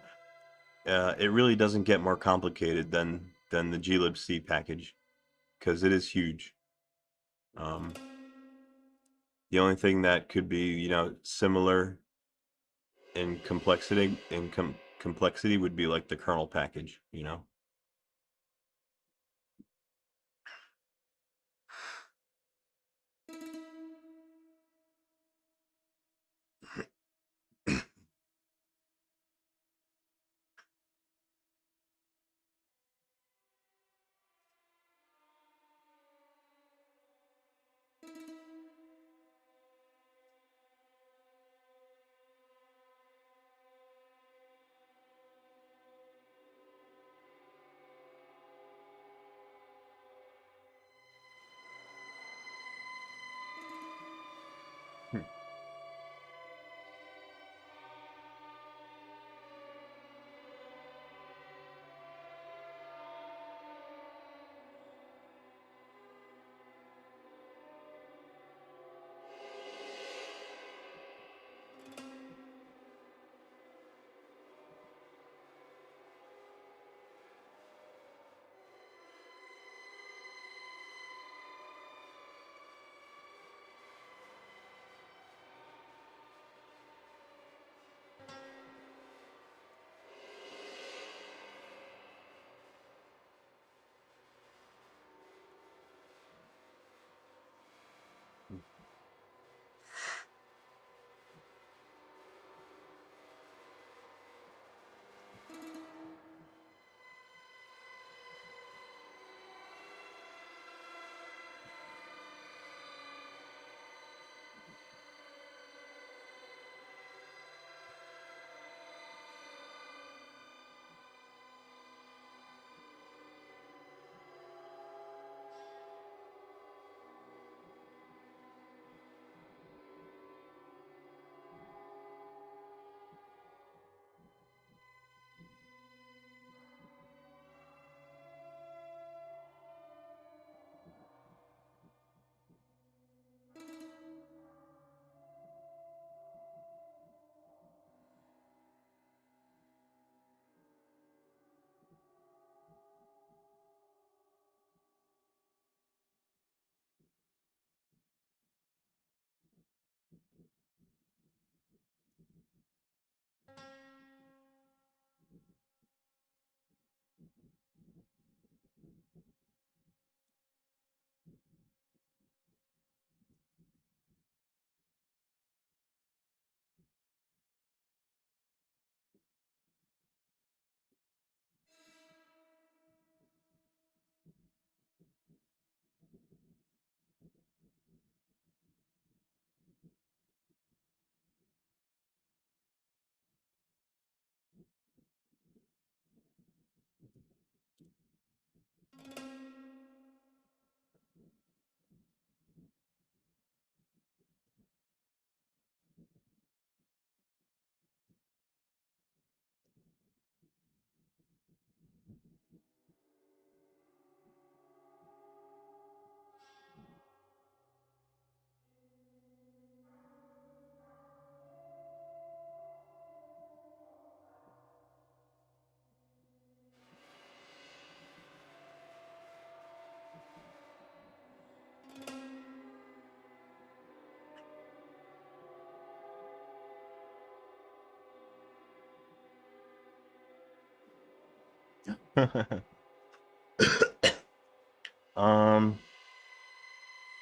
it really doesn't get more complicated than the glibc package, because it is huge. The only thing that could be, similar in complexity would be like the kernel package,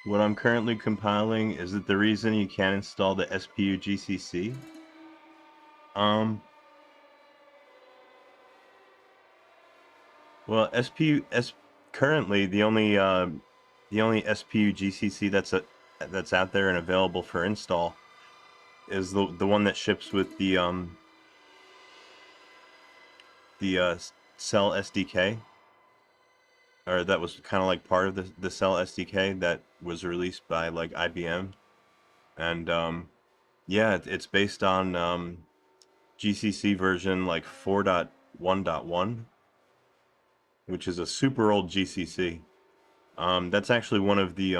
What I'm currently compiling is that the reason you can't install the SPU GCC. Well, currently the only SPU GCC that's out there and available for install is the one that ships with the Cell SDK, or that was kind of like part of the Cell SDK that was released by like IBM, and yeah, it's based on GCC version like 4.1.1, which is a super old GCC. That's actually one of the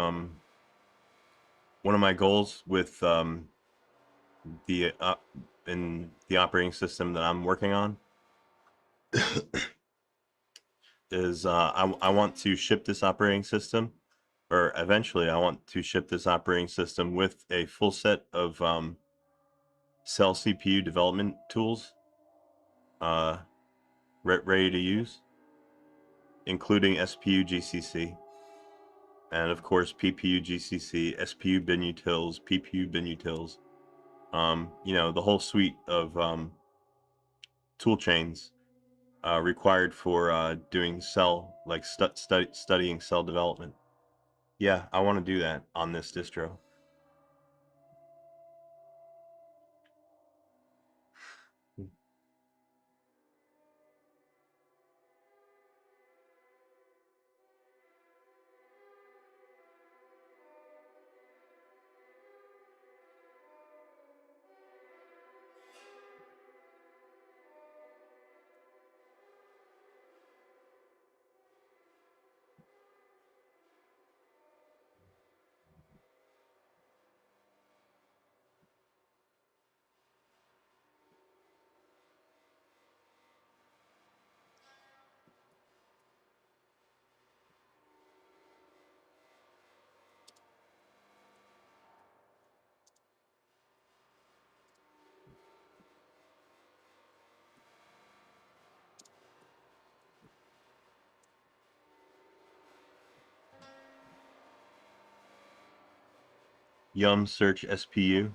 one of my goals with the in the operating system that I'm working on is I want to ship this operating system, or eventually I want to ship this operating system with a full set of cell CPU development tools ready to use, including SPU GCC, and of course PPU GCC, SPU bin utils, PPU bin utils, you know, the whole suite of tool chains required for doing cell, like studying cell development. Yeah, I want to do that on this distro. Yum search SPU.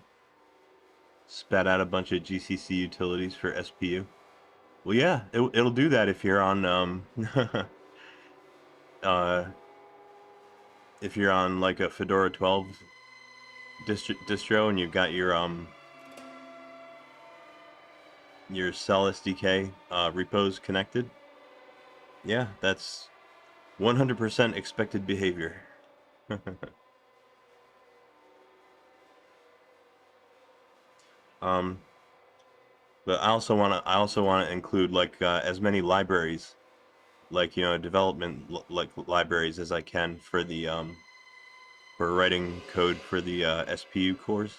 Spat out a bunch of GCC utilities for SPU. Well, yeah, it'll do that if you're on if you're on like a Fedora 12 distro and you've got your cell SDK repos connected. Yeah, that's 100% expected behavior. But I also want to include like as many libraries, like, you know, development like libraries as I can for the for writing code for the SPU cores.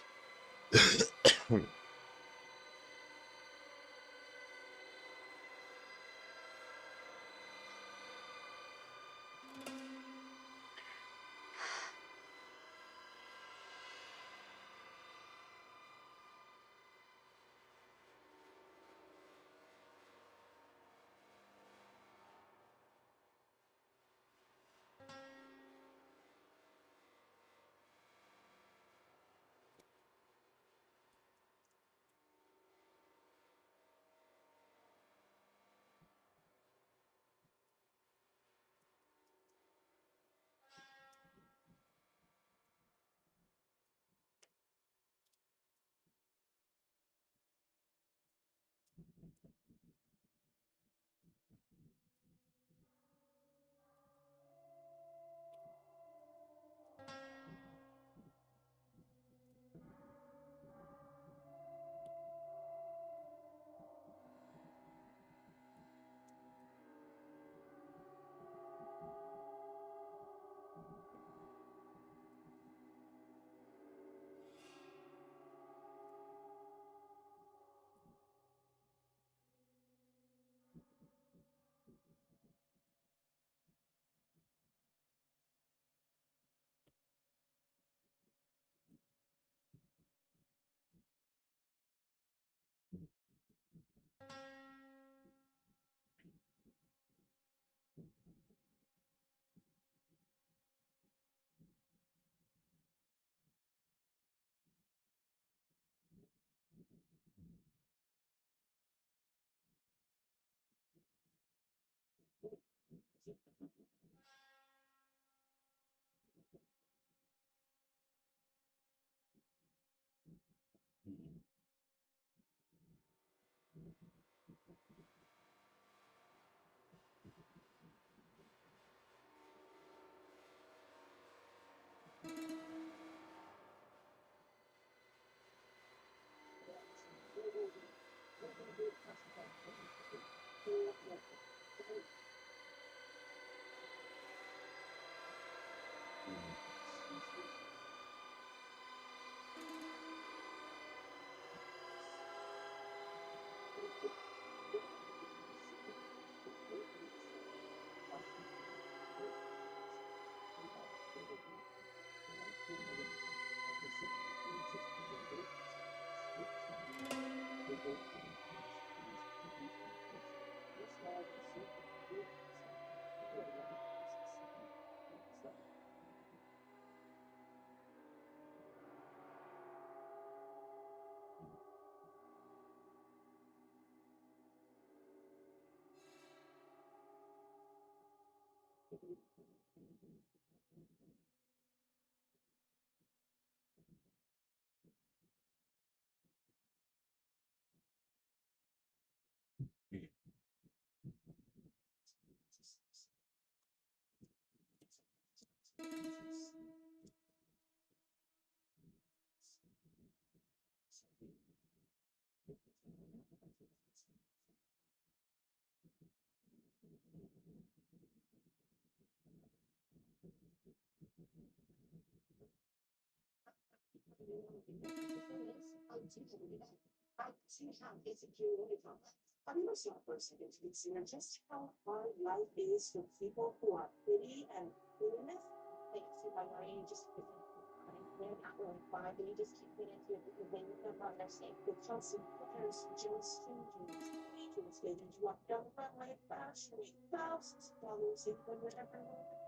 Have you ever seen a person who consider just how hard life is for people who are pretty and clueless? They see my brain just they're not really fine, but you just keep getting into it because they remember on their same with Chelsea Clippers, Joe Strangers, Angels, they just walk down the runway fashion, thousands of dollars in whatever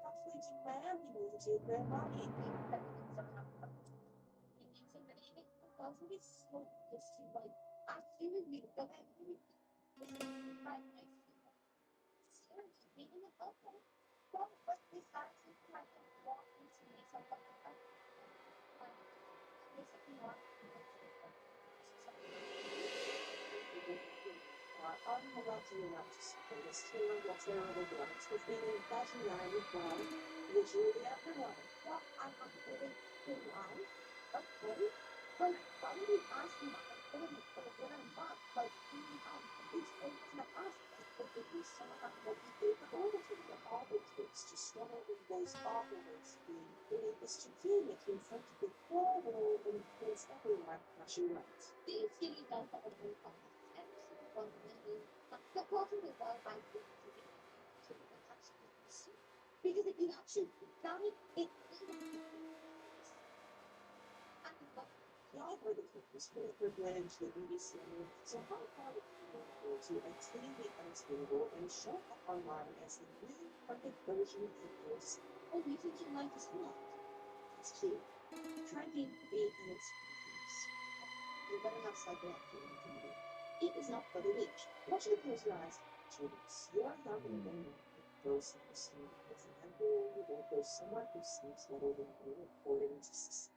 roughly demand you to take their money. It's so distant, like, I feel you, but I really right next to you. Seriously, being a couple. Don't let this actually try to walk into me so I can help you. Basically, want to be I'm allowed to enough to support this terrible, terrible drugs with being fascinated with one, literally after one. Well, I'm not really good life. Okay. But why did you ask me about my family for what I'm not? Like, it's not us. But if you saw how what you did over to the all it takes to struggle with those awful ways to be, it is to feel that you're such a big horrible and it's everywhere. Not your right. These skinny guys that are very fun. The problem with all my things because if you actually found it y'all heard of this privilege that we see. So how hard it is to attain the unattainable and show up online as the really perfect version of this? Oh, you think your life is not? It's key. Try being big and experience. You better not slide that to me. It is not for the weak. I want you to close your eyes. Choose. You are not going to win those who see as an emperor, or there's someone who seems better than you according to society.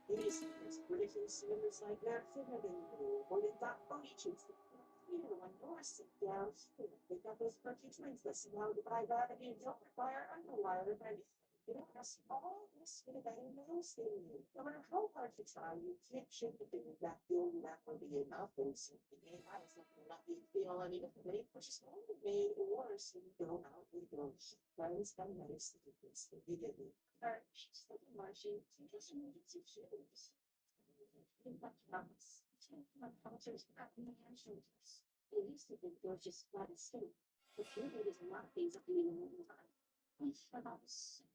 These ridiculous members like that figure than you, or they got ponies. Here, when doors sit down, they got those perky twins that surrounded by that, and you don't require underwire of anything. You don't have all this with a nose in you. No matter how hard you try, you can't shake the thing that feeling that will be enough and something. I was not going to let you feel any of the weight, which is only made worse when you go out with your friends and nice to do this immediately. She's looking marching to just emergency shoes. In fact, my cultures at the hand shoulders. They used to think they were just flat and straight, but here it is a lot of things up in the meantime. Each house.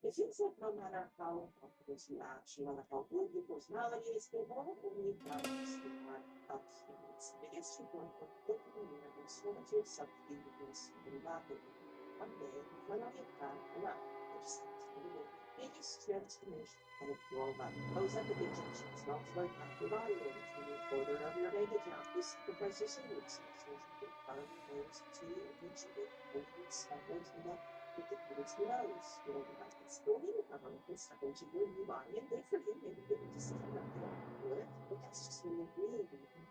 It seems like no matter how confident you act, no matter how good your personality is, they all only have this one appearance. It gets to the point where you look in the mirror and swear to yourself to be and laughing. One day, you finally get back around. Just biggest transformation of your life. Goes up with injection, smells like half your body weight, and a quarter of your bank account. You sacrifice your savings, so you can part of your nose to eventually step into that with the kids who knows. You know, you might get still need it, and step into your new body, and good for you, maybe you just kind of do it, but that's just when you're really building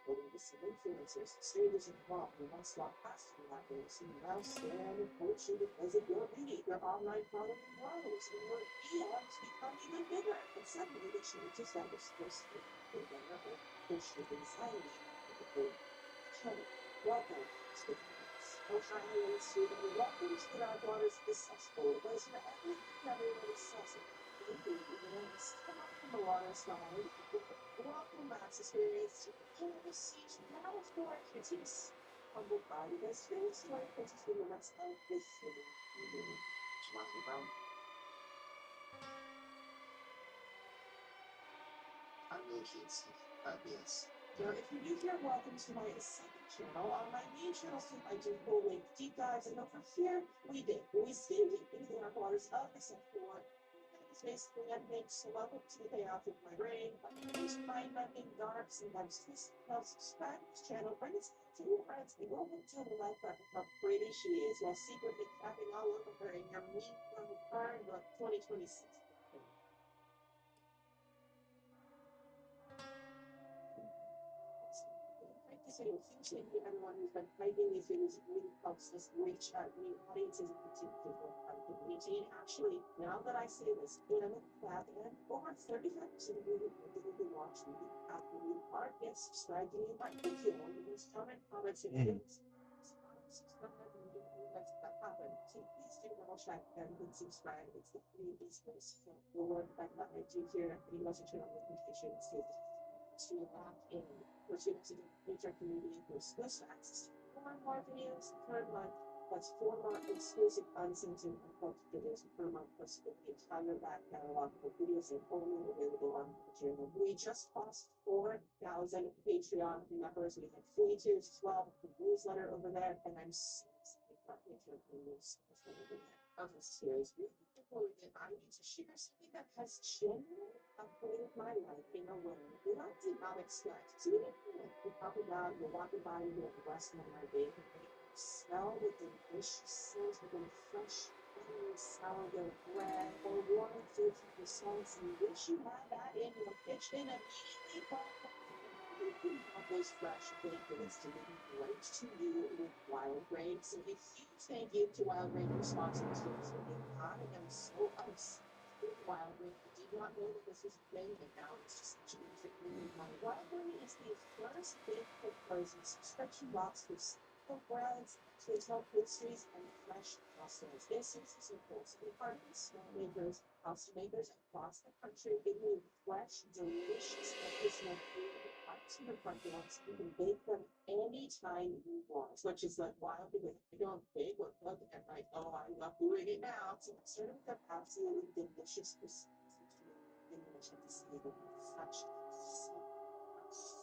the some influencers, strangers involved, you must walk past you that way, so you now stand and coach you because of your beauty, your online following grows, and your eons become even bigger, and suddenly the changes that were supposed to be wonderful push your anxiety into the big. Welcome to the class. Ohio and Sweden, welcome to the Our Daughters Successful. Those are everything everybody says it. Come up from the water slide. Welcome back to experience in the season. Now for critiques. Humble by the best things to our critics in the rest of this city. Talking about. I'm really can't see. Yes. Now, if you're new here, welcome to my second channel. On my main channel, I do full-length deep dives, and over here, we skimmed into our waters of the second one. It's basically ending, so welcome to the day off of my brain. Please mind nothing dark, sometimes twist, subscribe to this channel, bring us to your friends, and go and tell the life about how pretty she is while secretly clapping all over her in your mean little car in 2026. So thank you everyone who's been typing these videos. It really helps us reach out new audiences in particular from the community. And actually, now that I say this, when I'm at the back end, over 35% of you who watch me after you are get subscribed to me. Like, thank you. Please comment, comments, and videos. That happened. So please do double check and subscribe. It's the free business for the work that I do here. You must turn on notifications to lock in, which is to reach our community for exclusive access to 4 more videos per month. That's 4 more exclusive content and uncultured videos per month, plus the entire back catalog of videos and only available on the channel. We just passed 4,000 Patreon members. We have free tiers as well, the newsletter over there, and I'm so excited about Patreon newsletter over there. Of this series, before I need to share something that has genuinely upgraded my life in a way that I did not expect. So you're talking about, you're walking by, you're at the restaurant or bakery, you smell the delicious scent of the fresh sourdough bread or warm food from the songs, and you wish you had that in your kitchen immediately. You have those fresh baked goods delivered right to you with Wild Grain. So a huge thank you to Wild Grain for sponsoring this video. I am so upset. Wild Grain, I did not know that this was a thing, and now it's just such an easy my Wild Grain is the first baked frozen subscription box for simple breads, seasonal pastries, and fresh pastas. This is simple. So they partner with small makers, pasta makers across the country, giving you fresh, delicious, artisanal food right to your front door. So you can bake them anytime you want, which is like wild because I don't bake or cook, and I'm like, oh, I love doing it now. So I started with them absolutely delicious recipes. English at the table with such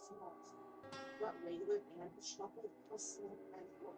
small, but regular and chocolate croissant and milk.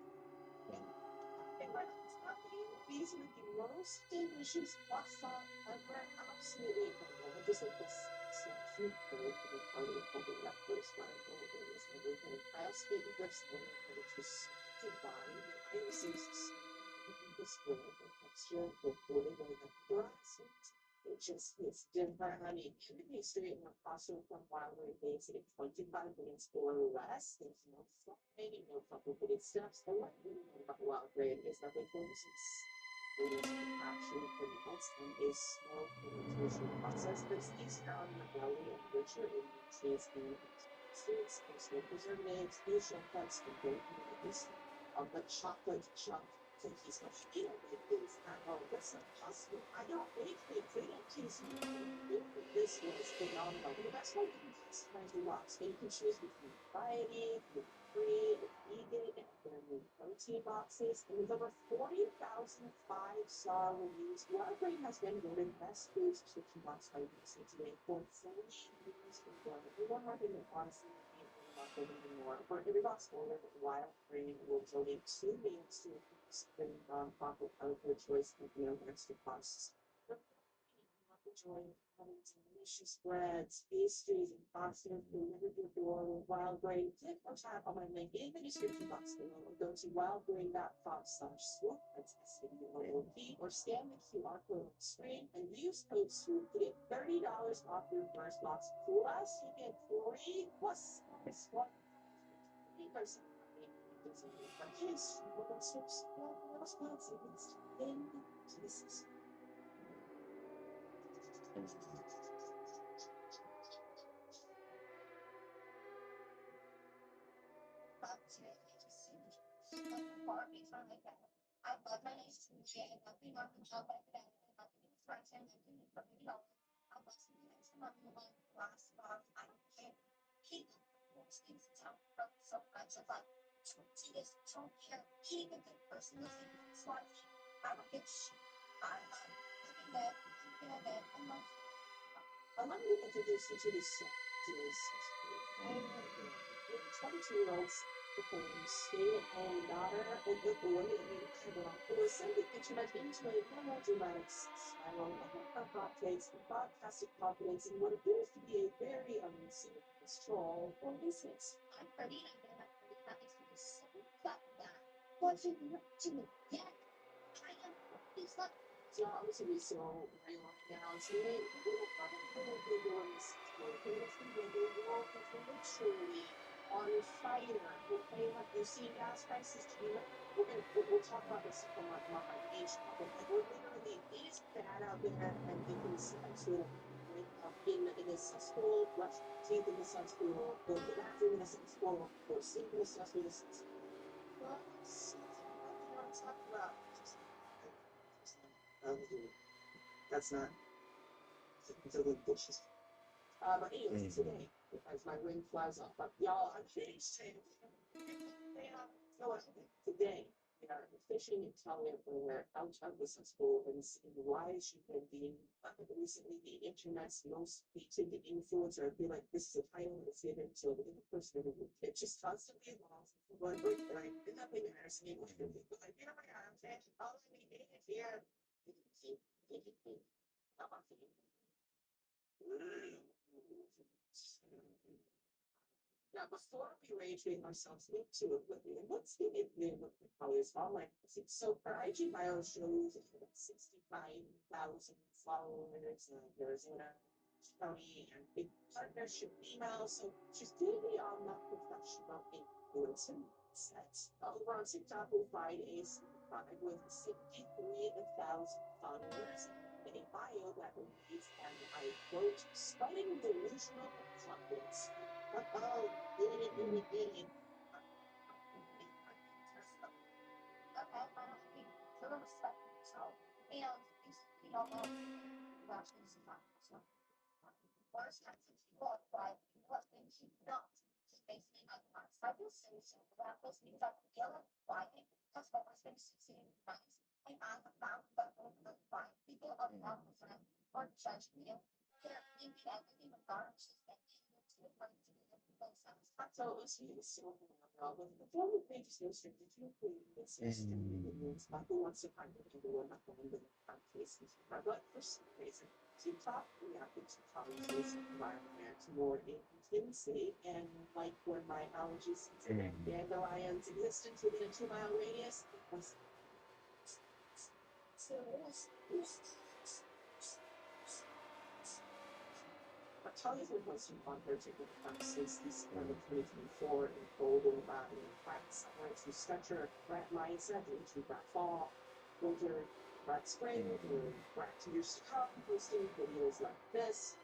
And when I'm talking, these are the most delicious croissant ever. Absolutely incredible. Just like this section for the party of holding that first one. Oh, goodness, everything. I also gave the first one, and it's just divine. I used this way of the texture with whatever the glass is. It just hits different. I mean, typically straight in a pasta from Wild Grain Base in 25 minutes or less. There's no maybe no complicated steps. And what I really know about Wild Grain is that they focus on actually pronounced and a slow fermentation process that's easier on your belly and richer in nutrients and foods. There's no preservatives, no shortcuts, and don't need this of the chocolate chunk cookies. But you don't make things at home. That's not possible. I don't make things. They don't taste good. This was phenomenal. And the best part, you can customize your box. And you can choose between variety, gluten-free, vegan, and their new protein boxes. And with over 40,000 5-star reviews, Wild Grain has been voted best food subscription box by USA Today for 40 years in a row. Everyone working in honestly not living anymore. For every box order, Wild Grain will donate 2 meals to a nonprofit of your choice with no extra costs. Enjoy having delicious breads, pastries, and pastas delivered to your door with Wild Grain. Click or tap on my link in the description box below, or go to wildgrain.com/swoop, that's SWOOP, or scan the QR code on the screen and use code SWOOP to get $30 off your first box. Plus, you get free plus size 20% but yes, you will steps no responsibilities in Jesus. I love my nice and nothing on the job like that. Nothing in front end, nothing in front of the I love some things from the last month. I don't care. People most things tell from so much of like to this don't care being a good person with a good life. I don't give shit. I love living that, feeling that, and love. Let me introduce you to this 22-year-olds stay-at-home daughter, and the boy, it was something that you might into a monodramatic spiral of hotcakes, broadcasting confidence in what appears to be a very unseen strong or business. I'm pretty, and I'm pretty happy to be so flat that. What's it to me? Yeah, I am. It's not. So obviously, so real now. So they probably the ones who literally on fire. Okay, like you see gas prices, we'll talk about this from my age topic. Like we're literally, it is bad out there, and you can see actually in a school, let's see in the sun school, go to the bathroom in a sun school, or see in the sun school. Well, see, what do you want to talk about? That's not. It's a little bushes. But anyways, today, as my ring flies off, y'all, I'm changed. Today, we are fishing in Talia where out of this school and seeing why she had been recently the internet's most featured influencer. I feel like this is a title that's given to the person who it just constantly evolves. But like, nothing matters to me. Like, oh my god, I'm saying, all I need is here. Now, before we raging ourselves into oblivion, let's get into what the colors are like. So, her IG bio shows 65,000 followers in Arizona County and big partnership email. So, she's clearly on that professional influencer set. Over on TikTok, we'll find a with 63,000 followers in a bio that reads, and I quote, stunning delusional confidence. Oh, really. So it was really so wrong. The former pages no strictly to this is who wants to find everyone not going to find cases. But for some reason, TikTok reacted to conversations environment more intensely, and like when my allergies to dandelions existence within a 2-mile radius, Talia's been posting on her TikTok account since the spring of 2024 and told about a flat summer to stretcher, flat mindset into flat fall, winter, flat spring, or flat years to come, posting videos like this.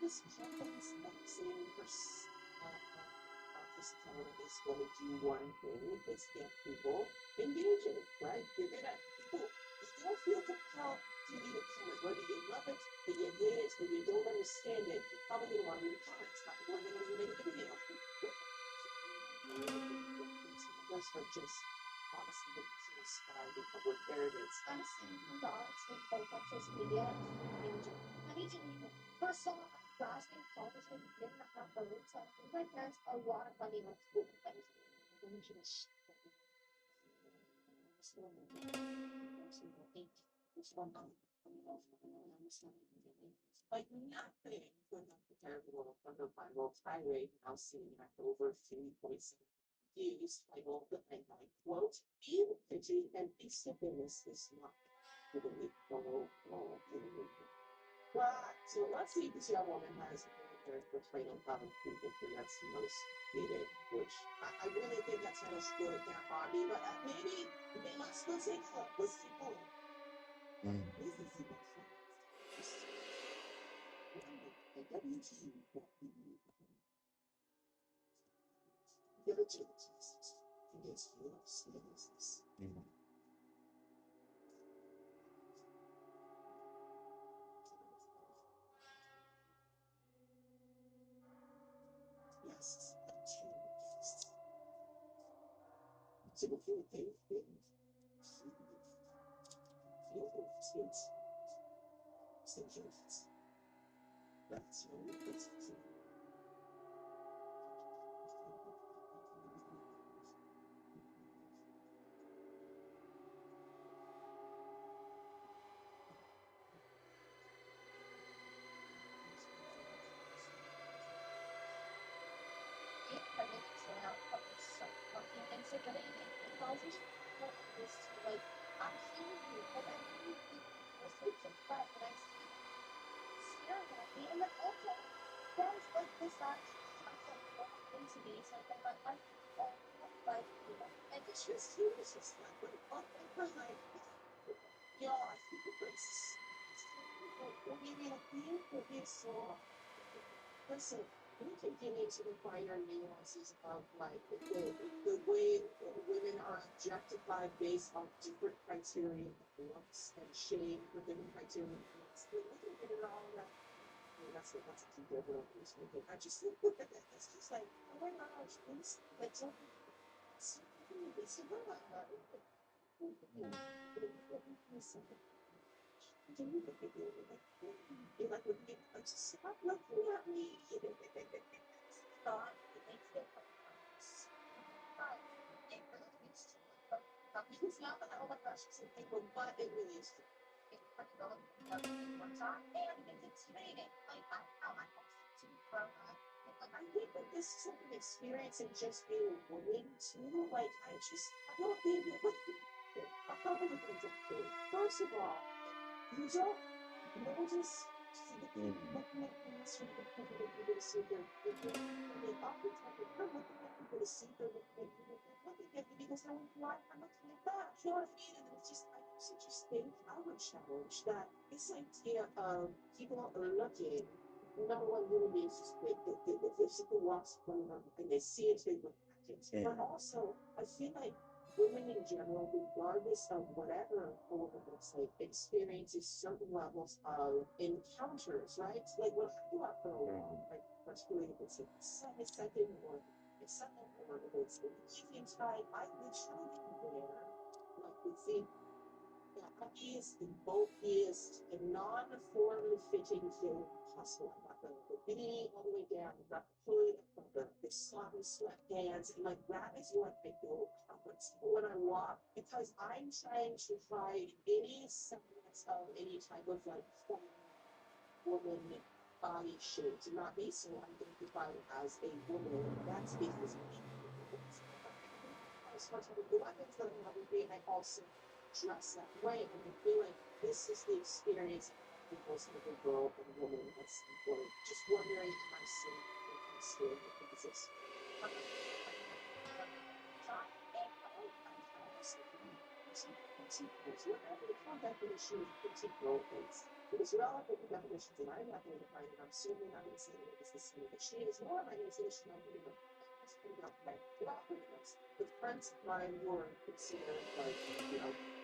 This Japanese magazine this town is going to do one thing, is get people engaging, right? You're gonna people, you don't feel compelled to leave a comment, whether you love it, or you hate it, or you don't understand it, you're probably gonna want to leave a comment. It's not going to make a video. Those are just honestly the business of what there it is. Honestly, the arts with social media is amazing. First of all, grasping television didn't have the roots of my parents a lot of money on school. Like nothing could have prepared the world for the Bible tirade now sitting at over 3.7 views. Bible, and I quote, being pitchy and acceptance is not really Right. So let's see if this young woman has a portrayal of people who that's most hated, which I really think that's how she go down Bobby, but maybe let's take a look. Let's take a look. This is the WT. Give it to Jesus. He gets business. So before they feel states, stations, that's your that's like, I'm hearing you, but I really think there's like a threat, and I see you staring at me, and then also, there's like this action starts like going into me, it's like I'm like, and it's just, he was just like, what the fuck, like, yo, I think it's, maybe a thing, maybe so, listen, we can get into the finer nuances of like the way women are objectified based on different criteria of looks and shape for different criteria of looks. We can get it all that. I mean, that's a key difference. I just look at that. It's just like, oh my gosh, this like something. It's like when you just stop looking at me. Stop. It makes it it really needs to look up. It's not that, oh my gosh, it's something, but it really is. It's pretty good. One time, and it's intimidating. Like, I don't know, I'm supposed to grow up. I think that this is an experience of just being a woman too. Like, I don't think it would be a couple of things are true. First of all, you don't notice looking at things from the people that you're going to see their video. I mean, oftentimes if you're looking at people to see they're looking at you, they're looking at you because they're like, why am I looking at that? You know what I mean? And it's just, I just think I would challenge that this idea of people are looking. Number one, really is just if someone walks in front of them and they see it, they look at it. But also, I feel like women in general, regardless of whatever a woman looks like, experiences certain levels of encounters, right? Like when I go out for a walk, like particularly if it's like a second or it's something or if it's in the evening time, I literally wear like the thing is the bulkiest and non-form fitting thing possible. I got the beanie all the way down, I got the hood, I got the sloppy sweatpants, and like that is what I feel comfortable when I walk because I'm trying to hide any semblance of any type of like woman body shape to not be so identified as a woman. That's because as much of the weapons that I'm having, I also dress that way. And I feel like this is the experience of most of the girl and woman at some point. Just wondering, am I seeing my skin because it's whatever the full definition of petite girl is. Because we all have different definitions, and I'm not going to define it. I'm certainly not going to say that it is the same as she is, nor am I going to say that she's not going to the friends of mine who are considered like,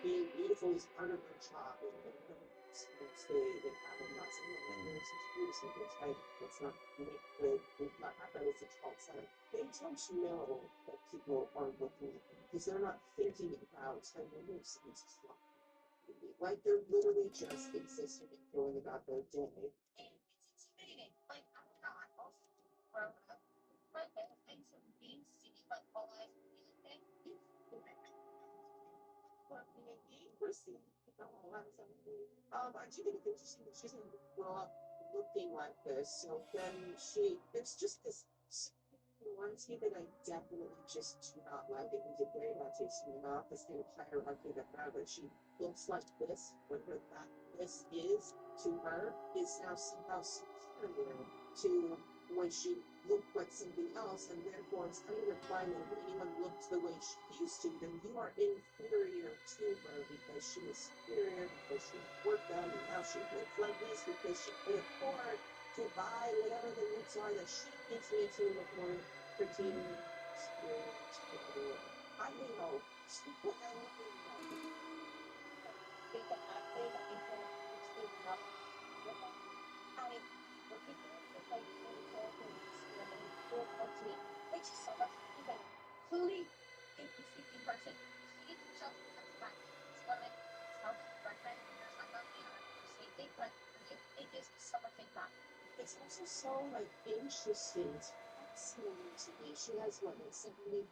being beautiful is part of their job and they have. I'm not saying that there's such a beautiful type that's not make the not that it's a fault center. They don't know that people are looking at them because they're not thinking about how they move things like they're literally just existing and going about their day. And it's intimidating. Like, I don't know, I'm also grown up. But things are being seen, but all I feel like I do think it's interesting that she's going to grow up looking like this. So then there's just this nuance that I definitely just do not like. It was a very not tasting me off. This kind of hierarchy that rather she looks like this, whatever that this is to her, is now somehow superior to when she looked like something else, and therefore it's kind of implying that if anyone looked the way she used to, then you are inferior to her because she was superior, because she worked out, and now she looks like this because she could afford to buy whatever the looks are that she thinks makes her look more pretty and superior to everyone. I don't know. They just so much even fully 50-50%. She gets herself becomes fine. It's what like self judgment and there's like a same thing, but it is something that. It's also so like interesting. It's fascinating to me. She has what, like 70,000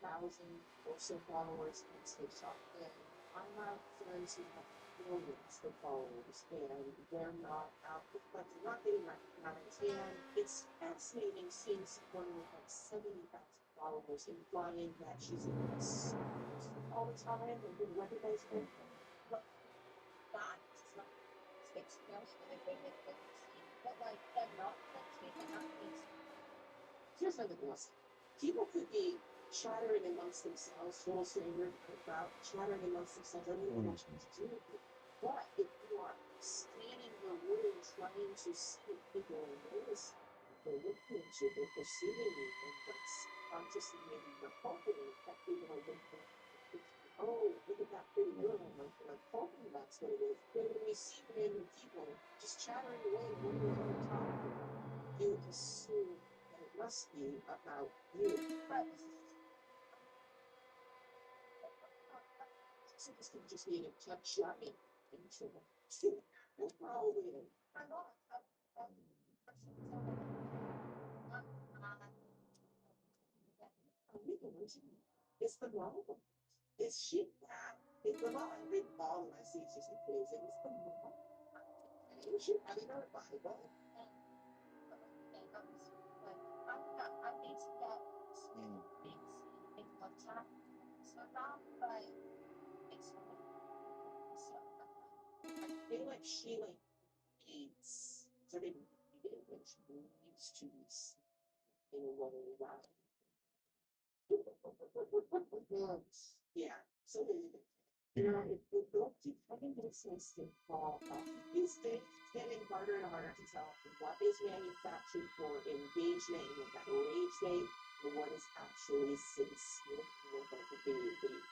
or so followers on TikTok, and I have friends who have millions of followers, and they're not out, like they're not getting recognized. And it's fascinating seeing someone with like 70,000 followers implying that she's in this all the time and being recognized for it. But not, it's not. It's you know, I think it's what you see, but like them not like speaking up is. Here's something else. People could be chattering amongst themselves, full stranger about chattering amongst themselves. I don't know what to do with it. But if you are scanning the room, trying to see if people are noticing, they're looking at you, they're perceiving you, and that's consciously maybe you're hoping that people are looking at you. Oh, look at that pretty girl. I'm hoping that's what it is. Then when you see random people just chattering away, wondering what they're talking about, you assume that it must be about you. But so this could just be a touch shopping in trouble. Probably. I'm not. It's the mom. Is she bad? It's the mom. Every mom I see is just amazing. It's the mom. And she having her Bible. I'm dating that big love time. So not, but it's I feel like she like needs. So they needed when she needs to be in a way around. Yeah. So you know, it don't keep having this sense to fall off. These days, it's getting harder and harder to tell what is manufactured for engagement and that rage bait, and what is actually sincere.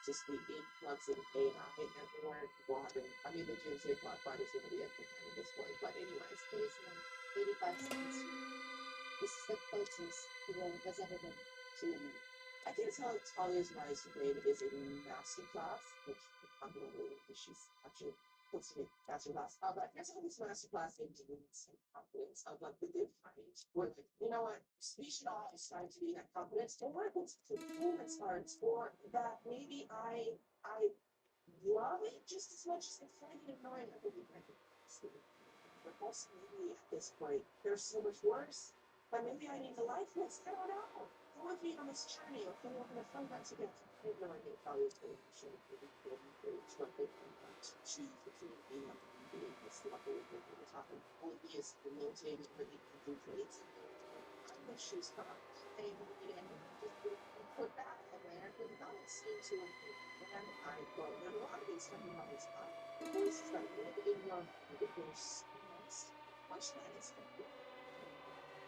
Just the influx of AI everywhere. People having, I mean, the Doomsday Clock Fight is going to be at the end of this point. But anyways, It's 85 cents. This is the closest the world has ever been to. I can tell Talia's Rise to Grade is a masterclass, which I'm going to believe because she's actually supposed to be masterclass. But I can tell this masterclass in dominance and confidence of like the good fight. Where like, you know what, we should all strive to be that confidence. Or what if it's performance arts, or that maybe I love it just as much as I find it annoying. I believe I can. But also maybe at this point, there's so much worse. But maybe I need to life this. I don't know. Go with me on this journey. Okay, we're gonna find out together. I have no idea how it's going to show up. What they find out to choose between being up and being this level of what we're talking. All of these promoting really good grades. I wish she was come up. Hey, and just put that in there. But it doesn't seem to have been. And I thought, there are a lot of these talking about this time. The voice is like, look at your there's much that is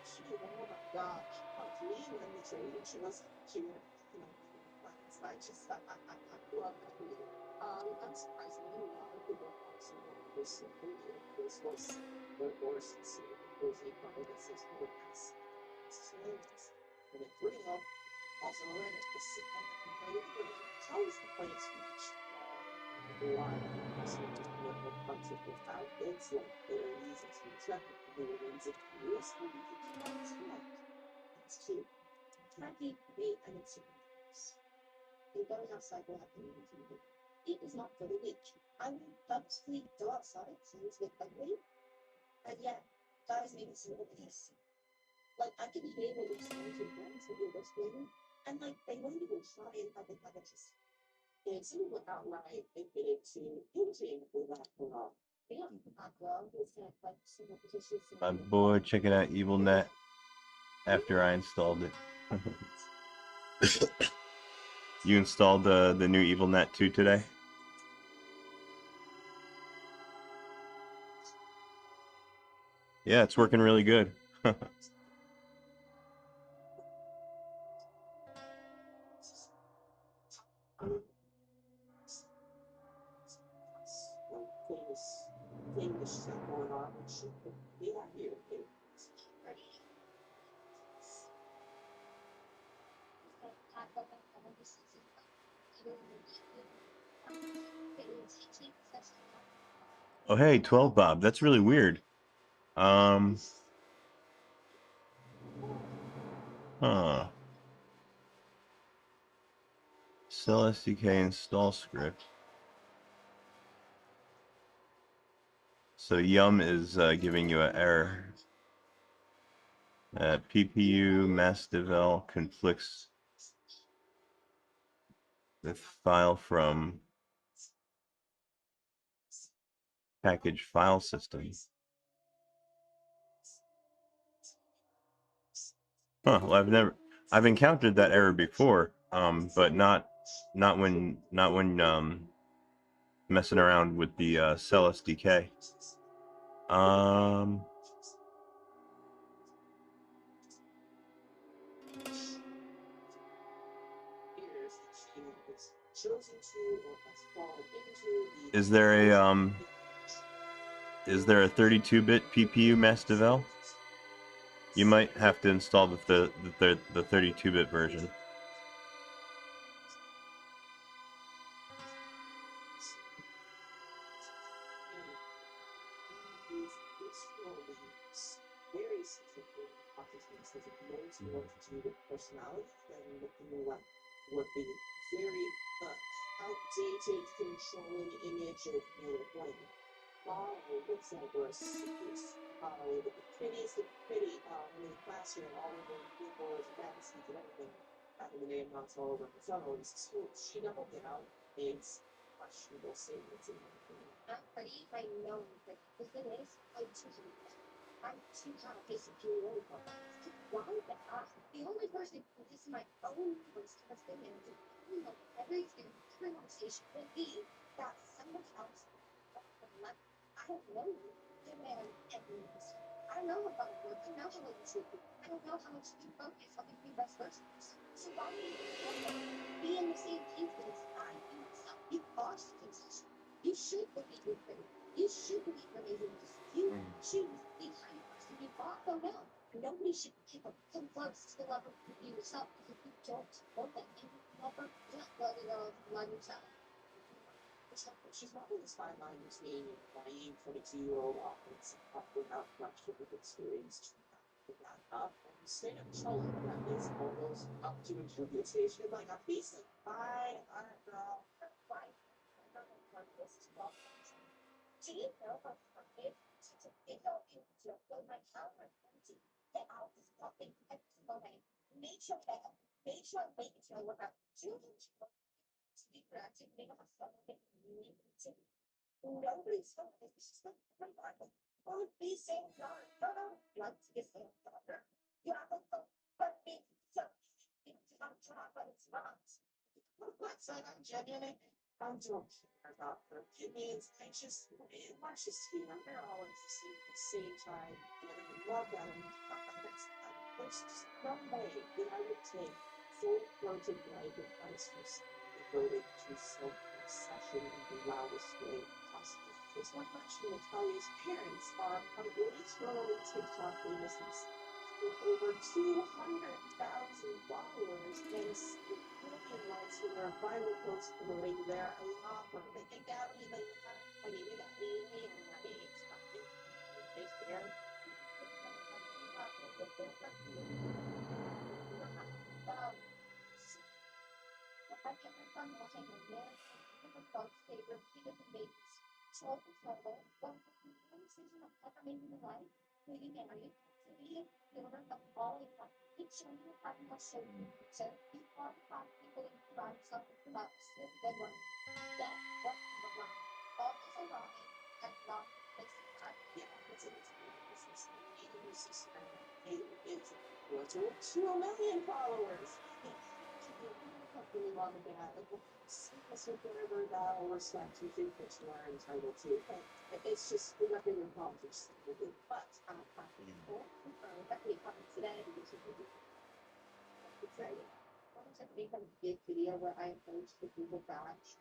she, oh my gosh, helped me when the training she was you know, plans. I just I love that movie. Unsurprisingly, a lot of people also want this movie. This was the worst scene. There's a couple that says for the best scenes. And it's real. Also, later, the second tells the play speech. Why? So when it comes to the out, it's like there are reasons to expect it. There are reasons to risk the reasons to not expect. It's cute. Happy, great, and it's you're going outside will have to leave you. It is not for the weak. I mean, purposefully go outside, things get ugly, and yet, guys make it so obvious. Like, I can hear what they're saying to friends when you're whispering, and like, they won't even try and have it like just. And some people outright admitted to hinting with that girl. Yeah, that girl who's like super petitions. I'm bored checking out EvilNat after I installed it. You installed the new EvilNat 2 today? Yeah, it's working really good. Famous stuff going on and shit. Yeah, here. Oh, hey, 12 Bob. That's really weird. Huh. Cell SDK install script. So Yum is giving you an error. PPU mass devel conflicts with file from package file system. Huh, well, I've encountered that error before, but not when messing around with the Cell SDK. Is there a 32-bit PPU mass devel? You might have to install the 32-bit version. Very specific occupations that knows more to do with personality than looking like what the very outdated controlling image of your brain. Oh, looks like we're a super the prettiest of pretty in the classroom, all of the people with fantasies and everything. Back in the day, I'm not all over the tunnel. She doubled down. It's questionable statements in my opinion. I'm pretty, I know, but the thing is, I'm too happy superiority complex. Why the heck? The only person who is my own voice has been in everything conversation with me that someone else like I don't know you, demand evidence. I don't know about work, I don't know how much you I don't know how much you focus on the best persons. So why do you be in the same team as I do myself? You are successful. You should believe in faith. You should believe in amazing. You choose the kind of person you are. Oh no. Nobody should come close to the level of you yourself if you don't want that and never just let it love yourself. She's walking this fine line between naive 22-year-old offense without much of an experience to back up and straight up trolling that is almost up to interpretation like a piece of fine art, girl. Fine. This is well. Do you know how hard it is to get out into my calendar to get out this topic and okay, make sure that make sure making sure what I'm doing to be proactive, make up a something you need to. Nobody's home. It's just like Bible. Oh, be saying God. No, like to get saying God. You have to but me so I'm trying, but it's not. What's that? I'm genuine. I don't care about her opinions. Let's just hear them. They're all existing at the same time. Whether we love them, there's just no way that I would take full-throated life advice from devoted to self-obsession in the loudest way possible. It's not much Natalia's parents are literally TikTok famous with over 200,000 followers and 6 million likes for their viral post for the lady there. I love her. They think that really like I mean they got me and my name's fucking face there. I can remember watching a man different folks they repeated the babies. So one season of amazing life, being married, to be children of all in one. Each one having a certain so be part of people in provide something to us in the one. That what the line. All is a line and not missing time. Yeah, it's what's over 2 million followers. Really love that. Like, it's whatever that or respect you think that you are entitled to. It's just whatever your politics will do. But I'm happy that we come today because it's exciting. I want to make a big video where I approach the Google badge.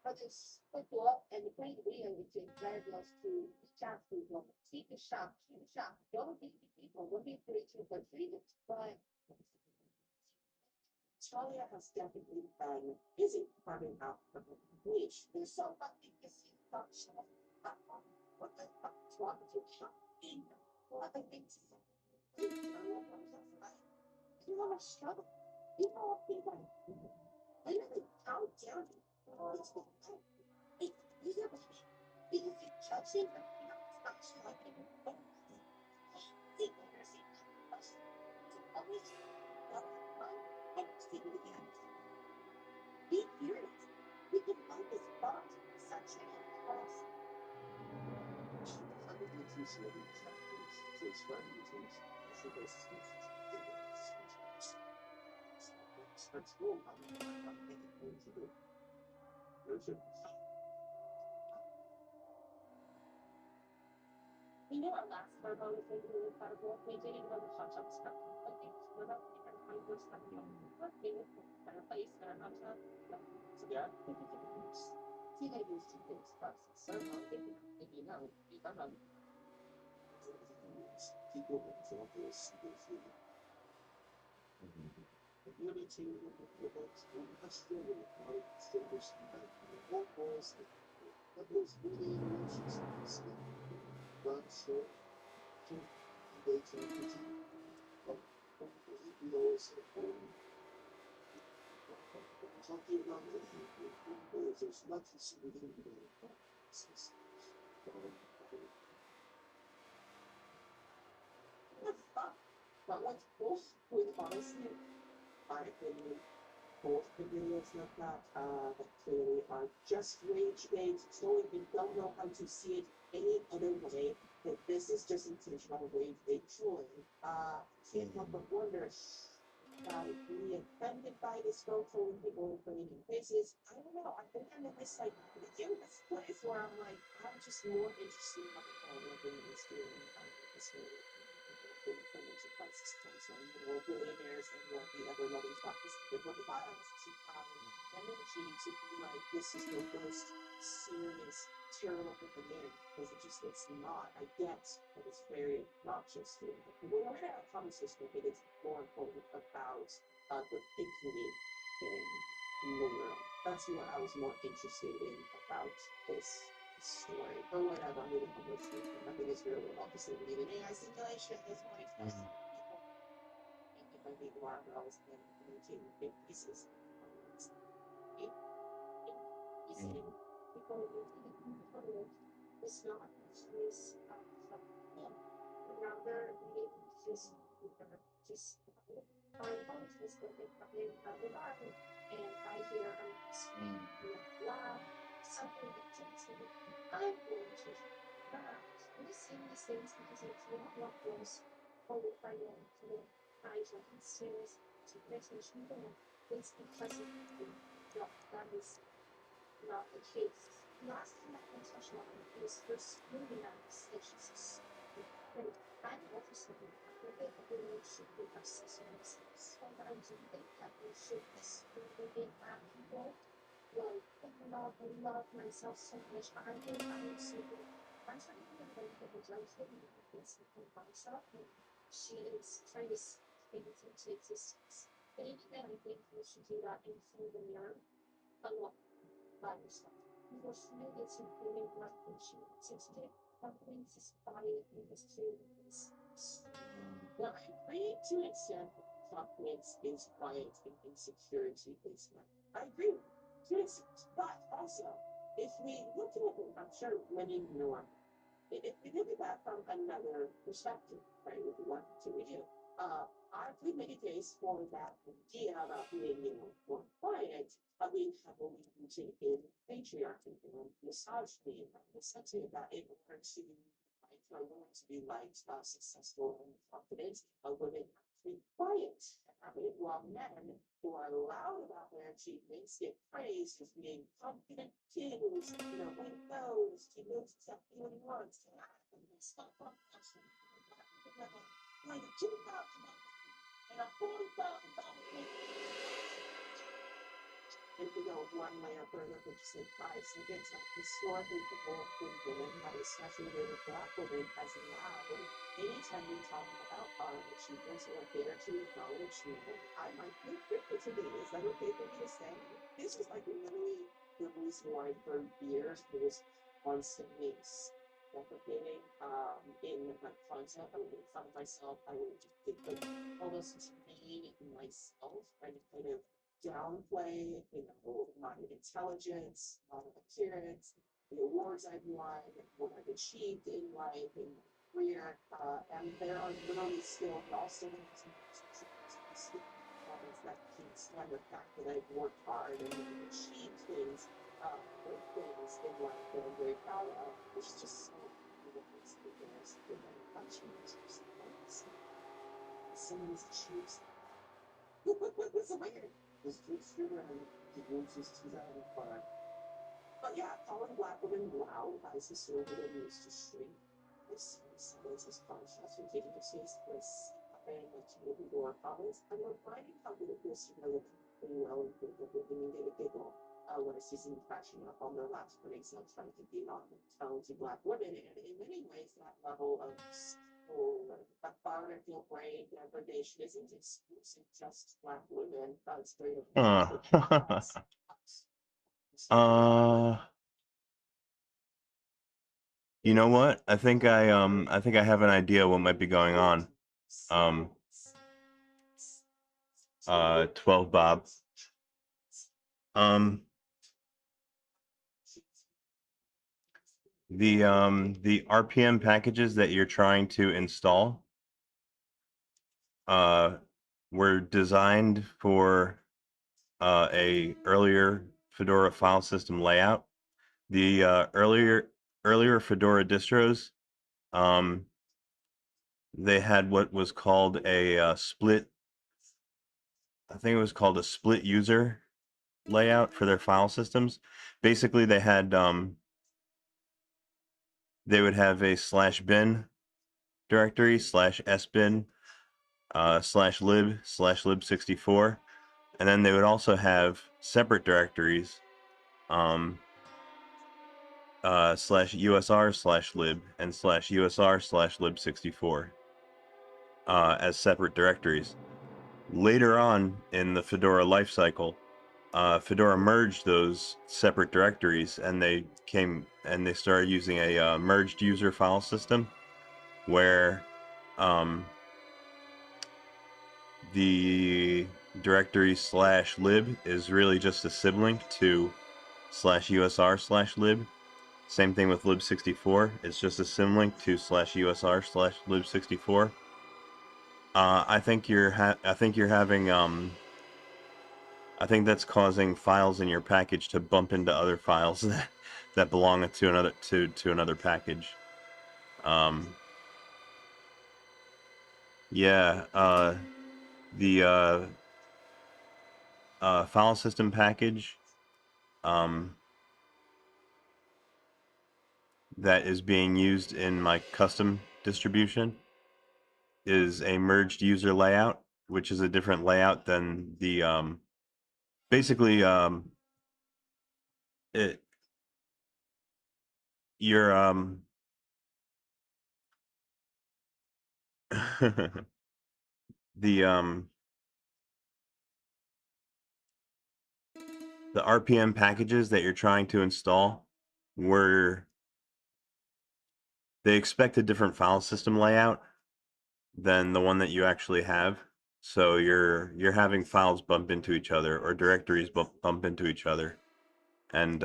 Others football and the great video which is very close to shop people. Keep the shop. Don't be people. We'll be free to but free to but Australia has definitely been busy carving out her own niche. There's so fucking busy functional. What the fuck is wrong with your shopping? What the things you know I struggle. You know what people literally how dare you? It's you have a because you judging them, you know, it's not shocking. Always and again. Be furious. We can find this bond such a cross. I think it's usually these factors. So it's funny to see this. That's cool. I'm thinking things to do. We knew our last turbo was going to be incredible. We didn't know the shot jump stuff. I think we're about to get our 21st time better place, better matchup. So yeah. See, they use two things process. So if you know, you don't know. People examples the unity with industrial distinguished what was really interesting but so they can continue talking about there's nothing significant but what's both with honestly, my opinion, both videos like that clearly are just rage bait. So if you don't know how to see it any other way, that this is just intentional rage bait trolling. Can't help but wonder be offended by this photo and people putting in faces. I don't know. I think I'm in this like this place where I'm like, I'm just more interested in how this doing this way. Financial crisis comes on, billionaires and what the other loving practice did what the violence to energy to be like, this is the most serious, terrible thing again, because it's not, I get that it's very obnoxious to it. When we're in a conversation, I think it's more important about the thinking thing later. That's what I was more interested in about this story. But whatever, I'm moving on this thing. Nothing is real. Obviously, we need an AI simulation. That's why it's people. And if I need marbles and making big pieces, it's not this rather just find bonuses that they come in the bottom and I hear a scream laugh something that takes me I'm going to laugh we sing these things because it's not what was over by the eyes or considers to attention to it's because of that is not the case. Last time I went to Sean is first really nice that she's great. I'm also really should be obsessed. Sometimes you think that we should really have people. Well, I love myself so much. I think I'm super. I'm trying to think of the junction this myself. She is trying to think into existence. Maybe then I think we should do that in front of the mirror. A lot. By yourself. Because maybe it's really what she sensitive. Something is body in this too. Well, I agree to accept confidence is quiet and insecurity is not. I agree to accept. But also, if we look at it, I'm sure women norm. If we look at that from another perspective, right, if we want to review, I could make a case for that idea about being, more quiet, being heavily rooted in patriarchy and misogyny and essentially that in order to for women to be liked, successful and confident, women have to be quiet. While men who are loud about their achievements get praised as being confident kids, way to go, he knows exactly what he wants. It's not competition. Like a $2,000 and a $40,000 if we go one layer further, which is like 5 seconds, historically people in women, especially with black women, as loud. Anytime we talk about our achievements or dare to acknowledge, I might feel cryptic today. Is that okay for me to say? This was like literally the reason why for years it was constantly deprecating in my content. I would make fun of myself. I would just like almost demean myself and kind of downplay, my intelligence, my appearance, the awards I've won, what I've achieved in life and career. And there are literally still also comments that can't stand the fact that I've worked hard and I've achieved things, great things in life that I'm very proud of. It's just so there's someone's achieved. It's weird. This keeps and divorces 2005. But yeah, calling black women loud as historically used to shrink. This sounds as contrast with taking a taste for and like to movie or comments. I'm finding how good it feels to know pretty well and think of living and get a giggle when I see someone crashing up on their laps for themselves trying to be on talented black women. And in many ways, that level of authoritative brain degradation isn't exclusive just to black women. It's very You know what? I think I have an idea what might be going on. 12 Bob. The RPM packages that you're trying to install were designed for a earlier Fedora file system layout. The earlier Fedora distros, they had what was called a split. I think it was called a split user layout for their file systems. Basically, they had they would have a /bin directory /sbin /lib/lib64, and then they would also have separate directories /usr/lib and /usr/lib64 as separate directories. Later on in the Fedora lifecycle, Fedora merged those separate directories, and they started using a merged user file system, where the directory /lib is really just a sibling to /usr/lib. Same thing with lib64. It's just a sibling to /usr/lib64. I think you're having I think that's causing files in your package to bump into other files that belong to another package. Yeah, the file system package that is being used in my custom distribution is a merged user layout, which is a different layout than the basically it your the RPM packages that you're trying to install they expect a different file system layout than the one that you actually have. So you're having files bump into each other, or directories bump into each other. And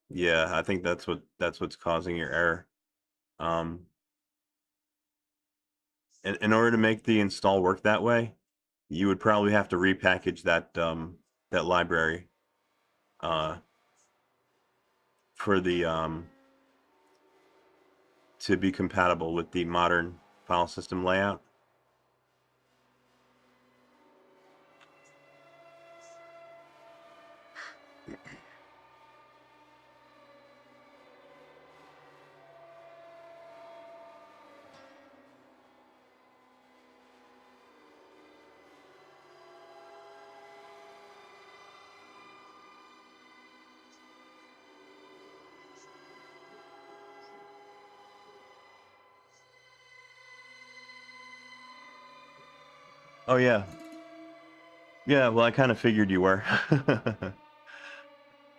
yeah, I think that's what's causing your error. In order to make the install work that way, you would probably have to repackage that that library for the to be compatible with the modern file system layout. Oh yeah. Yeah, well I kind of figured you were.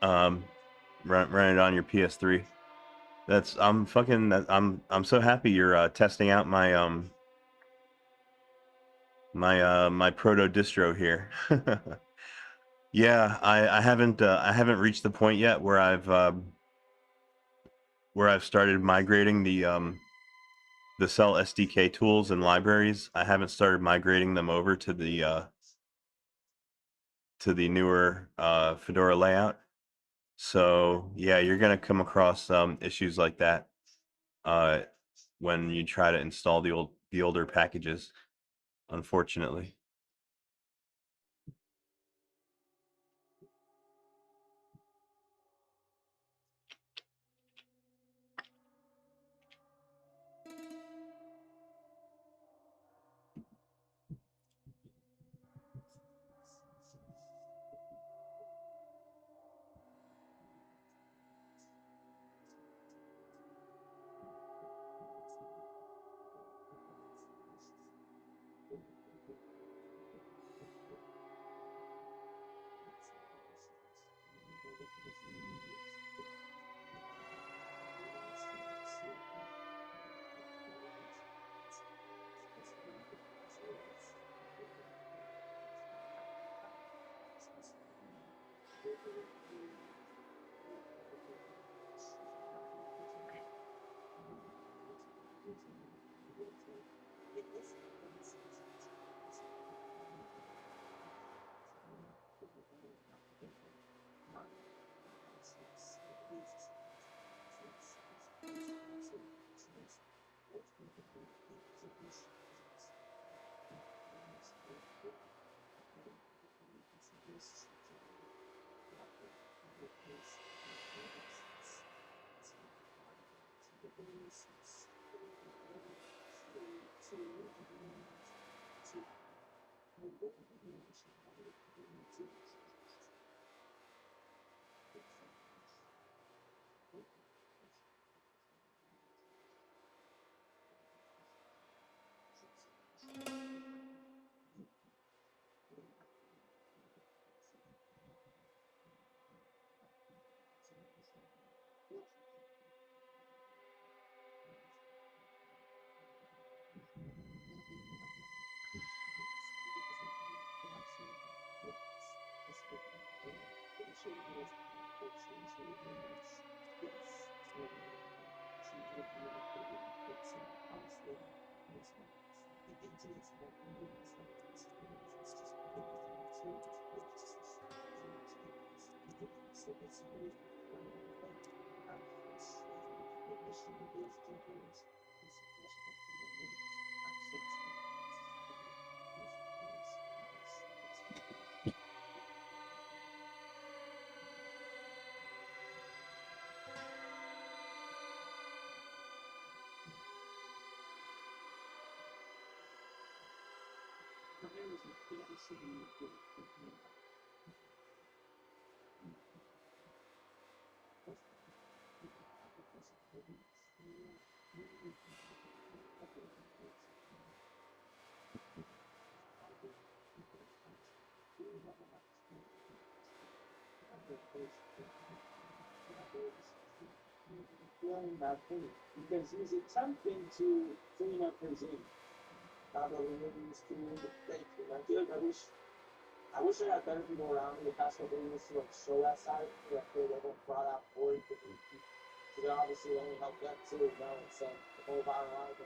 um run it on your PS3. That's I'm so happy you're testing out my proto distro here. Yeah, I haven't reached the point yet where I've started migrating the Cell SDK tools and libraries. I haven't started migrating them over to the newer Fedora layout. So yeah, you're gonna come across issues like that uh, when you try to install the older packages, unfortunately. Feeling bad thing because he's attempting to clean up his ink. Now that we're moving this to thank you. I feel like I wish I had better people around me the past couple of years to like show that side. I feel like I brought out Corey because then obviously only help them too, you know, and so the whole bottom line.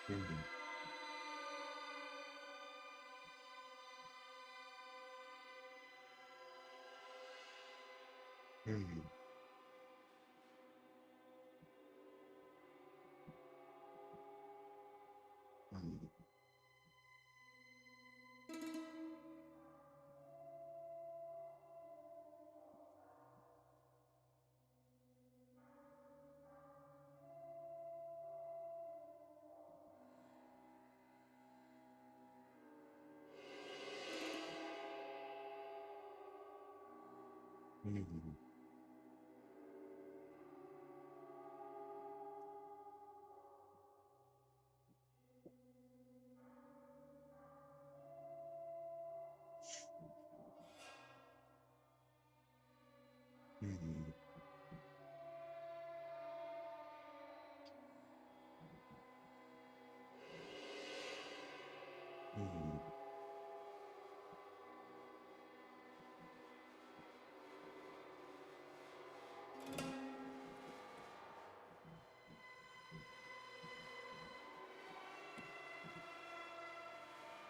Mhm. Mhm. Mhm. Mhm. Mhm. Mhm.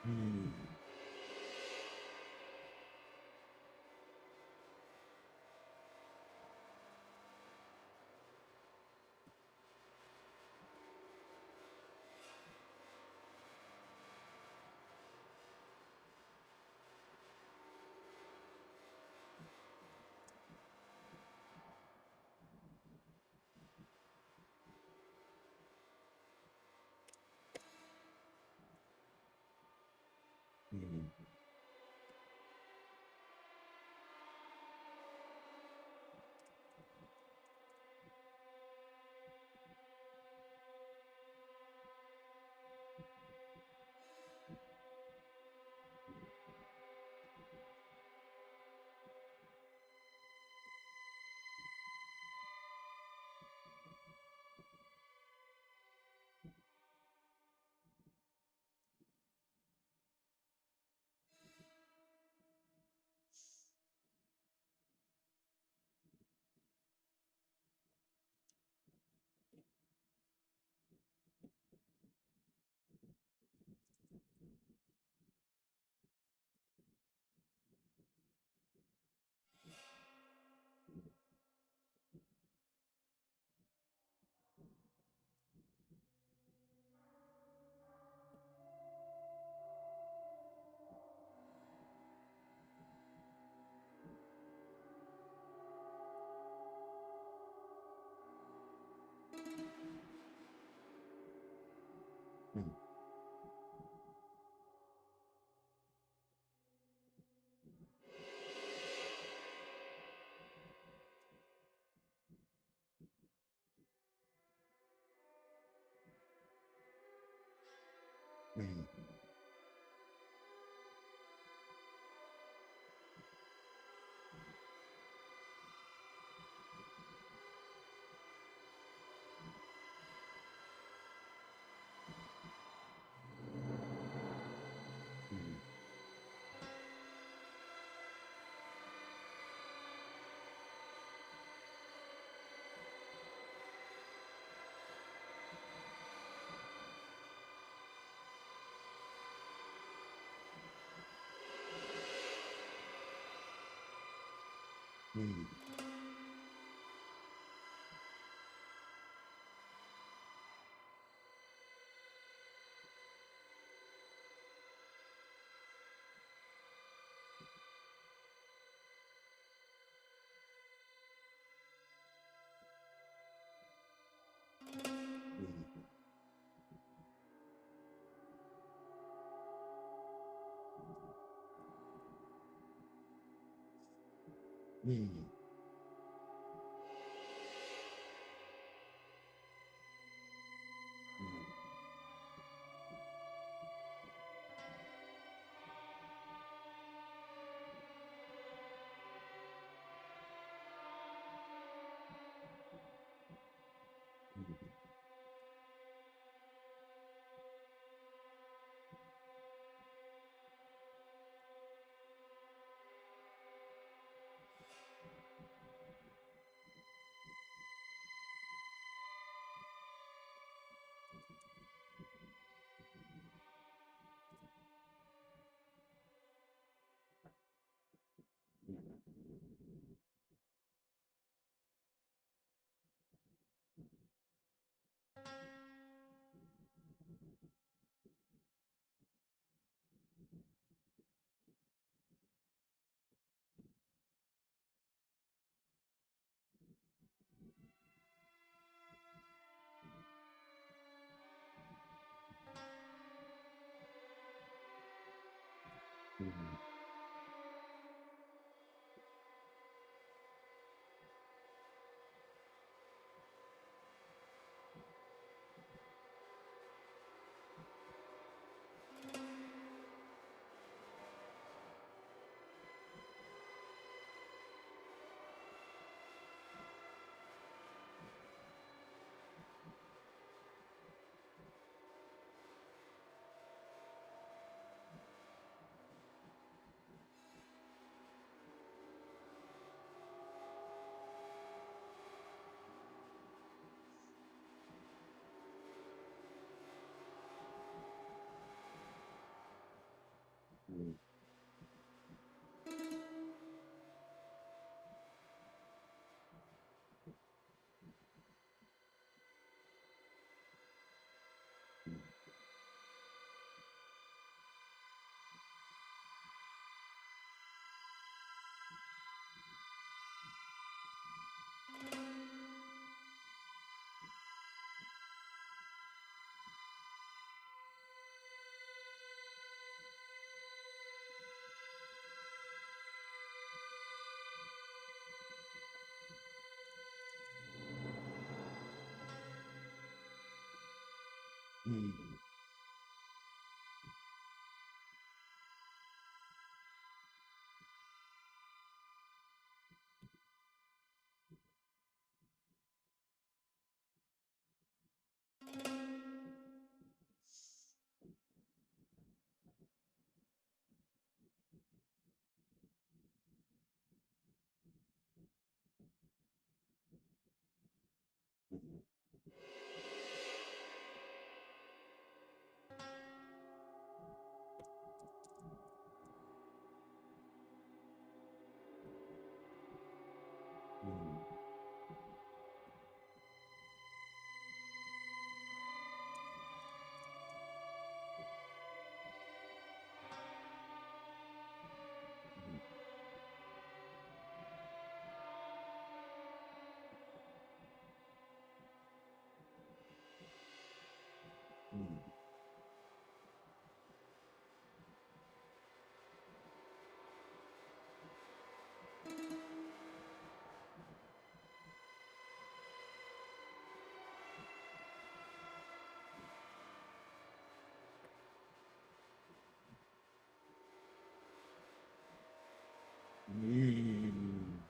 Mhm. Mhm. Mhm. Mhm. Mhm. Mhm. Mhm. Mhm. Mhm. Mhm. Mhm. Mhm. Mhm.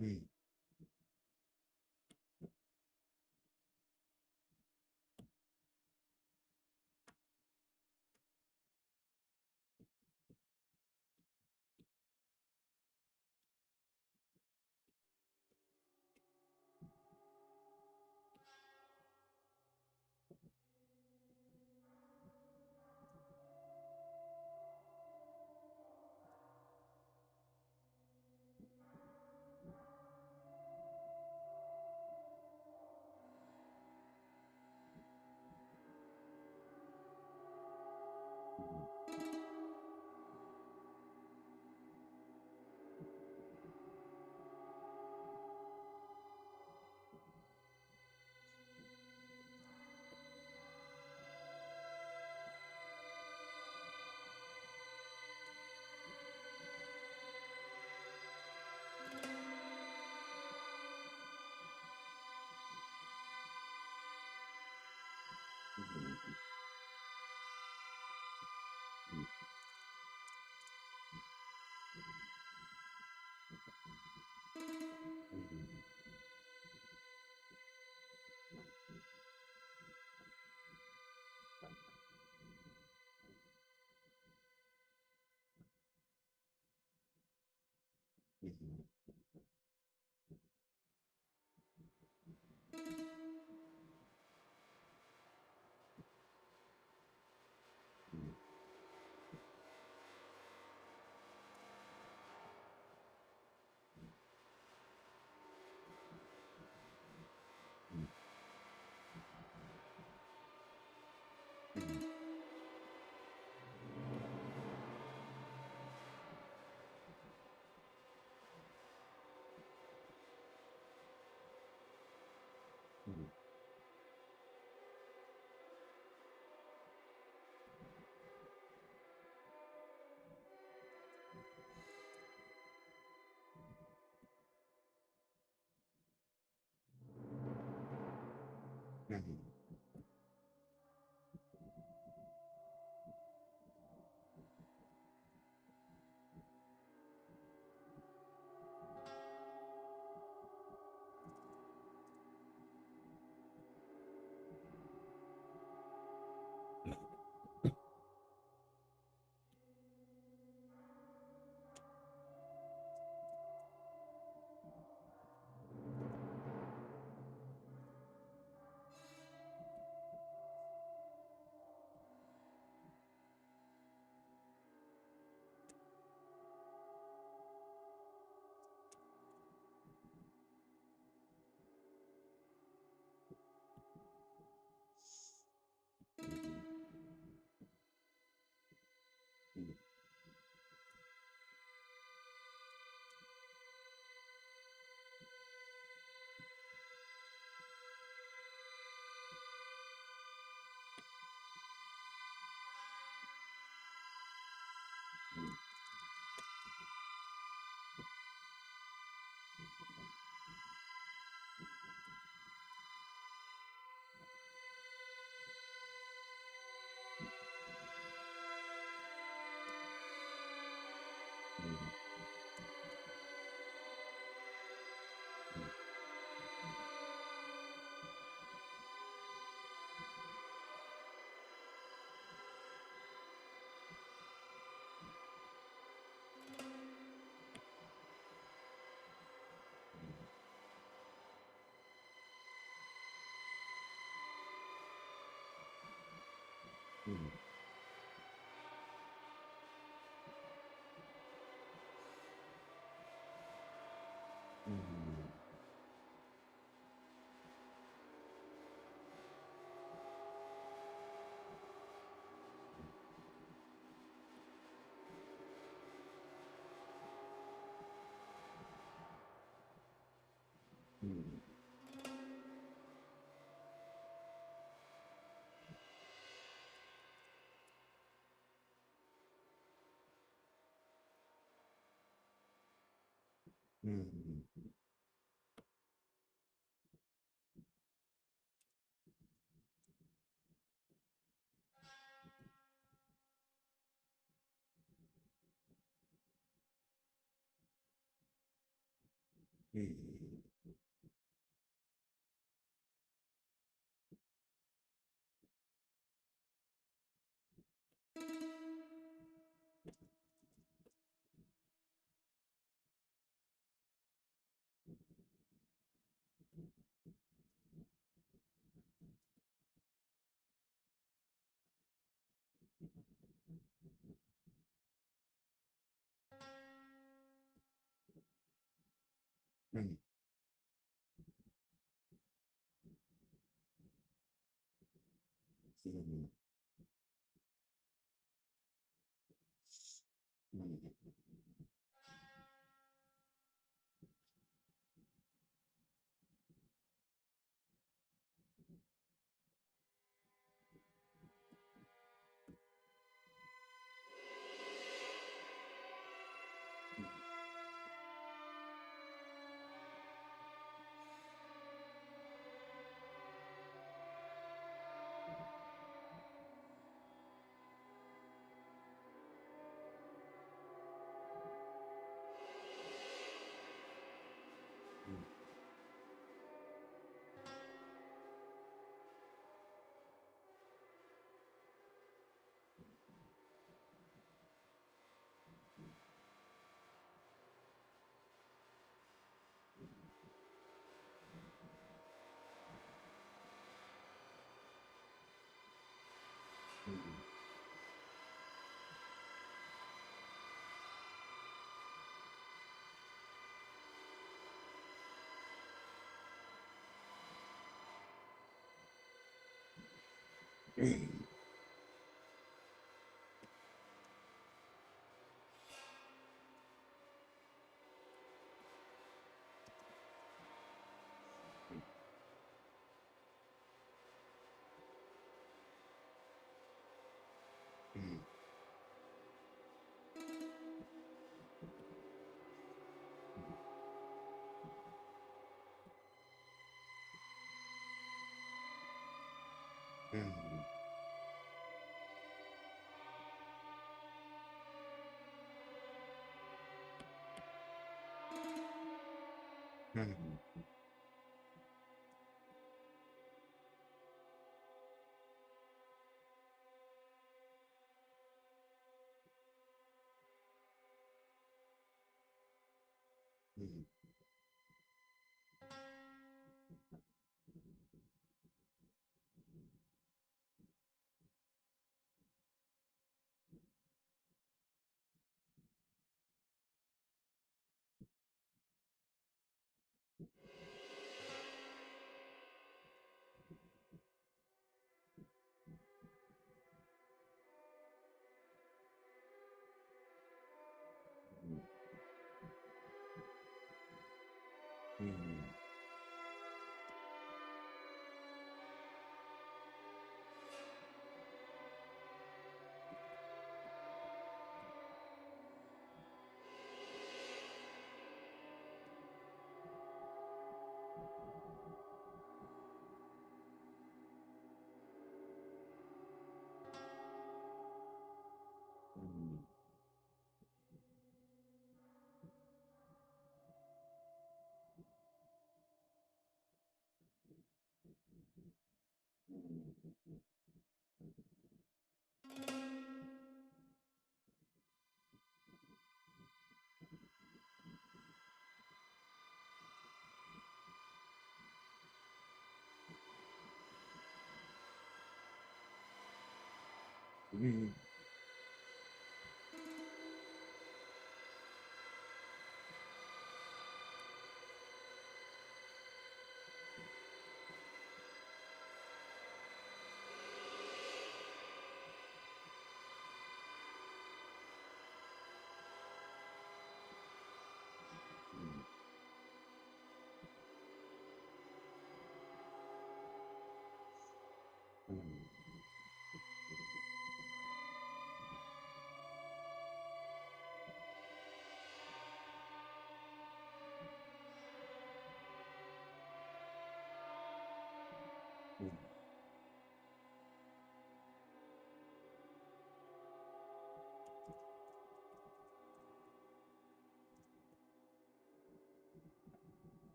Mhm. Mhm. Mhm.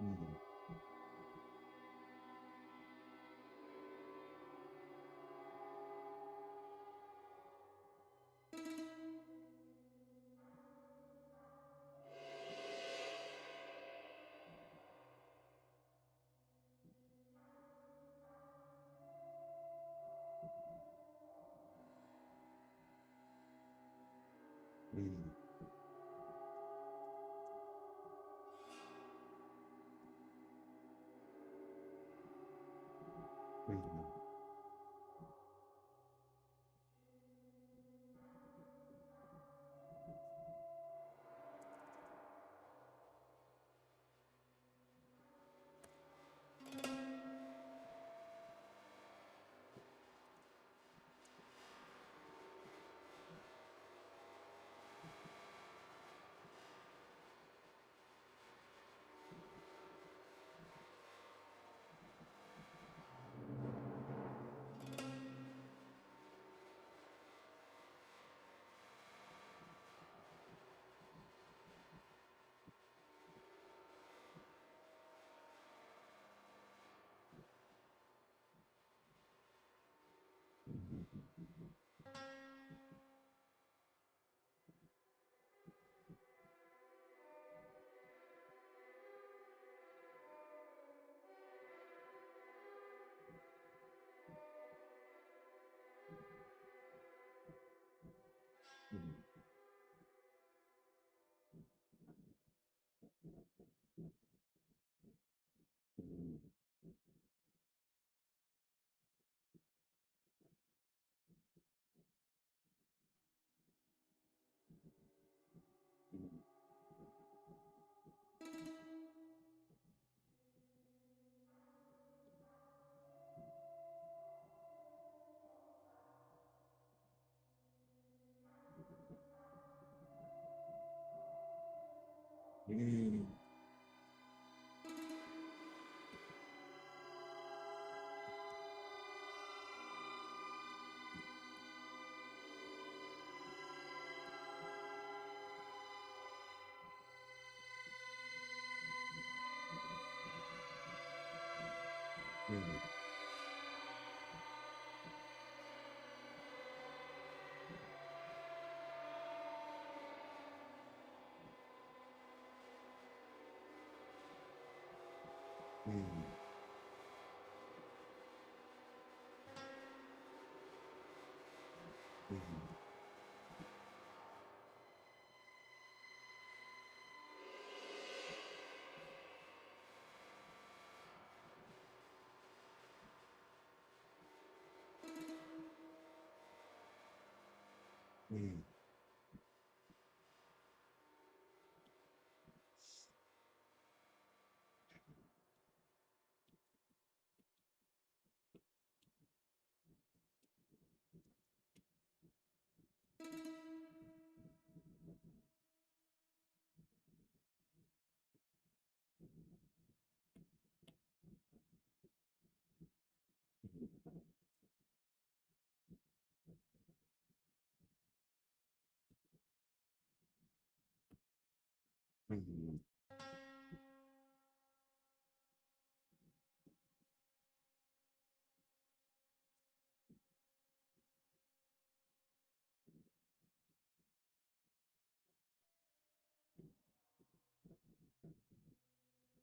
Mm. Mm. Mm. Mm. Mm. Mm. Mm. Mm. Mm.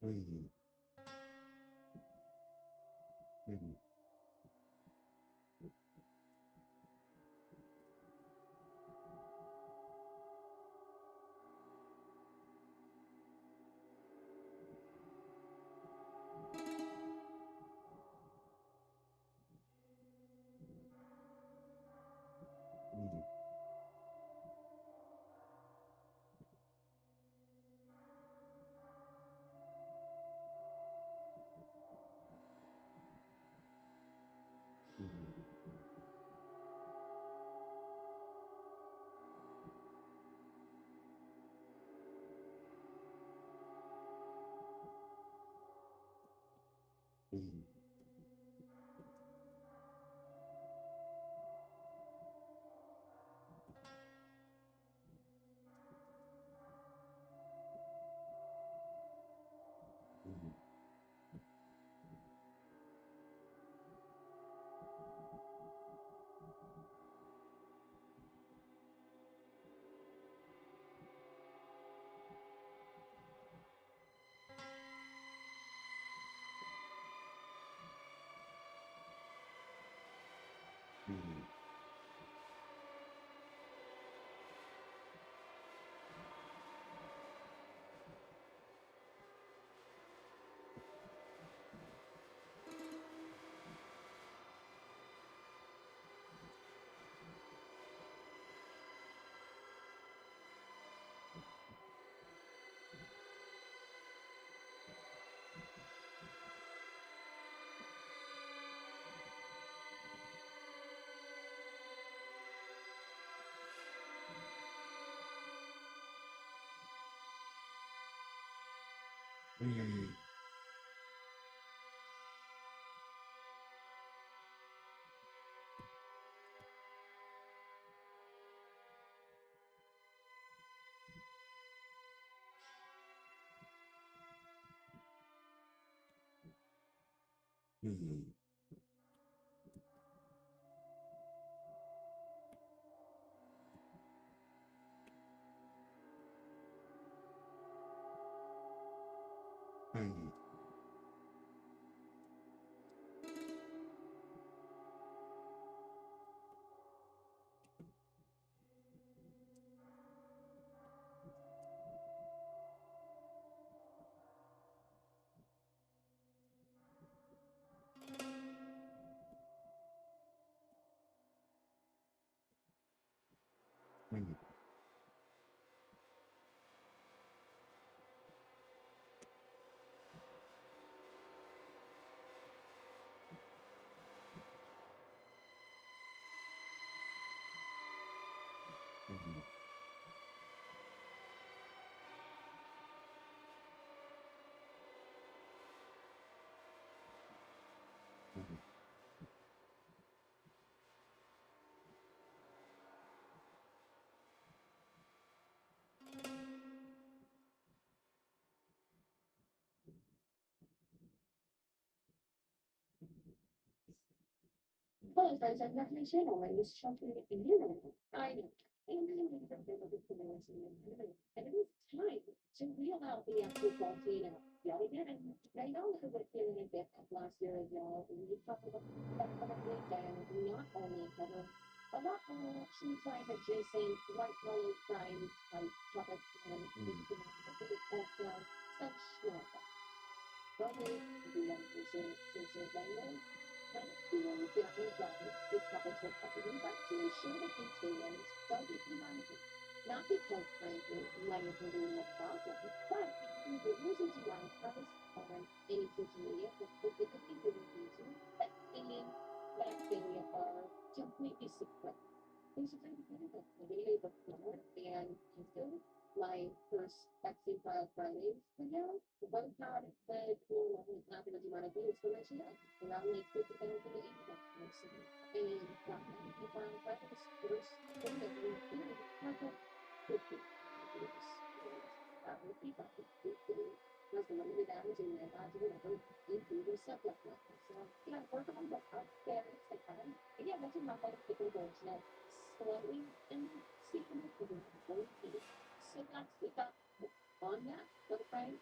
Mm. Mm. Mm. Hello, friends. I'm back to my channel. My name is Chelsea, and you know I know. And I'm going to be able to pronounce it. And it is time to reel out the actual volcano. Yet again, I know that we're feeling a bit of last year as well. We talked about that correctly, and not only cover a lot more true crime adjacent, white collar crime type topics, and also such not. But we are using language. When feeling very bad, the topics are covering back to ensure that these feelings don't get demanded. Not because I'm laying for the problem, but because we're losing to our past on any social media for specifically giving reason that they are completely secret. There's a very beautiful video before and after my first Sexy File Fridays video. Both had the cool not gonna do my videos for my channel. Around like 50,000 to 80,000 and that Sexy File Fridays first video was really perfect 50 videos. That would be about 50. That's the money that was in my body, whatever, improve or stuff like that. So, yeah, work on the out there, it's like that. And yeah, that's not like a bigger version of slowly and speaking of the very so that's we got on that. Okay.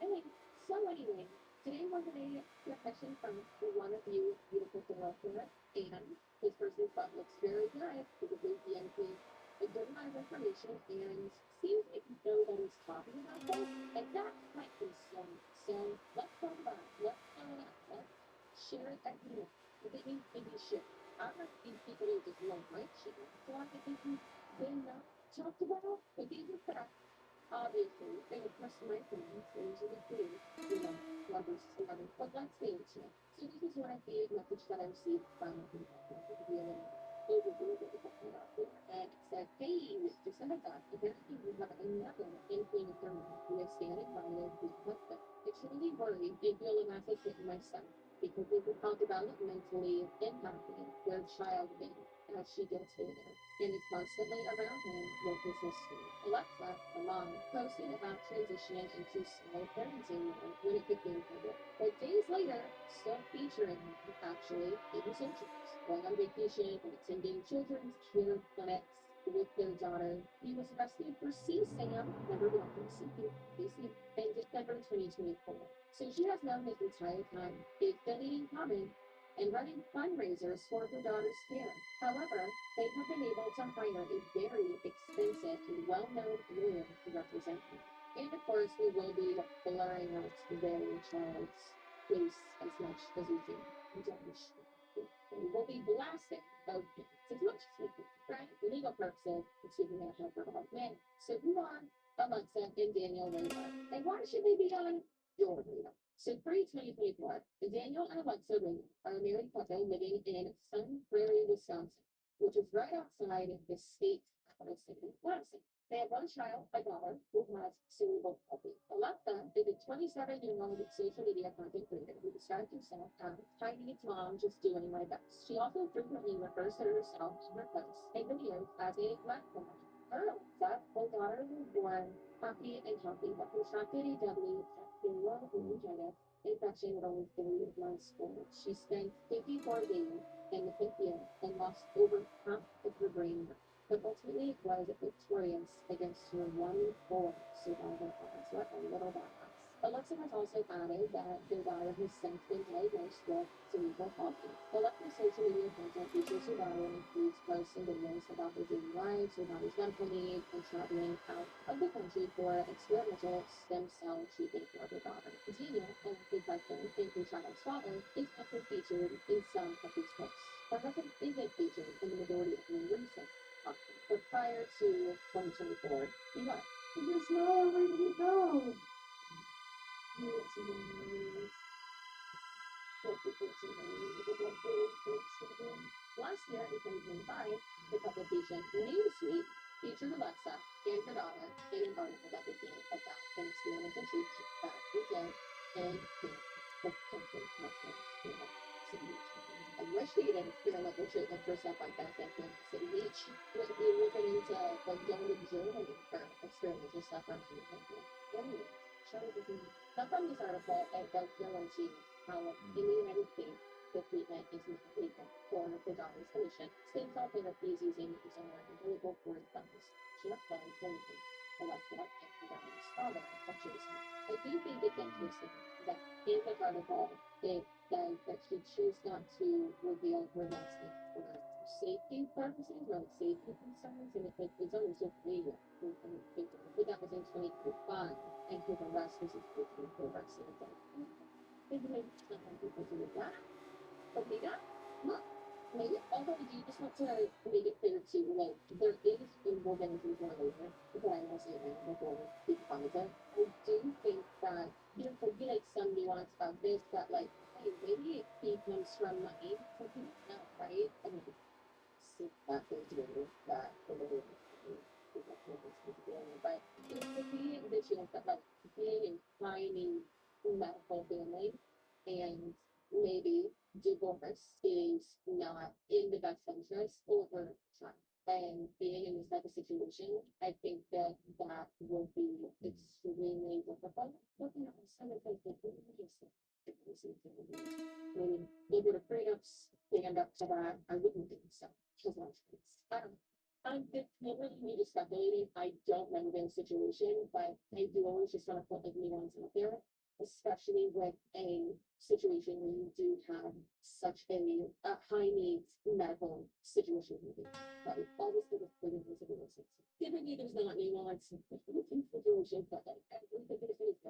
Anyway, so anyway, today we're gonna get a question from one of you beautiful developers, and this person thought looks very good because they DM'd me a good amount of information and seems like nobody's talking about this, and that's my concern. So let's talk about it. Let's share it at you. Maybe share. I don't think people who just love my channel. So I think they're not talked about, but these are facts. Obviously, they would trust my opinions. They usually do, you know, lovers to lovers. But let's face it. So this is one of the message that I received from people to be a little overview of what we out there. And it said, hey, Mr. Seneca, apparently you have another influencer who is standing by their feet with them. It truly worried and feel a massive hit in myself because they could how developmentally impacted their child being as she gets older and is constantly around him with his history. Alexa, the mom, posted about transitioning into slow parenting mode when it became public. But days later, still featuring him, actually, in his interviews. Going on vacation and attending children's care clinics with their daughter. He was arrested for CSAM, number one, CSAM, in December 2024. So she has known his entire time. They've been eating common and running fundraisers for her daughter's care. However, they have been able to hire a very expensive and well-known lawyer to represent them. And of course, we will be blurring out their child's face as much as we can. We will be blasting both parents as much as we can, right? Legal purposes, speaking of about men. So who are Alexa and Daniel Raver? And why should they be on your radar? So pre-2024, Daniel and Alexa Raver are a married couple living in Sun Prairie, Wisconsin, which is right outside the state capital city, Madison. They have one child, a daughter, who has cerebral palsy. Alexa is a 27-year-old social media content creator who describes herself as tiny mom just doing my best. She also frequently refers to herself in her posts and videos as a black woman. Her Alexa, her daughter was born happy and healthy, but contracted a deadly bacterial meningitis infection at only 3 months old. She spent 54 days in the NICU and lost over half of her brain, but ultimately was victorious against her one-four survivor odds. What a little badass. Alexa has also added that their daughter has since been diagnosed with cerebral palsy. Alexa's social media content features her daughter and includes posts and videos about their daily lives, her daughter's medical needs, and traveling out of the country for experimental stem cell treatment for her daughter. Gina, Alexa's husband and her child's father, is often featured in some of these posts. Her husband isn't featured in the majority of her recent content, but prior to 2024, he was. You're smaller, where did you go? Last year, in 2025, the publication Newsweek featured Alexa and her daughter in an article that began about an experimental treatment that was done and was potentially helpful in the situation. I wish they did an experimental treatment for stuff like that in Kansas City Beach. Would be looking into like going to Germany for experimental stuff on the country. Anyways, show it with me. Now from this article, it does go into how in the United States, the treatment is not legal for the daughter's condition. Stem cell therapy is using somewhere umbilical cord cells. Just like therapy. Alexa and her daughter's father have chosen. I do think it's interesting that in the article, it says that she chose not to reveal her last name for safety purposes or like safety concerns, and it's only so legal. But that was in 2025, and for the rest was in 2024. So it's like, maybe it's not like people do that. But maybe not. Look, maybe, although I do just want to make it clear too, like, there is, and we'll get into this more later, but I will say now before we comment it, I do think that there could be like some nuance about this that like, hey, maybe it comes from money, something like that, right? I mean, see that thing together, that for the way but it could be the chance that like being in tiny medical family and maybe divorce is not in the best interest over time. And being in this type of situation, I think that that will be extremely difficult. But you know, some of those people just maybe maybe the prenups stand up to that. I wouldn't think so. Because I don't know. It really me just speculating. I don't know the situation, but I do always just want to put like nuance out there, especially with a situation where you do have such a high needs medical situation. Right? Always give us living situations. Typically, there's not nuance in situations, but I really think it is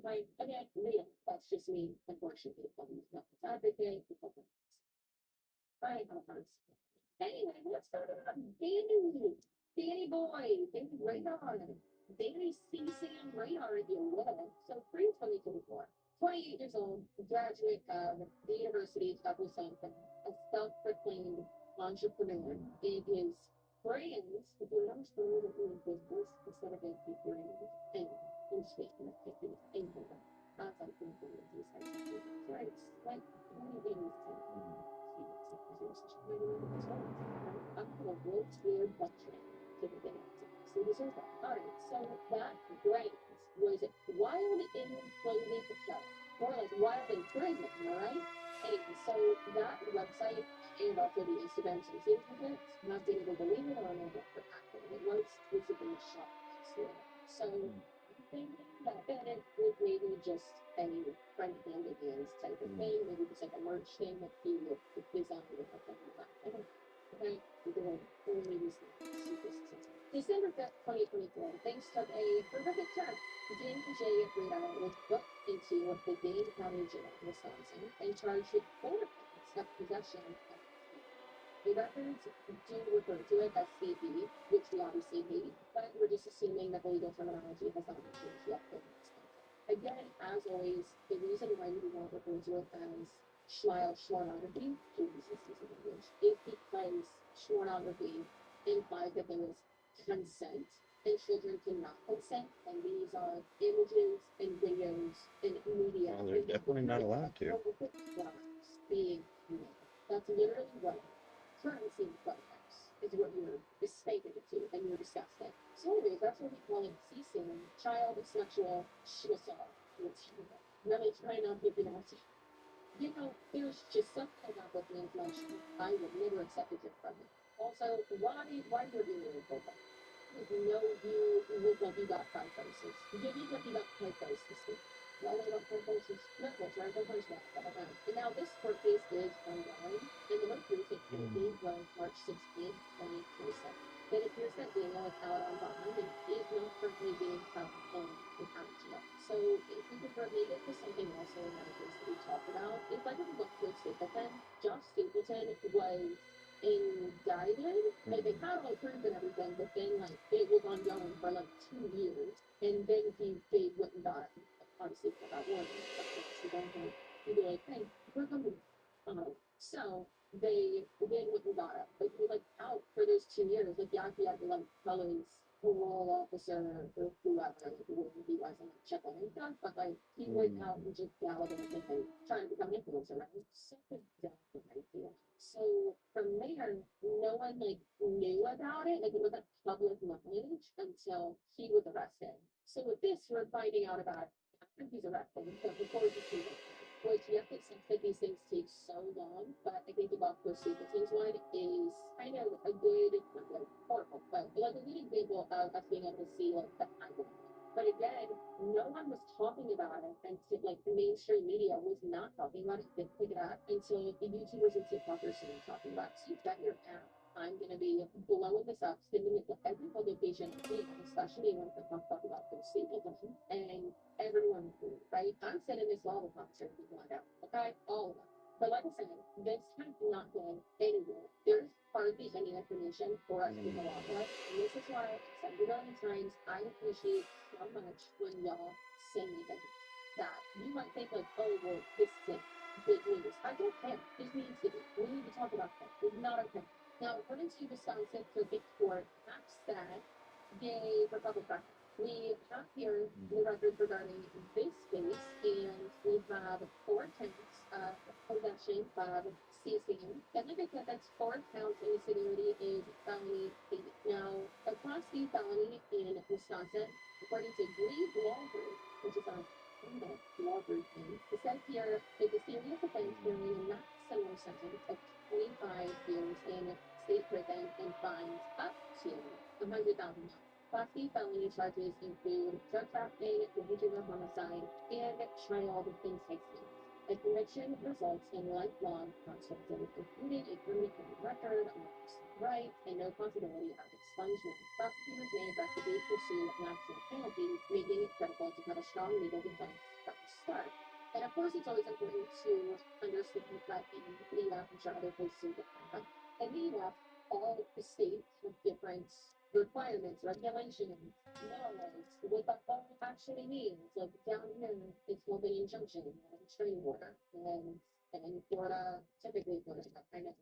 right. Again, later, that's just me, unfortunately. I'm not an advocate. Right, anyway, let's start it up. Danny boy, Danny Radar, Danny CSAM Radar, if you will. So pre-2024, 28 years old, graduate of the University of Wisconsin, a self-proclaimed entrepreneur, and his brands, if you're not sure that you're in business, instead of a brand, and in speaking of fifty, and more. That's like these guys. Right, like, one of these I'm gonna roll your butt cheek to the day. So this is that. Alright, so that brand was Wild in Clothing Show. More like Wild in Prison, am I right? Anyway, so that website and also the Instagram associated with it, not being able to believe it or not for acting. It was exclusively a shop. So I'm thinking that it was maybe just a friend hand in hands type of thing, maybe just like a merch thing that he would design or something like that. I don't okay, or maybe super successful. December 5th, 2024, things took a horrific turn. James J. Radar was booked into the Dane County Jail, Wisconsin, and charged with 4 counts of possession of the records do refer to it as CB, which we obviously hate, but we're just assuming that the legal terminology has not been changed yet. Again, as always, the reason why we do not refer to it as schnornography, is because schnornography implies that there was consent and children cannot consent, and these are images and videos and media. Well, they're definitely not allowed to. Being committed. That's literally what currency photographs is what you're stating it to, and you're disgusting. So anyways, that's what we call it ceasing child sexual assault material. Really trying not to get out. You know, there's just something about the information I would never accept it from you. Also, why were you in the no, you look like you got five faces. You look like you got five faces. Why they got five faces? No, that's right, don't punch that. And now this court case is ongoing, and the most recent court date was March 16th, 2027. It appears that Daniel is out on bond and is not currently being held in county jail. So if we could relate it to something else in another case that we talked about, if I could look to Stapleton, Josh Stapleton was indicted. Like they had all proof and everything, but then like it was ongoing for like 2 years, and then they went and got obviously for that warning. So then he'd be like, hey, we're coming. So they then went and got him. But he was like out for those 2 years. Like yeah, he had to like tell his parole officer or whoever who he wasn't like check on him stuff, but like he went out and just gallivanting and trying to become an influencer, right? So dumb idea. So from there, no one like knew about it. Like it wasn't public knowledge until he was arrested. So with this, we're finding out about after he's arrested, but before he's arrested. Which you have to accept that these things take so long, but I think the golf course sequencing one is kind of a good, not like horrible, but like a good example of us being able to see like the timeline. But again, no one was talking about it until like the mainstream media was not talking about it, didn't pick it up until the YouTubers and TikTokers started talking about it. So you bet your ass I'm gonna be blowing this up, sending it to every publication I see, especially when I talk about those Stapleton and everyone, right? I'm sending this to all the publishers we want out, okay? All of them. But like I said, this has not been anywhere. There's hardly any information for us to go off of. And this is why I said a million times, I appreciate so much when y'all send me things that you might think like, oh, well, this isn't big news. I don't care. This needs to be. We need to talk about that. It's not okay. Now, according to Wisconsin Circuit Court, that gave a couple facts. We have here the records regarding this case, and we have 4 counts of possession of CSAM. And like I said, that's 4 counts, and the severity is felony 8. Now, a class B felony in Wisconsin, according to Grieve Law Group, which is a law group thing, it says here it's a serious offense carrying a maximum sentence of 25 years in state prison and fines up to $100,000. Class B felony charges include drug trafficking, religious homicide, and child enticement. A conviction results in lifelong consequences, including a permanent criminal record, loss of rights, and no possibility of expungement. Prosecutors may aggressively pursue maximum penalties, making it critical to have a strong legal defense from the start. And of course, it's always important to understand that in the U.S., I'm sure other places are different, but in the U.S., all the states have different requirements, regulations, laws, what that all actually means. Like down here, it's called an injunction, a restraining order, and in Florida, typically Florida, kind of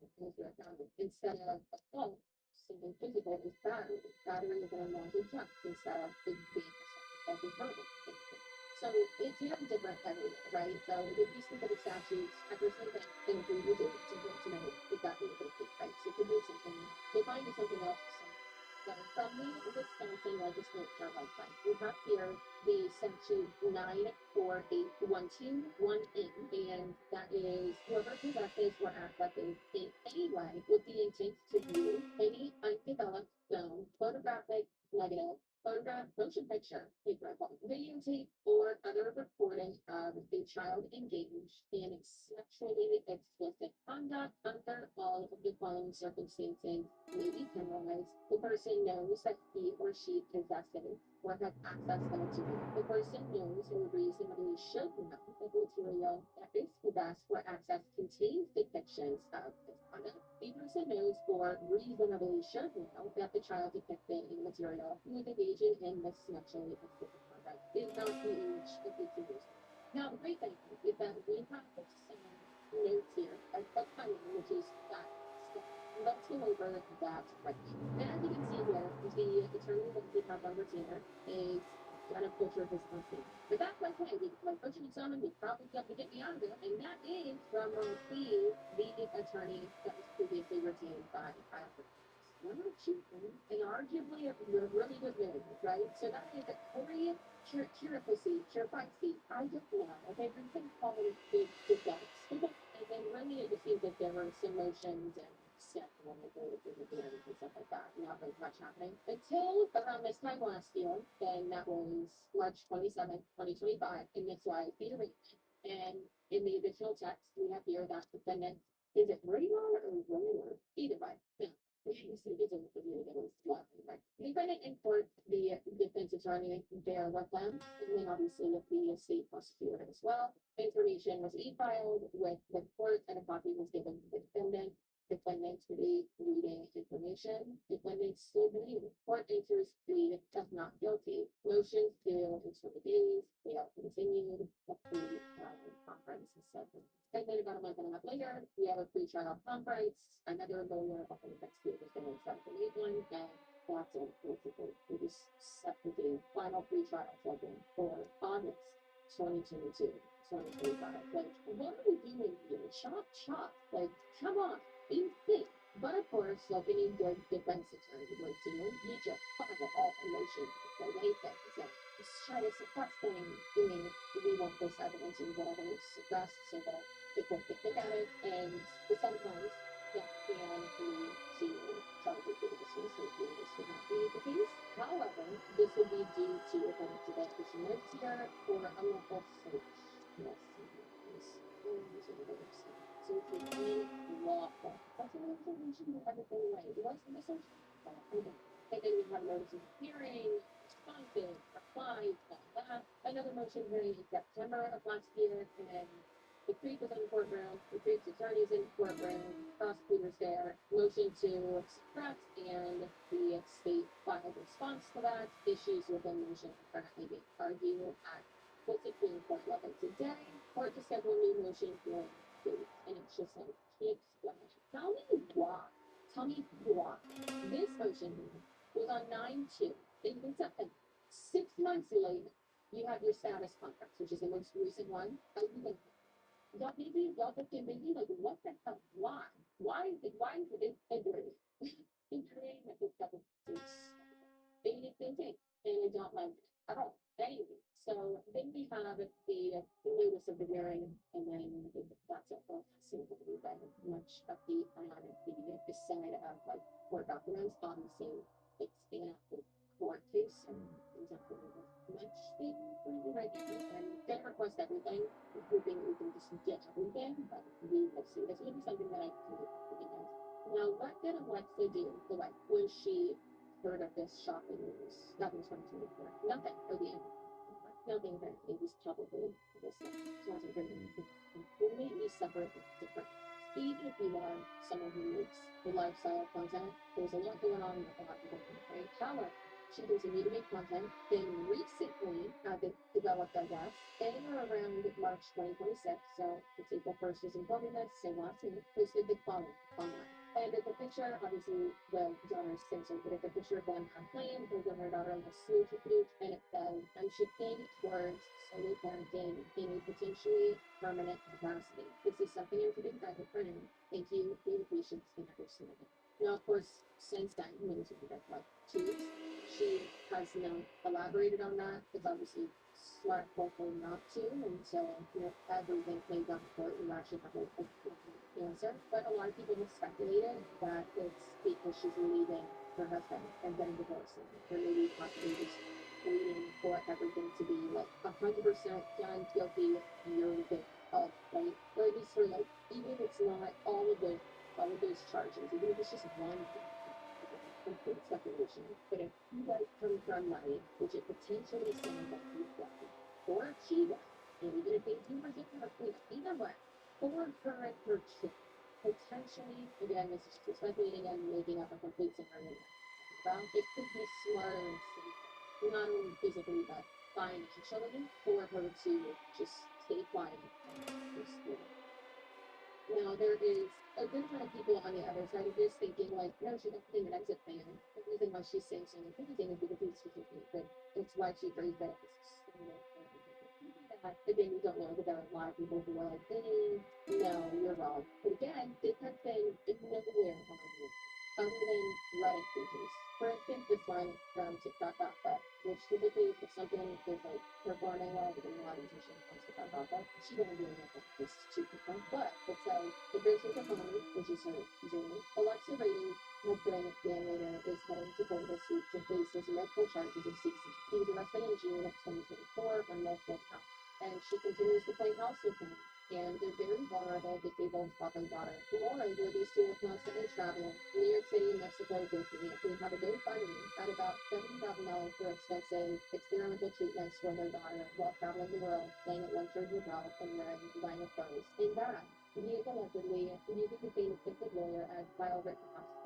instead of assault, something physical is battery. Battery is an unwanted jump instead of it being something that is verbal. So it's very different everywhere, right? So with these specific statutes, every single thing we do is important to know exactly what they right? So it could be something, they might be something else. So from the Wisconsin legislature website, we have here the statute 948121N, and that is whoever possesses or accesses in any way with the intent to view any undeveloped film, photographic, negative, photograph, motion picture, videotape, or other recording of a child engaged in sexually explicit conduct under all of the following circumstances may be penalized. The person knows that he or she possesses or has access to it. The person knows or reasonably should know that the material that is possessed or accessed contains depictions of this conduct. The person knows or reasonably should know that the child depicted in the material who is engaging in this sexually explicit conduct is not the age of 18 years old. Now, the great thing is that we have some notes here, a timeline, which is that notes go over that right now. And as you can see here, the attorney that we have on retainer is got a picture of his consent. But that's okay, because my person is someone would probably be able to get me out of there, and that is from Steve, the attorney that was previously retained by Alfred. We're not cheating, and arguably a really good move, right? So that means that Corey Chirapisi, I don't know. Okay, we've been calling it big defense. And then really it just seems like there were some motions and stuff along the way with the hearings and stuff like that. Not very much happening. Until around this time last year, and that was March 27th, 2025, and that's why the arraignment. And in the additional text, we have here that defendant, is it Radar or Radar? Either way. Yeah. The defendant in court, the defense attorney there with them, and then obviously with the state prosecutor as well. Information was e-filed with the court, and a copy was given to the defendant. Defendant reading information. Defendant still believing. Court enters plea of not guilty. Motions due in 20 days. They are continued. The plea conference is set. And then about a month and a half later, we have a pre-trial conference. Another lawyer up in the next week is going to set the late one, and that's it. Basically, we just set the final pre-trial schedule for August 2022, 2025. Like, what are we doing here? Chop, chop. Like, come on. Be thick. But of course, like any good defense attorney would do, you just pile all emotion for anything. So just try to suppress things. I mean, we want this evidence and whatever is suppressed so that they won't get at it. And sometimes that can lead to charges being dismissed or being this would not be the case. However, this would be due to, according to the official notes here, for a local search. Yes, so it's an unlawful. That's an information you have to go away. It wasn't the search. And then we have notice of hearing, responses, replies, all that. Another motion hearing in September of last year, and then the Creek was in the courtroom, the Creek's attorney's in the courtroom, prosecutors there, motion to suppress, and the state filed a response to that. Issues with the motion currently being argued at the Supreme Court level today. Court to schedule a new motion hearing date, and it's just like, keep going. Tell me why. Tell me why. This motion was on 9/2 in September. 6 months later, you have your status conference, which is the most recent one. Y'all thinking maybe like what the hell? Why? Why is it entering? Entering like this couple things. They and I don't like it at all. Anyway, so then we have the notice of the hearing, and then that's it. Well, simply that much update on the side of like court documents. Obviously, it's an active court case, and there's not really much thing for you right now. And they request everything, hoping we can just get everything, but we will see. This will be something that I can do for you guys. Now, what did Alexa do? The wife when she heard of this shocking news? That was 2024. Nothing for the end. Nothing that it was probably this thing. It wasn't very completely separate and different. Even if you are someone who makes the lifestyle content, there's a lot going on with a lot of people, right? However, she continued to make content. Then recently, they developed, I guess, in or around March 2026. So it's April 1st is informing this. So last week, posted the following online. And it's a picture, obviously, the daughter's censored, but it's a picture of them on plane, holding her daughter on the smooth footage, and it says, I'm shifting towards solo parenting in a potentially permanent capacity. This is something I'm putting private for now. Thank you for your patience and understanding. Now, of course, since then, when it's been like 2 weeks, she has not elaborated on that. It's obviously smart for her not to until everything plays out for you actually have a answer. But a lot of people have speculated that it's because she's leaving her husband and getting divorced, or maybe possibly just waiting for everything to be like 100% done, guilty, you're the right? Or at least for like, even if it's not all of those charges, even if it's just one thing. Complete speculation, but if you guys come from money, which it potentially sounds like you've done, or she does, and even if they do reject her, either way, or her and her kid, potentially, again, this is just speculating and making up a complete scenario. Well, it could be smarter and safer, not only physically, but financially, for her to just stay quiet and just Now, there is a good amount of people on the other side of this thinking, like, no, she's not putting an exit plan. The reason why she's saying so many things is because it's specific, but it's why she phrased that. Again, we don't know, but there are a lot of people who are like, no, you're wrong. But again, this has been nowhere on you, other than Reddit pages. For instance, this one from TikTok Alpha, which typically if something is like performing well with a lot of musician on TikTok Alpha, she doesn't do anything just to perform. But it says the Bridget Mahoney, which is her username, Alexa Rating has been band leader is heading to court this week to face his multiple charges of sex. He was arrested in June of 2024 on multiple counts, and she continues to play house with him. And their very vulnerable, disabled father daughter. Lauren, where these two are constantly traveling, New York City and Mexico working it. They have a GoFundMe at about $70,000 for expensive experimental treatments for their daughter while traveling the world, staying at luxury hotels and wearing designer clothes. In that, he is allegedly using the same assistant lawyer as Kyle Rittenhouse.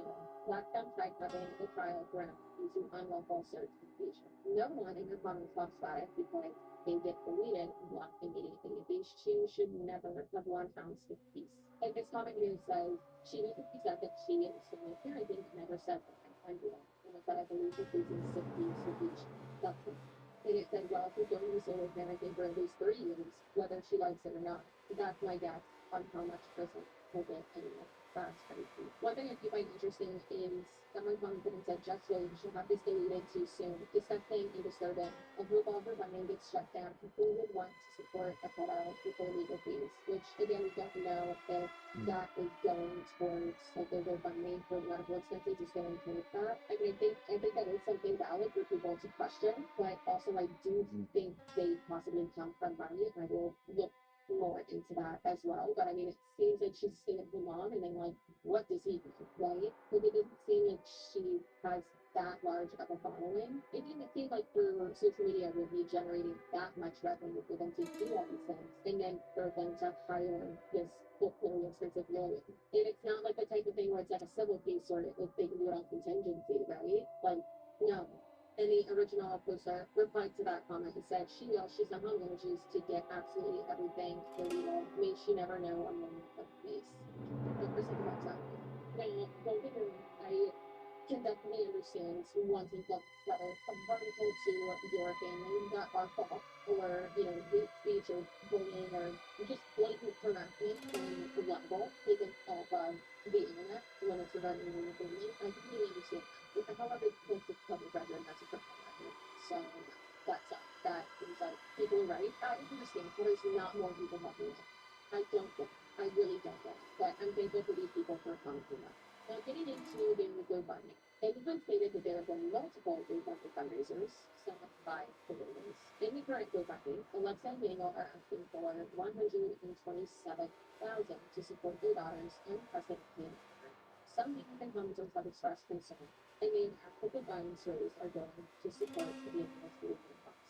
Last time tried covering the trial for him using unlawful certification. No one in your comments talks about it because they get deleted and blocked immediately. These two should never have one ounce of peace. And this comment here says, she recently said that she is still parenting and never said that I do that. And I said, I believe you're facing 6 weeks with each. That's it. And it said, well, she's going to be solo parenting for at least 3 years, whether she likes it or not. That's my guess on how much prison will get anyway. That's crazy. One thing I do find interesting is someone commented and said, just wait, she'll have this deleted too soon. Disgusting and disturbing. I hope all her funding gets shut down. Who would want to support a pedo before legal fees? Which, again, we don't know if that is going towards, like, their GoFundMe for medical expenses is going towards that. I mean, I think that is something valid for people to question, but also I do think they possibly come from money, and I will look more into that as well. But I mean, it seems like she's a stay-at-home mom, and then like, what does he do, right? But it doesn't seem like she has that large of a following. It didn't seem like her social media would be generating that much revenue for them to do all these things, and then for them to hire this very expensive lawyer. And it's not like the type of thing where it's like a civil case or if they can do it on contingency, right? Like, no. And the original poster replied to that comment and said, she's somehow manages to get absolutely everything illegal. May she never know a moment of peace. But for something like that. Now, don't get me wrong, I can definitely understand wanting to whether harmful to your family, not our fault, or, hate speech or bullying or just blatant harassment on the level taken off of the internet when it's regarding your family. I completely understand that. However, it's a public record, that's a criminal record. So that sucks. That is like people are right. I understand. There's not more people helping it. I don't get it. I really don't get it. But I'm thankful for these people for commenting that. Now getting into the GoFundMe. It has been stated that there have been multiple GoFundMe fundraisers, some of 5 balloons. In the current GoFundMe, Alexa and Daniel are asking for $127,000 to support their daughter's unprecedented. Some people and commenters have expressed concern, and they ask that the funds raised are going to support the investigation costs.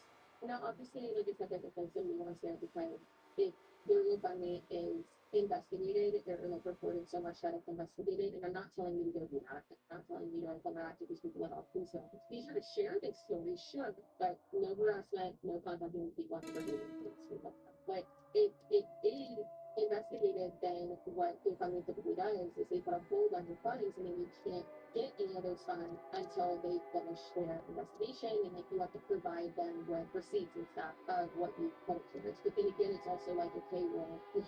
Now, obviously, like I said, there's some nuance there because if their GoFundMe is investigated, they're like reporting so much that it's investigated, and I'm not telling you to go do that. I'm not telling you to interact with these people at all. Please don't. Be sure to share this story, sure, but no harassment, no contacting people under doing things. But if it is investigated, then what GoFundMe typically does is they put a hold on your funds, and then you can't get any of those funds until they finish their investigation, and like you have to provide them with receipts and stuff of what you put towards. But then again, it's also like, okay, well, you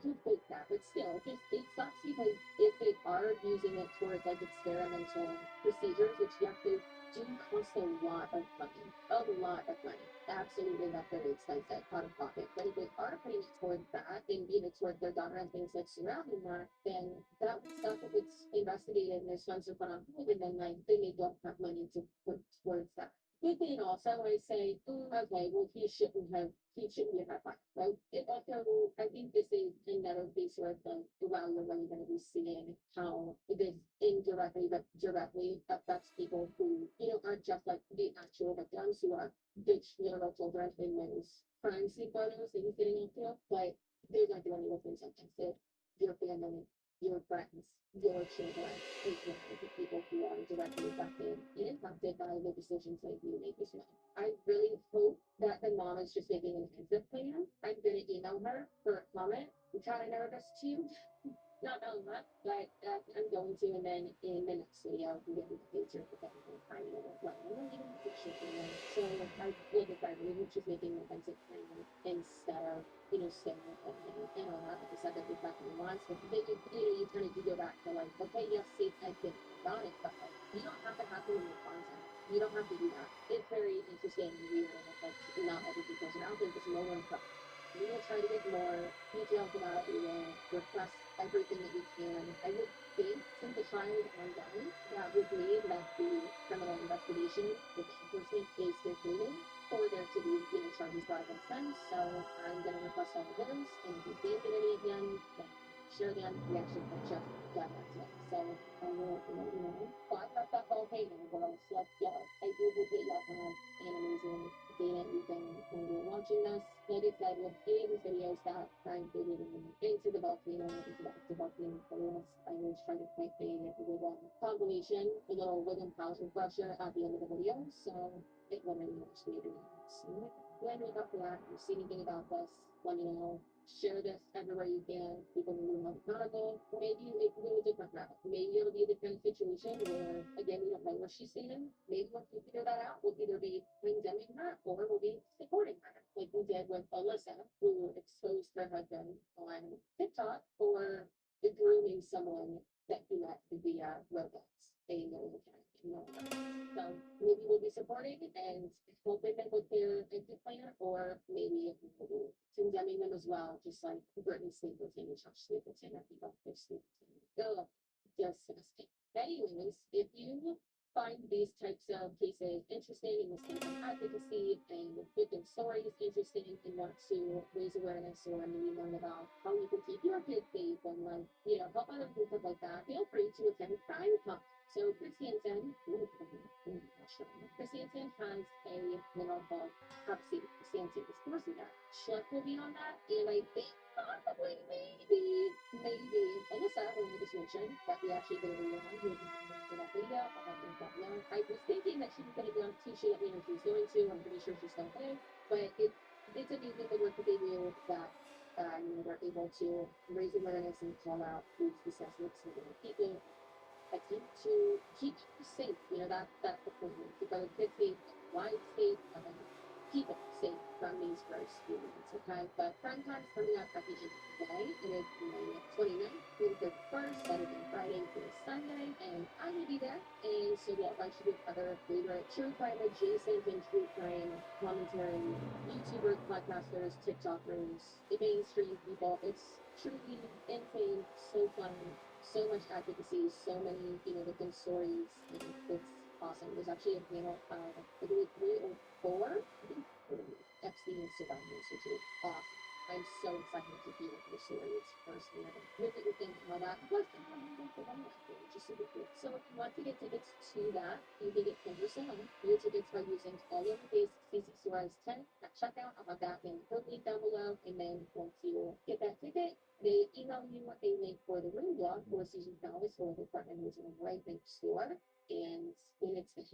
can fake that, but still, it sucks because if they are using it towards like experimental procedures, which you have to do cost a lot of money. A lot of money. Absolutely not very expensive out of pocket. But if they are putting it towards that and being it towards their daughter and things like surrounding that, then that stuff, if it's investigated and there's funds are put on hold, and then like then they don't have money to put towards that. But then also I say, okay, well he shouldn't be had fine, right? It also, I think this is another piece where it's like, wow, you're really going to be seeing how this indirectly but directly affects people who, aren't just like the actual victims who are ditched literal children in those crime scene photos that he's getting into, but they're not the only victims sometimes. If your family, your friends, your children, as well as the people who are directly affected and impacted by the decisions that you make as well. I really hope that the mom is just making an exit plan. I'm gonna email her for a comment. I'm kind of nervous too. Not knowing that, but I'm going to, and then in the next video, I'm going to feature the family kind of what I'm going to leave the picture for them. So I look at that, we're just making an exit plan instead of, staying with them and all that. Like I said, that we're back in the lines, but then you kind of do go back to like, okay, yes, safe exit, got it, but like, you don't have to have it in your content. You don't have to do that. It's very interesting and weird, and it's like not everything goes out there because no one's we will try to get more details about it. We will request everything that we can. I would think, since the trial is ongoing, that would mean that the criminal investigation, which enforcement is concluding, for there to be, charges brought against them. So I'm going to request all of those, and if we can't get any of them, then share them. We actually can check that out today. So I will let you know. But that's all okay now, girls. Let's go. I do hope that y'all have an amazing day and evening when you're watching this. Like I said, with any of these videos that are included into the volcano, into the active volcano playlist, I always try to point a little compilation, a little rhythm house refresher at the end of the video. So it will really motivate you. So when you up for that, if you see anything about this, let me know. Share this everywhere you can. People will be more accountable. Maybe it can go a different route. Maybe it'll be a different situation where, again, we don't know where she's standing. Maybe once we figure that out, we'll either be condemning her or we'll be supporting her, like we did with Alyssa, who exposed her husband on TikTok for grooming someone that he met via robots, a million times. So maybe we'll be supporting and helping them with their exit plan, or maybe condemning them as well, just like Brittany Stapleton and Josh Stapleton. I think I'll fix Stapleton. Ugh, disgusting. Anyways, if you find these types of cases interesting and this type of advocacy and victim stories interesting and want to raise awareness or maybe learn about how you can keep your kids safe and like, help other people like that, feel free to attend Crime Con. So Chris Hansen, Chris Hansen has a mineral called Upstate. Chris Hansen is forcing that. Chuck will be on that, and I think possibly, maybe, Alyssa, when we just mentioned that we actually did a video on who for that video. I was thinking that she was going to be on two. She let me know she was going to. I'm pretty sure she's still there. But it's amazing the work that they do that they're able to raise awareness and call out food assessments and people attempt to keep you safe. That's the point. Keep other kids safe, lives safe, people safe from these first few minutes, okay? But Crime Con is coming up at the end of the day. It is May 29th through the 31st, Saturday and Friday through Sunday, and I will be there. And so will a bunch of other favorite true crime adjacent and true crime commentary YouTubers, podcasters, TikTokers, the mainstream people. It's truly insane, so fun, so much advocacy, so many, victim stories, and it's awesome. There's actually a panel of, I believe, 3 or 4, Epstein survivors, which is awesome. I'm so excited to hear their stories firsthand. Really good thing how that was the one for one after, which is super cool. So if you want to get tickets to that, you can get 10% off your tickets by using all of the base CC Suarez 10 at checkout. I'll have that in the link down below. And then once you get that ticket, they email you a link for the room block for Season Palace or the apartment which is right next door. And it's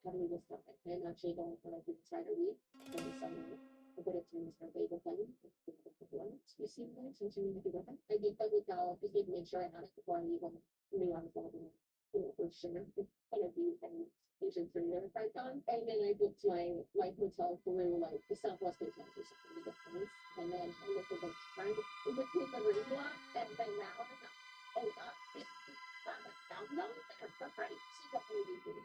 heavily discounted. I'm actually going for like the entire week from the summer. A bit of time is my favorite thing. You see what I'm saying? I did that with just to make sure I had it before I even knew I was going to be, for sure. Kind of be and Asian career Python. And then I booked my hotel through like the Southwest Hotels or something to get points. And then I looked at the time in between the room block, and then now I'm like, oh god, it's $1,000 there for free. So definitely be good.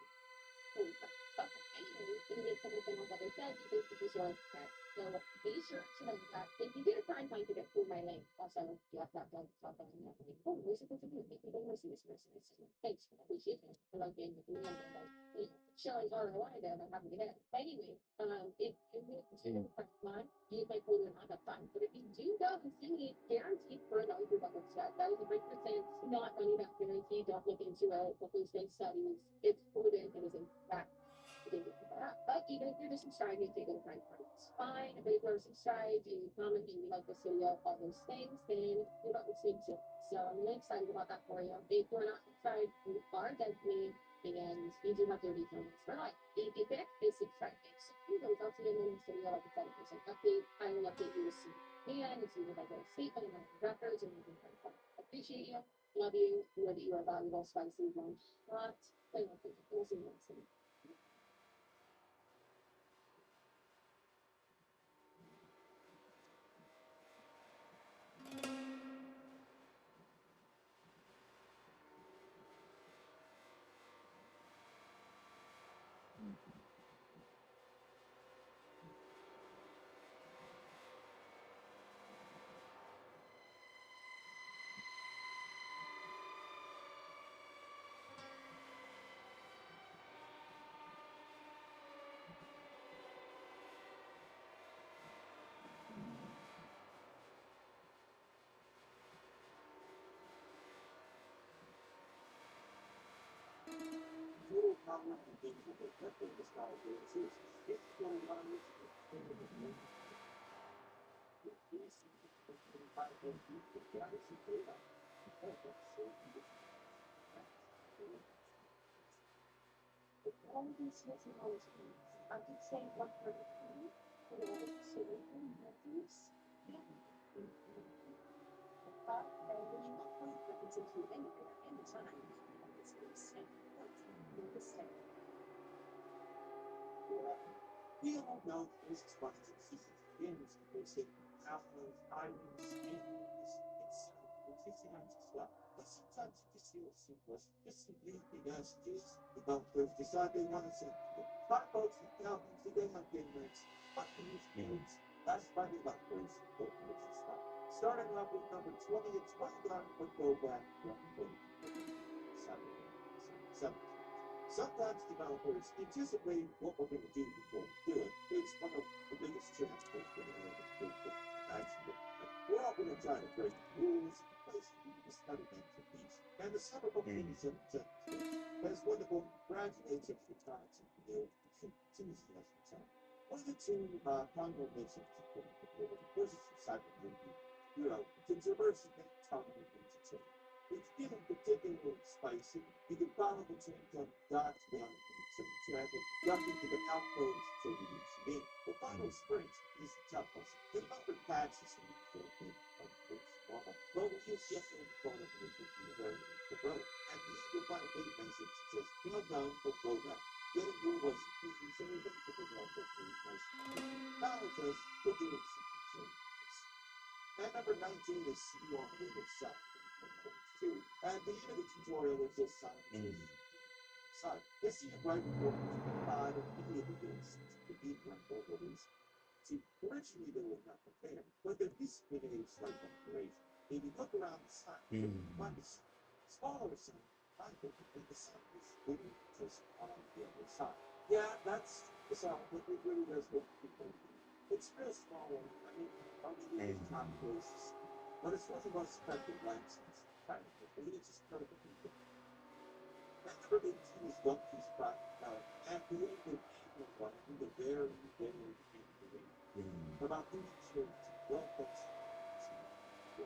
Anyway, you get something like I said, you basically sort of that. So be sure to know that if you get a time to get through my link, also get that done. Oh, we're supposed to do it. Maybe don't see this person. Thanks, I appreciate it. I like being with you and like, showing ROI there that happened to get. Anyway, if you move to the first line, use my code and that's fine. But if you do go and see me, guaranteed for a dollar double set. That is a great percent. Not money back guarantee. Don't look into it. Look into studies. It's proven. It is a fact. But even if you're just subscribed, you take it right part. It's fine. If you're subscribed and you comment and you like this video, all those things, then you're not listening to it. So I'm really excited about that for you. If you're not tried far, deadly, and you do have 30 tones for life. If you pick basic Fridays, you know, talk to you in the studio like a 7% update. I will update you as soon. And if you would like a statement and records and everything like that. Appreciate you. Love you. Know that you are valuable, spicy, lunch. Not play with it. We'll see you next time. Total problem and things will get better this guy here. It's going on with All of these missing always means I did say one for the team, but I was saying that these but when you look for the frequency to anywhere, anytime, it's going to stay. It's stay. we all know this is one of the seasons begins because they have those items and it's well. But sometimes you just feel seamless. Just simply because these developers decide they want to send five votes and thousands to them on game rates. But these games, that's why developers go for this stuff. Starting off with number 20, it's one gun would go back from 17. Sometimes developers anticipate what we're going to do before we do it. It's one of the biggest challenges for the actually. We're all going to try to break the rules, basically just kind of things with these. And the summer of 87 has wonderful congratulations for trying to do enthusiasm. One of the two Congo nations versus cyber movie, you know, to traverse the Congo nations. It's given particularly spicy. You can follow the change on God's one some traffic, ducking to the outpost to the UCB. The final sprint is the toughest. The number patches in the Philippines normal. But we use just in front of the road. And this will find a big message that says, well done for Boga. Getting your was easy, so we think the local is nice. Colleges will do it. And number 19 is you on the other side. And the end of the tutorial is just silent. So, let's see it right before immediately the deep release. See, originally they were not prepared, but they're dissipating slight operation. If you look around the sun, one is smaller sun, I think the sun is really just on the other side. Yeah, that's the sun, but it really does look people. It's real small, I mean, it's not places. But it's one of the most effective lenses. I mean, it's just perfect. And number 18 is Donkey's Pride. And the end of the one, the very, very beginning. About 3 years, well, you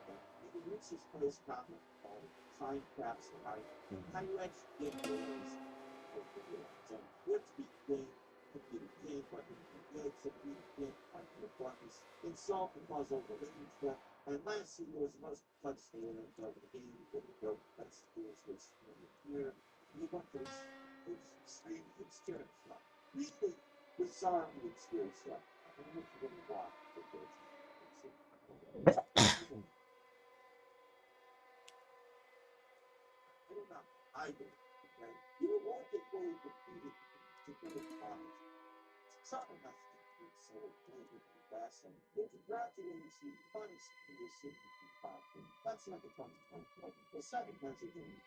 can reach this place comment called Time Capsule, right? How you actually get yours. So, you have to be clean, computer game, but good, so you can the buttons, and solve the puzzle, the range that. And lastly, was the most touchstone of the game, that you go, that's was here. You want to extreme experience stuff. Really bizarre experience stuff. I don't know if you're going to watch it. I don't know. I do. Okay? You won't get fully defeated to get it fine. Something that's so good with the best. And if you gradually see funny you see that's not the fun. The second message is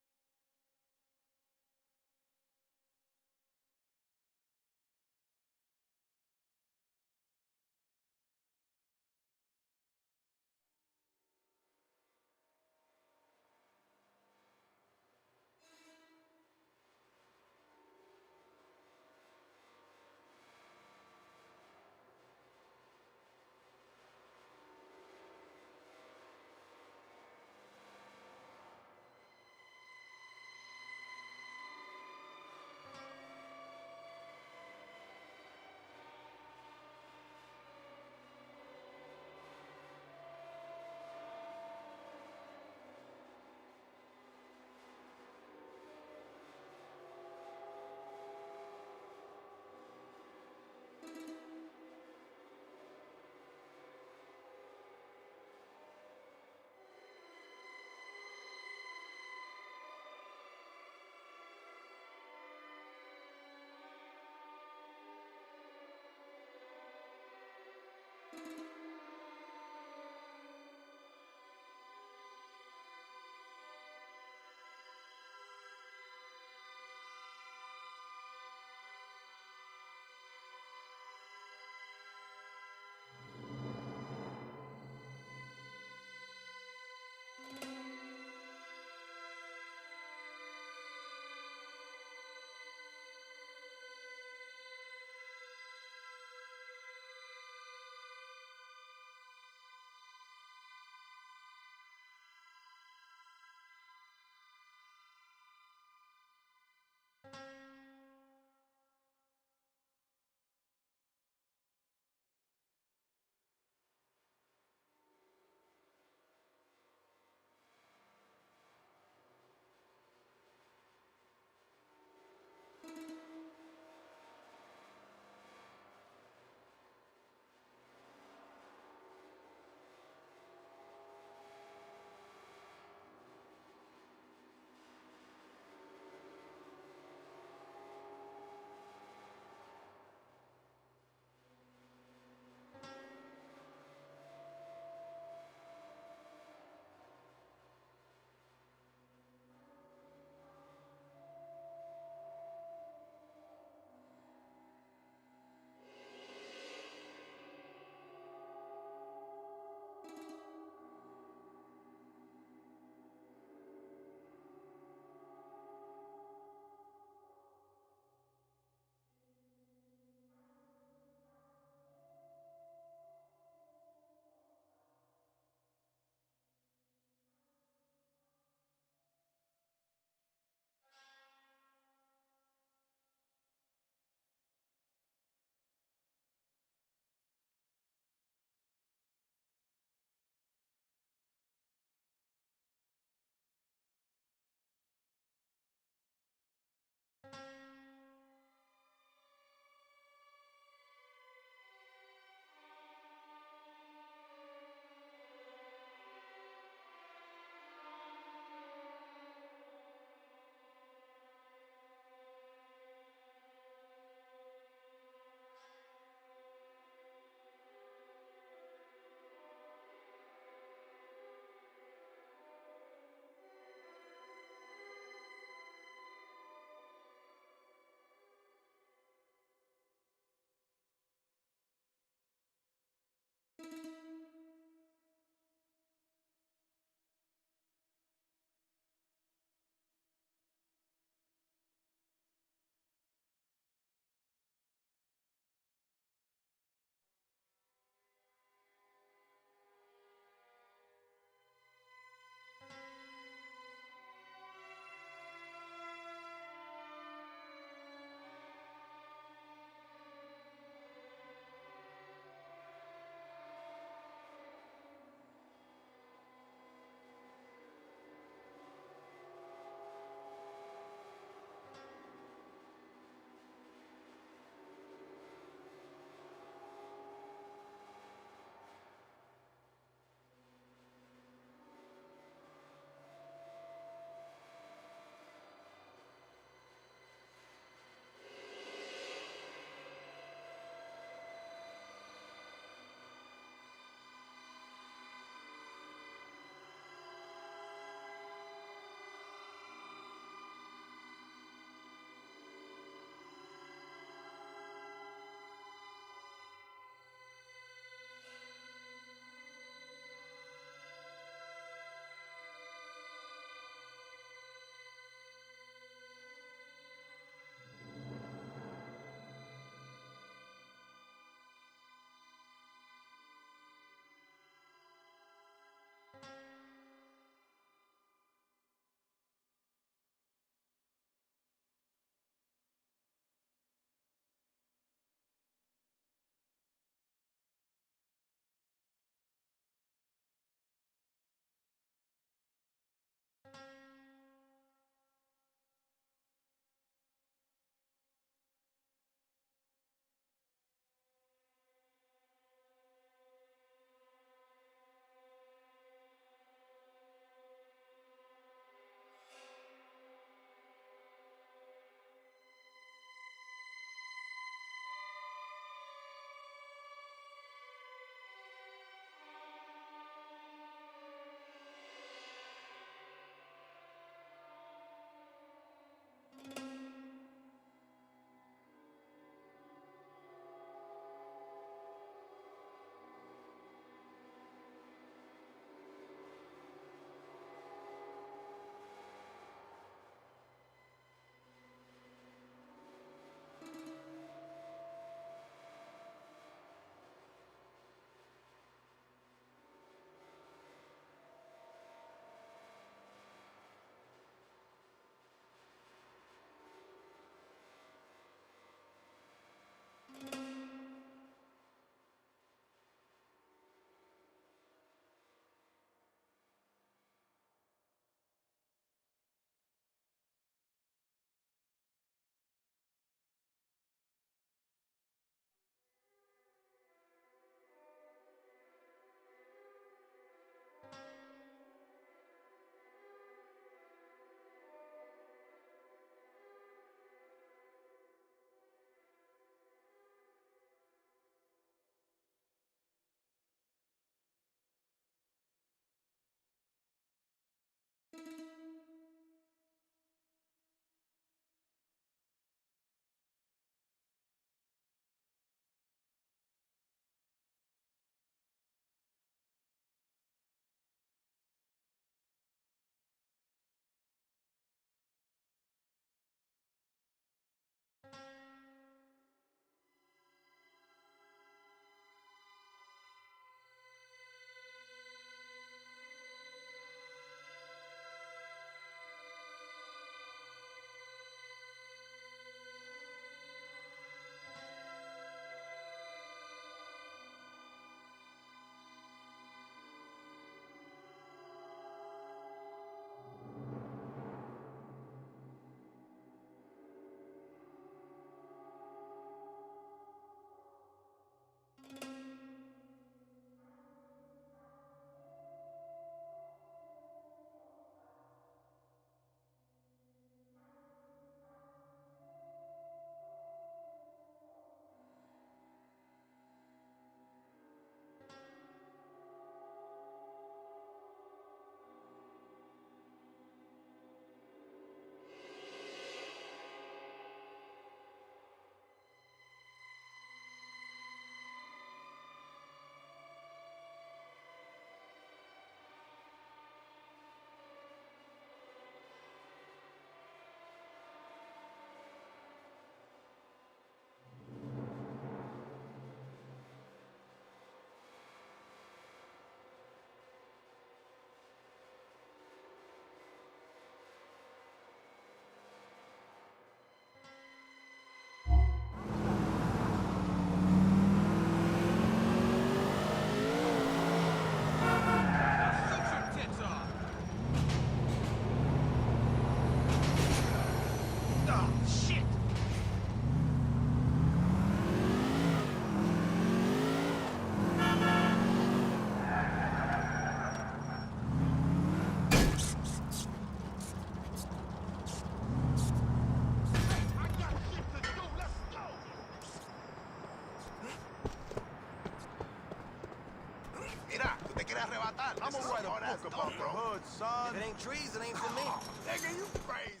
te quiere arrebatar. I'm gonna write a book about the hood, son. If it ain't trees, it ain't for me. Nigga, you crazy.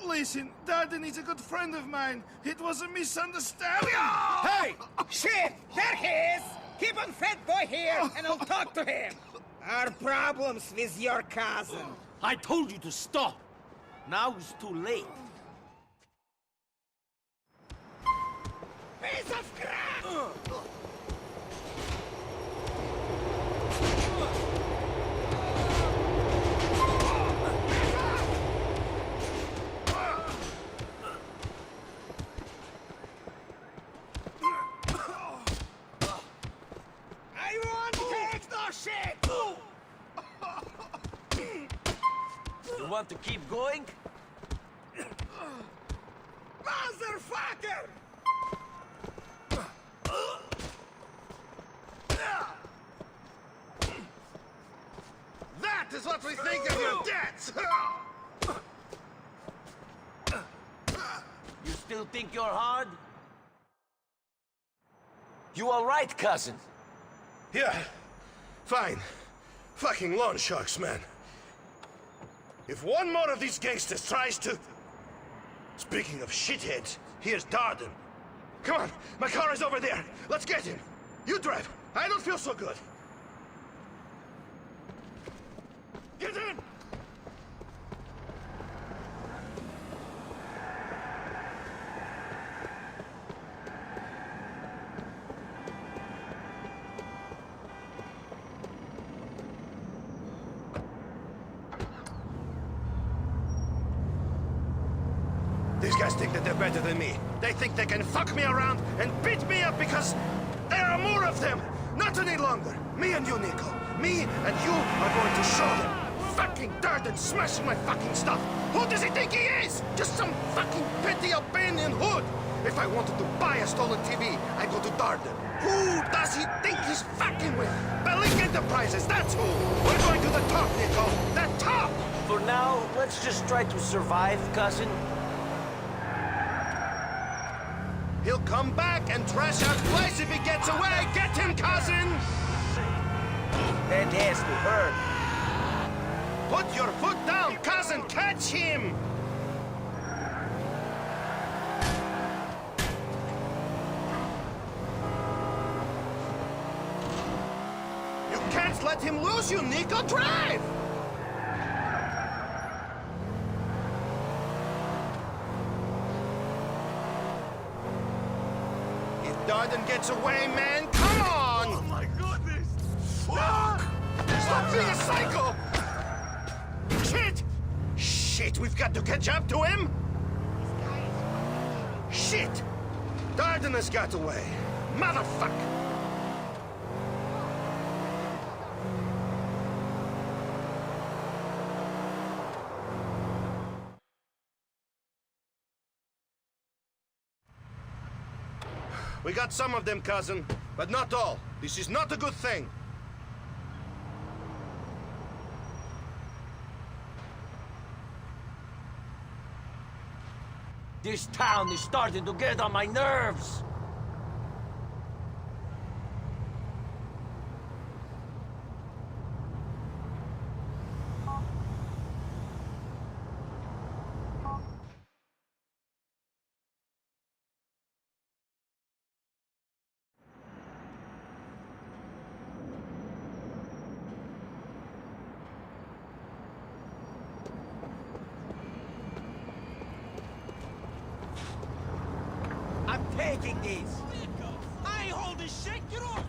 Listen, Darden is a good friend of mine. It was a misunderstanding. Hey! Shit! There he is! Keep on fat boy here, and I'll talk to him. Our problems with your cousin. I told you to stop. Now it's too late. Piece of crap! I want to take no shit! You want to keep going? Motherfucker! That is what we think of your debts! You still think you're hard? You all right, cousin? Yeah, fine. Fucking loan sharks, man. If one more of these gangsters tries to... Speaking of shitheads, here's Darden. Come on, my car is over there. Let's get him. You drive. I don't feel so good. Get in! These guys think that they're better than me. They think they can fuck me around and beat me up because there are more of them. Not any longer. Me and you, Nico. Me and you are going to show them. Fucking Darden smashing my fucking stuff. Who does he think he is? Just some fucking petty Albanian hood. If I wanted to buy a stolen TV, I go to Darden. Who does he think he's fucking with? Belink Enterprises, that's who. We're going to the top, Nico. The top! For now, let's just try to survive, cousin. He'll come back and trash our place if he gets away. Get him, cousin! That has to hurt. Put your foot down, cousin! Catch him! You can't let him lose you, Nico! Drive! If Darden gets away, man, come on! Oh my goodness! Fuck! Stop being a psycho! Shit! Shit, we've got to catch up to him! Shit! Darden has got away. Motherfucker! We got some of them, cousin, but not all. This is not a good thing. This town is starting to get on my nerves. I'm taking these. I ain't holding shit. Get off.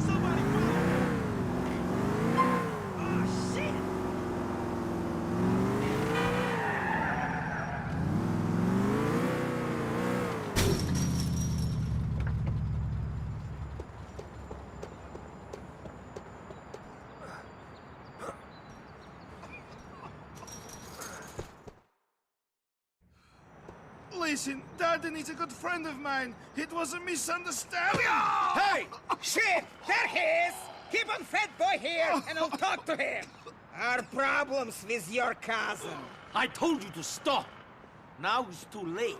Somebody oh, shit. Listen, Darden is a good friend of mine. It was a misunderstanding. Hey! Shit! There he is! Keep on fat boy here, and I'll talk to him. Our problems with your cousin. I told you to stop. Now it's too late.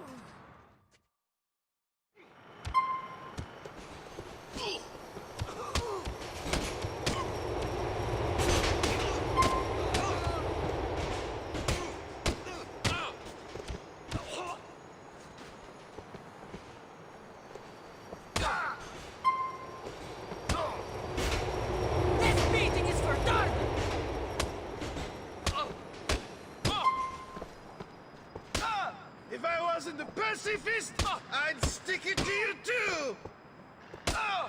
fist, I'd stick it to you too! Oh!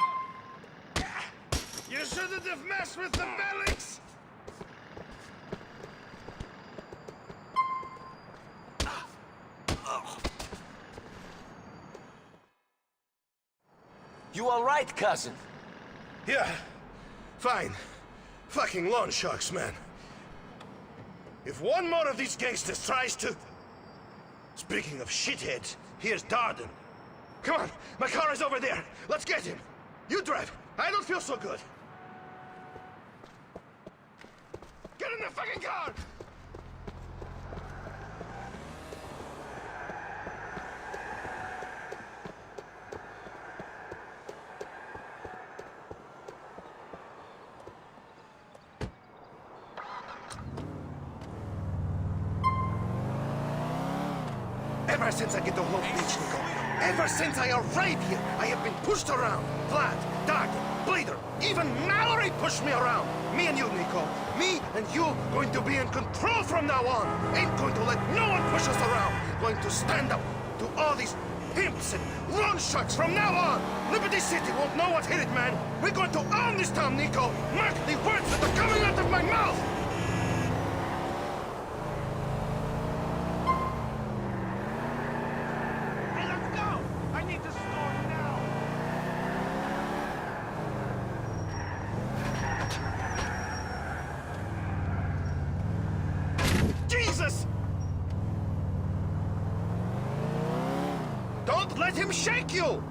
You shouldn't have messed with the bellies! You all right, cousin? Yeah, fine. Fucking loan sharks, man. If one more of these gangsters tries to... Speaking of shitheads, here's Darden. Come on, my car is over there. Let's get him. You drive. I don't feel so good. Get in the fucking car! Ever since I get to Hope Beach, Nico, ever since I arrived here, I have been pushed around. Vlad, Darden, Bleeder, even Mallory pushed me around. Me and you, Nico. Me and you going to be in control from now on. Ain't going to let no one push us around. Going to stand up to all these pimps and loan sharks from now on. Liberty City won't know what hit it, man. We're going to own this town, Nico. Mark the words that are coming out of my mouth. Jesus! Don't let him shake you!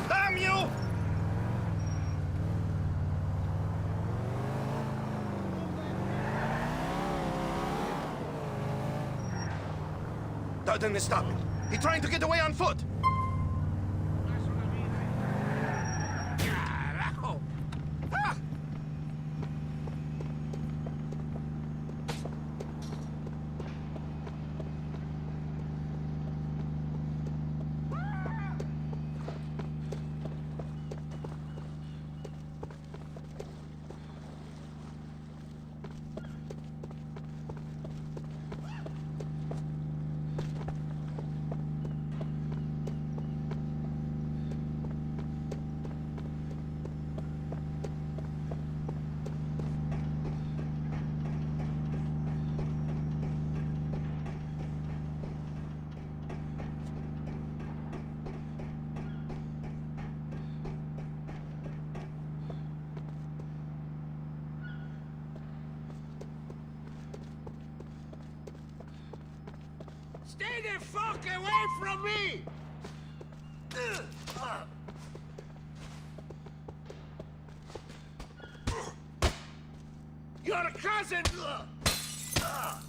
Damn you! Darden is stopping. He's trying to get away on foot. Carajo! Ah! Stay the fuck away from me! You're a cousin! Ah!